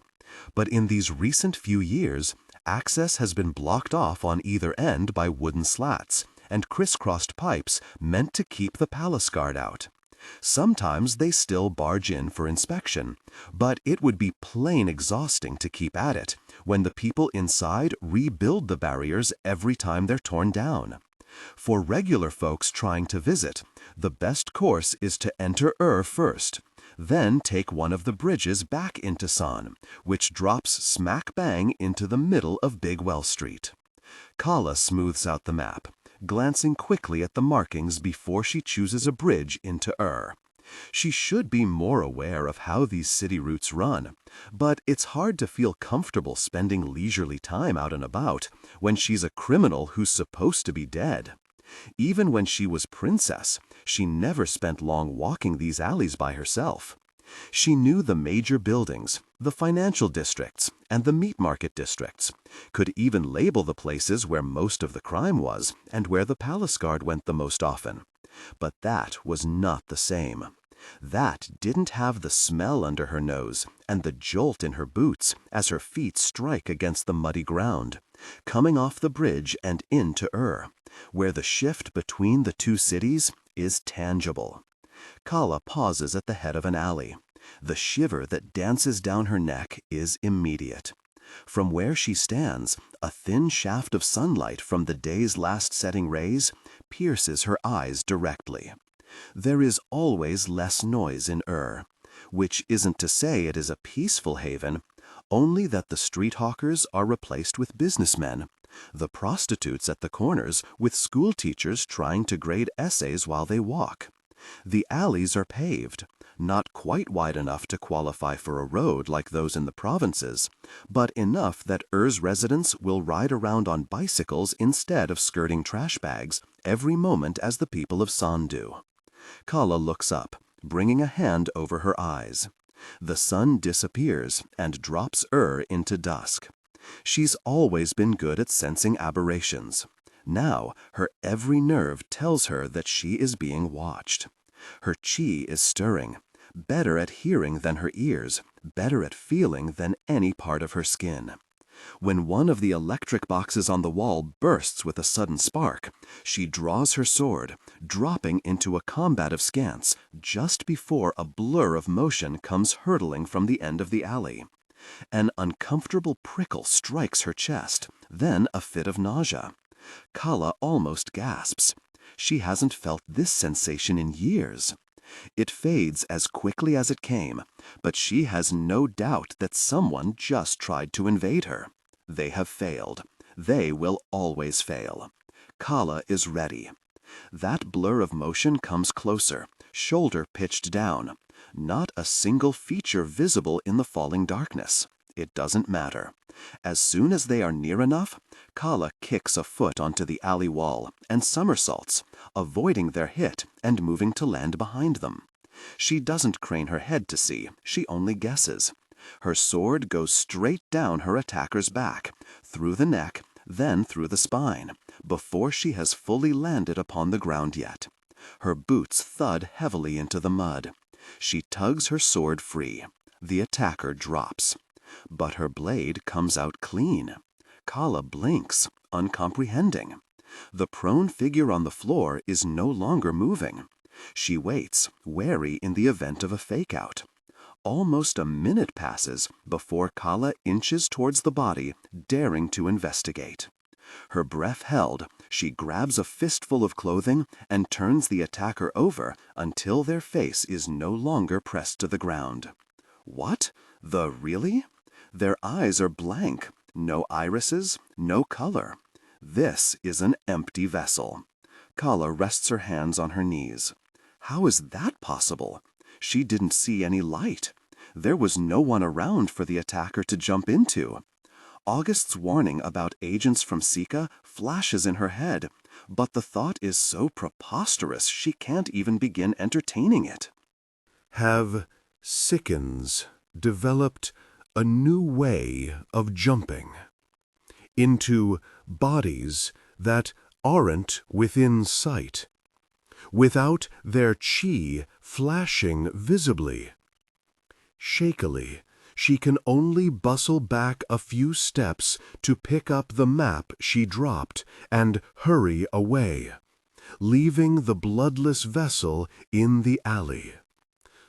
But in these recent few years, access has been blocked off on either end by wooden slats and crisscrossed pipes meant to keep the palace guard out. Sometimes they still barge in for inspection, but it would be plain exhausting to keep at it when the people inside rebuild the barriers every time they're torn down. For regular folks trying to visit, the best course is to enter first, then take one of the bridges back into San, which drops smack bang into the middle of Big Well Street. Calla smooths out the map, glancing quickly at the markings before she chooses a bridge into She should be more aware of how these city routes run, but it's hard to feel comfortable spending leisurely time out and about when she's a criminal who's supposed to be dead. Even when she was princess, she never spent long walking these alleys by herself. She knew the major buildings, the financial districts, and the meat market districts, could even label the places where most of the crime was and where the palace guard went the most often. But that was not the same. That didn't have the smell under her nose and the jolt in her boots as her feet strike against the muddy ground, coming off the bridge and into where the shift between the two cities is tangible. Calla pauses at the head of an alley. The shiver that dances down her neck is immediate. From where she stands, a thin shaft of sunlight from the day's last setting rays pierces her eyes directly. There is always less noise in which isn't to say it is a peaceful haven, only that the street hawkers are replaced with businessmen, the prostitutes at the corners with school teachers trying to grade essays while they walk. The alleys are paved, not quite wide enough to qualify for a road like those in the provinces, but enough that residents will ride around on bicycles instead of skirting trash bags every moment as the people of San do. Calla looks up, bringing a hand over her eyes. The sun disappears and drops into dusk. She's always been good at sensing aberrations. Now, her every nerve tells her that she is being watched. Her chi is stirring, better at hearing than her ears, better at feeling than any part of her skin. When one of the electric boxes on the wall bursts with a sudden spark, she draws her sword, dropping into a combative stance just before a blur of motion comes hurtling from the end of the alley. An uncomfortable prickle strikes her chest, then a fit of nausea. Calla almost gasps. She hasn't felt this sensation in years. It fades as quickly as it came, but she has no doubt that someone just tried to invade her. They have failed. They will always fail. Calla is ready. That blur of motion comes closer, shoulder pitched down. Not a single feature visible in the falling darkness. It doesn't matter. As soon as they are near enough, Calla kicks a foot onto the alley wall and somersaults, avoiding their hit and moving to land behind them. She doesn't crane her head to see, she only guesses. Her sword goes straight down her attacker's back, through the neck, then through the spine, before she has fully landed upon the ground yet. Her boots thud heavily into the mud. She tugs her sword free. The attacker drops. But her blade comes out clean. Calla blinks, uncomprehending. The prone figure on the floor is no longer moving. She waits, wary in the event of a fake-out. Almost a minute passes before Calla inches towards the body, daring to investigate. Her breath held, She grabs a fistful of clothing and turns the attacker over until their face is no longer pressed to the ground. What? Really? Their eyes are blank. No irises, no color. This is an empty vessel. Calla rests her hands on her knees. How is that possible? She didn't see any light. There was no one around for the attacker to jump into. August's warning about agents from Sika flashes in her head, but the thought is so preposterous she can't even begin entertaining it. Have Sikkens developed a new way of jumping into bodies that aren't within sight, without their chi flashing visibly? Shakily, she can only bustle back a few steps to pick up the map she dropped and hurry away, leaving the bloodless vessel in the alley.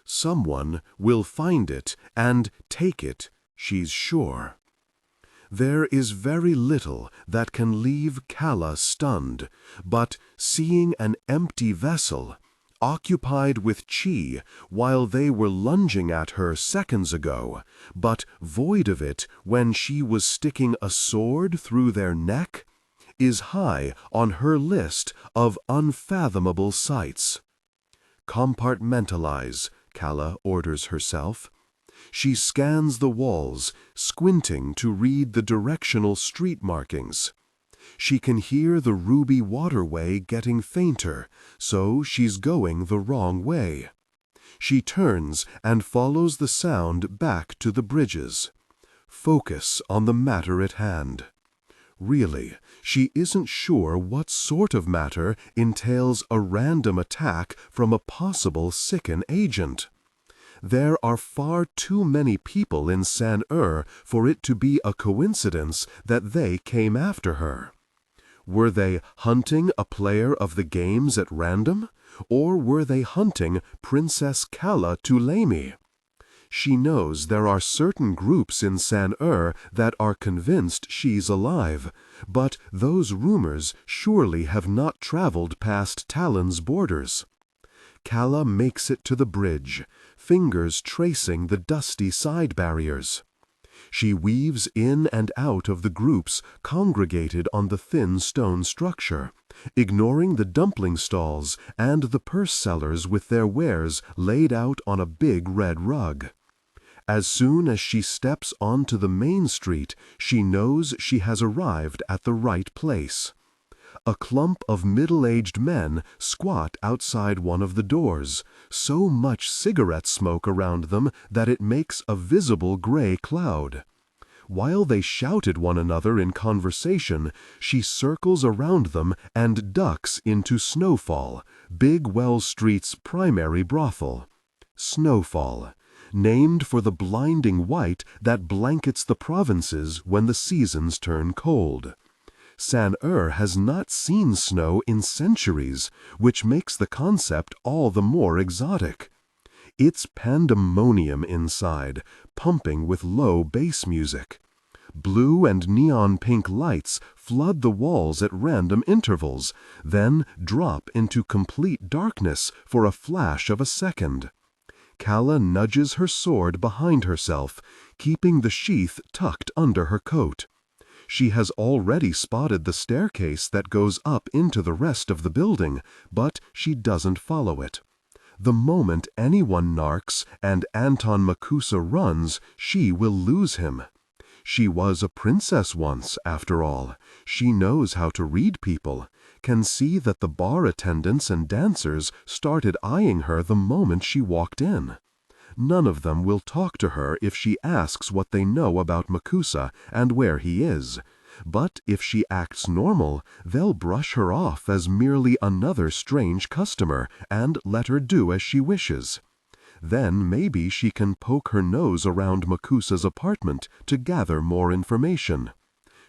Someone will find it and take it, she's sure. There is very little that can leave Calla stunned, but seeing an empty vessel, occupied with chi while they were lunging at her seconds ago, but void of it when she was sticking a sword through their neck, is high on her list of unfathomable sights. Compartmentalize, Calla orders herself. She scans the walls, squinting to read the directional street markings. She can hear the ruby waterway getting fainter, so she's going the wrong way. She turns and follows the sound back to the bridges. Focus on the matter at hand. Really, she isn't sure what sort of matter entails a random attack from a possible Sikken agent. There are far too many people in San-Er for it to be a coincidence that they came after her. Were they hunting a player of the games at random, or were they hunting Princess Calla Tuoleimi? She knows there are certain groups in San-Er that are convinced she's alive, but those rumors surely have not traveled past Talin's borders. Calla makes it to the bridge, fingers tracing the dusty side barriers. She weaves in and out of the groups congregated on the thin stone structure, ignoring the dumpling stalls and the purse sellers with their wares laid out on a big red rug. As soon as she steps onto the main street, she knows she has arrived at the right place. A clump of middle-aged men squat outside one of the doors, so much cigarette smoke around them that it makes a visible gray cloud. While they shout at one another in conversation, she circles around them and ducks into Snowfall, Big Well Street's primary brothel. Snowfall, named for the blinding white that blankets the provinces when the seasons turn cold. San-Er has not seen snow in centuries, which makes the concept all the more exotic. It's pandemonium inside, pumping with low bass music. Blue and neon pink lights flood the walls at random intervals, then drop into complete darkness for a flash of a second. Calla nudges her sword behind herself, keeping the sheath tucked under her coat. She has already spotted the staircase that goes up into the rest of the building, but she doesn't follow it. The moment anyone narks and Anton Makusa runs, she will lose him. She was a princess once, after all. She knows how to read people, can see that the bar attendants and dancers started eyeing her the moment she walked in. None of them will talk to her if she asks what they know about Makusa and where he is. But if she acts normal, they'll brush her off as merely another strange customer and let her do as she wishes. Then maybe she can poke her nose around Makusa's apartment to gather more information.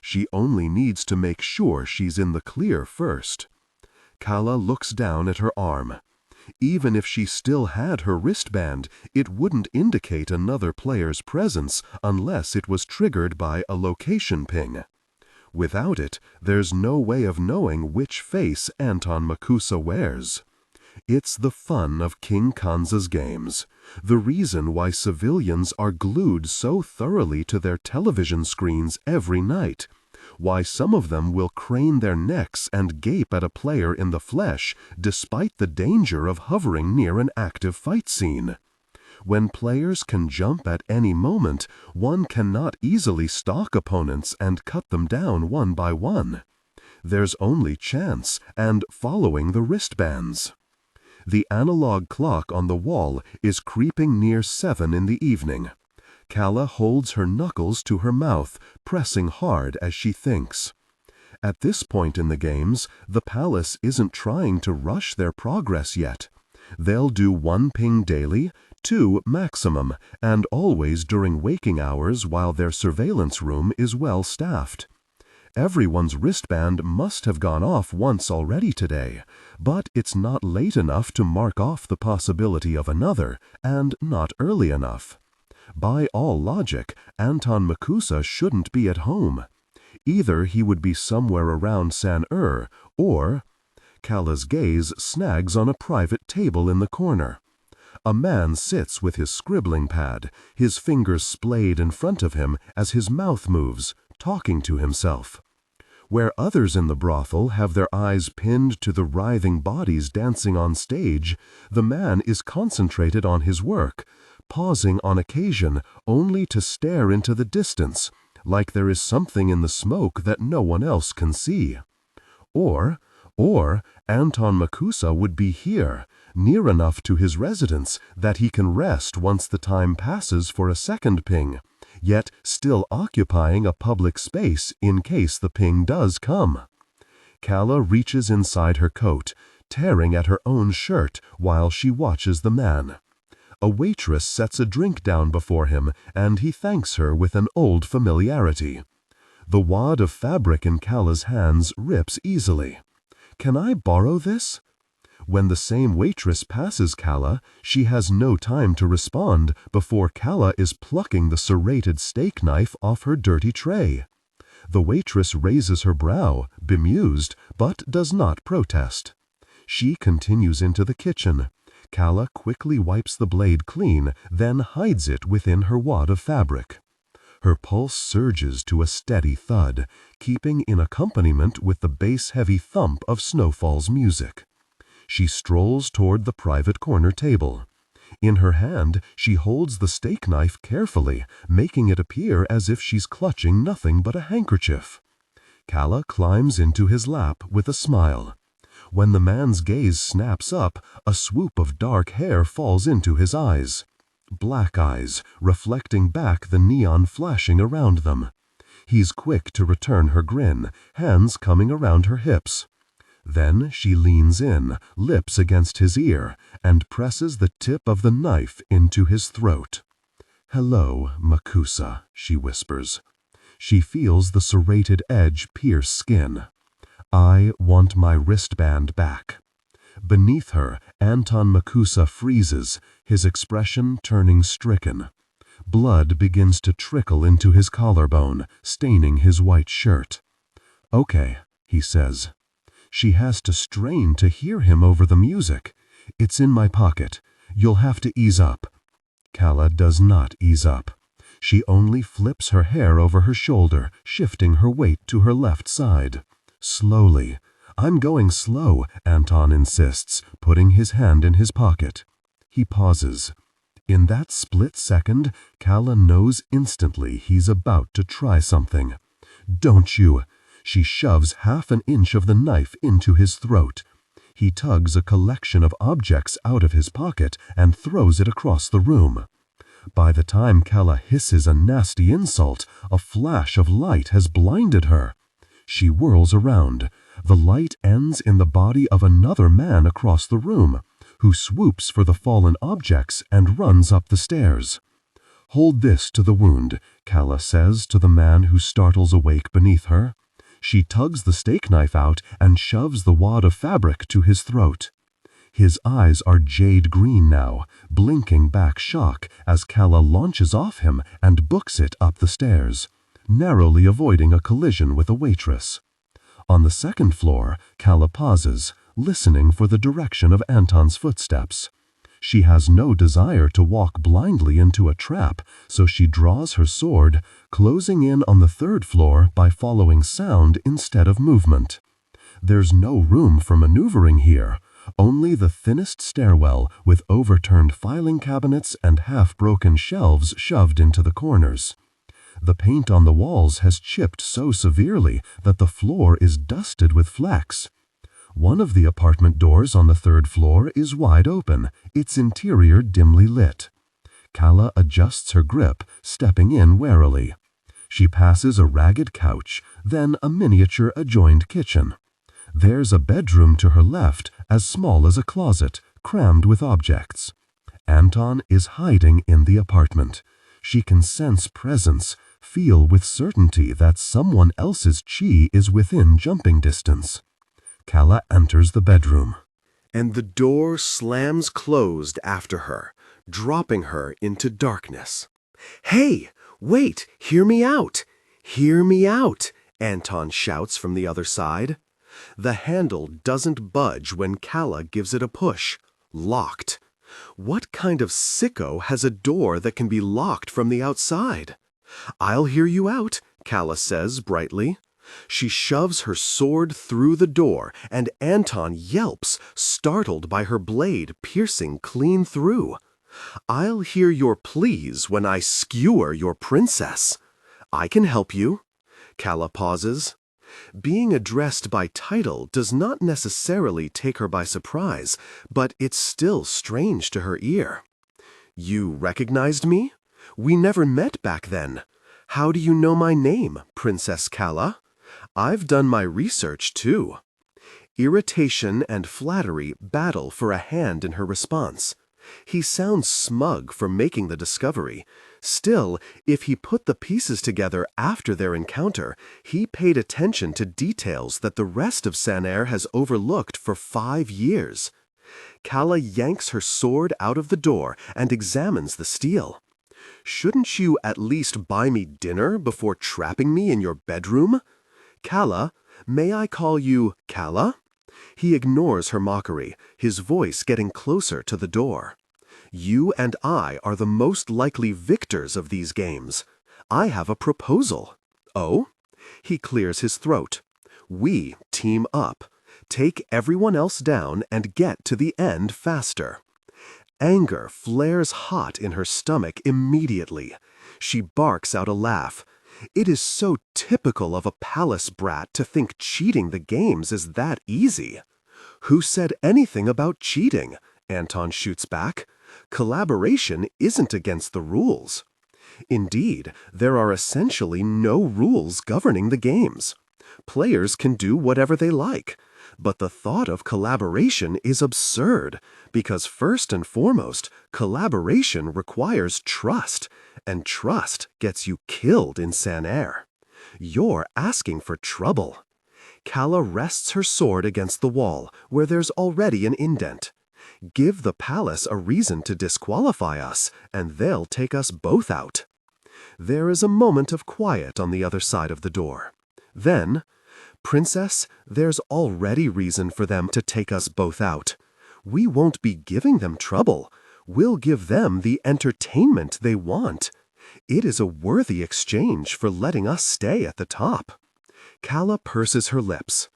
She only needs to make sure she's in the clear first. Calla looks down at her arm. Even if she still had her wristband, it wouldn't indicate another player's presence unless it was triggered by a location ping. Without it, there's no way of knowing which face Anton Makusa wears. It's the fun of King Kasa's games, the reason why civilians are glued so thoroughly to their television screens every night, why some of them will crane their necks and gape at a player in the flesh despite the danger of hovering near an active fight scene. When players can jump at any moment, one cannot easily stalk opponents and cut them down one by one. There's only chance and following the wristbands. The analog clock on the wall is creeping near 7 in the evening. Calla holds her knuckles to her mouth, pressing hard as she thinks. At this point in the games, the palace isn't trying to rush their progress yet. They'll do 1 ping daily, 2 maximum, and always during waking hours while their surveillance room is well staffed. Everyone's wristband must have gone off once already today, but it's not late enough to mark off the possibility of another, and not early enough. By all logic, Anton Makusa shouldn't be at home. Either he would be somewhere around San-Er, or... Calla's gaze snags on a private table in the corner. A man sits with his scribbling pad, his fingers splayed in front of him as his mouth moves, talking to himself. Where others in the brothel have their eyes pinned to the writhing bodies dancing on stage, the man is concentrated on his work, pausing on occasion only to stare into the distance, like there is something in the smoke that no one else can see. Or Anton Makusa would be here, near enough to his residence that he can rest once the time passes for a second ping, yet still occupying a public space in case the ping does come. Calla reaches inside her coat, tearing at her own shirt while she watches the man. A waitress sets a drink down before him, and he thanks her with an old familiarity. The wad of fabric in Calla's hands rips easily. "Can I borrow this?" When the same waitress passes Calla, she has no time to respond before Calla is plucking the serrated steak knife off her dirty tray. The waitress raises her brow, bemused, but does not protest. She continues into the kitchen. Calla quickly wipes the blade clean, then hides it within her wad of fabric. Her pulse surges to a steady thud, keeping in accompaniment with the bass-heavy thump of Snowfall's music. She strolls toward the private corner table. In her hand, she holds the steak knife carefully, making it appear as if she's clutching nothing but a handkerchief. Calla climbs into his lap with a smile. When the man's gaze snaps up, a swoop of dark hair falls into his eyes. Black eyes, reflecting back the neon flashing around them. He's quick to return her grin, hands coming around her hips. Then she leans in, lips against his ear, and presses the tip of the knife into his throat. "Hello, Makusa," she whispers. She feels the serrated edge pierce skin. "I want my wristband back." Beneath her, Anton Makusa freezes, his expression turning stricken. Blood begins to trickle into his collarbone, staining his white shirt. "Okay," he says. She has to strain to hear him over the music. "It's in my pocket. You'll have to ease up." Calla does not ease up. She only flips her hair over her shoulder, shifting her weight to her left side. Slowly. "I'm going slow," Anton insists, putting his hand in his pocket. He pauses. In that split second, Calla knows instantly he's about to try something. "Don't you!" She shoves half an inch of the knife into his throat. He tugs a collection of objects out of his pocket and throws it across the room. By the time Calla hisses a nasty insult, a flash of light has blinded her. She whirls around. The light ends in the body of another man across the room, who swoops for the fallen objects and runs up the stairs. "Hold this to the wound," Calla says to the man who startles awake beneath her. She tugs the steak knife out and shoves the wad of fabric to his throat. His eyes are jade green now, blinking back shock as Calla launches off him and books it up the stairs. narrowly avoiding a collision with a waitress. On the second floor, Calla pauses, listening for the direction of Anton's footsteps. She has no desire to walk blindly into a trap, so she draws her sword, closing in on the third floor by following sound instead of movement. There's no room for maneuvering here, only the thinnest stairwell with overturned filing cabinets and half-broken shelves shoved into the corners. The paint on the walls has chipped so severely that the floor is dusted with flecks. One of the apartment doors on the third floor is wide open, its interior dimly lit. Calla adjusts her grip, stepping in warily. She passes a ragged couch, then a miniature adjoined kitchen. There's a bedroom to her left, as small as a closet, crammed with objects. Anton is hiding in the apartment. She can sense presence, feel with certainty that someone else's chi is within jumping distance. Calla enters the bedroom. And the door slams closed after her, dropping her into darkness. "Hey, wait, hear me out! Hear me out!" Anton shouts from the other side. The handle doesn't budge when Calla gives it a push. Locked. What kind of sicko has a door that can be locked from the outside? "I'll hear you out," Calla says brightly. She shoves her sword through the door, and Anton yelps, startled by her blade piercing clean through. "I'll hear your pleas when I skewer your princess." "I can help you." Calla pauses. Being addressed by title does not necessarily take her by surprise, but it's still strange to her ear. "You recognized me? We never met back then. How do you know my name, Princess Calla? I've done my research, too." Irritation and flattery battle for a hand in her response. He sounds smug for making the discovery. Still, if he put the pieces together after their encounter, he paid attention to details that the rest of Sanair has overlooked for 5 years. Calla yanks her sword out of the door and examines the steel. "Shouldn't you at least buy me dinner before trapping me in your bedroom? Calla, may I call you Calla?" He ignores her mockery, his voice getting closer to the door. "You and I are the most likely victors of these games. I have a proposal." "Oh?" He clears his throat. "We team up. Take everyone else down and get to the end faster." Anger flares hot in her stomach immediately. She barks out a laugh. It is so typical of a palace brat to think cheating the games is that easy. "Who said anything about cheating?" Anton shoots back. "Collaboration isn't against the rules." Indeed, there are essentially no rules governing the games. Players can do whatever they like. But the thought of collaboration is absurd, because first and foremost, collaboration requires trust, and trust gets you killed in Sanair. You're asking for trouble. Calla rests her sword against the wall, where there's already an indent. Give the palace a reason to disqualify us, and they'll take us both out. There is a moment of quiet on the other side of the door. Then, "Princess, there's already reason for them to take us both out. We won't be giving them trouble. We'll give them the entertainment they want. It is a worthy exchange for letting us stay at the top." Calla purses her lips.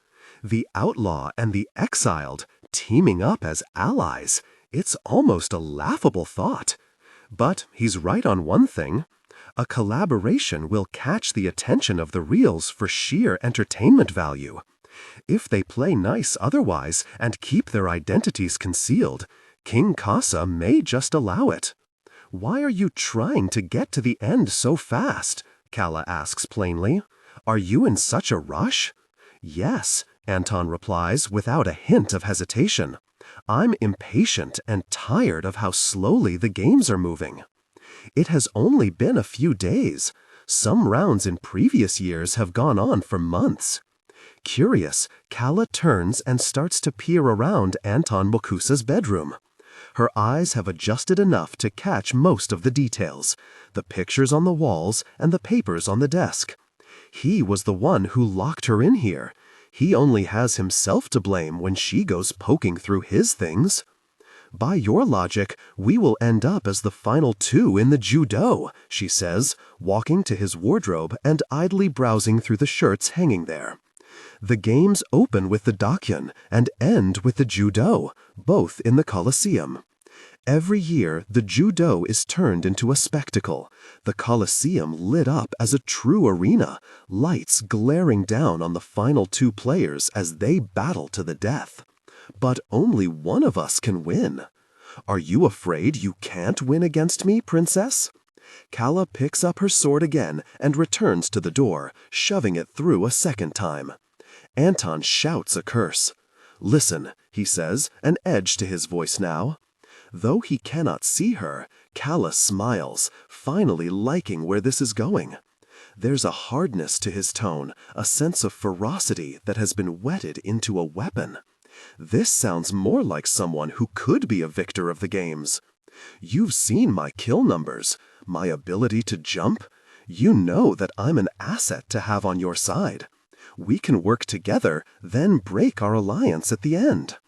The outlaw and the exiled, teaming up as allies. It's almost a laughable thought. But he's right on one thing. A collaboration will catch the attention of the reals for sheer entertainment value. If they play nice otherwise and keep their identities concealed, King Kasa may just allow it. "Why are you trying to get to the end so fast?" Calla asks plainly. "Are you in such a rush?" "Yes," Anton replies without a hint of hesitation. "I'm impatient and tired of how slowly the games are moving. It has only been a few days. Some rounds in previous years have gone on for months." Curious, Calla turns and starts to peer around Anton Makusa's bedroom. Her eyes have adjusted enough to catch most of the details, the pictures on the walls and the papers on the desk. He was the one who locked her in here. He only has himself to blame when she goes poking through his things. By your logic, we will end up as the final two in the judo, she says, walking to his wardrobe and idly browsing through the shirts hanging there. The games open with the dakyan and end with the judo, both in the Colosseum. Every year, the judo is turned into a spectacle, the Colosseum lit up as a true arena, lights glaring down on the final two players as they battle to the death. But only one of us can win. Are you afraid you can't win against me, princess? Calla picks up her sword again and returns to the door, shoving it through a second time. Anton shouts a curse. Listen, he says, an edge to his voice now. Though he cannot see her, Calla smiles, finally liking where this is going. There's a hardness to his tone, a sense of ferocity that has been whetted into a weapon. This sounds more like someone who could be a victor of the games. You've seen my kill numbers, my ability to jump. You know that I'm an asset to have on your side. We can work together, then break our alliance at the end.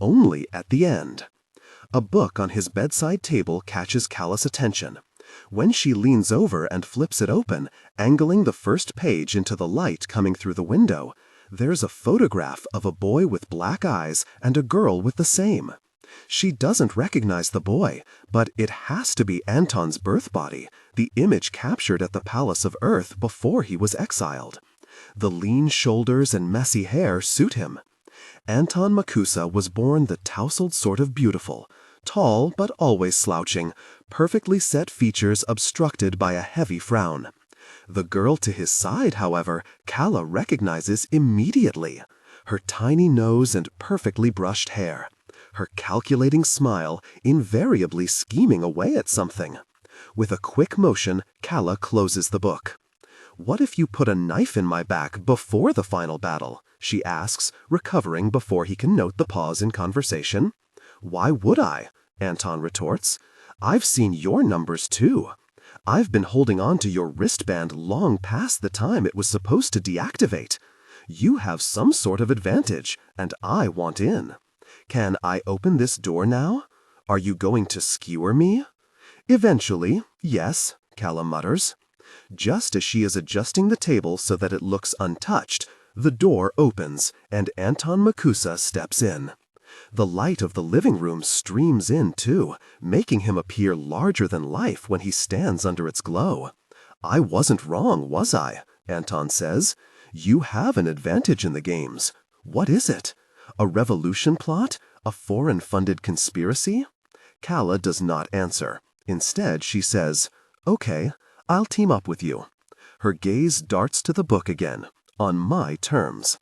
Only at the end. A book on his bedside table catches Calla's attention. When she leans over and flips it open, angling the first page into the light coming through the window, there's a photograph of a boy with black eyes and a girl with the same. She doesn't recognize the boy, but it has to be Anton's birth body, the image captured at the Palace of Earth before he was exiled. The lean shoulders and messy hair suit him. Anton Makusa was born the tousled sort of beautiful, tall but always slouching, perfectly set features obstructed by a heavy frown. The girl to his side, however, Calla recognizes immediately. Her tiny nose and perfectly brushed hair. Her calculating smile, invariably scheming away at something. With a quick motion, Calla closes the book. What if you put a knife in my back before the final battle? She asks, recovering before he can note the pause in conversation. Why would I? Anton retorts. I've seen your numbers too. I've been holding on to your wristband long past the time it was supposed to deactivate. You have some sort of advantage, and I want in. Can I open this door now? Are you going to skewer me? Eventually, yes, Calla mutters. Just as she is adjusting the table so that it looks untouched, the door opens, and Anton Makusa steps in. The light of the living room streams in, too, making him appear larger than life when he stands under its glow. I wasn't wrong, was I? Anton says. You have an advantage in the games. What is it? A revolution plot? A foreign-funded conspiracy? Calla does not answer. Instead, she says, Okay, I'll team up with you. Her gaze darts to the book again, on my terms.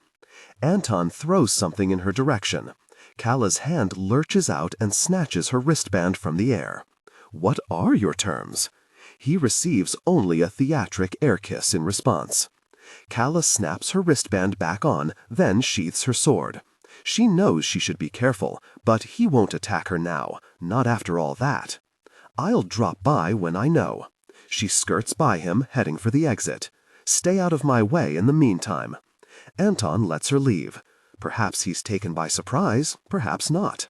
Anton throws something in her direction. Calla's hand lurches out and snatches her wristband from the air. What are your terms? He receives only a theatric air kiss in response. Calla snaps her wristband back on, then sheaths her sword. She knows she should be careful, but he won't attack her now, not after all that. I'll drop by when I know. She skirts by him, heading for the exit. Stay out of my way in the meantime. Anton lets her leave. Perhaps he's taken by surprise, perhaps not.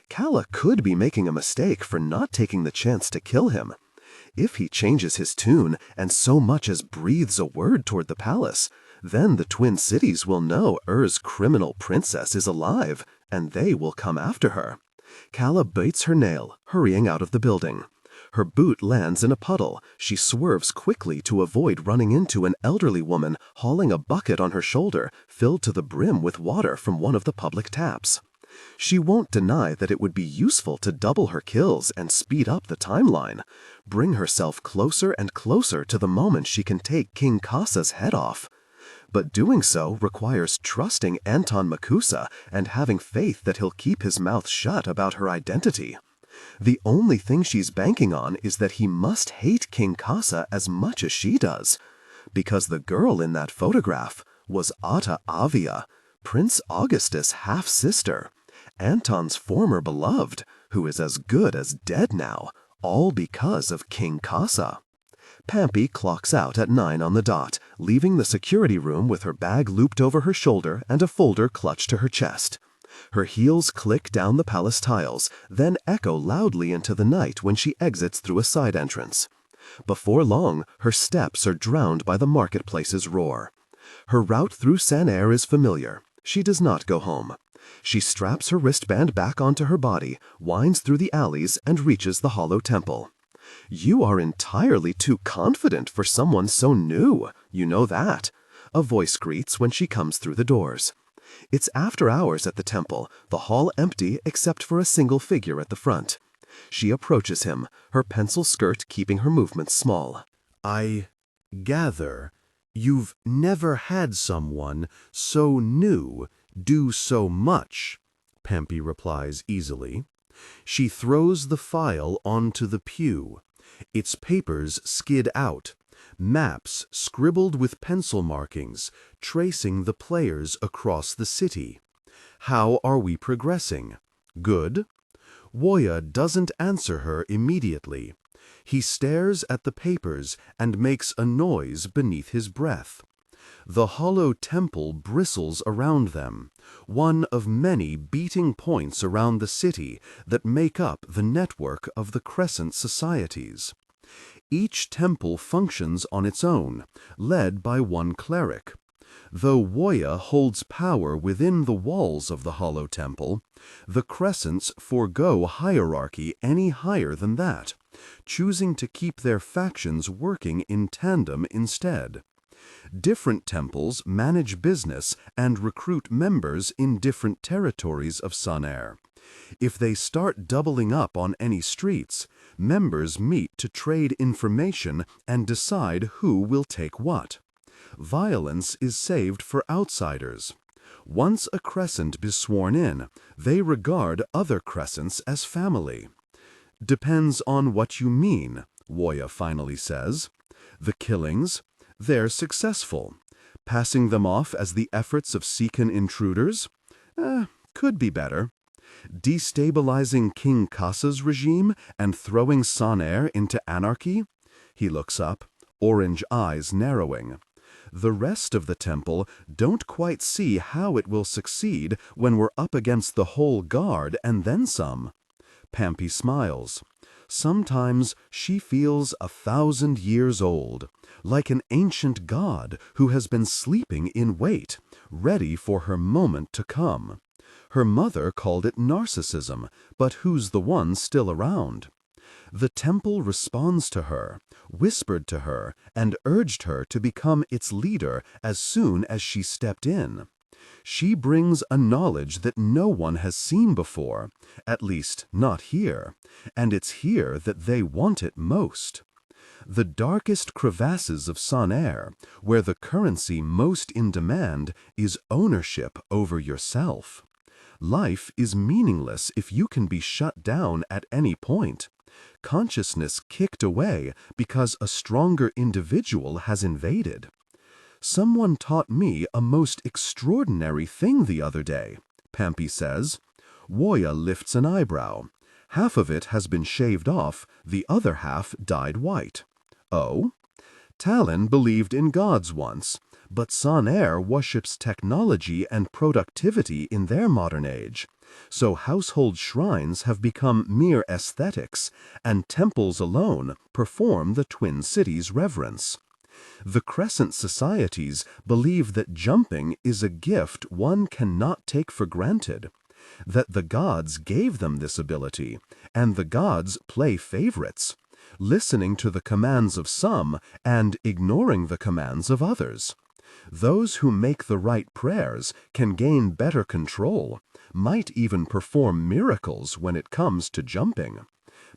Calla could be making a mistake for not taking the chance to kill him. If he changes his tune and so much as breathes a word toward the palace, then the Twin Cities will know Ur's criminal princess is alive, and they will come after her. Calla bites her nail, hurrying out of the building. Her boot lands in a puddle. She swerves quickly to avoid running into an elderly woman hauling a bucket on her shoulder filled to the brim with water from one of the public taps. She won't deny that it would be useful to double her kills and speed up the timeline, bring herself closer and closer to the moment she can take King Kasa's head off. But doing so requires trusting Anton Makusa and having faith that he'll keep his mouth shut about her identity. The only thing she's banking on is that he must hate King Kasa as much as she does, because the girl in that photograph was Ata Avia, Prince Augustus' half-sister, Anton's former beloved, who is as good as dead now, all because of King Kasa. Pampy clocks out at 9 on the dot, leaving the security room with her bag looped over her shoulder and a folder clutched to her chest. Her heels click down the palace tiles, then echo loudly into the night when she exits through a side entrance. Before long, her steps are drowned by the marketplace's roar. Her route through San-Air is familiar. She does not go home. She straps her wristband back onto her body, winds through the alleys, and reaches the hollow temple. "You are entirely too confident for someone so new, you know that," a voice greets when she comes through the doors. It's after hours at the temple, the hall empty except for a single figure at the front. She approaches him, her pencil skirt keeping her movements small. "I gather you've never had someone so new do so much," Pampy replies easily. She throws the file onto the pew. Its papers skid out. Maps scribbled with pencil markings, tracing the players across the city. "How are we progressing? Good?" Woya doesn't answer her immediately. He stares at the papers and makes a noise beneath his breath. The hollow temple bristles around them, one of many beating points around the city that make up the network of the Crescent societies. Each temple functions on its own, led by one cleric. Though Woya holds power within the walls of the hollow temple, the Crescents forego hierarchy any higher than that, choosing to keep their factions working in tandem instead. Different temples manage business and recruit members in different territories of San-Air. If they start doubling up on any streets, members meet to trade information and decide who will take what. Violence is saved for outsiders. Once a Crescent is sworn in, they regard other Crescents as family. "Depends on what you mean," Woya finally says. "The killings? They're successful. Passing them off as the efforts of Seekan intruders? Could be better. Destabilizing King Kasa's regime and throwing San-Air into anarchy?" He looks up, orange eyes narrowing. "The rest of the temple don't quite see how it will succeed when we're up against the whole guard and then some." Pampy smiles. Sometimes she feels 1,000 years old, like an ancient god who has been sleeping in wait, ready for her moment to come. Her mother called it narcissism, but who's the one still around? The temple responds to her, whispered to her, and urged her to become its leader as soon as she stepped in. She brings a knowledge that no one has seen before, at least not here, and it's here that they want it most. The darkest crevasses of San-Air, where the currency most in demand is ownership over yourself. Life is meaningless if you can be shut down at any point. Consciousness kicked away because a stronger individual has invaded. "Someone taught me a most extraordinary thing the other day," Pampy says. Woya lifts an eyebrow. Half of it has been shaved off, the other half dyed white. "Oh?" "Talin believed in gods once, but San-Air worships technology and productivity in their modern age. So household shrines have become mere aesthetics, and temples alone perform the Twin Cities' reverence. The Crescent societies believe that jumping is a gift one cannot take for granted, that the gods gave them this ability, and the gods play favorites, listening to the commands of some and ignoring the commands of others. Those who make the right prayers can gain better control, might even perform miracles when it comes to jumping.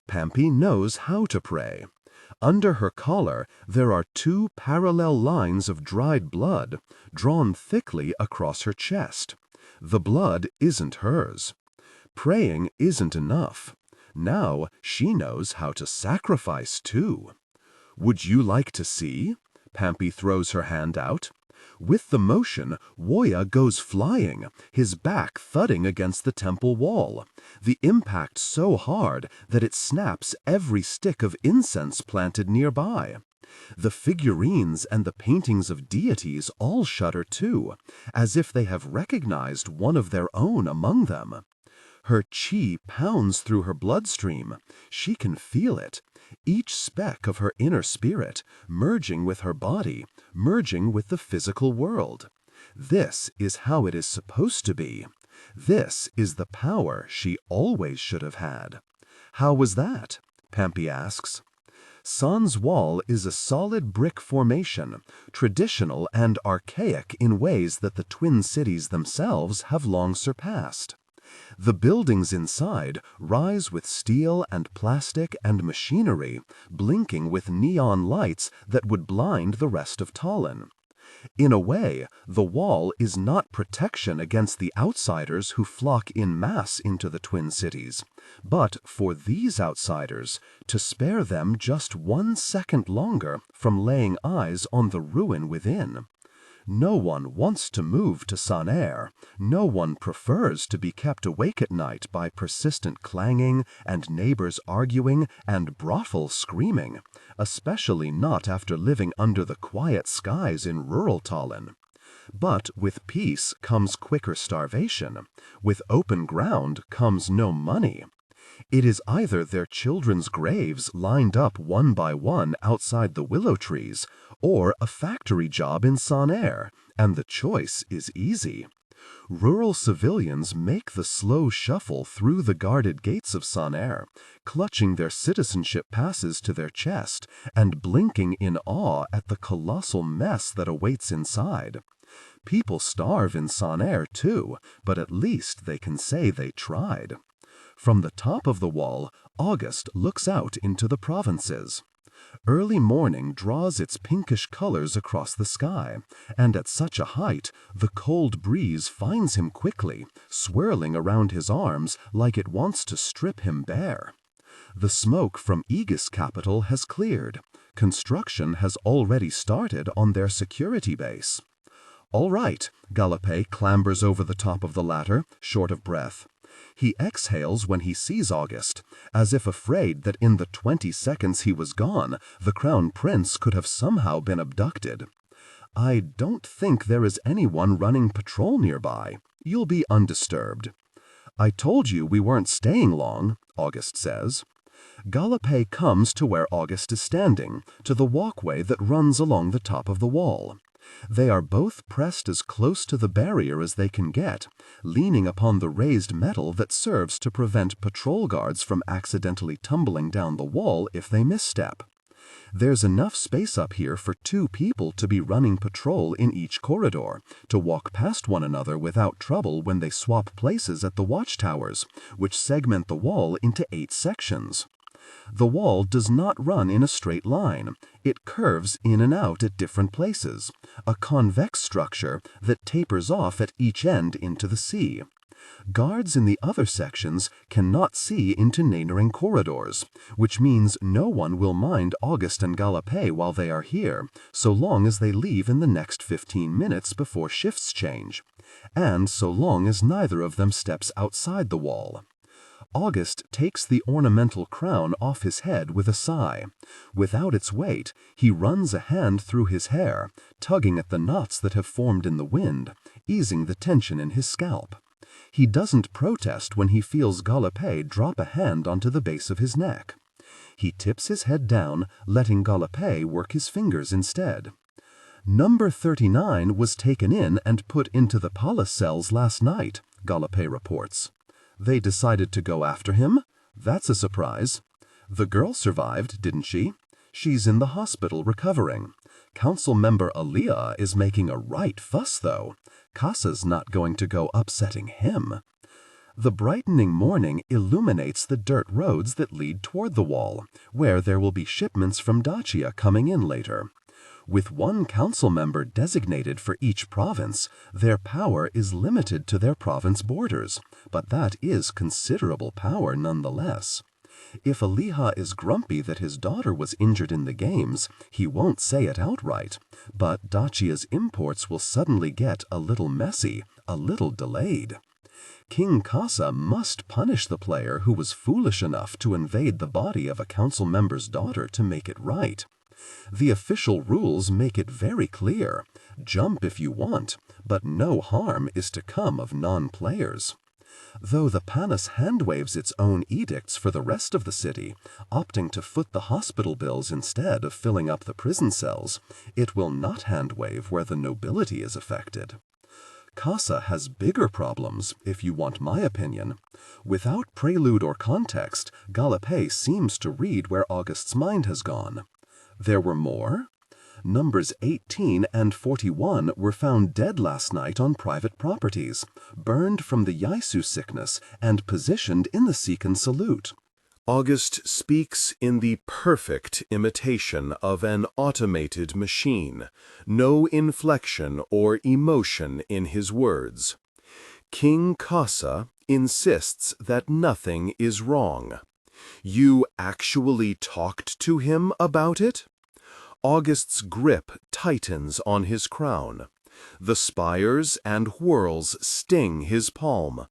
Pampy knows how to pray. Under her collar, there are 2 parallel lines of dried blood, drawn thickly across her chest. The blood isn't hers. Praying isn't enough. Now she knows how to sacrifice, too. "Would you like to see?" Pampy throws her hand out. With the motion, Woya goes flying, his back thudding against the temple wall, the impact so hard that it snaps every stick of incense planted nearby. The figurines and the paintings of deities all shudder too, as if they have recognized one of their own among them. Her chi pounds through her bloodstream. She can feel it, each speck of her inner spirit, merging with her body, merging with the physical world. This is how it is supposed to be. This is the power she always should have had. How was that? Pampi asks. San's wall is a solid brick formation, traditional and archaic in ways that the twin cities themselves have long surpassed. The buildings inside rise with steel and plastic and machinery, blinking with neon lights that would blind the rest of Talin. In a way, the wall is not protection against the outsiders who flock in mass into the Twin Cities, but for these outsiders, to spare them just 1 second longer from laying eyes on the ruin within. No one wants to move to Sanair. No one prefers to be kept awake at night by persistent clanging and neighbors arguing and brothel screaming, especially not after living under the quiet skies in rural Talin. But with peace comes quicker starvation. With open ground comes no money. It is either their children's graves lined up one by one outside the willow trees, or a factory job in Sanair, and the choice is easy. Rural civilians make the slow shuffle through the guarded gates of Sanair, clutching their citizenship passes to their chest and blinking in awe at the colossal mess that awaits inside. People starve in Sanair too, but at least they can say they tried. From the top of the wall, August looks out into the provinces. Early morning draws its pinkish colors across the sky, and at such a height, the cold breeze finds him quickly, swirling around his arms like it wants to strip him bare. The smoke from Aegis capital has cleared. Construction has already started on their security base. All right, Gallopé clambers over the top of the ladder, short of breath. He exhales when he sees August, as if afraid that in the 20 seconds he was gone, the crown prince could have somehow been abducted. I don't think there is anyone running patrol nearby. You'll be undisturbed. I told you we weren't staying long, August says. Gallopé comes to where August is standing, to the walkway that runs along the top of the wall. They are both pressed as close to the barrier as they can get, leaning upon the raised metal that serves to prevent patrol guards from accidentally tumbling down the wall if they misstep. There's enough space up here for 2 people to be running patrol in each corridor, to walk past one another without trouble when they swap places at the watchtowers, which segment the wall into 8 sections. The wall does not run in a straight line. It curves in and out at different places, a convex structure that tapers off at each end into the sea. Guards in the other sections cannot see into neighboring corridors, which means no one will mind August and Gallopé while they are here, so long as they leave in the next 15 minutes before shifts change, and so long as neither of them steps outside the wall. August takes the ornamental crown off his head with a sigh. Without its weight, he runs a hand through his hair, tugging at the knots that have formed in the wind, easing the tension in his scalp. He doesn't protest when he feels Gallopé drop a hand onto the base of his neck. He tips his head down, letting Gallopé work his fingers instead. Number 39 was taken in and put into the palace cells last night, Gallopé reports. They decided to go after him? That's a surprise. The girl survived, didn't she? She's in the hospital recovering. Council member Aliyah is making a right fuss, though. Kasa's not going to go upsetting him. The brightening morning illuminates the dirt roads that lead toward the wall, where there will be shipments from Dacia coming in later. With 1 council member designated for each province, their power is limited to their province borders, but that is considerable power nonetheless. If Aliha is grumpy that his daughter was injured in the games, he won't say it outright, but Dacia's imports will suddenly get a little messy, a little delayed. King Kasa must punish the player who was foolish enough to invade the body of a council member's daughter to make it right. The official rules make it very clear. Jump if you want, but no harm is to come of non-players. Though the palace handwaves its own edicts for the rest of the city, opting to foot the hospital bills instead of filling up the prison cells, it will not handwave where the nobility is affected. Kasa has bigger problems, if you want my opinion. Without prelude or context, Gallipet seems to read where August's mind has gone. There were more? Numbers 18 and 41 were found dead last night on private properties, burned from the Yaisu sickness and positioned in the Sekan salute. August speaks in the perfect imitation of an automated machine, no inflection or emotion in his words. King Kasa insists that nothing is wrong. You actually talked to him about it? August's grip tightens on his crown. The spires and whorls sting his palm.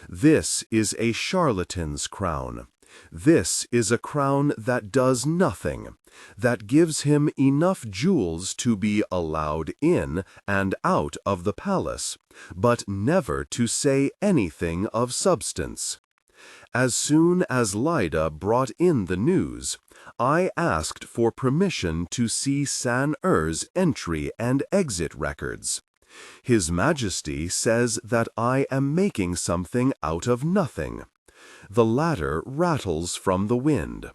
This is a charlatan's crown. This is a crown that does nothing, that gives him enough jewels to be allowed in and out of the palace, but never to say anything of substance. As soon as Lyda brought in the news, I asked for permission to see San-Er's entry and exit records. His Majesty says that I am making something out of nothing. The ladder rattles from the wind.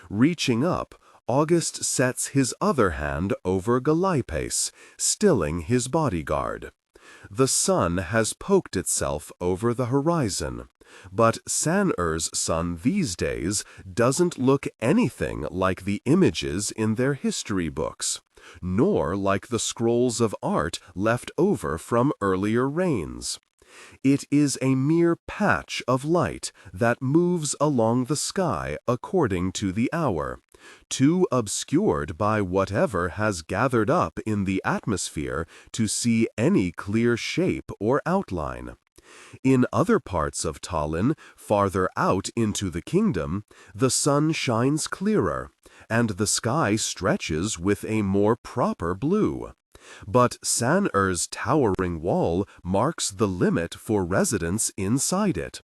Reaching up, August sets his other hand over Gallipes, stilling his bodyguard. The sun has poked itself over the horizon, but San-Er's sun these days doesn't look anything like the images in their history books, nor like the scrolls of art left over from earlier reigns. It is a mere patch of light that moves along the sky according to the hour, too obscured by whatever has gathered up in the atmosphere to see any clear shape or outline. In other parts of Talin, farther out into the kingdom, the sun shines clearer, and the sky stretches with a more proper blue. But San-Er's towering wall marks the limit for residents inside it,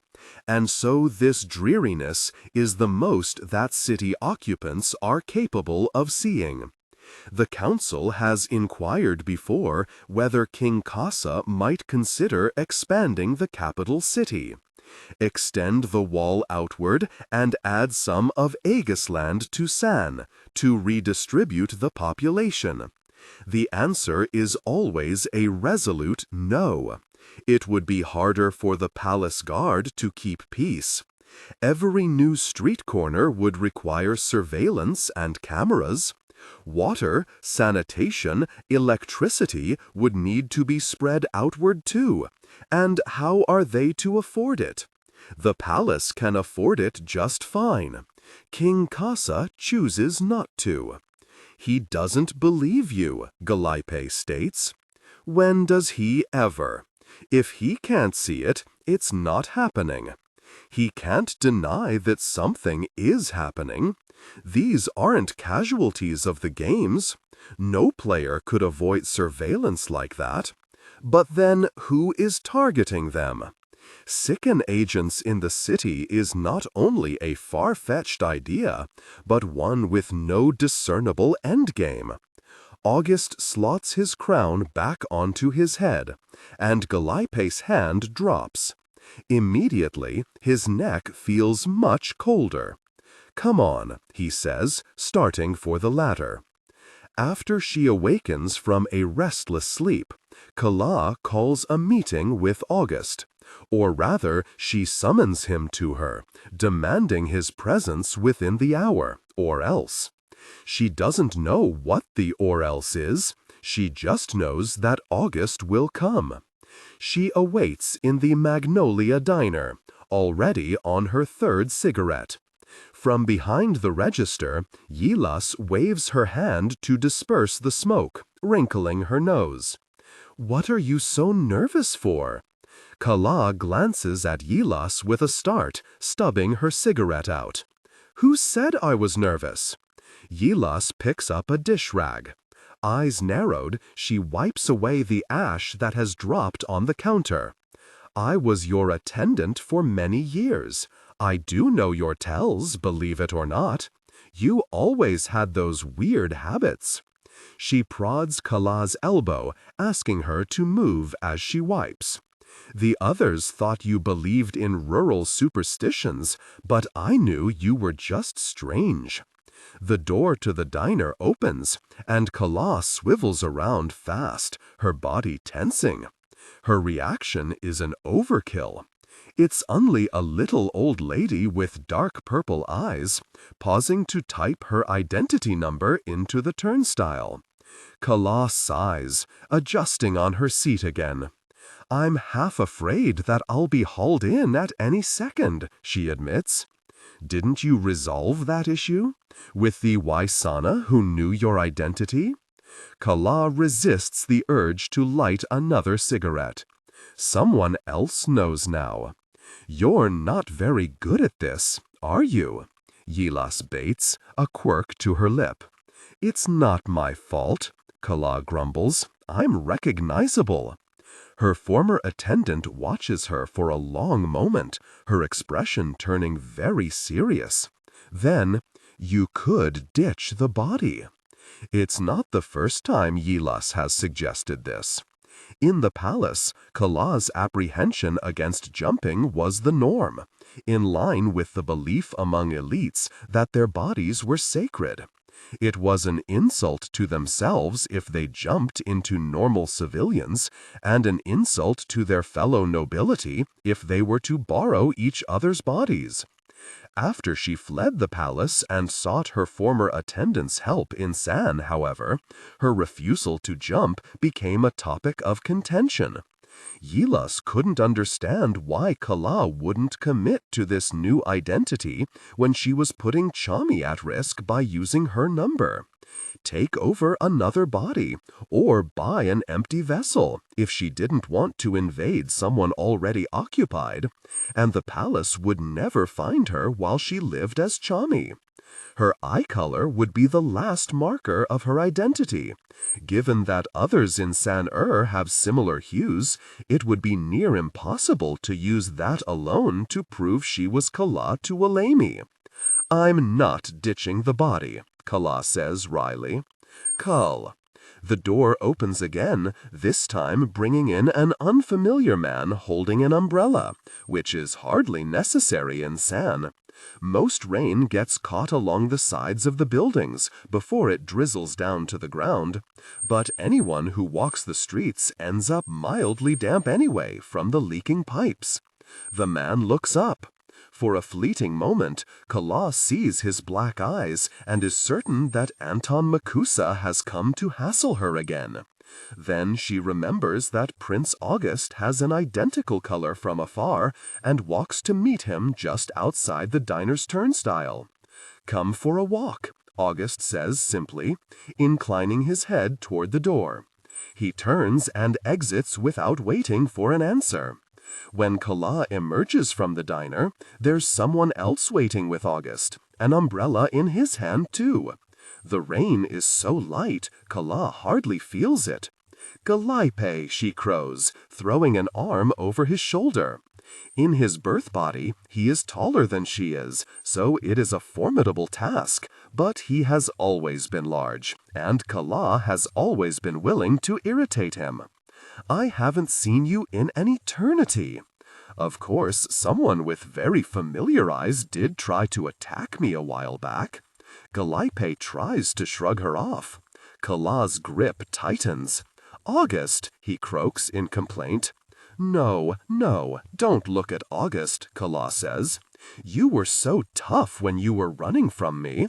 and so this dreariness is the most that city occupants are capable of seeing. The council has inquired before whether King Kasa might consider expanding the capital city. Extend the wall outward and add some of Aegisland to San to redistribute the population. The answer is always a resolute no. It would be harder for the palace guard to keep peace. Every new street corner would require surveillance and cameras. Water, sanitation, electricity would need to be spread outward too. And how are they to afford it? The palace can afford it just fine. King Kasa chooses not to. He doesn't believe you, Gallipet states. When does he ever? If he can't see it, it's not happening. He can't deny that something is happening. These aren't casualties of the games. No player could avoid surveillance like that. But then who is targeting them? Sicken agents in the city is not only a far-fetched idea, but one with no discernible endgame. August slots his crown back onto his head, and Gallipes' hand drops. Immediately, his neck feels much colder. "Come on," he says, starting for the ladder. After she awakens from a restless sleep, Calla calls a meeting with August. Or rather, she summons him to her, demanding his presence within the hour, or else. She doesn't know what the or else is. She just knows that August will come. She awaits in the Magnolia Diner, already on her third cigarette. From behind the register, Yilas waves her hand to disperse the smoke, wrinkling her nose. "What are you so nervous for?" Calla glances at Yilas with a start, stubbing her cigarette out. "Who said I was nervous?" Yilas picks up a dish rag. Eyes narrowed, she wipes away the ash that has dropped on the counter. "I was your attendant for many years. I do know your tells, believe it or not. You always had those weird habits." She prods Calla's elbow, asking her to move as she wipes. "The others thought you believed in rural superstitions, but I knew you were just strange." The door to the diner opens, and Calla swivels around fast, her body tensing. Her reaction is an overkill. It's only a little old lady with dark purple eyes, pausing to type her identity number into the turnstile. Calla sighs, adjusting on her seat again. "I'm half afraid that I'll be hauled in at any second," she admits. "Didn't you resolve that issue? With the Waisana who knew your identity?" Calla resists the urge to light another cigarette. "Someone else knows now." "You're not very good at this, are you?" Yilas baits, a quirk to her lip. "It's not my fault," Calla grumbles. "I'm recognizable." Her former attendant watches her for a long moment, her expression turning very serious. Then, "You could ditch the body." It's not the first time Yilas has suggested this. In the palace, Calla's apprehension against jumping was the norm, in line with the belief among elites that their bodies were sacred. It was an insult to themselves if they jumped into normal civilians, and an insult to their fellow nobility if they were to borrow each other's bodies. After she fled the palace and sought her former attendant's help in San, however, her refusal to jump became a topic of contention. Yilas couldn't understand why Calla wouldn't commit to this new identity when she was putting Chami at risk by using her number. Take over another body, or buy an empty vessel if she didn't want to invade someone already occupied, and the palace would never find her while she lived as Chami. Her eye color would be the last marker of her identity. Given that others in San have similar hues, it would be near impossible to use that alone to prove she was Calla Tuoleimi. "I'm not ditching the body," Calla says wryly. "Cull." The door opens again, this time bringing in an unfamiliar man holding an umbrella, which is hardly necessary in San. Most rain gets caught along the sides of the buildings before it drizzles down to the ground, but anyone who walks the streets ends up mildly damp anyway from the leaking pipes. The man looks up. For a fleeting moment, Calla sees his black eyes and is certain that Anton Makusa has come to hassle her again. Then she remembers that Prince August has an identical color from afar and walks to meet him just outside the diner's turnstile. "Come for a walk," August says simply, inclining his head toward the door. He turns and exits without waiting for an answer. When Calla emerges from the diner, there's someone else waiting with August, an umbrella in his hand too. The rain is so light, Calla hardly feels it. "Galaipe," she crows, throwing an arm over his shoulder. In his birth body, he is taller than she is, so it is a formidable task, but he has always been large, and Calla has always been willing to irritate him. "I haven't seen you in an eternity." Of course, someone with very familiar eyes did try to attack me a while back. Galaipe tries to shrug her off. Calla's grip tightens. "August," he croaks in complaint. No, don't look at August," Calla says. "You were so tough when you were running from me."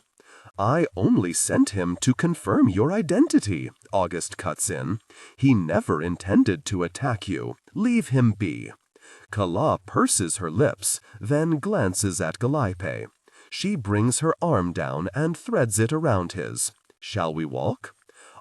"I only sent him to confirm your identity," August cuts in. "He never intended to attack you. Leave him be." Calla purses her lips, then glances at Galaipe. She brings her arm down and threads it around his. Shall we walk?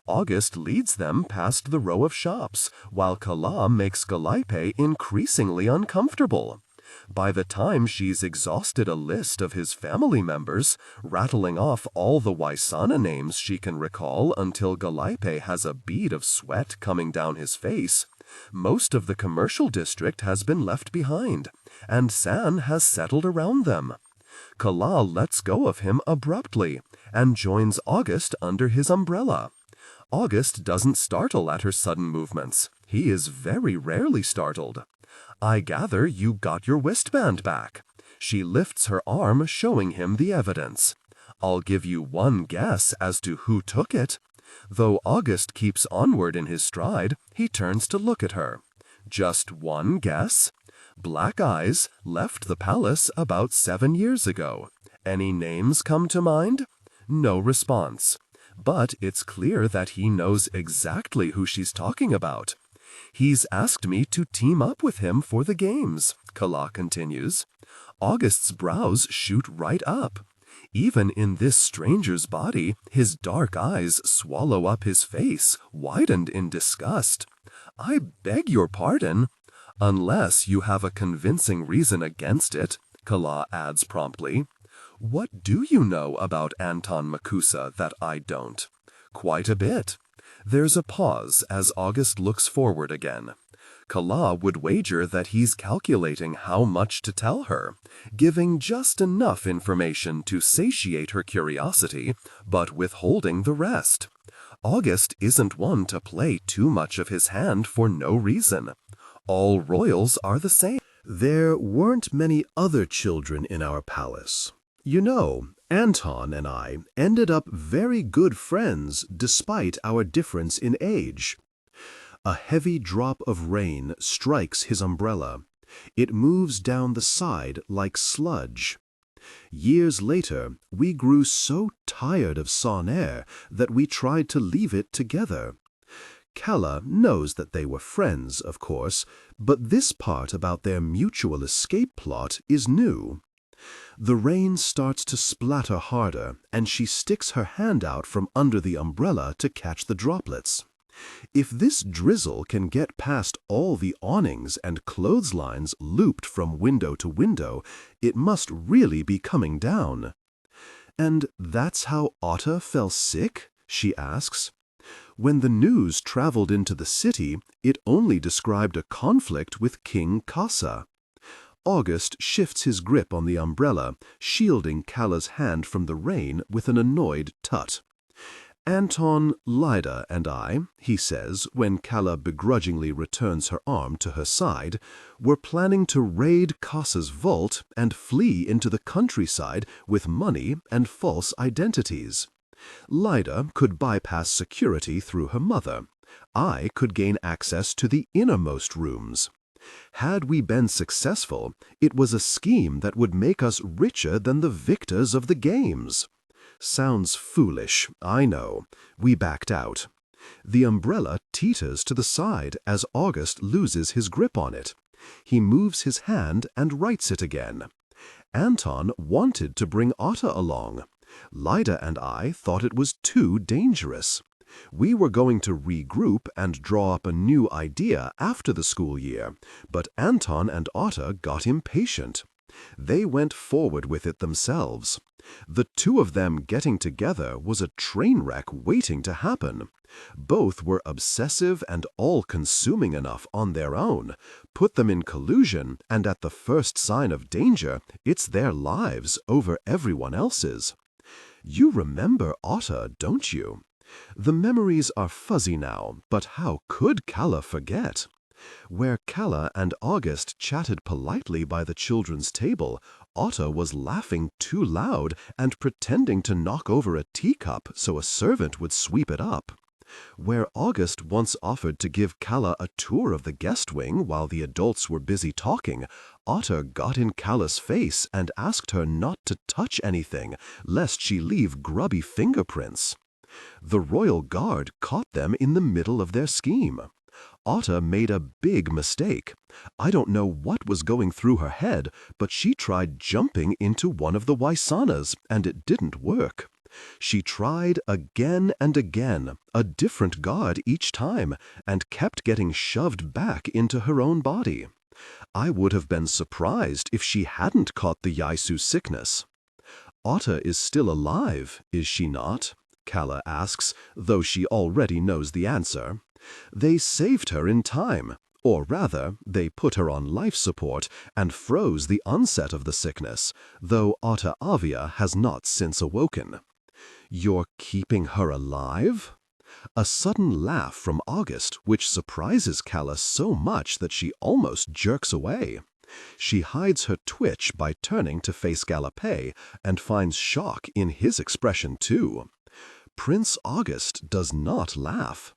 August leads them past the row of shops, while Calla makes Calliope increasingly uncomfortable. By the time she's exhausted a list of his family members, rattling off all the Waisana names she can recall until Calliope has a bead of sweat coming down his face, most of the commercial district has been left behind, and San has settled around them. Calla lets go of him abruptly and joins August under his umbrella. August doesn't startle at her sudden movements. He is very rarely startled. I gather you got your wristband back. She lifts her arm, showing him the evidence. I'll give you one guess as to who took it. Though August keeps onward in his stride, he turns to look at her. Just one guess? Black Eyes left the palace about 7 years ago. Any names come to mind? No response. But it's clear that he knows exactly who she's talking about. He's asked me to team up with him for the games, Calla continues. August's brows shoot right up. Even in this stranger's body, his dark eyes swallow up his face, widened in disgust. I beg your pardon. Unless you have a convincing reason against it, Calla adds promptly. What do you know about Anton Makusa that I don't? Quite a bit. There's a pause as August looks forward again. Calla would wager that he's calculating how much to tell her, giving just enough information to satiate her curiosity, but withholding the rest. August isn't one to play too much of his hand for no reason. All royals are the same. There weren't many other children in our palace. You know, Anton and I ended up very good friends despite our difference in age. A heavy drop of rain strikes his umbrella. It moves down the side like sludge. Years later, we grew so tired of Son Air that we tried to leave it together. Calla knows that they were friends, of course, but this part about their mutual escape plot is new. The rain starts to splatter harder, and she sticks her hand out from under the umbrella to catch the droplets. If this drizzle can get past all the awnings and clotheslines looped from window to window, it must really be coming down. And that's how Otta fell sick? She asks. When the news traveled into the city, it only described a conflict with King Kasa. August shifts his grip on the umbrella, shielding Calla's hand from the rain with an annoyed tut. Anton, Lyda, and I, he says when Calla begrudgingly returns her arm to her side, were planning to raid Kasa's vault and flee into the countryside with money and false identities. Lyda could bypass security through her mother. I could gain access to the innermost rooms. Had we been successful, it was a scheme that would make us richer than the victors of the games. Sounds foolish, I know. We backed out. The umbrella teeters to the side as August loses his grip on it. He moves his hand and rights it again. Anton wanted to bring Otta along. Lyda and I thought it was too dangerous. We were going to regroup and draw up a new idea after the school year, but Anton and Otta got impatient. They went forward with it themselves. The two of them getting together was a train wreck waiting to happen. Both were obsessive and all-consuming enough on their own. Put them in collusion, and at the first sign of danger, it's their lives over everyone else's. You remember Otta, don't you? The memories are fuzzy now, but how could Calla forget? Where Calla and August chatted politely by the children's table, Otta was laughing too loud and pretending to knock over a teacup so a servant would sweep it up. Where August once offered to give Calla a tour of the guest wing while the adults were busy talking, Otta got in Calla's face and asked her not to touch anything, lest she leave grubby fingerprints. The royal guard caught them in the middle of their scheme. Otta made a big mistake. I don't know what was going through her head, but she tried jumping into one of the Waisanas, and it didn't work. She tried again and again, a different god each time, and kept getting shoved back into her own body. I would have been surprised if she hadn't caught the Yaisu sickness. Otta is still alive, is she not? Calla asks, though she already knows the answer. They saved her in time, or rather, they put her on life support and froze the onset of the sickness, though Otta Avia has not since awoken. You're keeping her alive? A sudden laugh from August, which surprises Calla so much that she almost jerks away. She hides her twitch by turning to face Gallopé and finds shock in his expression too. Prince August does not laugh.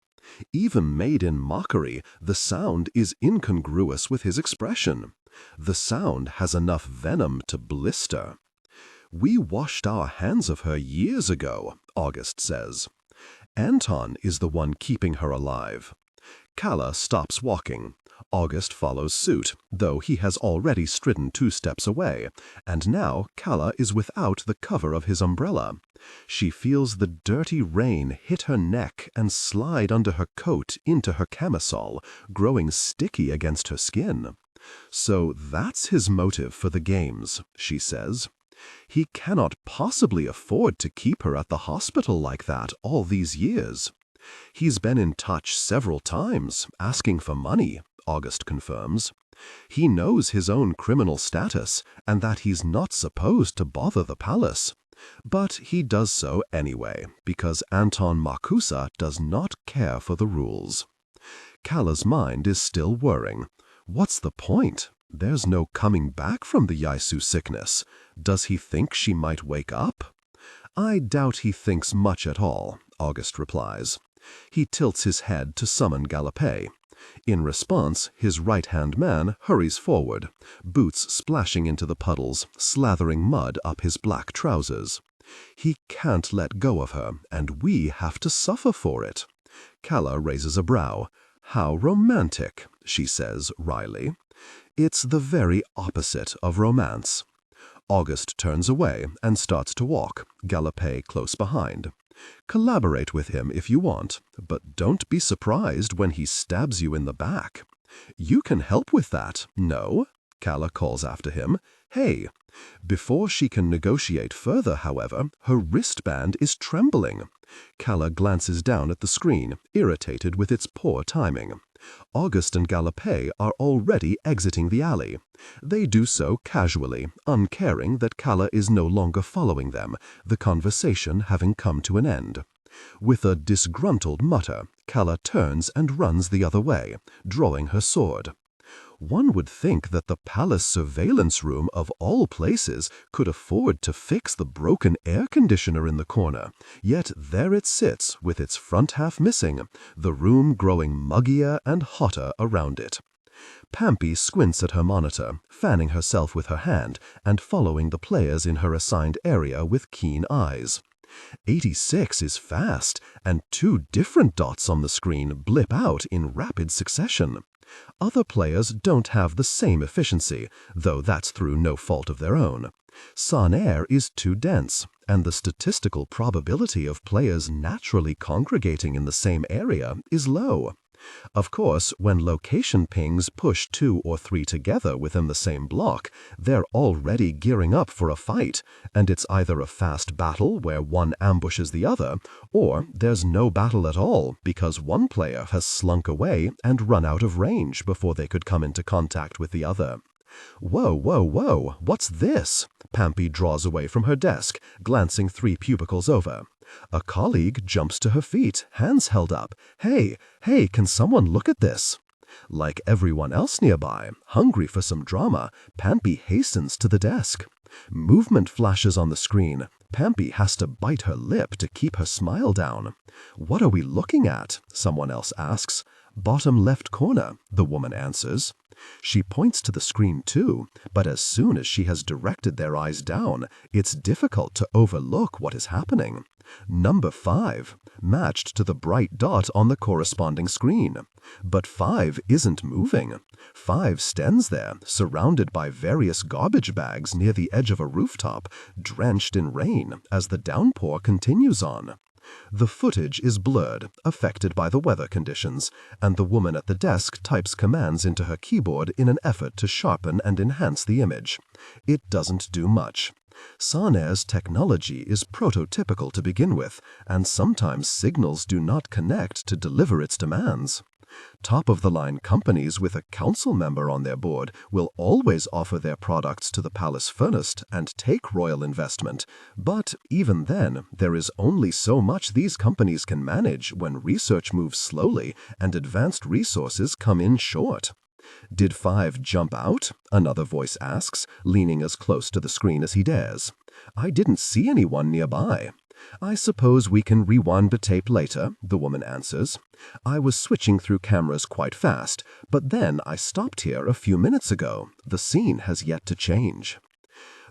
Even made in mockery, the sound is incongruous with his expression. The sound has enough venom to blister. We washed our hands of her years ago, August says. Anton is the one keeping her alive. Calla stops walking. August follows suit, though he has already stridden 2 steps away, and now Calla is without the cover of his umbrella. She feels the dirty rain hit her neck and slide under her coat into her camisole, growing sticky against her skin. So that's his motive for the games, she says. He cannot possibly afford to keep her at the hospital like that all these years. He's been in touch several times, asking for money, August confirms. He knows his own criminal status and that he's not supposed to bother the palace. But he does so anyway, because Anton Makusa does not care for the rules. Calla's mind is still whirring. What's the point? There's no coming back from the Yaisu sickness. Does he think she might wake up? I doubt he thinks much at all, August replies. He tilts his head to summon Gallopé. In response, his right-hand man hurries forward, boots splashing into the puddles, slathering mud up his black trousers. He can't let go of her, and we have to suffer for it. Calla raises a brow. How romantic, she says wryly. It's the very opposite of romance. August turns away and starts to walk, Gallopé close behind. Collaborate with him if you want, but don't be surprised when he stabs you in the back. You can help with that, no? Calla calls after him. Hey! Before she can negotiate further, however, her wristband is trembling. Calla glances down at the screen, irritated with its poor timing. August and Gallopé are already exiting the alley. They do so casually, uncaring that Calla is no longer following them, the conversation having come to an end. With a disgruntled mutter, Calla turns and runs the other way, drawing her sword. One would think that the palace surveillance room of all places could afford to fix the broken air conditioner in the corner, yet there it sits with its front half missing, the room growing muggier and hotter around it. Pampy squints at her monitor, fanning herself with her hand and following the players in her assigned area with keen eyes. 86 is fast, and 2 different dots on the screen blip out in rapid succession. Other players don't have the same efficiency, though that's through no fault of their own. Sun air is too dense, and the statistical probability of players naturally congregating in the same area is low. Of course, when location pings push 2 or 3 together within the same block, they're already gearing up for a fight, and it's either a fast battle where one ambushes the other, or there's no battle at all because one player has slunk away and run out of range before they could come into contact with the other. Whoa, whoa, whoa, what's this? Pampy draws away from her desk, glancing 3 cubicles over. A colleague jumps to her feet, hands held up. Hey, can someone look at this? Like everyone else nearby, hungry for some drama, Pampy hastens to the desk. Movement flashes on the screen. Pampy has to bite her lip to keep her smile down. What are we looking at? Someone else asks. Bottom left corner, the woman answers. She points to the screen too, but as soon as she has directed their eyes down, it's difficult to overlook what is happening. Number 5, matched to the bright dot on the corresponding screen. But 5 isn't moving. 5 stands there, surrounded by various garbage bags near the edge of a rooftop, drenched in rain as the downpour continues on. The footage is blurred, affected by the weather conditions, and the woman at the desk types commands into her keyboard in an effort to sharpen and enhance the image. It doesn't do much. Sanair's technology is prototypical to begin with, and sometimes signals do not connect to deliver its demands. Top-of-the-line companies with a council member on their board will always offer their products to the palace furnished and take royal investment, but even then, there is only so much these companies can manage when research moves slowly and advanced resources come in short. "Did 5 jump out?" another voice asks, leaning as close to the screen as he dares. "I didn't see anyone nearby." "I suppose we can rewind the tape later," the woman answers. "I was switching through cameras quite fast, but then I stopped here a few minutes ago. The scene has yet to change."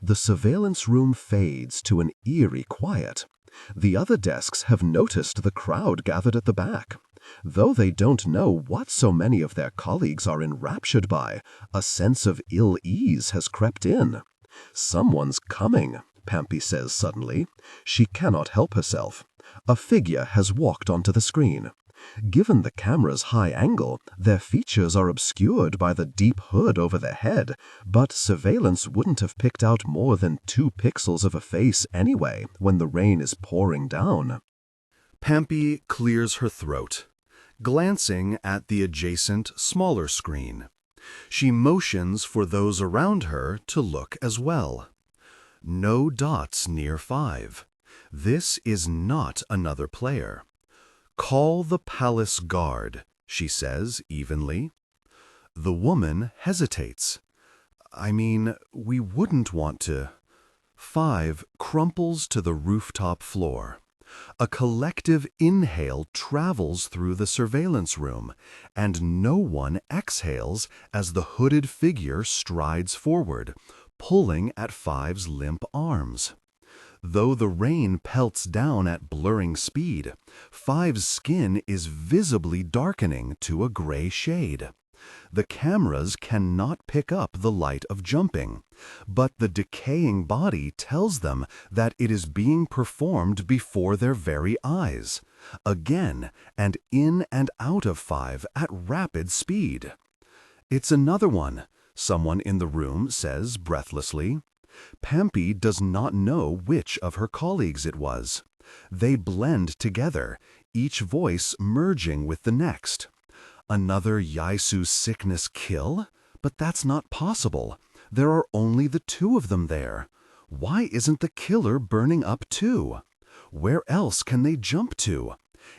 The surveillance room fades to an eerie quiet. The other desks have noticed the crowd gathered at the back. Though they don't know what so many of their colleagues are enraptured by, a sense of ill-ease has crept in. "Someone's coming," Pampy says suddenly. She cannot help herself. A figure has walked onto the screen. Given the camera's high angle, their features are obscured by the deep hood over their head, but surveillance wouldn't have picked out more than 2 pixels of a face anyway when the rain is pouring down. Pampy clears her throat, glancing at the adjacent, smaller screen. She motions for those around her to look as well. No dots near 5. This is not another player. "Call the palace guard," she says evenly. The woman hesitates. "I mean, we wouldn't want to." 5 crumples to the rooftop floor. A collective inhale travels through the surveillance room, and no one exhales as the hooded figure strides forward, pulling at 5's limp arms. Though the rain pelts down at blurring speed, 5's skin is visibly darkening to a gray shade. The cameras cannot pick up the light of jumping, but the decaying body tells them that it is being performed before their very eyes, again and in and out of 5 at rapid speed. "It's another one," someone in the room says breathlessly. Pampy does not know which of her colleagues it was. They blend together, each voice merging with the next. "Another Yaisu's sickness kill? But that's not possible. There are only the 2 of them there. Why isn't the killer burning up too? Where else can they jump to?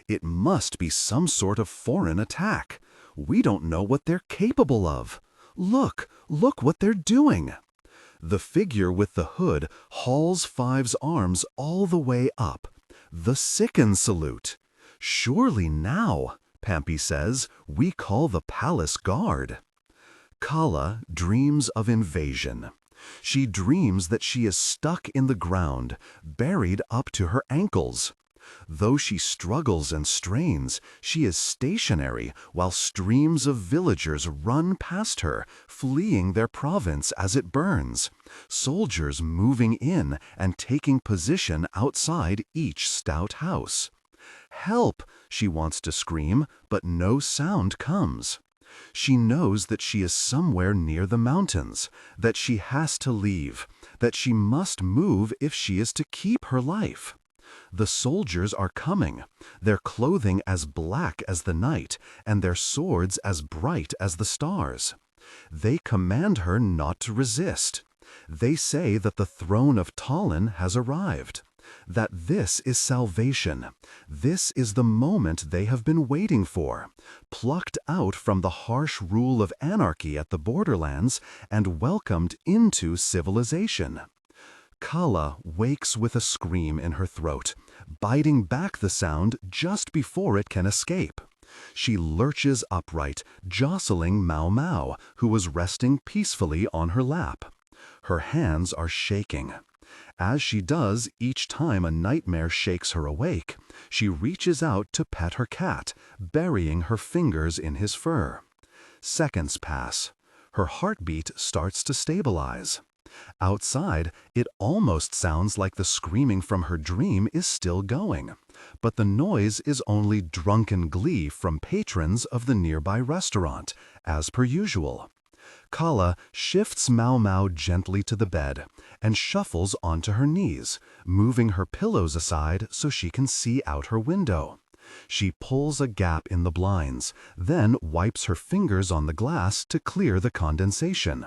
It must be some sort of foreign attack. We don't know what they're capable of. Look what they're doing." The figure with the hood hauls 5's arms all the way up. The sicken salute. "Surely now," Pampy says, "we call the palace guard." Calla dreams of invasion. She dreams that she is stuck in the ground, buried up to her ankles. Though she struggles and strains, she is stationary while streams of villagers run past her, fleeing their province as it burns, soldiers moving in and taking position outside each stout house. "Help!" she wants to scream, but no sound comes. She knows that she is somewhere near the mountains, that she has to leave, that she must move if she is to keep her life. The soldiers are coming, their clothing as black as the night, and their swords as bright as the stars. They command her not to resist. They say that the throne of Talin has arrived, that this is salvation. This is the moment they have been waiting for, plucked out from the harsh rule of anarchy at the borderlands and welcomed into civilization. Calla wakes with a scream in her throat, biting back the sound just before it can escape. She lurches upright, jostling Mau Mau, who was resting peacefully on her lap. Her hands are shaking. As she does each time a nightmare shakes her awake, she reaches out to pet her cat, burying her fingers in his fur. Seconds pass. Her heartbeat starts to stabilize. Outside, it almost sounds like the screaming from her dream is still going, but the noise is only drunken glee from patrons of the nearby restaurant, as per usual. Calla shifts Mau Mau gently to the bed and shuffles onto her knees, moving her pillows aside so she can see out her window. She pulls a gap in the blinds, then wipes her fingers on the glass to clear the condensation.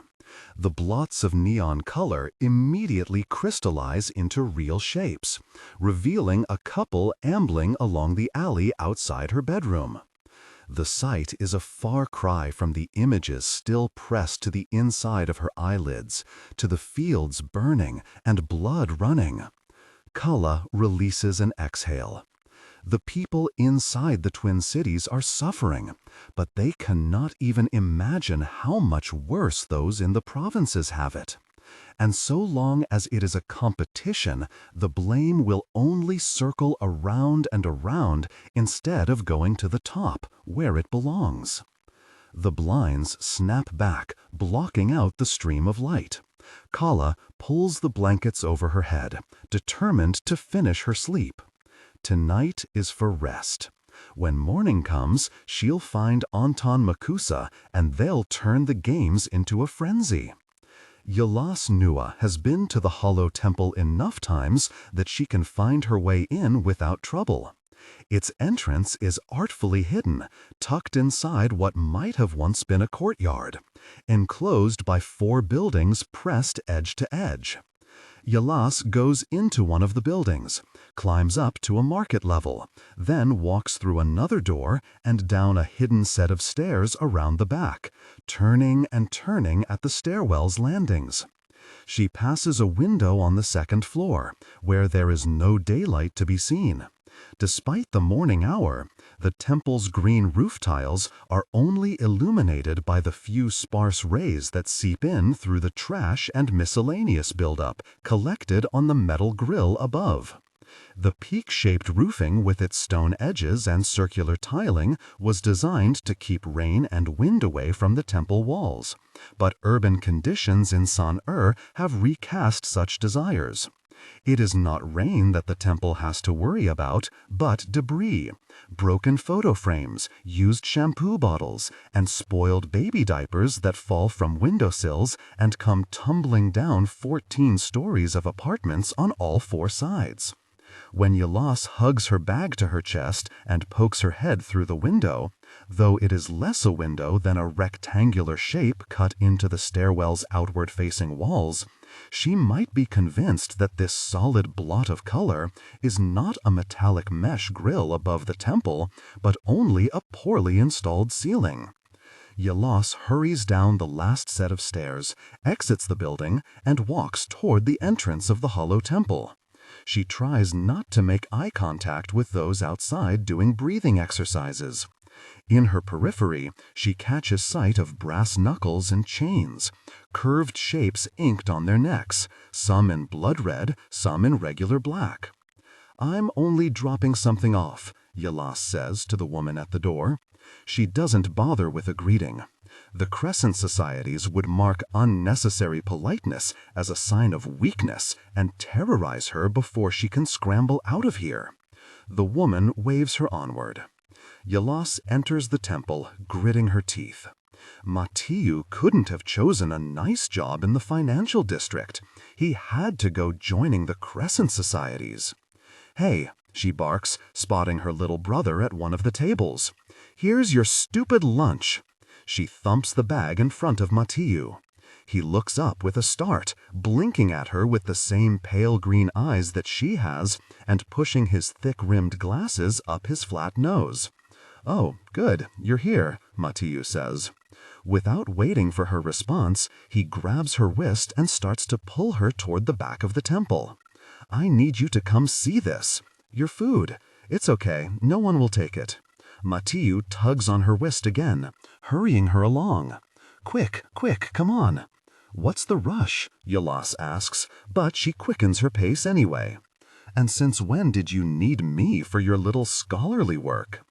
The blots of neon color immediately crystallize into real shapes, revealing a couple ambling along the alley outside her bedroom. The sight is a far cry from the images still pressed to the inside of her eyelids, to the fields burning and blood running. Calla releases an exhale. The people inside the Twin Cities are suffering, but they cannot even imagine how much worse those in the provinces have it. And so long as it is a competition, the blame will only circle around and around instead of going to the top, where it belongs. The blinds snap back, blocking out the stream of light. Calla pulls the blankets over her head, determined to finish her sleep. Tonight is for rest. When morning comes, she'll find Anton Makusa, and they'll turn the games into a frenzy. Yalas Nua has been to the Hollow Temple enough times that she can find her way in without trouble. Its entrance is artfully hidden, tucked inside what might have once been a courtyard, enclosed by 4 buildings pressed edge to edge. Yalas goes into one of the buildings, climbs up to a market level, then walks through another door and down a hidden set of stairs around the back, turning and turning at the stairwell's landings. She passes a window on the 2nd floor, where there is no daylight to be seen. Despite the morning hour, the temple's green roof tiles are only illuminated by the few sparse rays that seep in through the trash and miscellaneous buildup collected on the metal grill above. The peak-shaped roofing with its stone edges and circular tiling was designed to keep rain and wind away from the temple walls, but urban conditions in San-Er have recast such desires. It is not rain that the temple has to worry about, but debris, broken photo frames, used shampoo bottles, and spoiled baby diapers that fall from windowsills and come tumbling down 14 stories of apartments on all 4 sides. When Yalas hugs her bag to her chest and pokes her head through the window, though it is less a window than a rectangular shape cut into the stairwell's outward-facing walls, she might be convinced that this solid blot of color is not a metallic mesh grill above the temple, but only a poorly installed ceiling. Yalas hurries down the last set of stairs, exits the building, and walks toward the entrance of the Hollow Temple. She tries not to make eye contact with those outside doing breathing exercises. In her periphery, she catches sight of brass knuckles and chains, curved shapes inked on their necks, some in blood red, some in regular black. "I'm only dropping something off," Yalas says to the woman at the door. She doesn't bother with a greeting. The Crescent Societies would mark unnecessary politeness as a sign of weakness and terrorize her before she can scramble out of here. The woman waves her onward. Yalas enters the temple, gritting her teeth. Matiu couldn't have chosen a nice job in the financial district. He had to go joining the Crescent Societies. "Hey," she barks, spotting her little brother at one of the tables. "Here's your stupid lunch." She thumps the bag in front of Matiu. He looks up with a start, blinking at her with the same pale green eyes that she has, and pushing his thick-rimmed glasses up his flat nose. "Oh, good, you're here," Matiu says. Without waiting for her response, he grabs her wrist and starts to pull her toward the back of the temple. "I need you to come see this. Your food. It's okay, no one will take it." Matiu tugs on her wrist again, hurrying her along. "Quick, quick, come on." "What's the rush?" Yalas asks, but she quickens her pace anyway. "And since when did you need me for your little scholarly work?"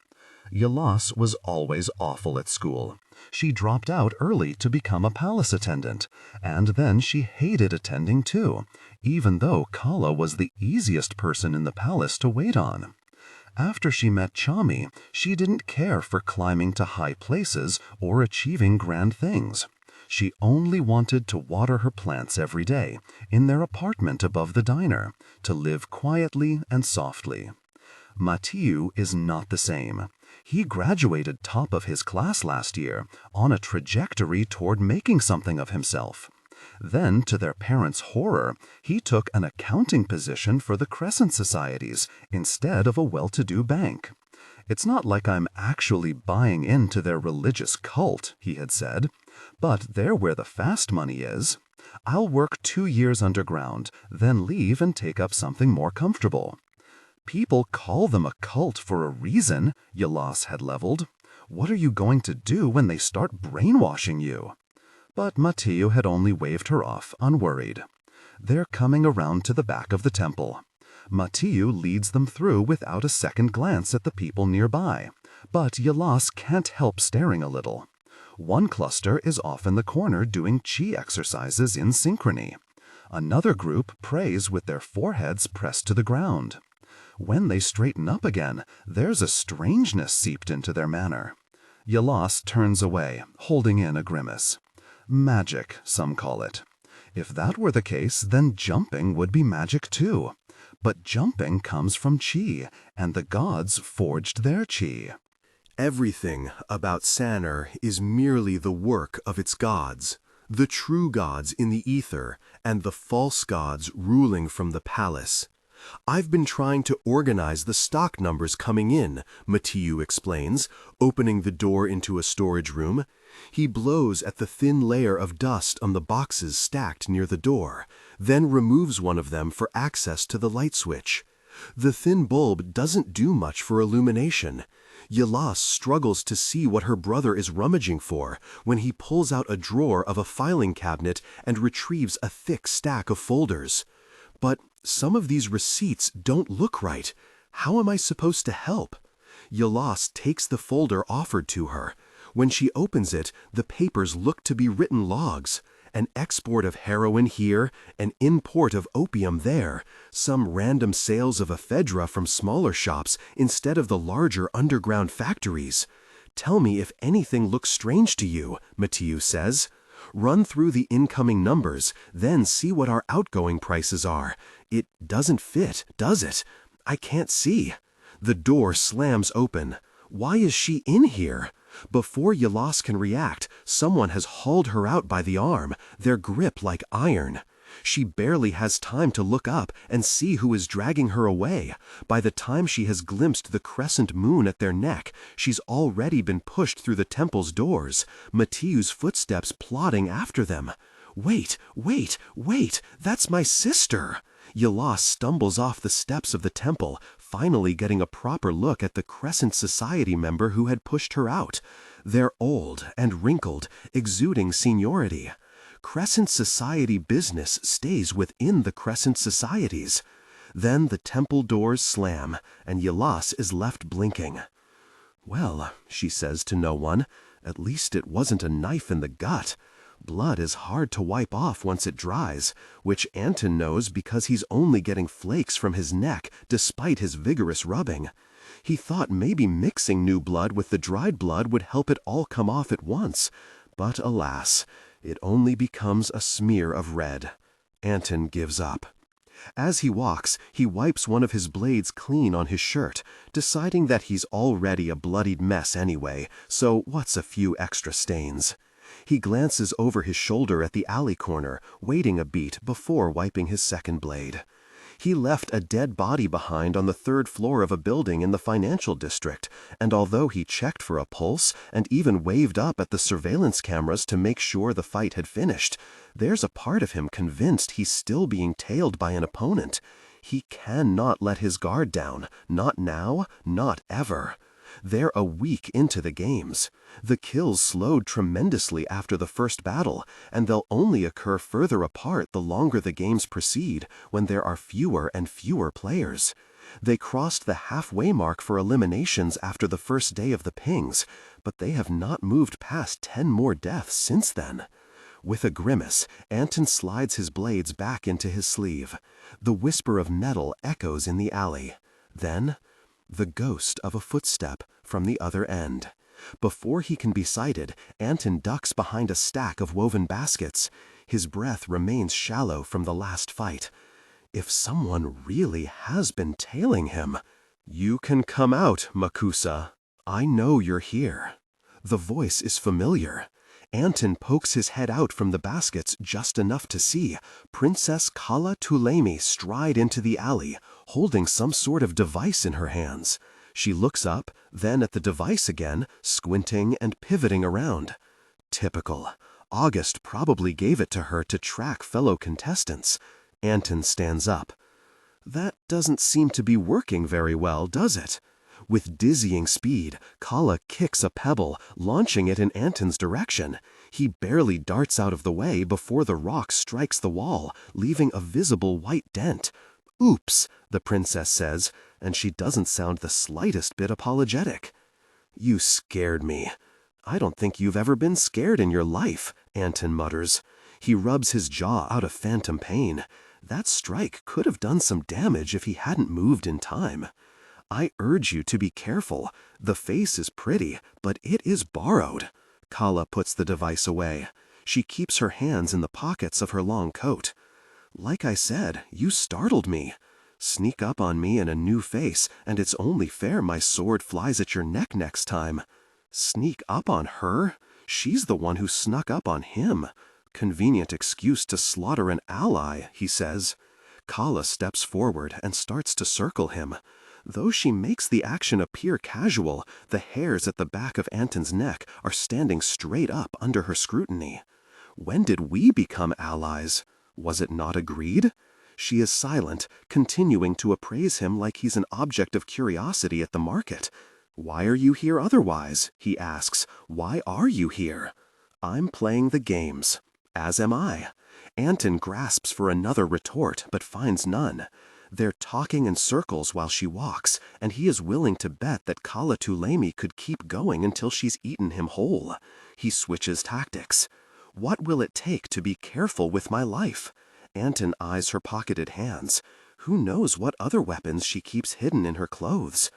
Yalas was always awful at school. She dropped out early to become a palace attendant, and then she hated attending too, even though Calla was the easiest person in the palace to wait on. After she met Chami, she didn't care for climbing to high places or achieving grand things. She only wanted to water her plants every day, in their apartment above the diner, to live quietly and softly. Matiu is not the same. He graduated top of his class last year, on a trajectory toward making something of himself. Then, to their parents' horror, he took an accounting position for the Crescent Societies instead of a well-to-do bank. "It's not like I'm actually buying into their religious cult," he had said, "but they're where the fast money is. I'll work 2 years underground, then leave and take up something more comfortable." "People call them a cult for a reason," Yalas had leveled. "What are you going to do when they start brainwashing you?" But Matiu had only waved her off, unworried. They're coming around to the back of the temple. Matiu leads them through without a second glance at the people nearby, but Yalas can't help staring a little. One cluster is off in the corner doing chi exercises in synchrony. Another group prays with their foreheads pressed to the ground. When they straighten up again, there's a strangeness seeped into their manner. Yalas turns away, holding in a grimace. Magic, some call it. If that were the case, then jumping would be magic too. But jumping comes from chi, and the gods forged their chi. Everything about Sanner is merely the work of its gods, the true gods in the ether and the false gods ruling from the palace. "I've been trying to organize the stock numbers coming in," Matiu explains, opening the door into a storage room. He blows at the thin layer of dust on the boxes stacked near the door, then removes one of them for access to the light switch. The thin bulb doesn't do much for illumination. Yalas struggles to see what her brother is rummaging for when he pulls out a drawer of a filing cabinet and retrieves a thick stack of folders. "But some of these receipts don't look right. How am I supposed to help?" Yalas takes the folder offered to her. When she opens it, the papers look to be written logs. An export of heroin here, an import of opium there, some random sales of ephedra from smaller shops instead of the larger underground factories. "Tell me if anything looks strange to you," Matiu says. "Run through the incoming numbers, then see what our outgoing prices are. It doesn't fit, does it? I can't see." The door slams open. Why is she in here? Before Yalas can react, someone has hauled her out by the arm, their grip like iron. She barely has time to look up and see who is dragging her away. By the time she has glimpsed the crescent moon at their neck, she's already been pushed through the temple's doors, Matiu's footsteps plodding after them. Wait, that's my sister!" Yalas stumbles off the steps of the temple, finally getting a proper look at the Crescent Society member who had pushed her out. They're old and wrinkled, exuding seniority. Crescent Society business stays within the Crescent Societies. Then the temple doors slam, and Yalas is left blinking. "Well," she says to no one, "at least it wasn't a knife in the gut. Blood is hard to wipe off once it dries, which Anton knows because he's only getting flakes from his neck despite his vigorous rubbing. He thought maybe mixing new blood with the dried blood would help it all come off at once, but alas, it only becomes a smear of red. Anton gives up. As he walks, he wipes one of his blades clean on his shirt, deciding that he's already a bloodied mess anyway, so what's a few extra stains? He glances over his shoulder at the alley corner, waiting a beat before wiping his second blade. He left a dead body behind on the 3rd floor of a building in the financial district, and although he checked for a pulse and even waved up at the surveillance cameras to make sure the fight had finished, there's a part of him convinced he's still being tailed by an opponent. He cannot let his guard down, not now, not ever. They're a week into the games. The kills slowed tremendously after the first battle, and they'll only occur further apart the longer the games proceed, when there are fewer and fewer players. They crossed the halfway mark for eliminations after the first day of the pings, but they have not moved past 10 more deaths since then. With a grimace, Anton slides his blades back into his sleeve. The whisper of metal echoes in the alley. Then, the ghost of a footstep from the other end. Before he can be sighted, Anton ducks behind a stack of woven baskets. His breath remains shallow from the last fight. If someone really has been tailing him, "You can come out, Makusa. I know you're here." The voice is familiar. Anton pokes his head out from the baskets just enough to see Princess Calla Tuoleimi stride into the alley, holding some sort of device in her hands. She looks up, then at the device again, squinting and pivoting around. Typical. August probably gave it to her to track fellow contestants. Anton stands up. That doesn't seem to be working very well, does it? With dizzying speed, Calla kicks a pebble, launching it in Anton's direction. He barely darts out of the way before the rock strikes the wall, leaving a visible white dent. "Oops," the princess says, and she doesn't sound the slightest bit apologetic. "You scared me." "I don't think you've ever been scared in your life," Anton mutters. He rubs his jaw out of phantom pain. That strike could have done some damage if he hadn't moved in time. "I urge you to be careful. The face is pretty, but it is borrowed." Calla puts the device away. She keeps her hands in the pockets of her long coat. "Like I said, you startled me. Sneak up on me in a new face, and it's only fair my sword flies at your neck next time." Sneak up on her? She's the one who snuck up on him. Convenient excuse to slaughter an ally, he says. Calla steps forward and starts to circle him. Though she makes the action appear casual, the hairs at the back of Anton's neck are standing straight up under her scrutiny. When did we become allies? Was it not agreed? She is silent, continuing to appraise him like he's an object of curiosity at the market. "Why are you here otherwise?" he asks. "Why are you here?" "I'm playing the games." "As am I." Anton grasps for another retort, but finds none. They're talking in circles while she walks, and he is willing to bet that Calla Tuoleimi could keep going until she's eaten him whole. He switches tactics. "What will it take to be careful with my life?" Anton eyes her pocketed hands. Who knows what other weapons she keeps hidden in her clothes?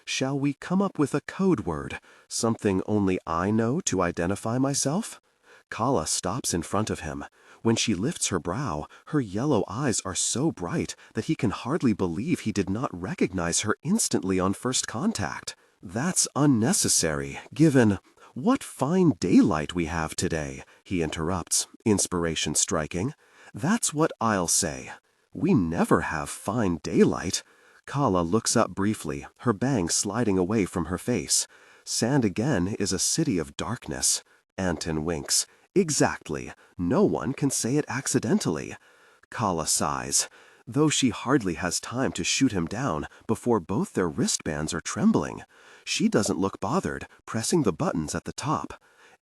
"Shall we come up with a code word, something only I know to identify myself?" Calla stops in front of him. When she lifts her brow, her yellow eyes are so bright that he can hardly believe he did not recognize her instantly on first contact. "That's unnecessary, given—" "What fine daylight we have today," he interrupts, inspiration striking. "That's what I'll say. We never have fine daylight." Calla looks up briefly, her bangs sliding away from her face. Sand again is a city of darkness. Anton winks. "Exactly. No one can say it accidentally." Calla sighs. Though she hardly has time to shoot him down before both their wristbands are trembling. She doesn't look bothered, pressing the buttons at the top.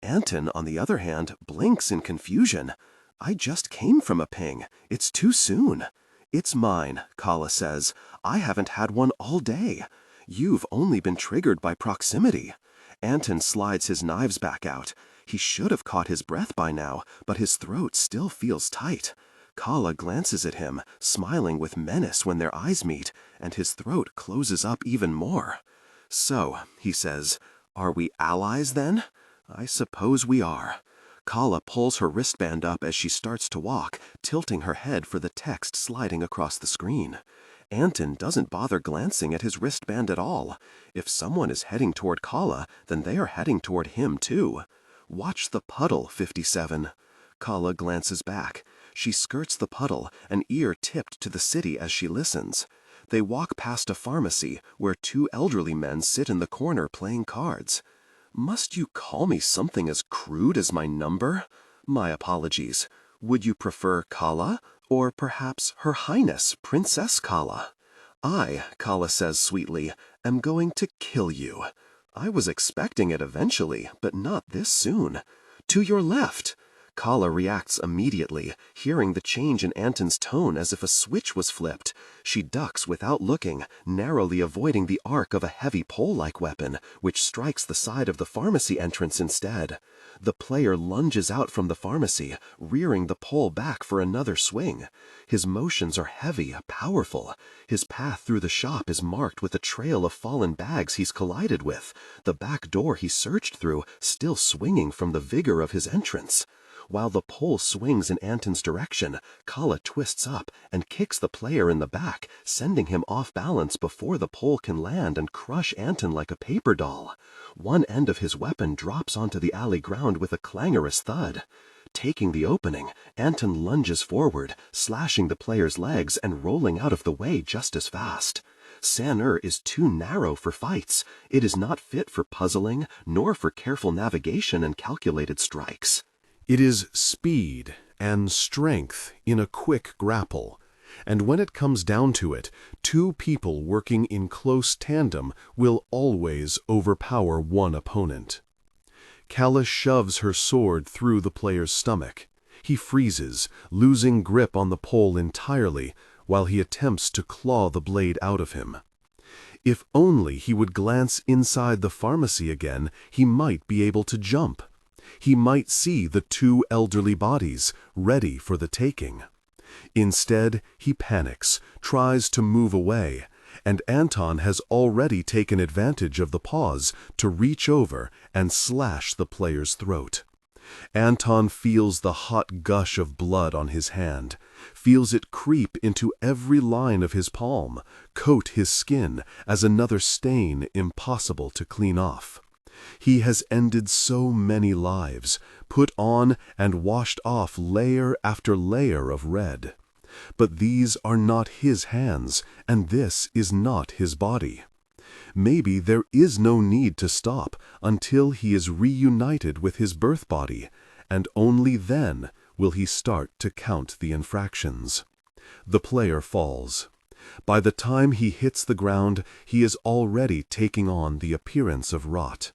Anton, on the other hand, blinks in confusion. "I just came from a ping. It's too soon." "It's mine," Calla says. "I haven't had one all day. You've only been triggered by proximity." Anton slides his knives back out. He should have caught his breath by now, but his throat still feels tight. Calla glances at him, smiling with menace when their eyes meet, and his throat closes up even more. "So," he says, "are we allies then?" "I suppose we are." Calla pulls her wristband up as she starts to walk, tilting her head for the text sliding across the screen. Anton doesn't bother glancing at his wristband at all. If someone is heading toward Calla, then they are heading toward him too. "Watch the puddle, 57. Calla glances back. She skirts the puddle, an ear tipped to the city as she listens. They walk past a pharmacy where 2 elderly men sit in the corner playing cards. "Must you call me something as crude as my number? My apologies. Would you prefer Calla, or perhaps Her Highness Princess Calla?" "I," Calla says sweetly, "am going to kill you." I was expecting it eventually, but not this soon. To your left. Calla reacts immediately, hearing the change in Anton's tone as if a switch was flipped. She ducks without looking, narrowly avoiding the arc of a heavy pole-like weapon, which strikes the side of the pharmacy entrance instead. The player lunges out from the pharmacy, rearing the pole back for another swing. His motions are heavy, powerful. His path through the shop is marked with a trail of fallen bags he's collided with, the back door he surged through still swinging from the vigor of his entrance. While the pole swings in Anton's direction, Calla twists up and kicks the player in the back, sending him off balance before the pole can land and crush Anton like a paper doll. One end of his weapon drops onto the alley ground with a clangorous thud. Taking the opening, Anton lunges forward, slashing the player's legs and rolling out of the way just as fast. San is too narrow for fights. It is not fit for puzzling, nor for careful navigation and calculated strikes. It is speed and strength in a quick grapple, and when it comes down to it, two people working in close tandem will always overpower one opponent. Calla shoves her sword through the player's stomach. He freezes, losing grip on the pole entirely, while he attempts to claw the blade out of him. If only he would glance inside the pharmacy again, he might be able to jump. He might see the two elderly bodies, ready for the taking. Instead, he panics, tries to move away, and Anton has already taken advantage of the pause to reach over and slash the player's throat. Anton feels the hot gush of blood on his hand, feels it creep into every line of his palm, coat his skin as another stain impossible to clean off. He has ended so many lives, put on and washed off layer after layer of red. But these are not his hands, and this is not his body. Maybe there is no need to stop until he is reunited with his birth body, and only then will he start to count the infractions. The player falls. By the time he hits the ground, he is already taking on the appearance of rot.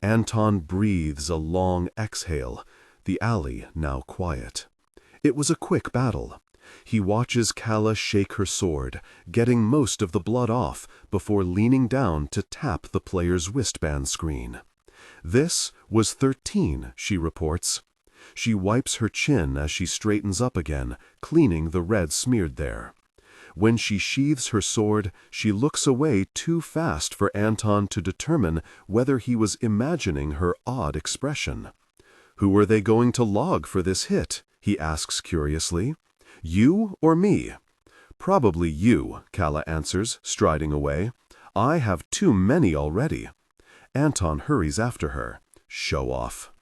Anton breathes a long exhale, the alley now quiet. It was a quick battle. He watches Calla shake her sword, getting most of the blood off before leaning down to tap the player's wristband screen. This was 13, she reports. She wipes her chin as she straightens up again, cleaning the red smeared there. When she sheathes her sword, she looks away too fast for Anton to determine whether he was imagining her odd expression. "Who are they going to log for this hit?" he asks curiously. "You or me?" "Probably you," Calla answers, striding away. "I have too many already." Anton hurries after her. Show off.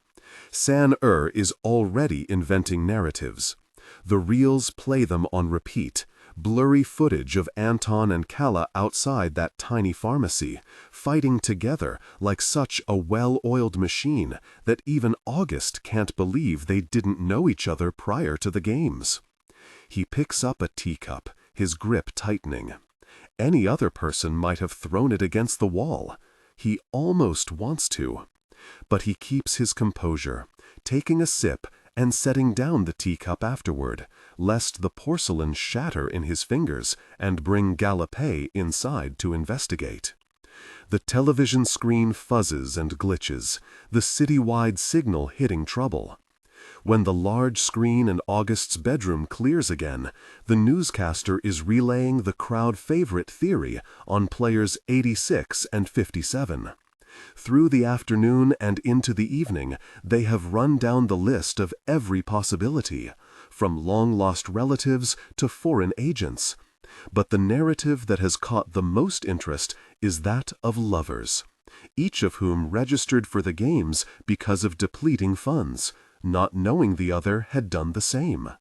San is already inventing narratives. The reels play them on repeat. Blurry footage of Anton and Calla outside that tiny pharmacy, fighting together like such a well-oiled machine that even August can't believe they didn't know each other prior to the games. He picks up a teacup, his grip tightening. Any other person might have thrown it against the wall. He almost wants to. But he keeps his composure, taking a sip and setting down the teacup afterward, lest the porcelain shatter in his fingers and bring Galopé inside to investigate. The television screen fuzzes and glitches, the city-wide signal hitting trouble. When the large screen in August's bedroom clears again, the newscaster is relaying the crowd favorite theory on players 86 and 57. Through the afternoon and into the evening, they have run down the list of every possibility, from long-lost relatives to foreign agents. But the narrative that has caught the most interest is that of lovers, each of whom registered for the games because of depleting funds, not knowing the other had done the same.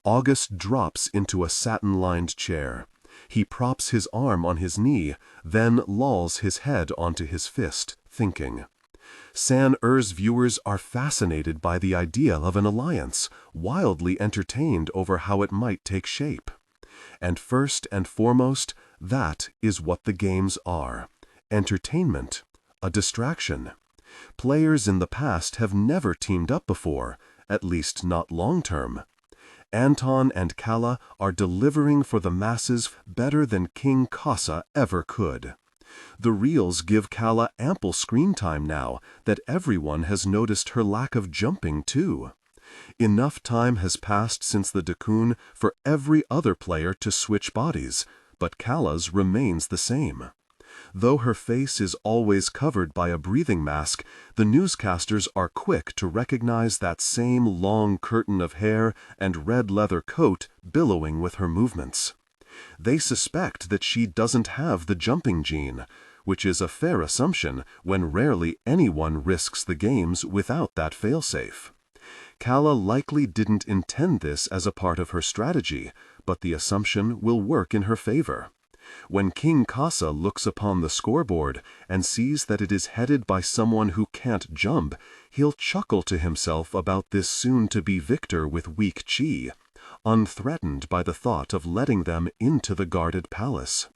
August drops into a satin-lined chair. He props his arm on his knee, then lolls his head onto his fist, thinking. San viewers are fascinated by the idea of an alliance, wildly entertained over how it might take shape. And first and foremost, that is what the games are: entertainment, a distraction. Players in the past have never teamed up before, at least not long-term. Anton and Calla are delivering for the masses better than King Kasa ever could. The reels give Calla ample screen time now that everyone has noticed her lack of jumping too. Enough time has passed since the Dakun for every other player to switch bodies, but Calla's remains the same. Though her face is always covered by a breathing mask, the newscasters are quick to recognize that same long curtain of hair and red leather coat billowing with her movements. They suspect that she doesn't have the jumping gene, which is a fair assumption when rarely anyone risks the games without that failsafe. Calla likely didn't intend this as a part of her strategy, but the assumption will work in her favor. When King Kasa looks upon the scoreboard and sees that it is headed by someone who can't jump, he'll chuckle to himself about this soon-to-be victor with weak chi, unthreatened by the thought of letting them into the guarded palace.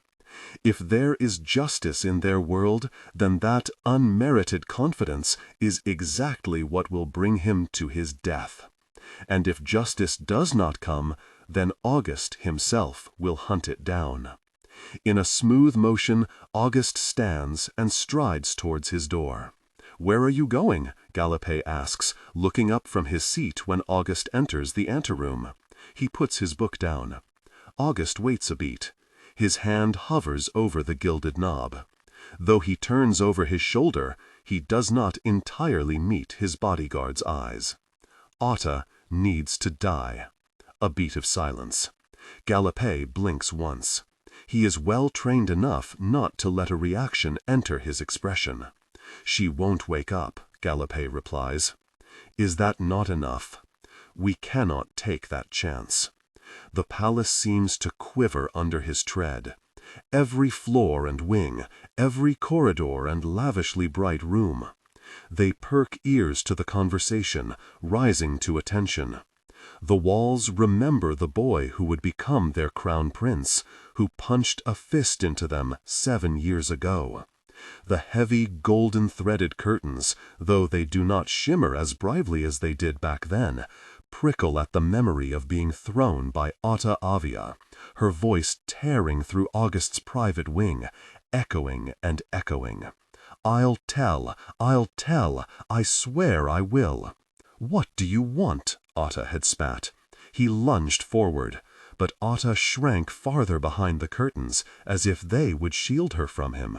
If there is justice in their world, then that unmerited confidence is exactly what will bring him to his death. And if justice does not come, then August himself will hunt it down. In a smooth motion, August stands and strides towards his door. "Where are you going?" Gallopet asks, looking up from his seat when August enters the anteroom. He puts his book down. August waits a beat. His hand hovers over the gilded knob. Though he turns over his shoulder, he does not entirely meet his bodyguard's eyes. Otta needs to die. A beat of silence. Gallopet blinks once. He is well trained enough not to let a reaction enter his expression. "She won't wake up," Gallopet replies. "Is that not enough? We cannot take that chance." The palace seems to quiver under his tread. Every floor and wing, every corridor and lavishly bright room. They perk ears to the conversation, rising to attention. The walls remember the boy who would become their crown prince, who punched a fist into them 7 years ago. The heavy golden-threaded curtains, though they do not shimmer as brightly as they did back then, prickle at the memory of being thrown by Otta Avia, her voice tearing through August's private wing, echoing and echoing. I'll tell, I swear I will." "What do you want?" Otta had spat. He lunged forward, but Otta shrank farther behind the curtains, as if they would shield her from him.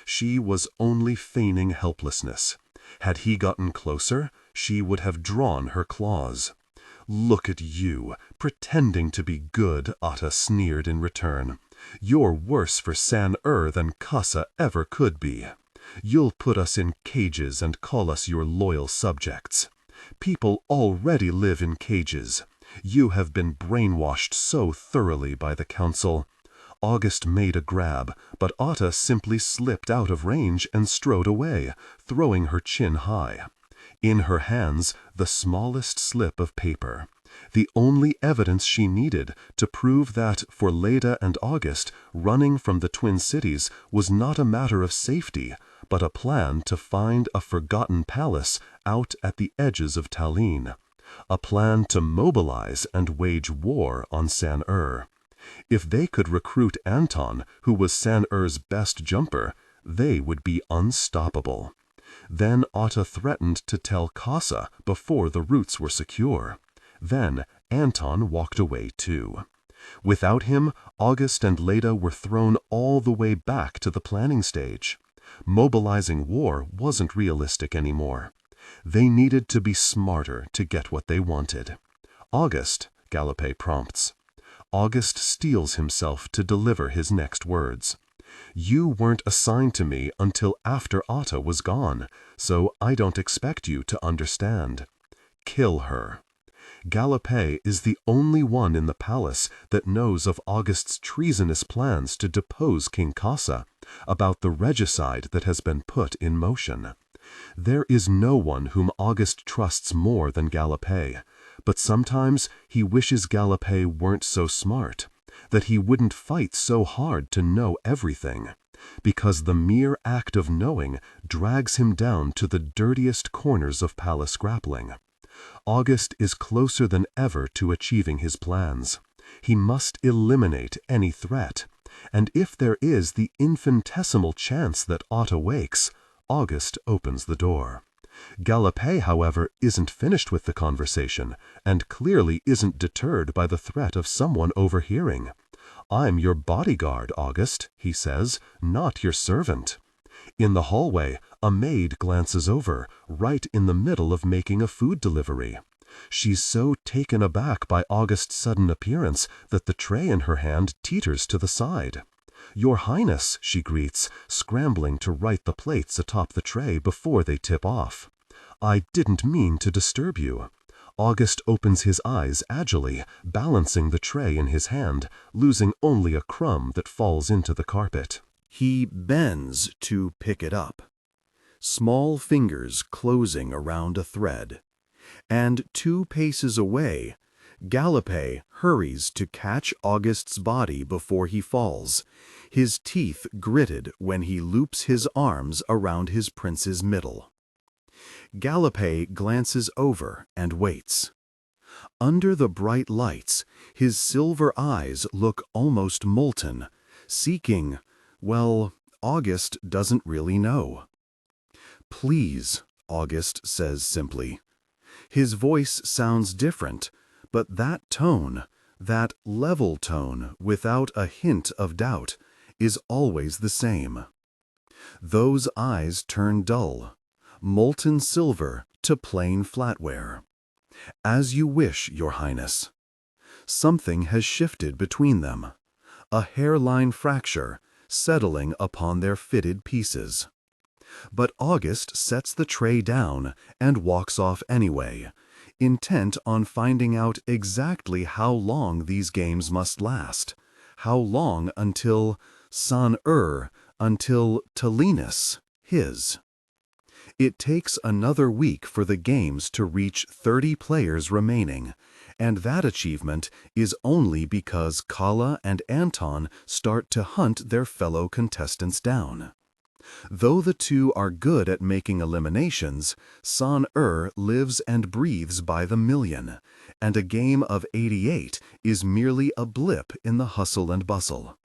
She was only feigning helplessness. Had he gotten closer, she would have drawn her claws. "Look at you, pretending to be good," Otta sneered in return. "You're worse for San than Kasa ever could be. You'll put us in cages and call us your loyal subjects. People already live in cages. You have been brainwashed so thoroughly by the council." August made a grab, but Otta simply slipped out of range and strode away, throwing her chin high. In her hands, the smallest slip of paper. The only evidence she needed to prove that, for Leda and August, running from the Twin Cities was not a matter of safety, but a plan to find a forgotten palace out at the edges of Talin. A plan to mobilize and wage war on San. If they could recruit Anton, who was San.'s best jumper, they would be unstoppable. Then Otta threatened to tell Kasa before the routes were secure. Then Anton walked away too. Without him, August and Leda were thrown all the way back to the planning stage. Mobilizing war wasn't realistic anymore. They needed to be smarter to get what they wanted. "August," Gallopet prompts. August steels himself to deliver his next words. "You weren't assigned to me until after Otta was gone, so I don't expect you to understand. Kill her." Gallopet is the only one in the palace that knows of August's treasonous plans to depose King Kasa, about the regicide that has been put in motion. There is no one whom August trusts more than Gallopet, but sometimes he wishes Gallopet weren't so smart, that he wouldn't fight so hard to know everything. because the mere act of knowing drags him down to the dirtiest corners of palace grappling. August is closer than ever to achieving his plans. He must eliminate any threat, and if there is the infinitesimal chance that aught awakes, August opens the door. Gallopet, however, isn't finished with the conversation, and clearly isn't deterred by the threat of someone overhearing. "I'm your bodyguard, August," he says, "not your servant." In the hallway, a maid glances over, right in the middle of making a food delivery. She's so taken aback by August's sudden appearance that the tray in her hand teeters to the side. "Your Highness," she greets, scrambling to right the plates atop the tray before they tip off. "I didn't mean to disturb you." August opens his eyes agilely, balancing the tray in his hand, losing only a crumb that falls into the carpet. He bends to pick it up, small fingers closing around a thread. And 2 paces away, Gallopet hurries to catch August's body before he falls, his teeth gritted when he loops his arms around his prince's middle. Gallopet glances over and waits. Under the bright lights, his silver eyes look almost molten, seeking, well, August doesn't really know. "Please," August says simply. His voice sounds different, but that tone, that level tone without a hint of doubt, is always the same. Those eyes turn dull, molten silver to plain flatware. "As you wish, Your Highness." Something has shifted between them, a hairline fracture settling upon their fitted pieces. But August sets the tray down and walks off anyway, intent on finding out exactly how long these games must last, how long until until Talinus, his. It takes another week for the games to reach 30 players remaining, and that achievement is only because Calla and Anton start to hunt their fellow contestants down. Though the two are good at making eliminations, lives and breathes by the million, and a game of 88 is merely a blip in the hustle and bustle.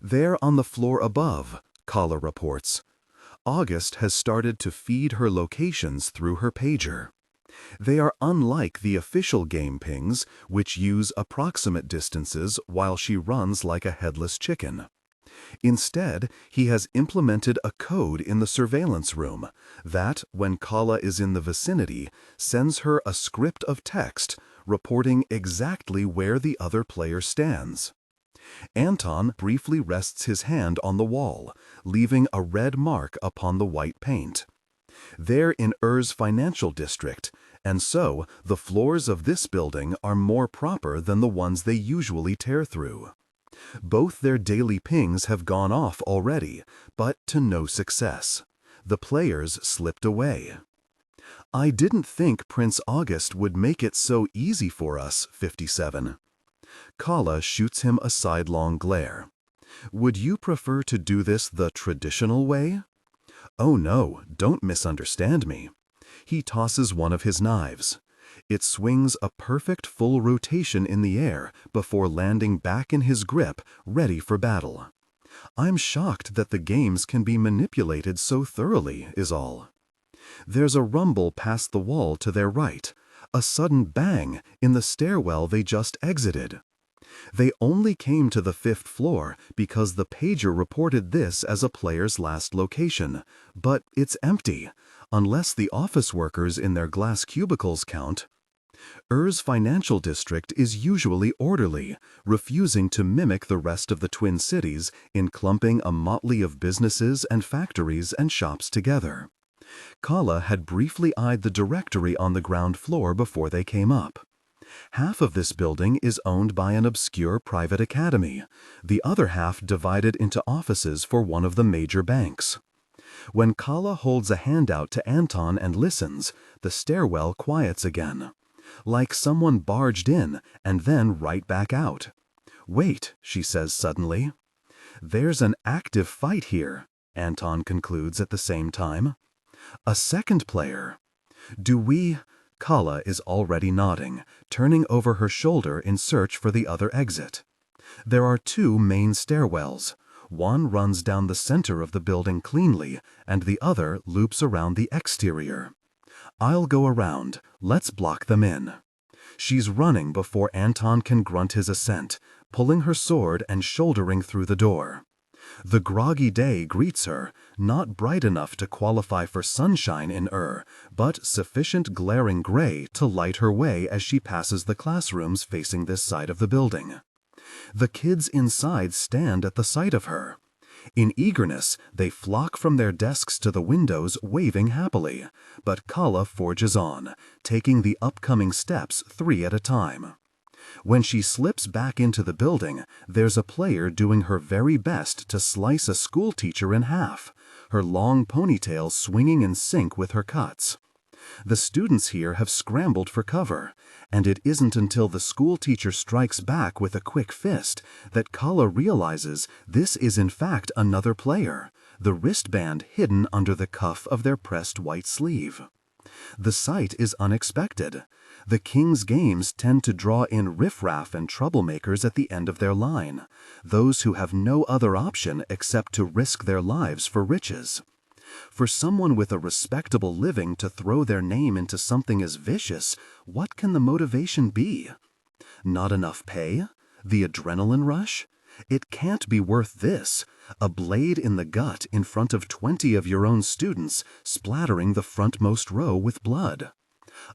There on the floor above, Calla reports, August has started to feed her locations through her pager. They are unlike the official game pings, which use approximate distances while she runs like a headless chicken. Instead, he has implemented a code in the surveillance room that, when Calla is in the vicinity, sends her a script of text reporting exactly where the other player stands. Anton briefly rests his hand on the wall, leaving a red mark upon the white paint. They're in financial district, and so the floors of this building are more proper than the ones they usually tear through. Both their daily pings have gone off already, but to no success. The players slipped away. "I didn't think Prince August would make it so easy for us, 57. Calla shoots him a sidelong glare. "Would you prefer to do this the traditional way?" "Oh no, don't misunderstand me." He tosses one of his knives. It swings a perfect full rotation in the air before landing back in his grip, ready for battle. "I'm shocked that the games can be manipulated so thoroughly, is all." There's a rumble past the wall to their right, a sudden bang in the stairwell they just exited. They only came to the 5th floor because the pager reported this as a player's last location, but it's empty, unless the office workers in their glass cubicles count. Financial district is usually orderly, refusing to mimic the rest of the Twin Cities in clumping a motley of businesses and factories and shops together. Calla had briefly eyed the directory on the ground floor before they came up. Half of this building is owned by an obscure private academy, the other half divided into offices for one of the major banks. When Calla holds a hand out to Anton and listens, the stairwell quiets again, like someone barged in and then right back out. "Wait," she says suddenly. There's an active fight here, Anton concludes at the same time. A second player. Do we... Calla is already nodding, turning over her shoulder in search for the other exit. There are two main stairwells. One runs down the center of the building cleanly, and the other loops around the exterior. I'll go around. Let's block them in. She's running before Anton can grunt his assent, pulling her sword and shouldering through the door. The groggy day greets her, not bright enough to qualify for sunshine in but sufficient glaring gray to light her way as she passes the classrooms facing this side of the building. The kids inside stand at the sight of her. In eagerness, they flock from their desks to the windows, waving happily, but Calla forges on, taking the upcoming steps 3 at a time. When she slips back into the building, there's a player doing her very best to slice a schoolteacher in half, her long ponytail swinging in sync with her cuts. The students here have scrambled for cover, and it isn't until the schoolteacher strikes back with a quick fist that Calla realizes this is in fact another player, the wristband hidden under the cuff of their pressed white sleeve. The sight is unexpected. The King's games tend to draw in riffraff and troublemakers at the end of their line, those who have no other option except to risk their lives for riches. For someone with a respectable living to throw their name into something as vicious, what can the motivation be? Not enough pay? The adrenaline rush? It can't be worth this, a blade in the gut in front of 20 of your own students, splattering the frontmost row with blood.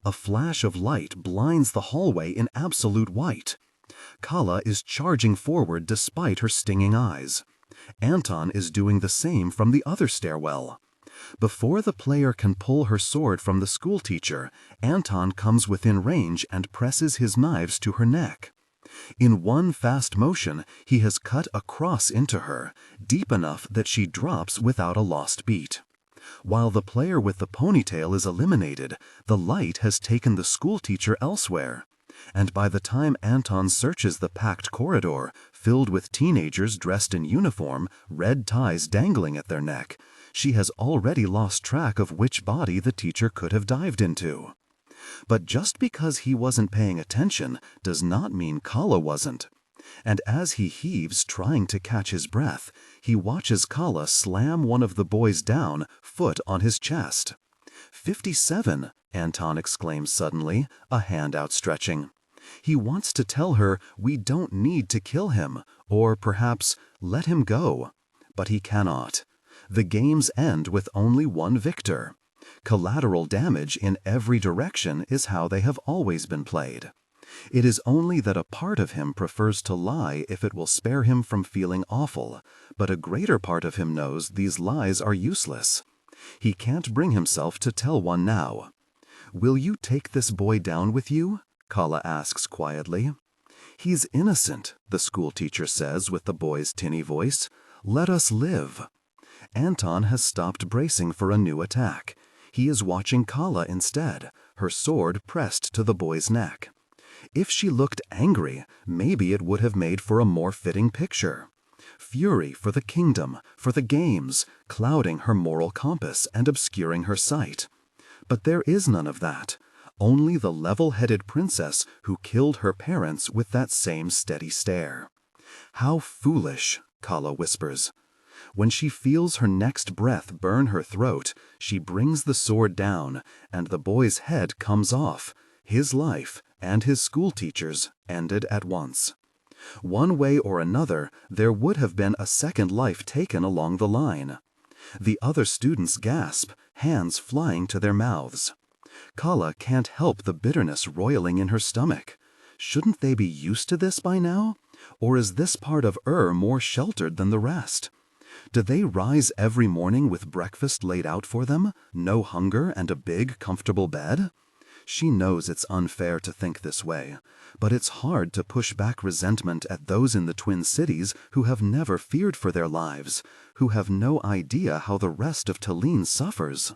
A flash of light blinds the hallway in absolute white. Calla is charging forward despite her stinging eyes. Anton is doing the same from the other stairwell. Before the player can pull her sword from the schoolteacher, Anton comes within range and presses his knives to her neck. In one fast motion, he has cut a cross into her, deep enough that she drops without a lost beat. While the player with the ponytail is eliminated, the light has taken the schoolteacher elsewhere. And by the time Anton searches the packed corridor, filled with teenagers dressed in uniform, red ties dangling at their neck, she has already lost track of which body the teacher could have dived into. But just because he wasn't paying attention does not mean Calla wasn't. And as he heaves trying to catch his breath, he watches Calla slam one of the boys down, foot on his chest. 57, Anton exclaims suddenly, a hand outstretching. He wants to tell her we don't need to kill him, or perhaps let him go. But he cannot. The games end with only one victor. Collateral damage in every direction is how they have always been played. It is only that a part of him prefers to lie if it will spare him from feeling awful, but a greater part of him knows these lies are useless. He can't bring himself to tell one now. "Will you take this boy down with you?" Calla asks quietly. "He's innocent," the schoolteacher says with the boy's tinny voice. "Let us live." Anton has stopped bracing for a new attack. He is watching Calla instead, her sword pressed to the boy's neck. If she looked angry, maybe it would have made for a more fitting picture. Fury for the kingdom, for the games, clouding her moral compass and obscuring her sight. But there is none of that. Only the level-headed princess who killed her parents with that same steady stare. "How foolish," Calla whispers. When she feels her next breath burn her throat, she brings the sword down, and the boy's head comes off. His life, and his schoolteacher's, ended at once. One way or another, there would have been a second life taken along the line. The other students gasp, hands flying to their mouths. Calla can't help the bitterness roiling in her stomach. Shouldn't they be used to this by now? Or is this part of more sheltered than the rest? Do they rise every morning with breakfast laid out for them, no hunger and a big, comfortable bed? She knows it's unfair to think this way, but it's hard to push back resentment at those in the Twin Cities who have never feared for their lives, who have no idea how the rest of Talin suffers.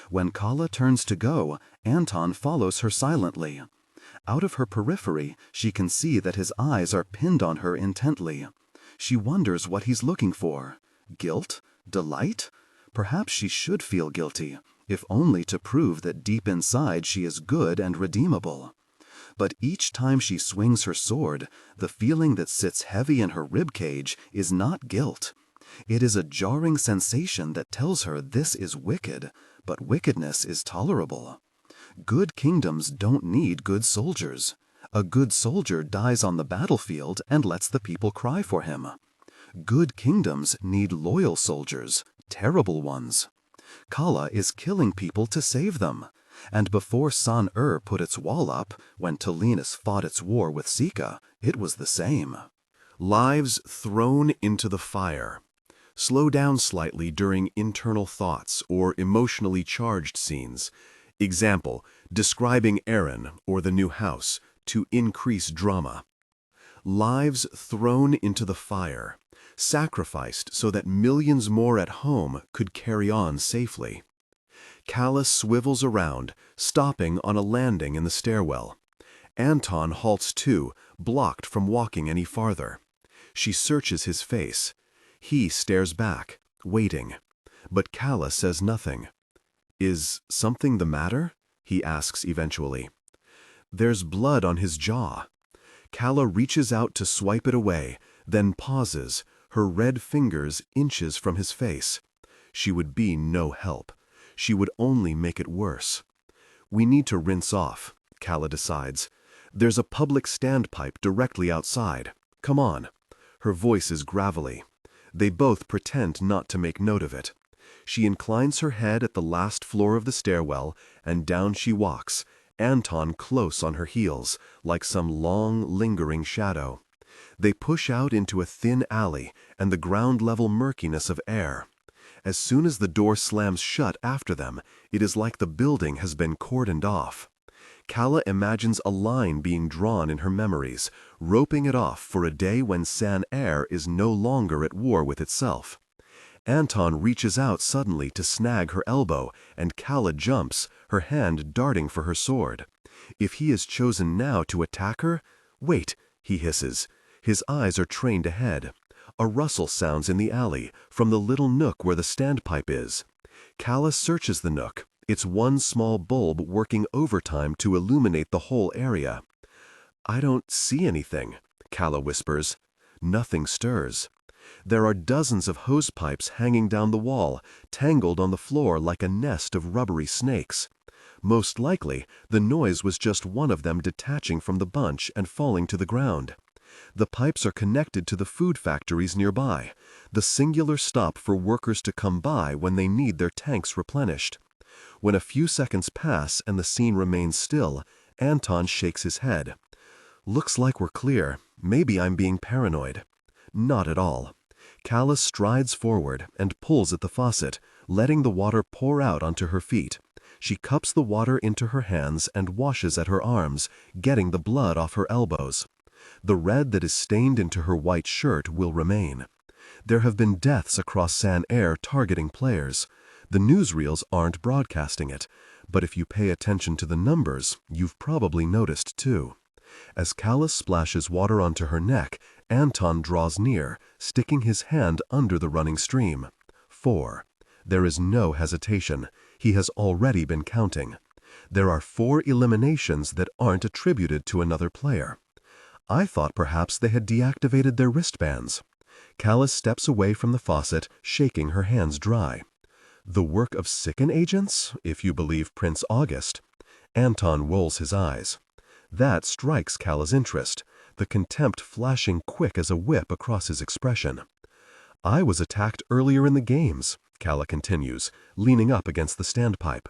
When Calla turns to go, Anton follows her silently. Out of her periphery, she can see that his eyes are pinned on her intently. She wonders what he's looking for. Guilt? Delight? Perhaps she should feel guilty, if only to prove that deep inside she is good and redeemable. But each time she swings her sword, the feeling that sits heavy in her ribcage is not guilt. It is a jarring sensation that tells her this is wicked, but wickedness is tolerable. Good kingdoms don't need good soldiers. A good soldier dies on the battlefield and lets the people cry for him. Good kingdoms need loyal soldiers, terrible ones. Calla is killing people to save them. And before San-Er put its wall up, when Talinus fought its war with Sika, it was the same. Lives thrown into the fire. Slow down slightly during internal thoughts or emotionally charged scenes. Example, describing Aaron or the new house to increase drama. Lives thrown into the fire, sacrificed so that millions more at home could carry on safely. Calla swivels around, stopping on a landing in the stairwell. Anton halts too, blocked from walking any farther. She searches his face. He stares back, waiting. But Calla says nothing. "Is something the matter?" he asks eventually. There's blood on his jaw. Calla reaches out to swipe it away, then pauses, her red fingers inches from his face. She would be no help. She would only make it worse. "We need to rinse off," Calla decides. "There's a public standpipe directly outside. Come on." Her voice is gravelly. They both pretend not to make note of it. She inclines her head at the last floor of the stairwell, and down she walks, Anton close on her heels, like some long, lingering shadow. They push out into a thin alley and the ground-level murkiness of air. As soon as the door slams shut after them, it is like the building has been cordoned off. Calla imagines a line being drawn in her memories, roping it off for a day when San-Er is no longer at war with itself. Anton reaches out suddenly to snag her elbow, and Calla jumps, her hand darting for her sword. If he is chosen now to attack her, "Wait," he hisses. His eyes are trained ahead. A rustle sounds in the alley, from the little nook where the standpipe is. Calla searches the nook, its one small bulb working overtime to illuminate the whole area. "I don't see anything," Calla whispers. Nothing stirs. There are dozens of hosepipes hanging down the wall, tangled on the floor like a nest of rubbery snakes. Most likely, the noise was just one of them detaching from the bunch and falling to the ground. The pipes are connected to the food factories nearby, the singular stop for workers to come by when they need their tanks replenished. When a few seconds pass and the scene remains still, Anton shakes his head. "Looks like we're clear. Maybe I'm being paranoid." Not at all. Calla strides forward and pulls at the faucet, letting the water pour out onto her feet. She cups the water into her hands and washes at her arms, getting the blood off her elbows. The red that is stained into her white shirt will remain. There have been deaths across San-Er targeting players. The newsreels aren't broadcasting it, but if you pay attention to the numbers, you've probably noticed too. As Calla splashes water onto her neck, Anton draws near, sticking his hand under the running stream. 4. There is no hesitation. He has already been counting. There are 4 eliminations that aren't attributed to another player. I thought perhaps they had deactivated their wristbands. Calla steps away from the faucet, shaking her hands dry. The work of Sicken agents, if you believe Prince August. Anton rolls his eyes. That strikes Calla's interest, the contempt flashing quick as a whip across his expression. "I was attacked earlier in the games," Calla continues, leaning up against the standpipe.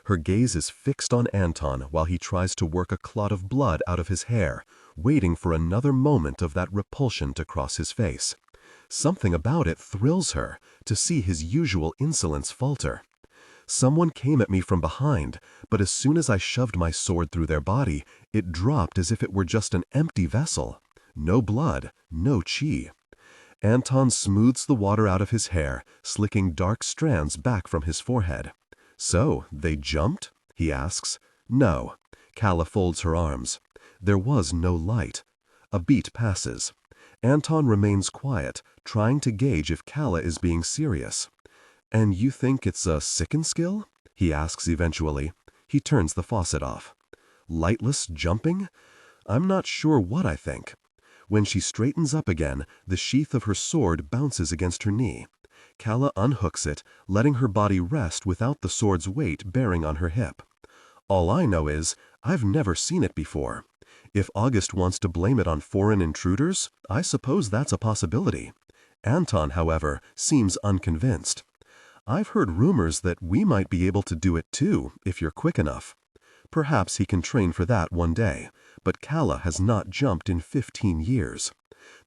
Her gaze is fixed on Anton while he tries to work a clot of blood out of his hair, waiting for another moment of that repulsion to cross his face. Something about it thrills her, to see his usual insolence falter. "Someone came at me from behind, but as soon as I shoved my sword through their body, it dropped as if it were just an empty vessel. No blood, no chi." Anton smooths the water out of his hair, slicking dark strands back from his forehead. "So, they jumped?" he asks. "No." Calla folds her arms. There was no light. A beat passes. Anton remains quiet, trying to gauge if Calla is being serious. "And you think it's a sicken skill?" he asks eventually. He turns the faucet off. "Lightless jumping? I'm not sure what I think." When she straightens up again, the sheath of her sword bounces against her knee. Calla unhooks it, letting her body rest without the sword's weight bearing on her hip. "All I know is, I've never seen it before. If August wants to blame it on foreign intruders, I suppose that's a possibility." Anton, however, seems unconvinced. "I've heard rumors that we might be able to do it too, if you're quick enough." Perhaps he can train for that one day, but Calla has not jumped in 15 years.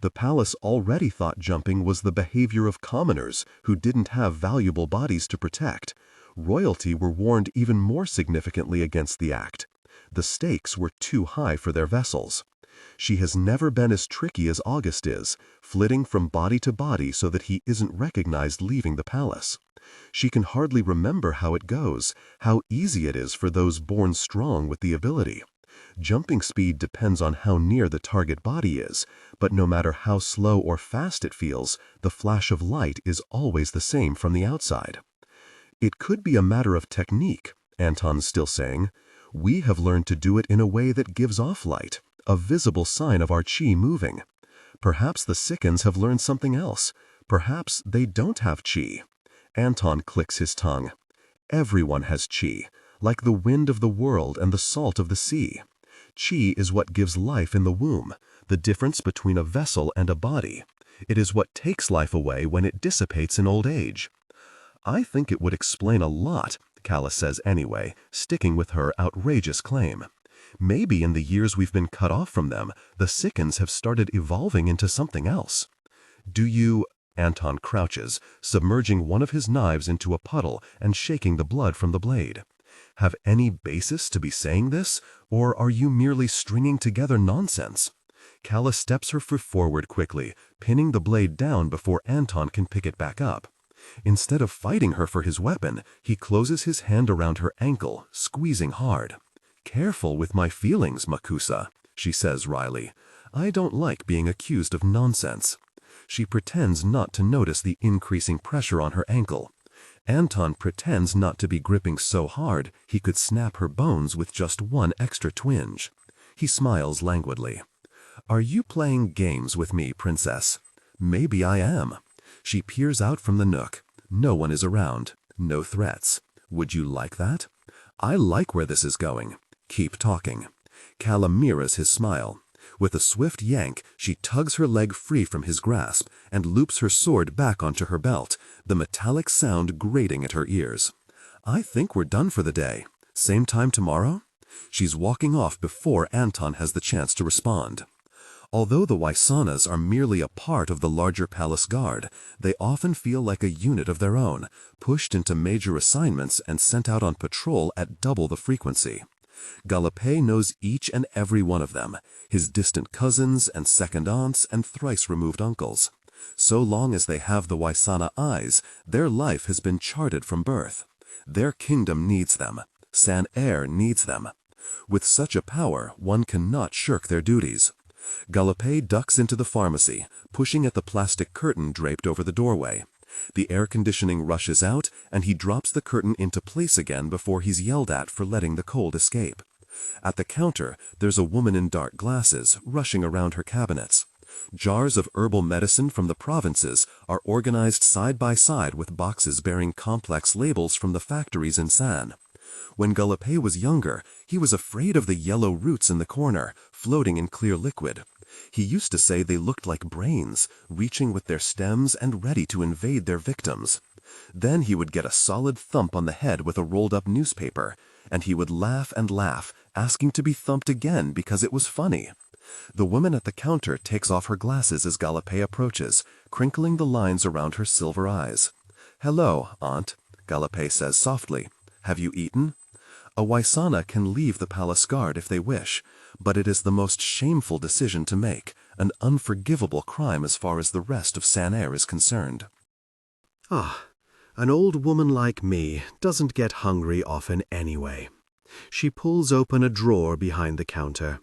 The palace already thought jumping was the behavior of commoners who didn't have valuable bodies to protect. Royalty were warned even more significantly against the act. The stakes were too high for their vessels. She has never been as tricky as August is, flitting from body to body so that he isn't recognized leaving the palace. She can hardly remember how it goes, how easy it is for those born strong with the ability. Jumping speed depends on how near the target body is, but no matter how slow or fast it feels, the flash of light is always the same from the outside. "It could be a matter of technique," Anton's still saying. "We have learned to do it in a way that gives off light, a visible sign of our chi moving. Perhaps the Sickens have learned something else. Perhaps they don't have chi." Anton clicks his tongue. "Everyone has chi, like the wind of the world and the salt of the sea. Chi is what gives life in the womb, the difference between a vessel and a body. It is what takes life away when it dissipates in old age." "I think it would explain a lot," Calla says anyway, sticking with her outrageous claim. "Maybe in the years we've been cut off from them, the Sickens have started evolving into something else." "Do you—" Anton crouches, submerging one of his knives into a puddle and shaking the blood from the blade. "Have any basis to be saying this, or are you merely stringing together nonsense?" Calla steps her foot forward quickly, pinning the blade down before Anton can pick it back up. Instead of fighting her for his weapon, he closes his hand around her ankle, squeezing hard. "Careful with my feelings, Makusa," she says wryly. "I don't like being accused of nonsense." She pretends not to notice the increasing pressure on her ankle. Anton pretends not to be gripping so hard he could snap her bones with just one extra twinge. He smiles languidly. "Are you playing games with me, princess?" "Maybe I am." She peers out from the nook. No one is around. No threats. "Would you like that?" "I like where this is going. Keep talking." Calla mirrors his smile. With a swift yank, she tugs her leg free from his grasp and loops her sword back onto her belt, the metallic sound grating at her ears. "I think we're done for the day. Same time tomorrow?" She's walking off before Anton has the chance to respond. Although the Waisanas are merely a part of the larger palace guard, they often feel like a unit of their own, pushed into major assignments and sent out on patrol at double the frequency. Gallopé knows each and every one of them, his distant cousins and second aunts and thrice-removed uncles. So long as they have the Waisana eyes, their life has been charted from birth. Their kingdom needs them. San Air needs them. With such a power, one cannot shirk their duties. Gallopé ducks into the pharmacy, pushing at the plastic curtain draped over the doorway. The air conditioning rushes out, and he drops the curtain into place again before he's yelled at for letting the cold escape. At the counter, there's a woman in dark glasses, rushing around her cabinets. Jars of herbal medicine from the provinces are organized side by side with boxes bearing complex labels from the factories in San. When Gallopé was younger, he was afraid of the yellow roots in the corner, floating in clear liquid. He used to say they looked like brains, reaching with their stems and ready to invade their victims. Then he would get a solid thump on the head with a rolled-up newspaper, and he would laugh and laugh, asking to be thumped again because it was funny. The woman at the counter takes off her glasses as Gallopé approaches, crinkling the lines around her silver eyes. "Hello, Aunt," Gallopé says softly. "Have you eaten?" A Waisana can leave the palace guard if they wish, but it is the most shameful decision to make, an unforgivable crime as far as the rest of San Air is concerned. Ah, an old woman like me doesn't get hungry often anyway. She pulls open a drawer behind the counter.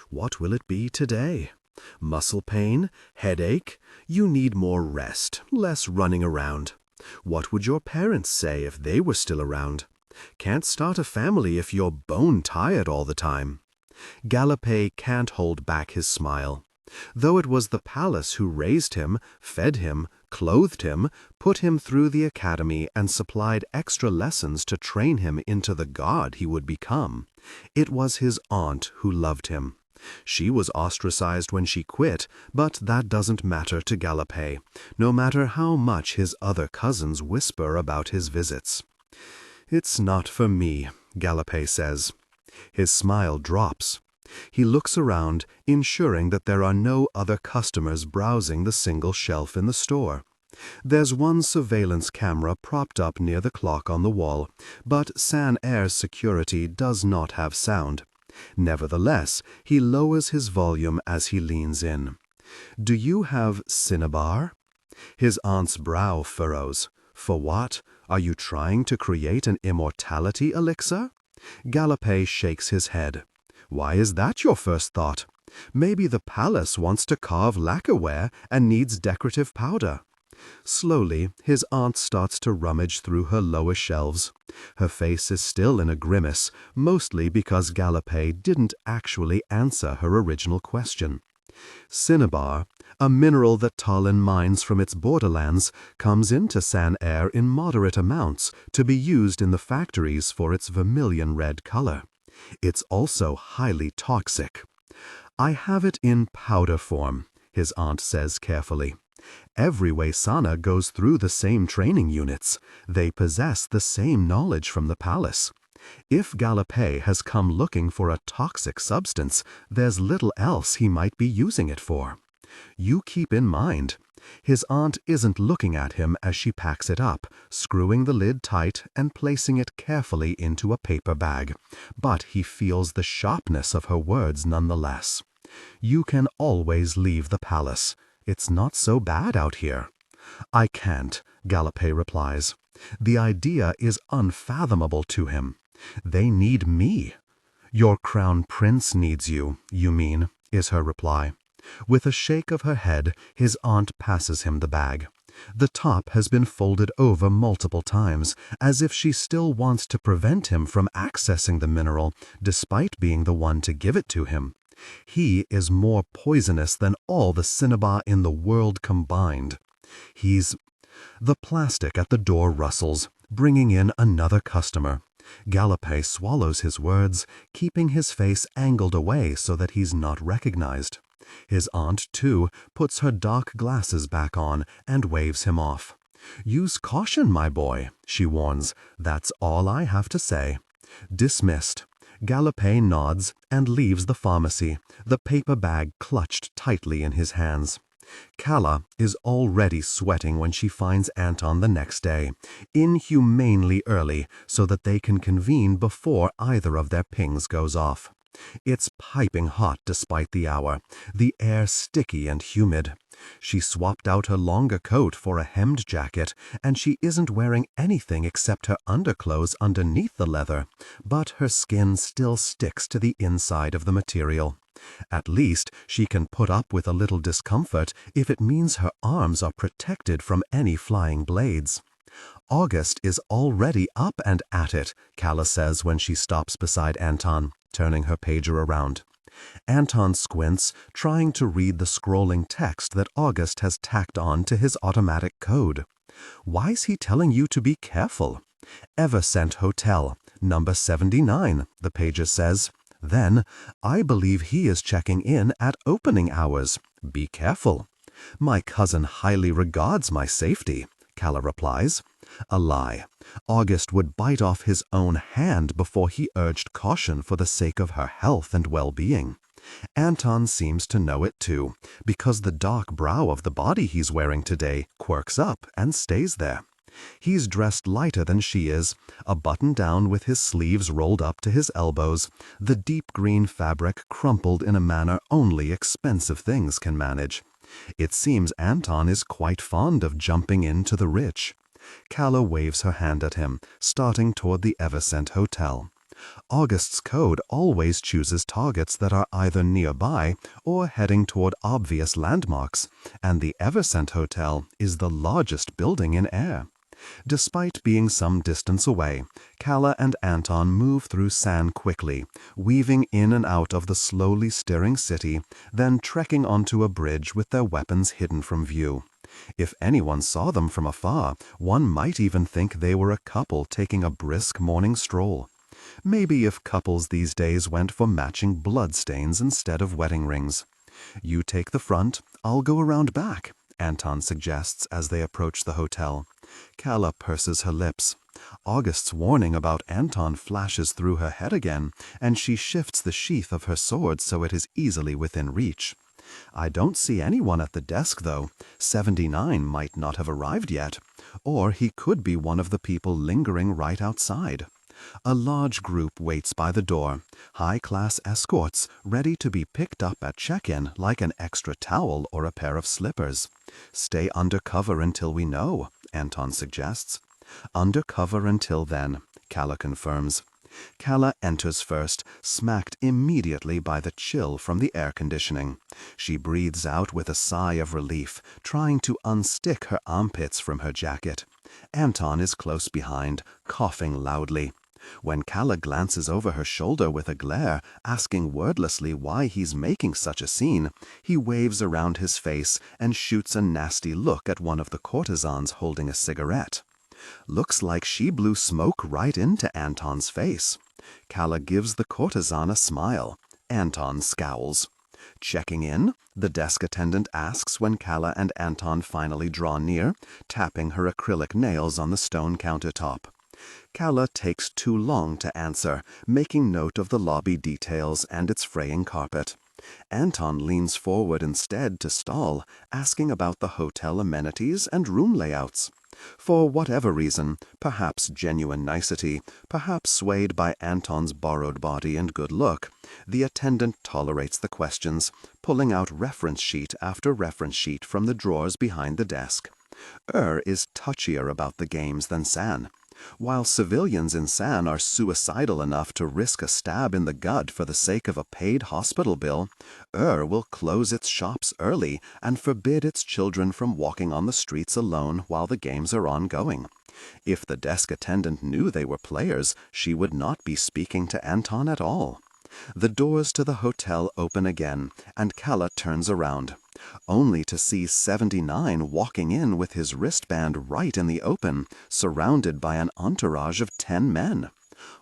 What will it be today? Muscle pain? Headache? You need more rest, less running around. What would your parents say if they were still around? Can't start a family if you're bone-tired all the time. Gallopay can't hold back his smile. Though it was the palace who raised him, fed him, clothed him, put him through the academy and supplied extra lessons to train him into the god he would become, it was his aunt who loved him. She was ostracized when she quit, but that doesn't matter to Gallopay, no matter how much his other cousins whisper about his visits. "It's not for me," Gallopay says. His smile drops. He looks around, ensuring that there are no other customers browsing the single shelf in the store. There's one surveillance camera propped up near the clock on the wall, but San Air's security does not have sound. Nevertheless, he lowers his volume as he leans in. "Do you have cinnabar?" His aunt's brow furrows. "For what? Are you trying to create an immortality elixir?" Gallopay shakes his head. "Why is that your first thought? Maybe the palace wants to carve lacquerware and needs decorative powder." Slowly, his aunt starts to rummage through her lower shelves. Her face is still in a grimace, mostly because Gallopay didn't actually answer her original question. Cinnabar, a mineral that Talin mines from its borderlands, comes into San Air in moderate amounts to be used in the factories for its vermilion red color. It's also highly toxic. "I have it in powder form," his aunt says carefully. "Every Waysana goes through the same training units. They possess the same knowledge from the palace. If Gallopay has come looking for a toxic substance, there's little else he might be using it for. You keep in mind." His aunt isn't looking at him as she packs it up, screwing the lid tight and placing it carefully into a paper bag. But he feels the sharpness of her words nonetheless. "You can always leave the palace. It's not so bad out here." "I can't," Gallopay replies. The idea is unfathomable to him. "They need me." "Your crown prince needs you, you mean," is her reply. With a shake of her head, his aunt passes him the bag. The top has been folded over multiple times, as if she still wants to prevent him from accessing the mineral, despite being the one to give it to him. He is more poisonous than all the cinnabar in the world combined. The plastic at the door rustles, bringing in another customer. Gallopay swallows his words, keeping his face angled away so that he's not recognized. His aunt, too, puts her dark glasses back on and waves him off. "Use caution, my boy," she warns. "That's all I have to say." Dismissed. Gallopay nods and leaves the pharmacy, the paper bag clutched tightly in his hands. Calla is already sweating when she finds Anton the next day, inhumanely early so that they can convene before either of their pings goes off. It's piping hot despite the hour, the air sticky and humid. She swapped out her longer coat for a hemmed jacket, and she isn't wearing anything except her underclothes underneath the leather, but her skin still sticks to the inside of the material. At least she can put up with a little discomfort if it means her arms are protected from any flying blades. August is already up and at it, Calla says when she stops beside Anton, turning her pager around. Anton squints, trying to read the scrolling text that August has tacked on to his automatic code. "Why's he telling you to be careful?" "Evercent Hotel, number 79, the pager says. Then, "I believe he is checking in at opening hours. Be careful." "My cousin highly regards my safety," Calla replies. A lie. August would bite off his own hand before he urged caution for the sake of her health and well-being. Anton seems to know it too, because the dark brow of the body he's wearing today quirks up and stays there. He's dressed lighter than she is, a button-down with his sleeves rolled up to his elbows, the deep green fabric crumpled in a manner only expensive things can manage. It seems Anton is quite fond of jumping into the rich. Calla waves her hand at him, starting toward the Evercent Hotel. August's code always chooses targets that are either nearby or heading toward obvious landmarks, and the Evercent Hotel is the largest building in air. Despite being some distance away, Calla and Anton move through San quickly, weaving in and out of the slowly stirring city, then trekking onto a bridge with their weapons hidden from view. If anyone saw them from afar, one might even think they were a couple taking a brisk morning stroll. Maybe if couples these days went for matching bloodstains instead of wedding rings. "You take the front, I'll go around back," Anton suggests as they approach the hotel. Calla purses her lips. August's warning about Anton flashes through her head again, and she shifts the sheath of her sword so it is easily within reach. "I don't see anyone at the desk, though. 79 might not have arrived yet. Or he could be one of the people lingering right outside." A large group waits by the door, high-class escorts ready to be picked up at check-in like an extra towel or a pair of slippers. "Stay under cover until we know," Anton suggests. "Under cover until then," Calla confirms. Calla enters first, smacked immediately by the chill from the air conditioning. She breathes out with a sigh of relief, trying to unstick her armpits from her jacket. Anton is close behind, coughing loudly. When Calla glances over her shoulder with a glare, asking wordlessly why he's making such a scene, he waves around his face and shoots a nasty look at one of the courtesans holding a cigarette. Looks like she blew smoke right into Anton's face. Calla gives the courtesan a smile. Anton scowls. "Checking in?" the desk attendant asks when Calla and Anton finally draw near, tapping her acrylic nails on the stone countertop. Calla takes too long to answer, making note of the lobby details and its fraying carpet. Anton leans forward instead to stall, asking about the hotel amenities and room layouts. For whatever reason, perhaps genuine nicety, perhaps swayed by Anton's borrowed body and good look, the attendant tolerates the questions, pulling out reference sheet after reference sheet from the drawers behind the desk. Is touchier about the games than San. While civilians in San are suicidal enough to risk a stab in the gut for the sake of a paid hospital bill, will close its shops early and forbid its children from walking on the streets alone while the games are ongoing. If the desk attendant knew they were players, she would not be speaking to Anton at all. The doors to the hotel open again, and Calla turns around, only to see 79 walking in with his wristband right in the open, surrounded by an entourage of 10 men.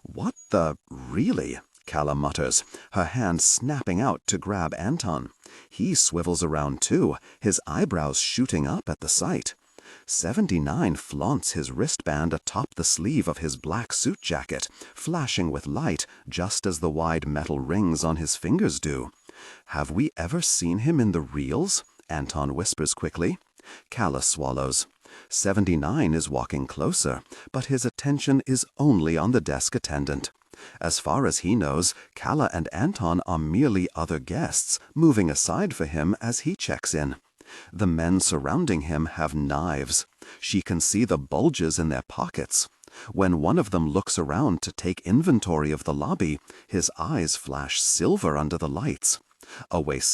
"What the... really?" Calla mutters, her hand snapping out to grab Anton. He swivels around too, his eyebrows shooting up at the sight. 79 flaunts his wristband atop the sleeve of his black suit jacket, flashing with light just as the wide metal rings on his fingers do. "Have we ever seen him in the reels?" Anton whispers quickly. Calla swallows. 79 is walking closer, but his attention is only on the desk attendant. As far as he knows, Calla and Anton are merely other guests, moving aside for him as he checks in. The men surrounding him have knives. She can see the bulges in their pockets. When one of them looks around to take inventory of the lobby, his eyes flash silver under the lights. Away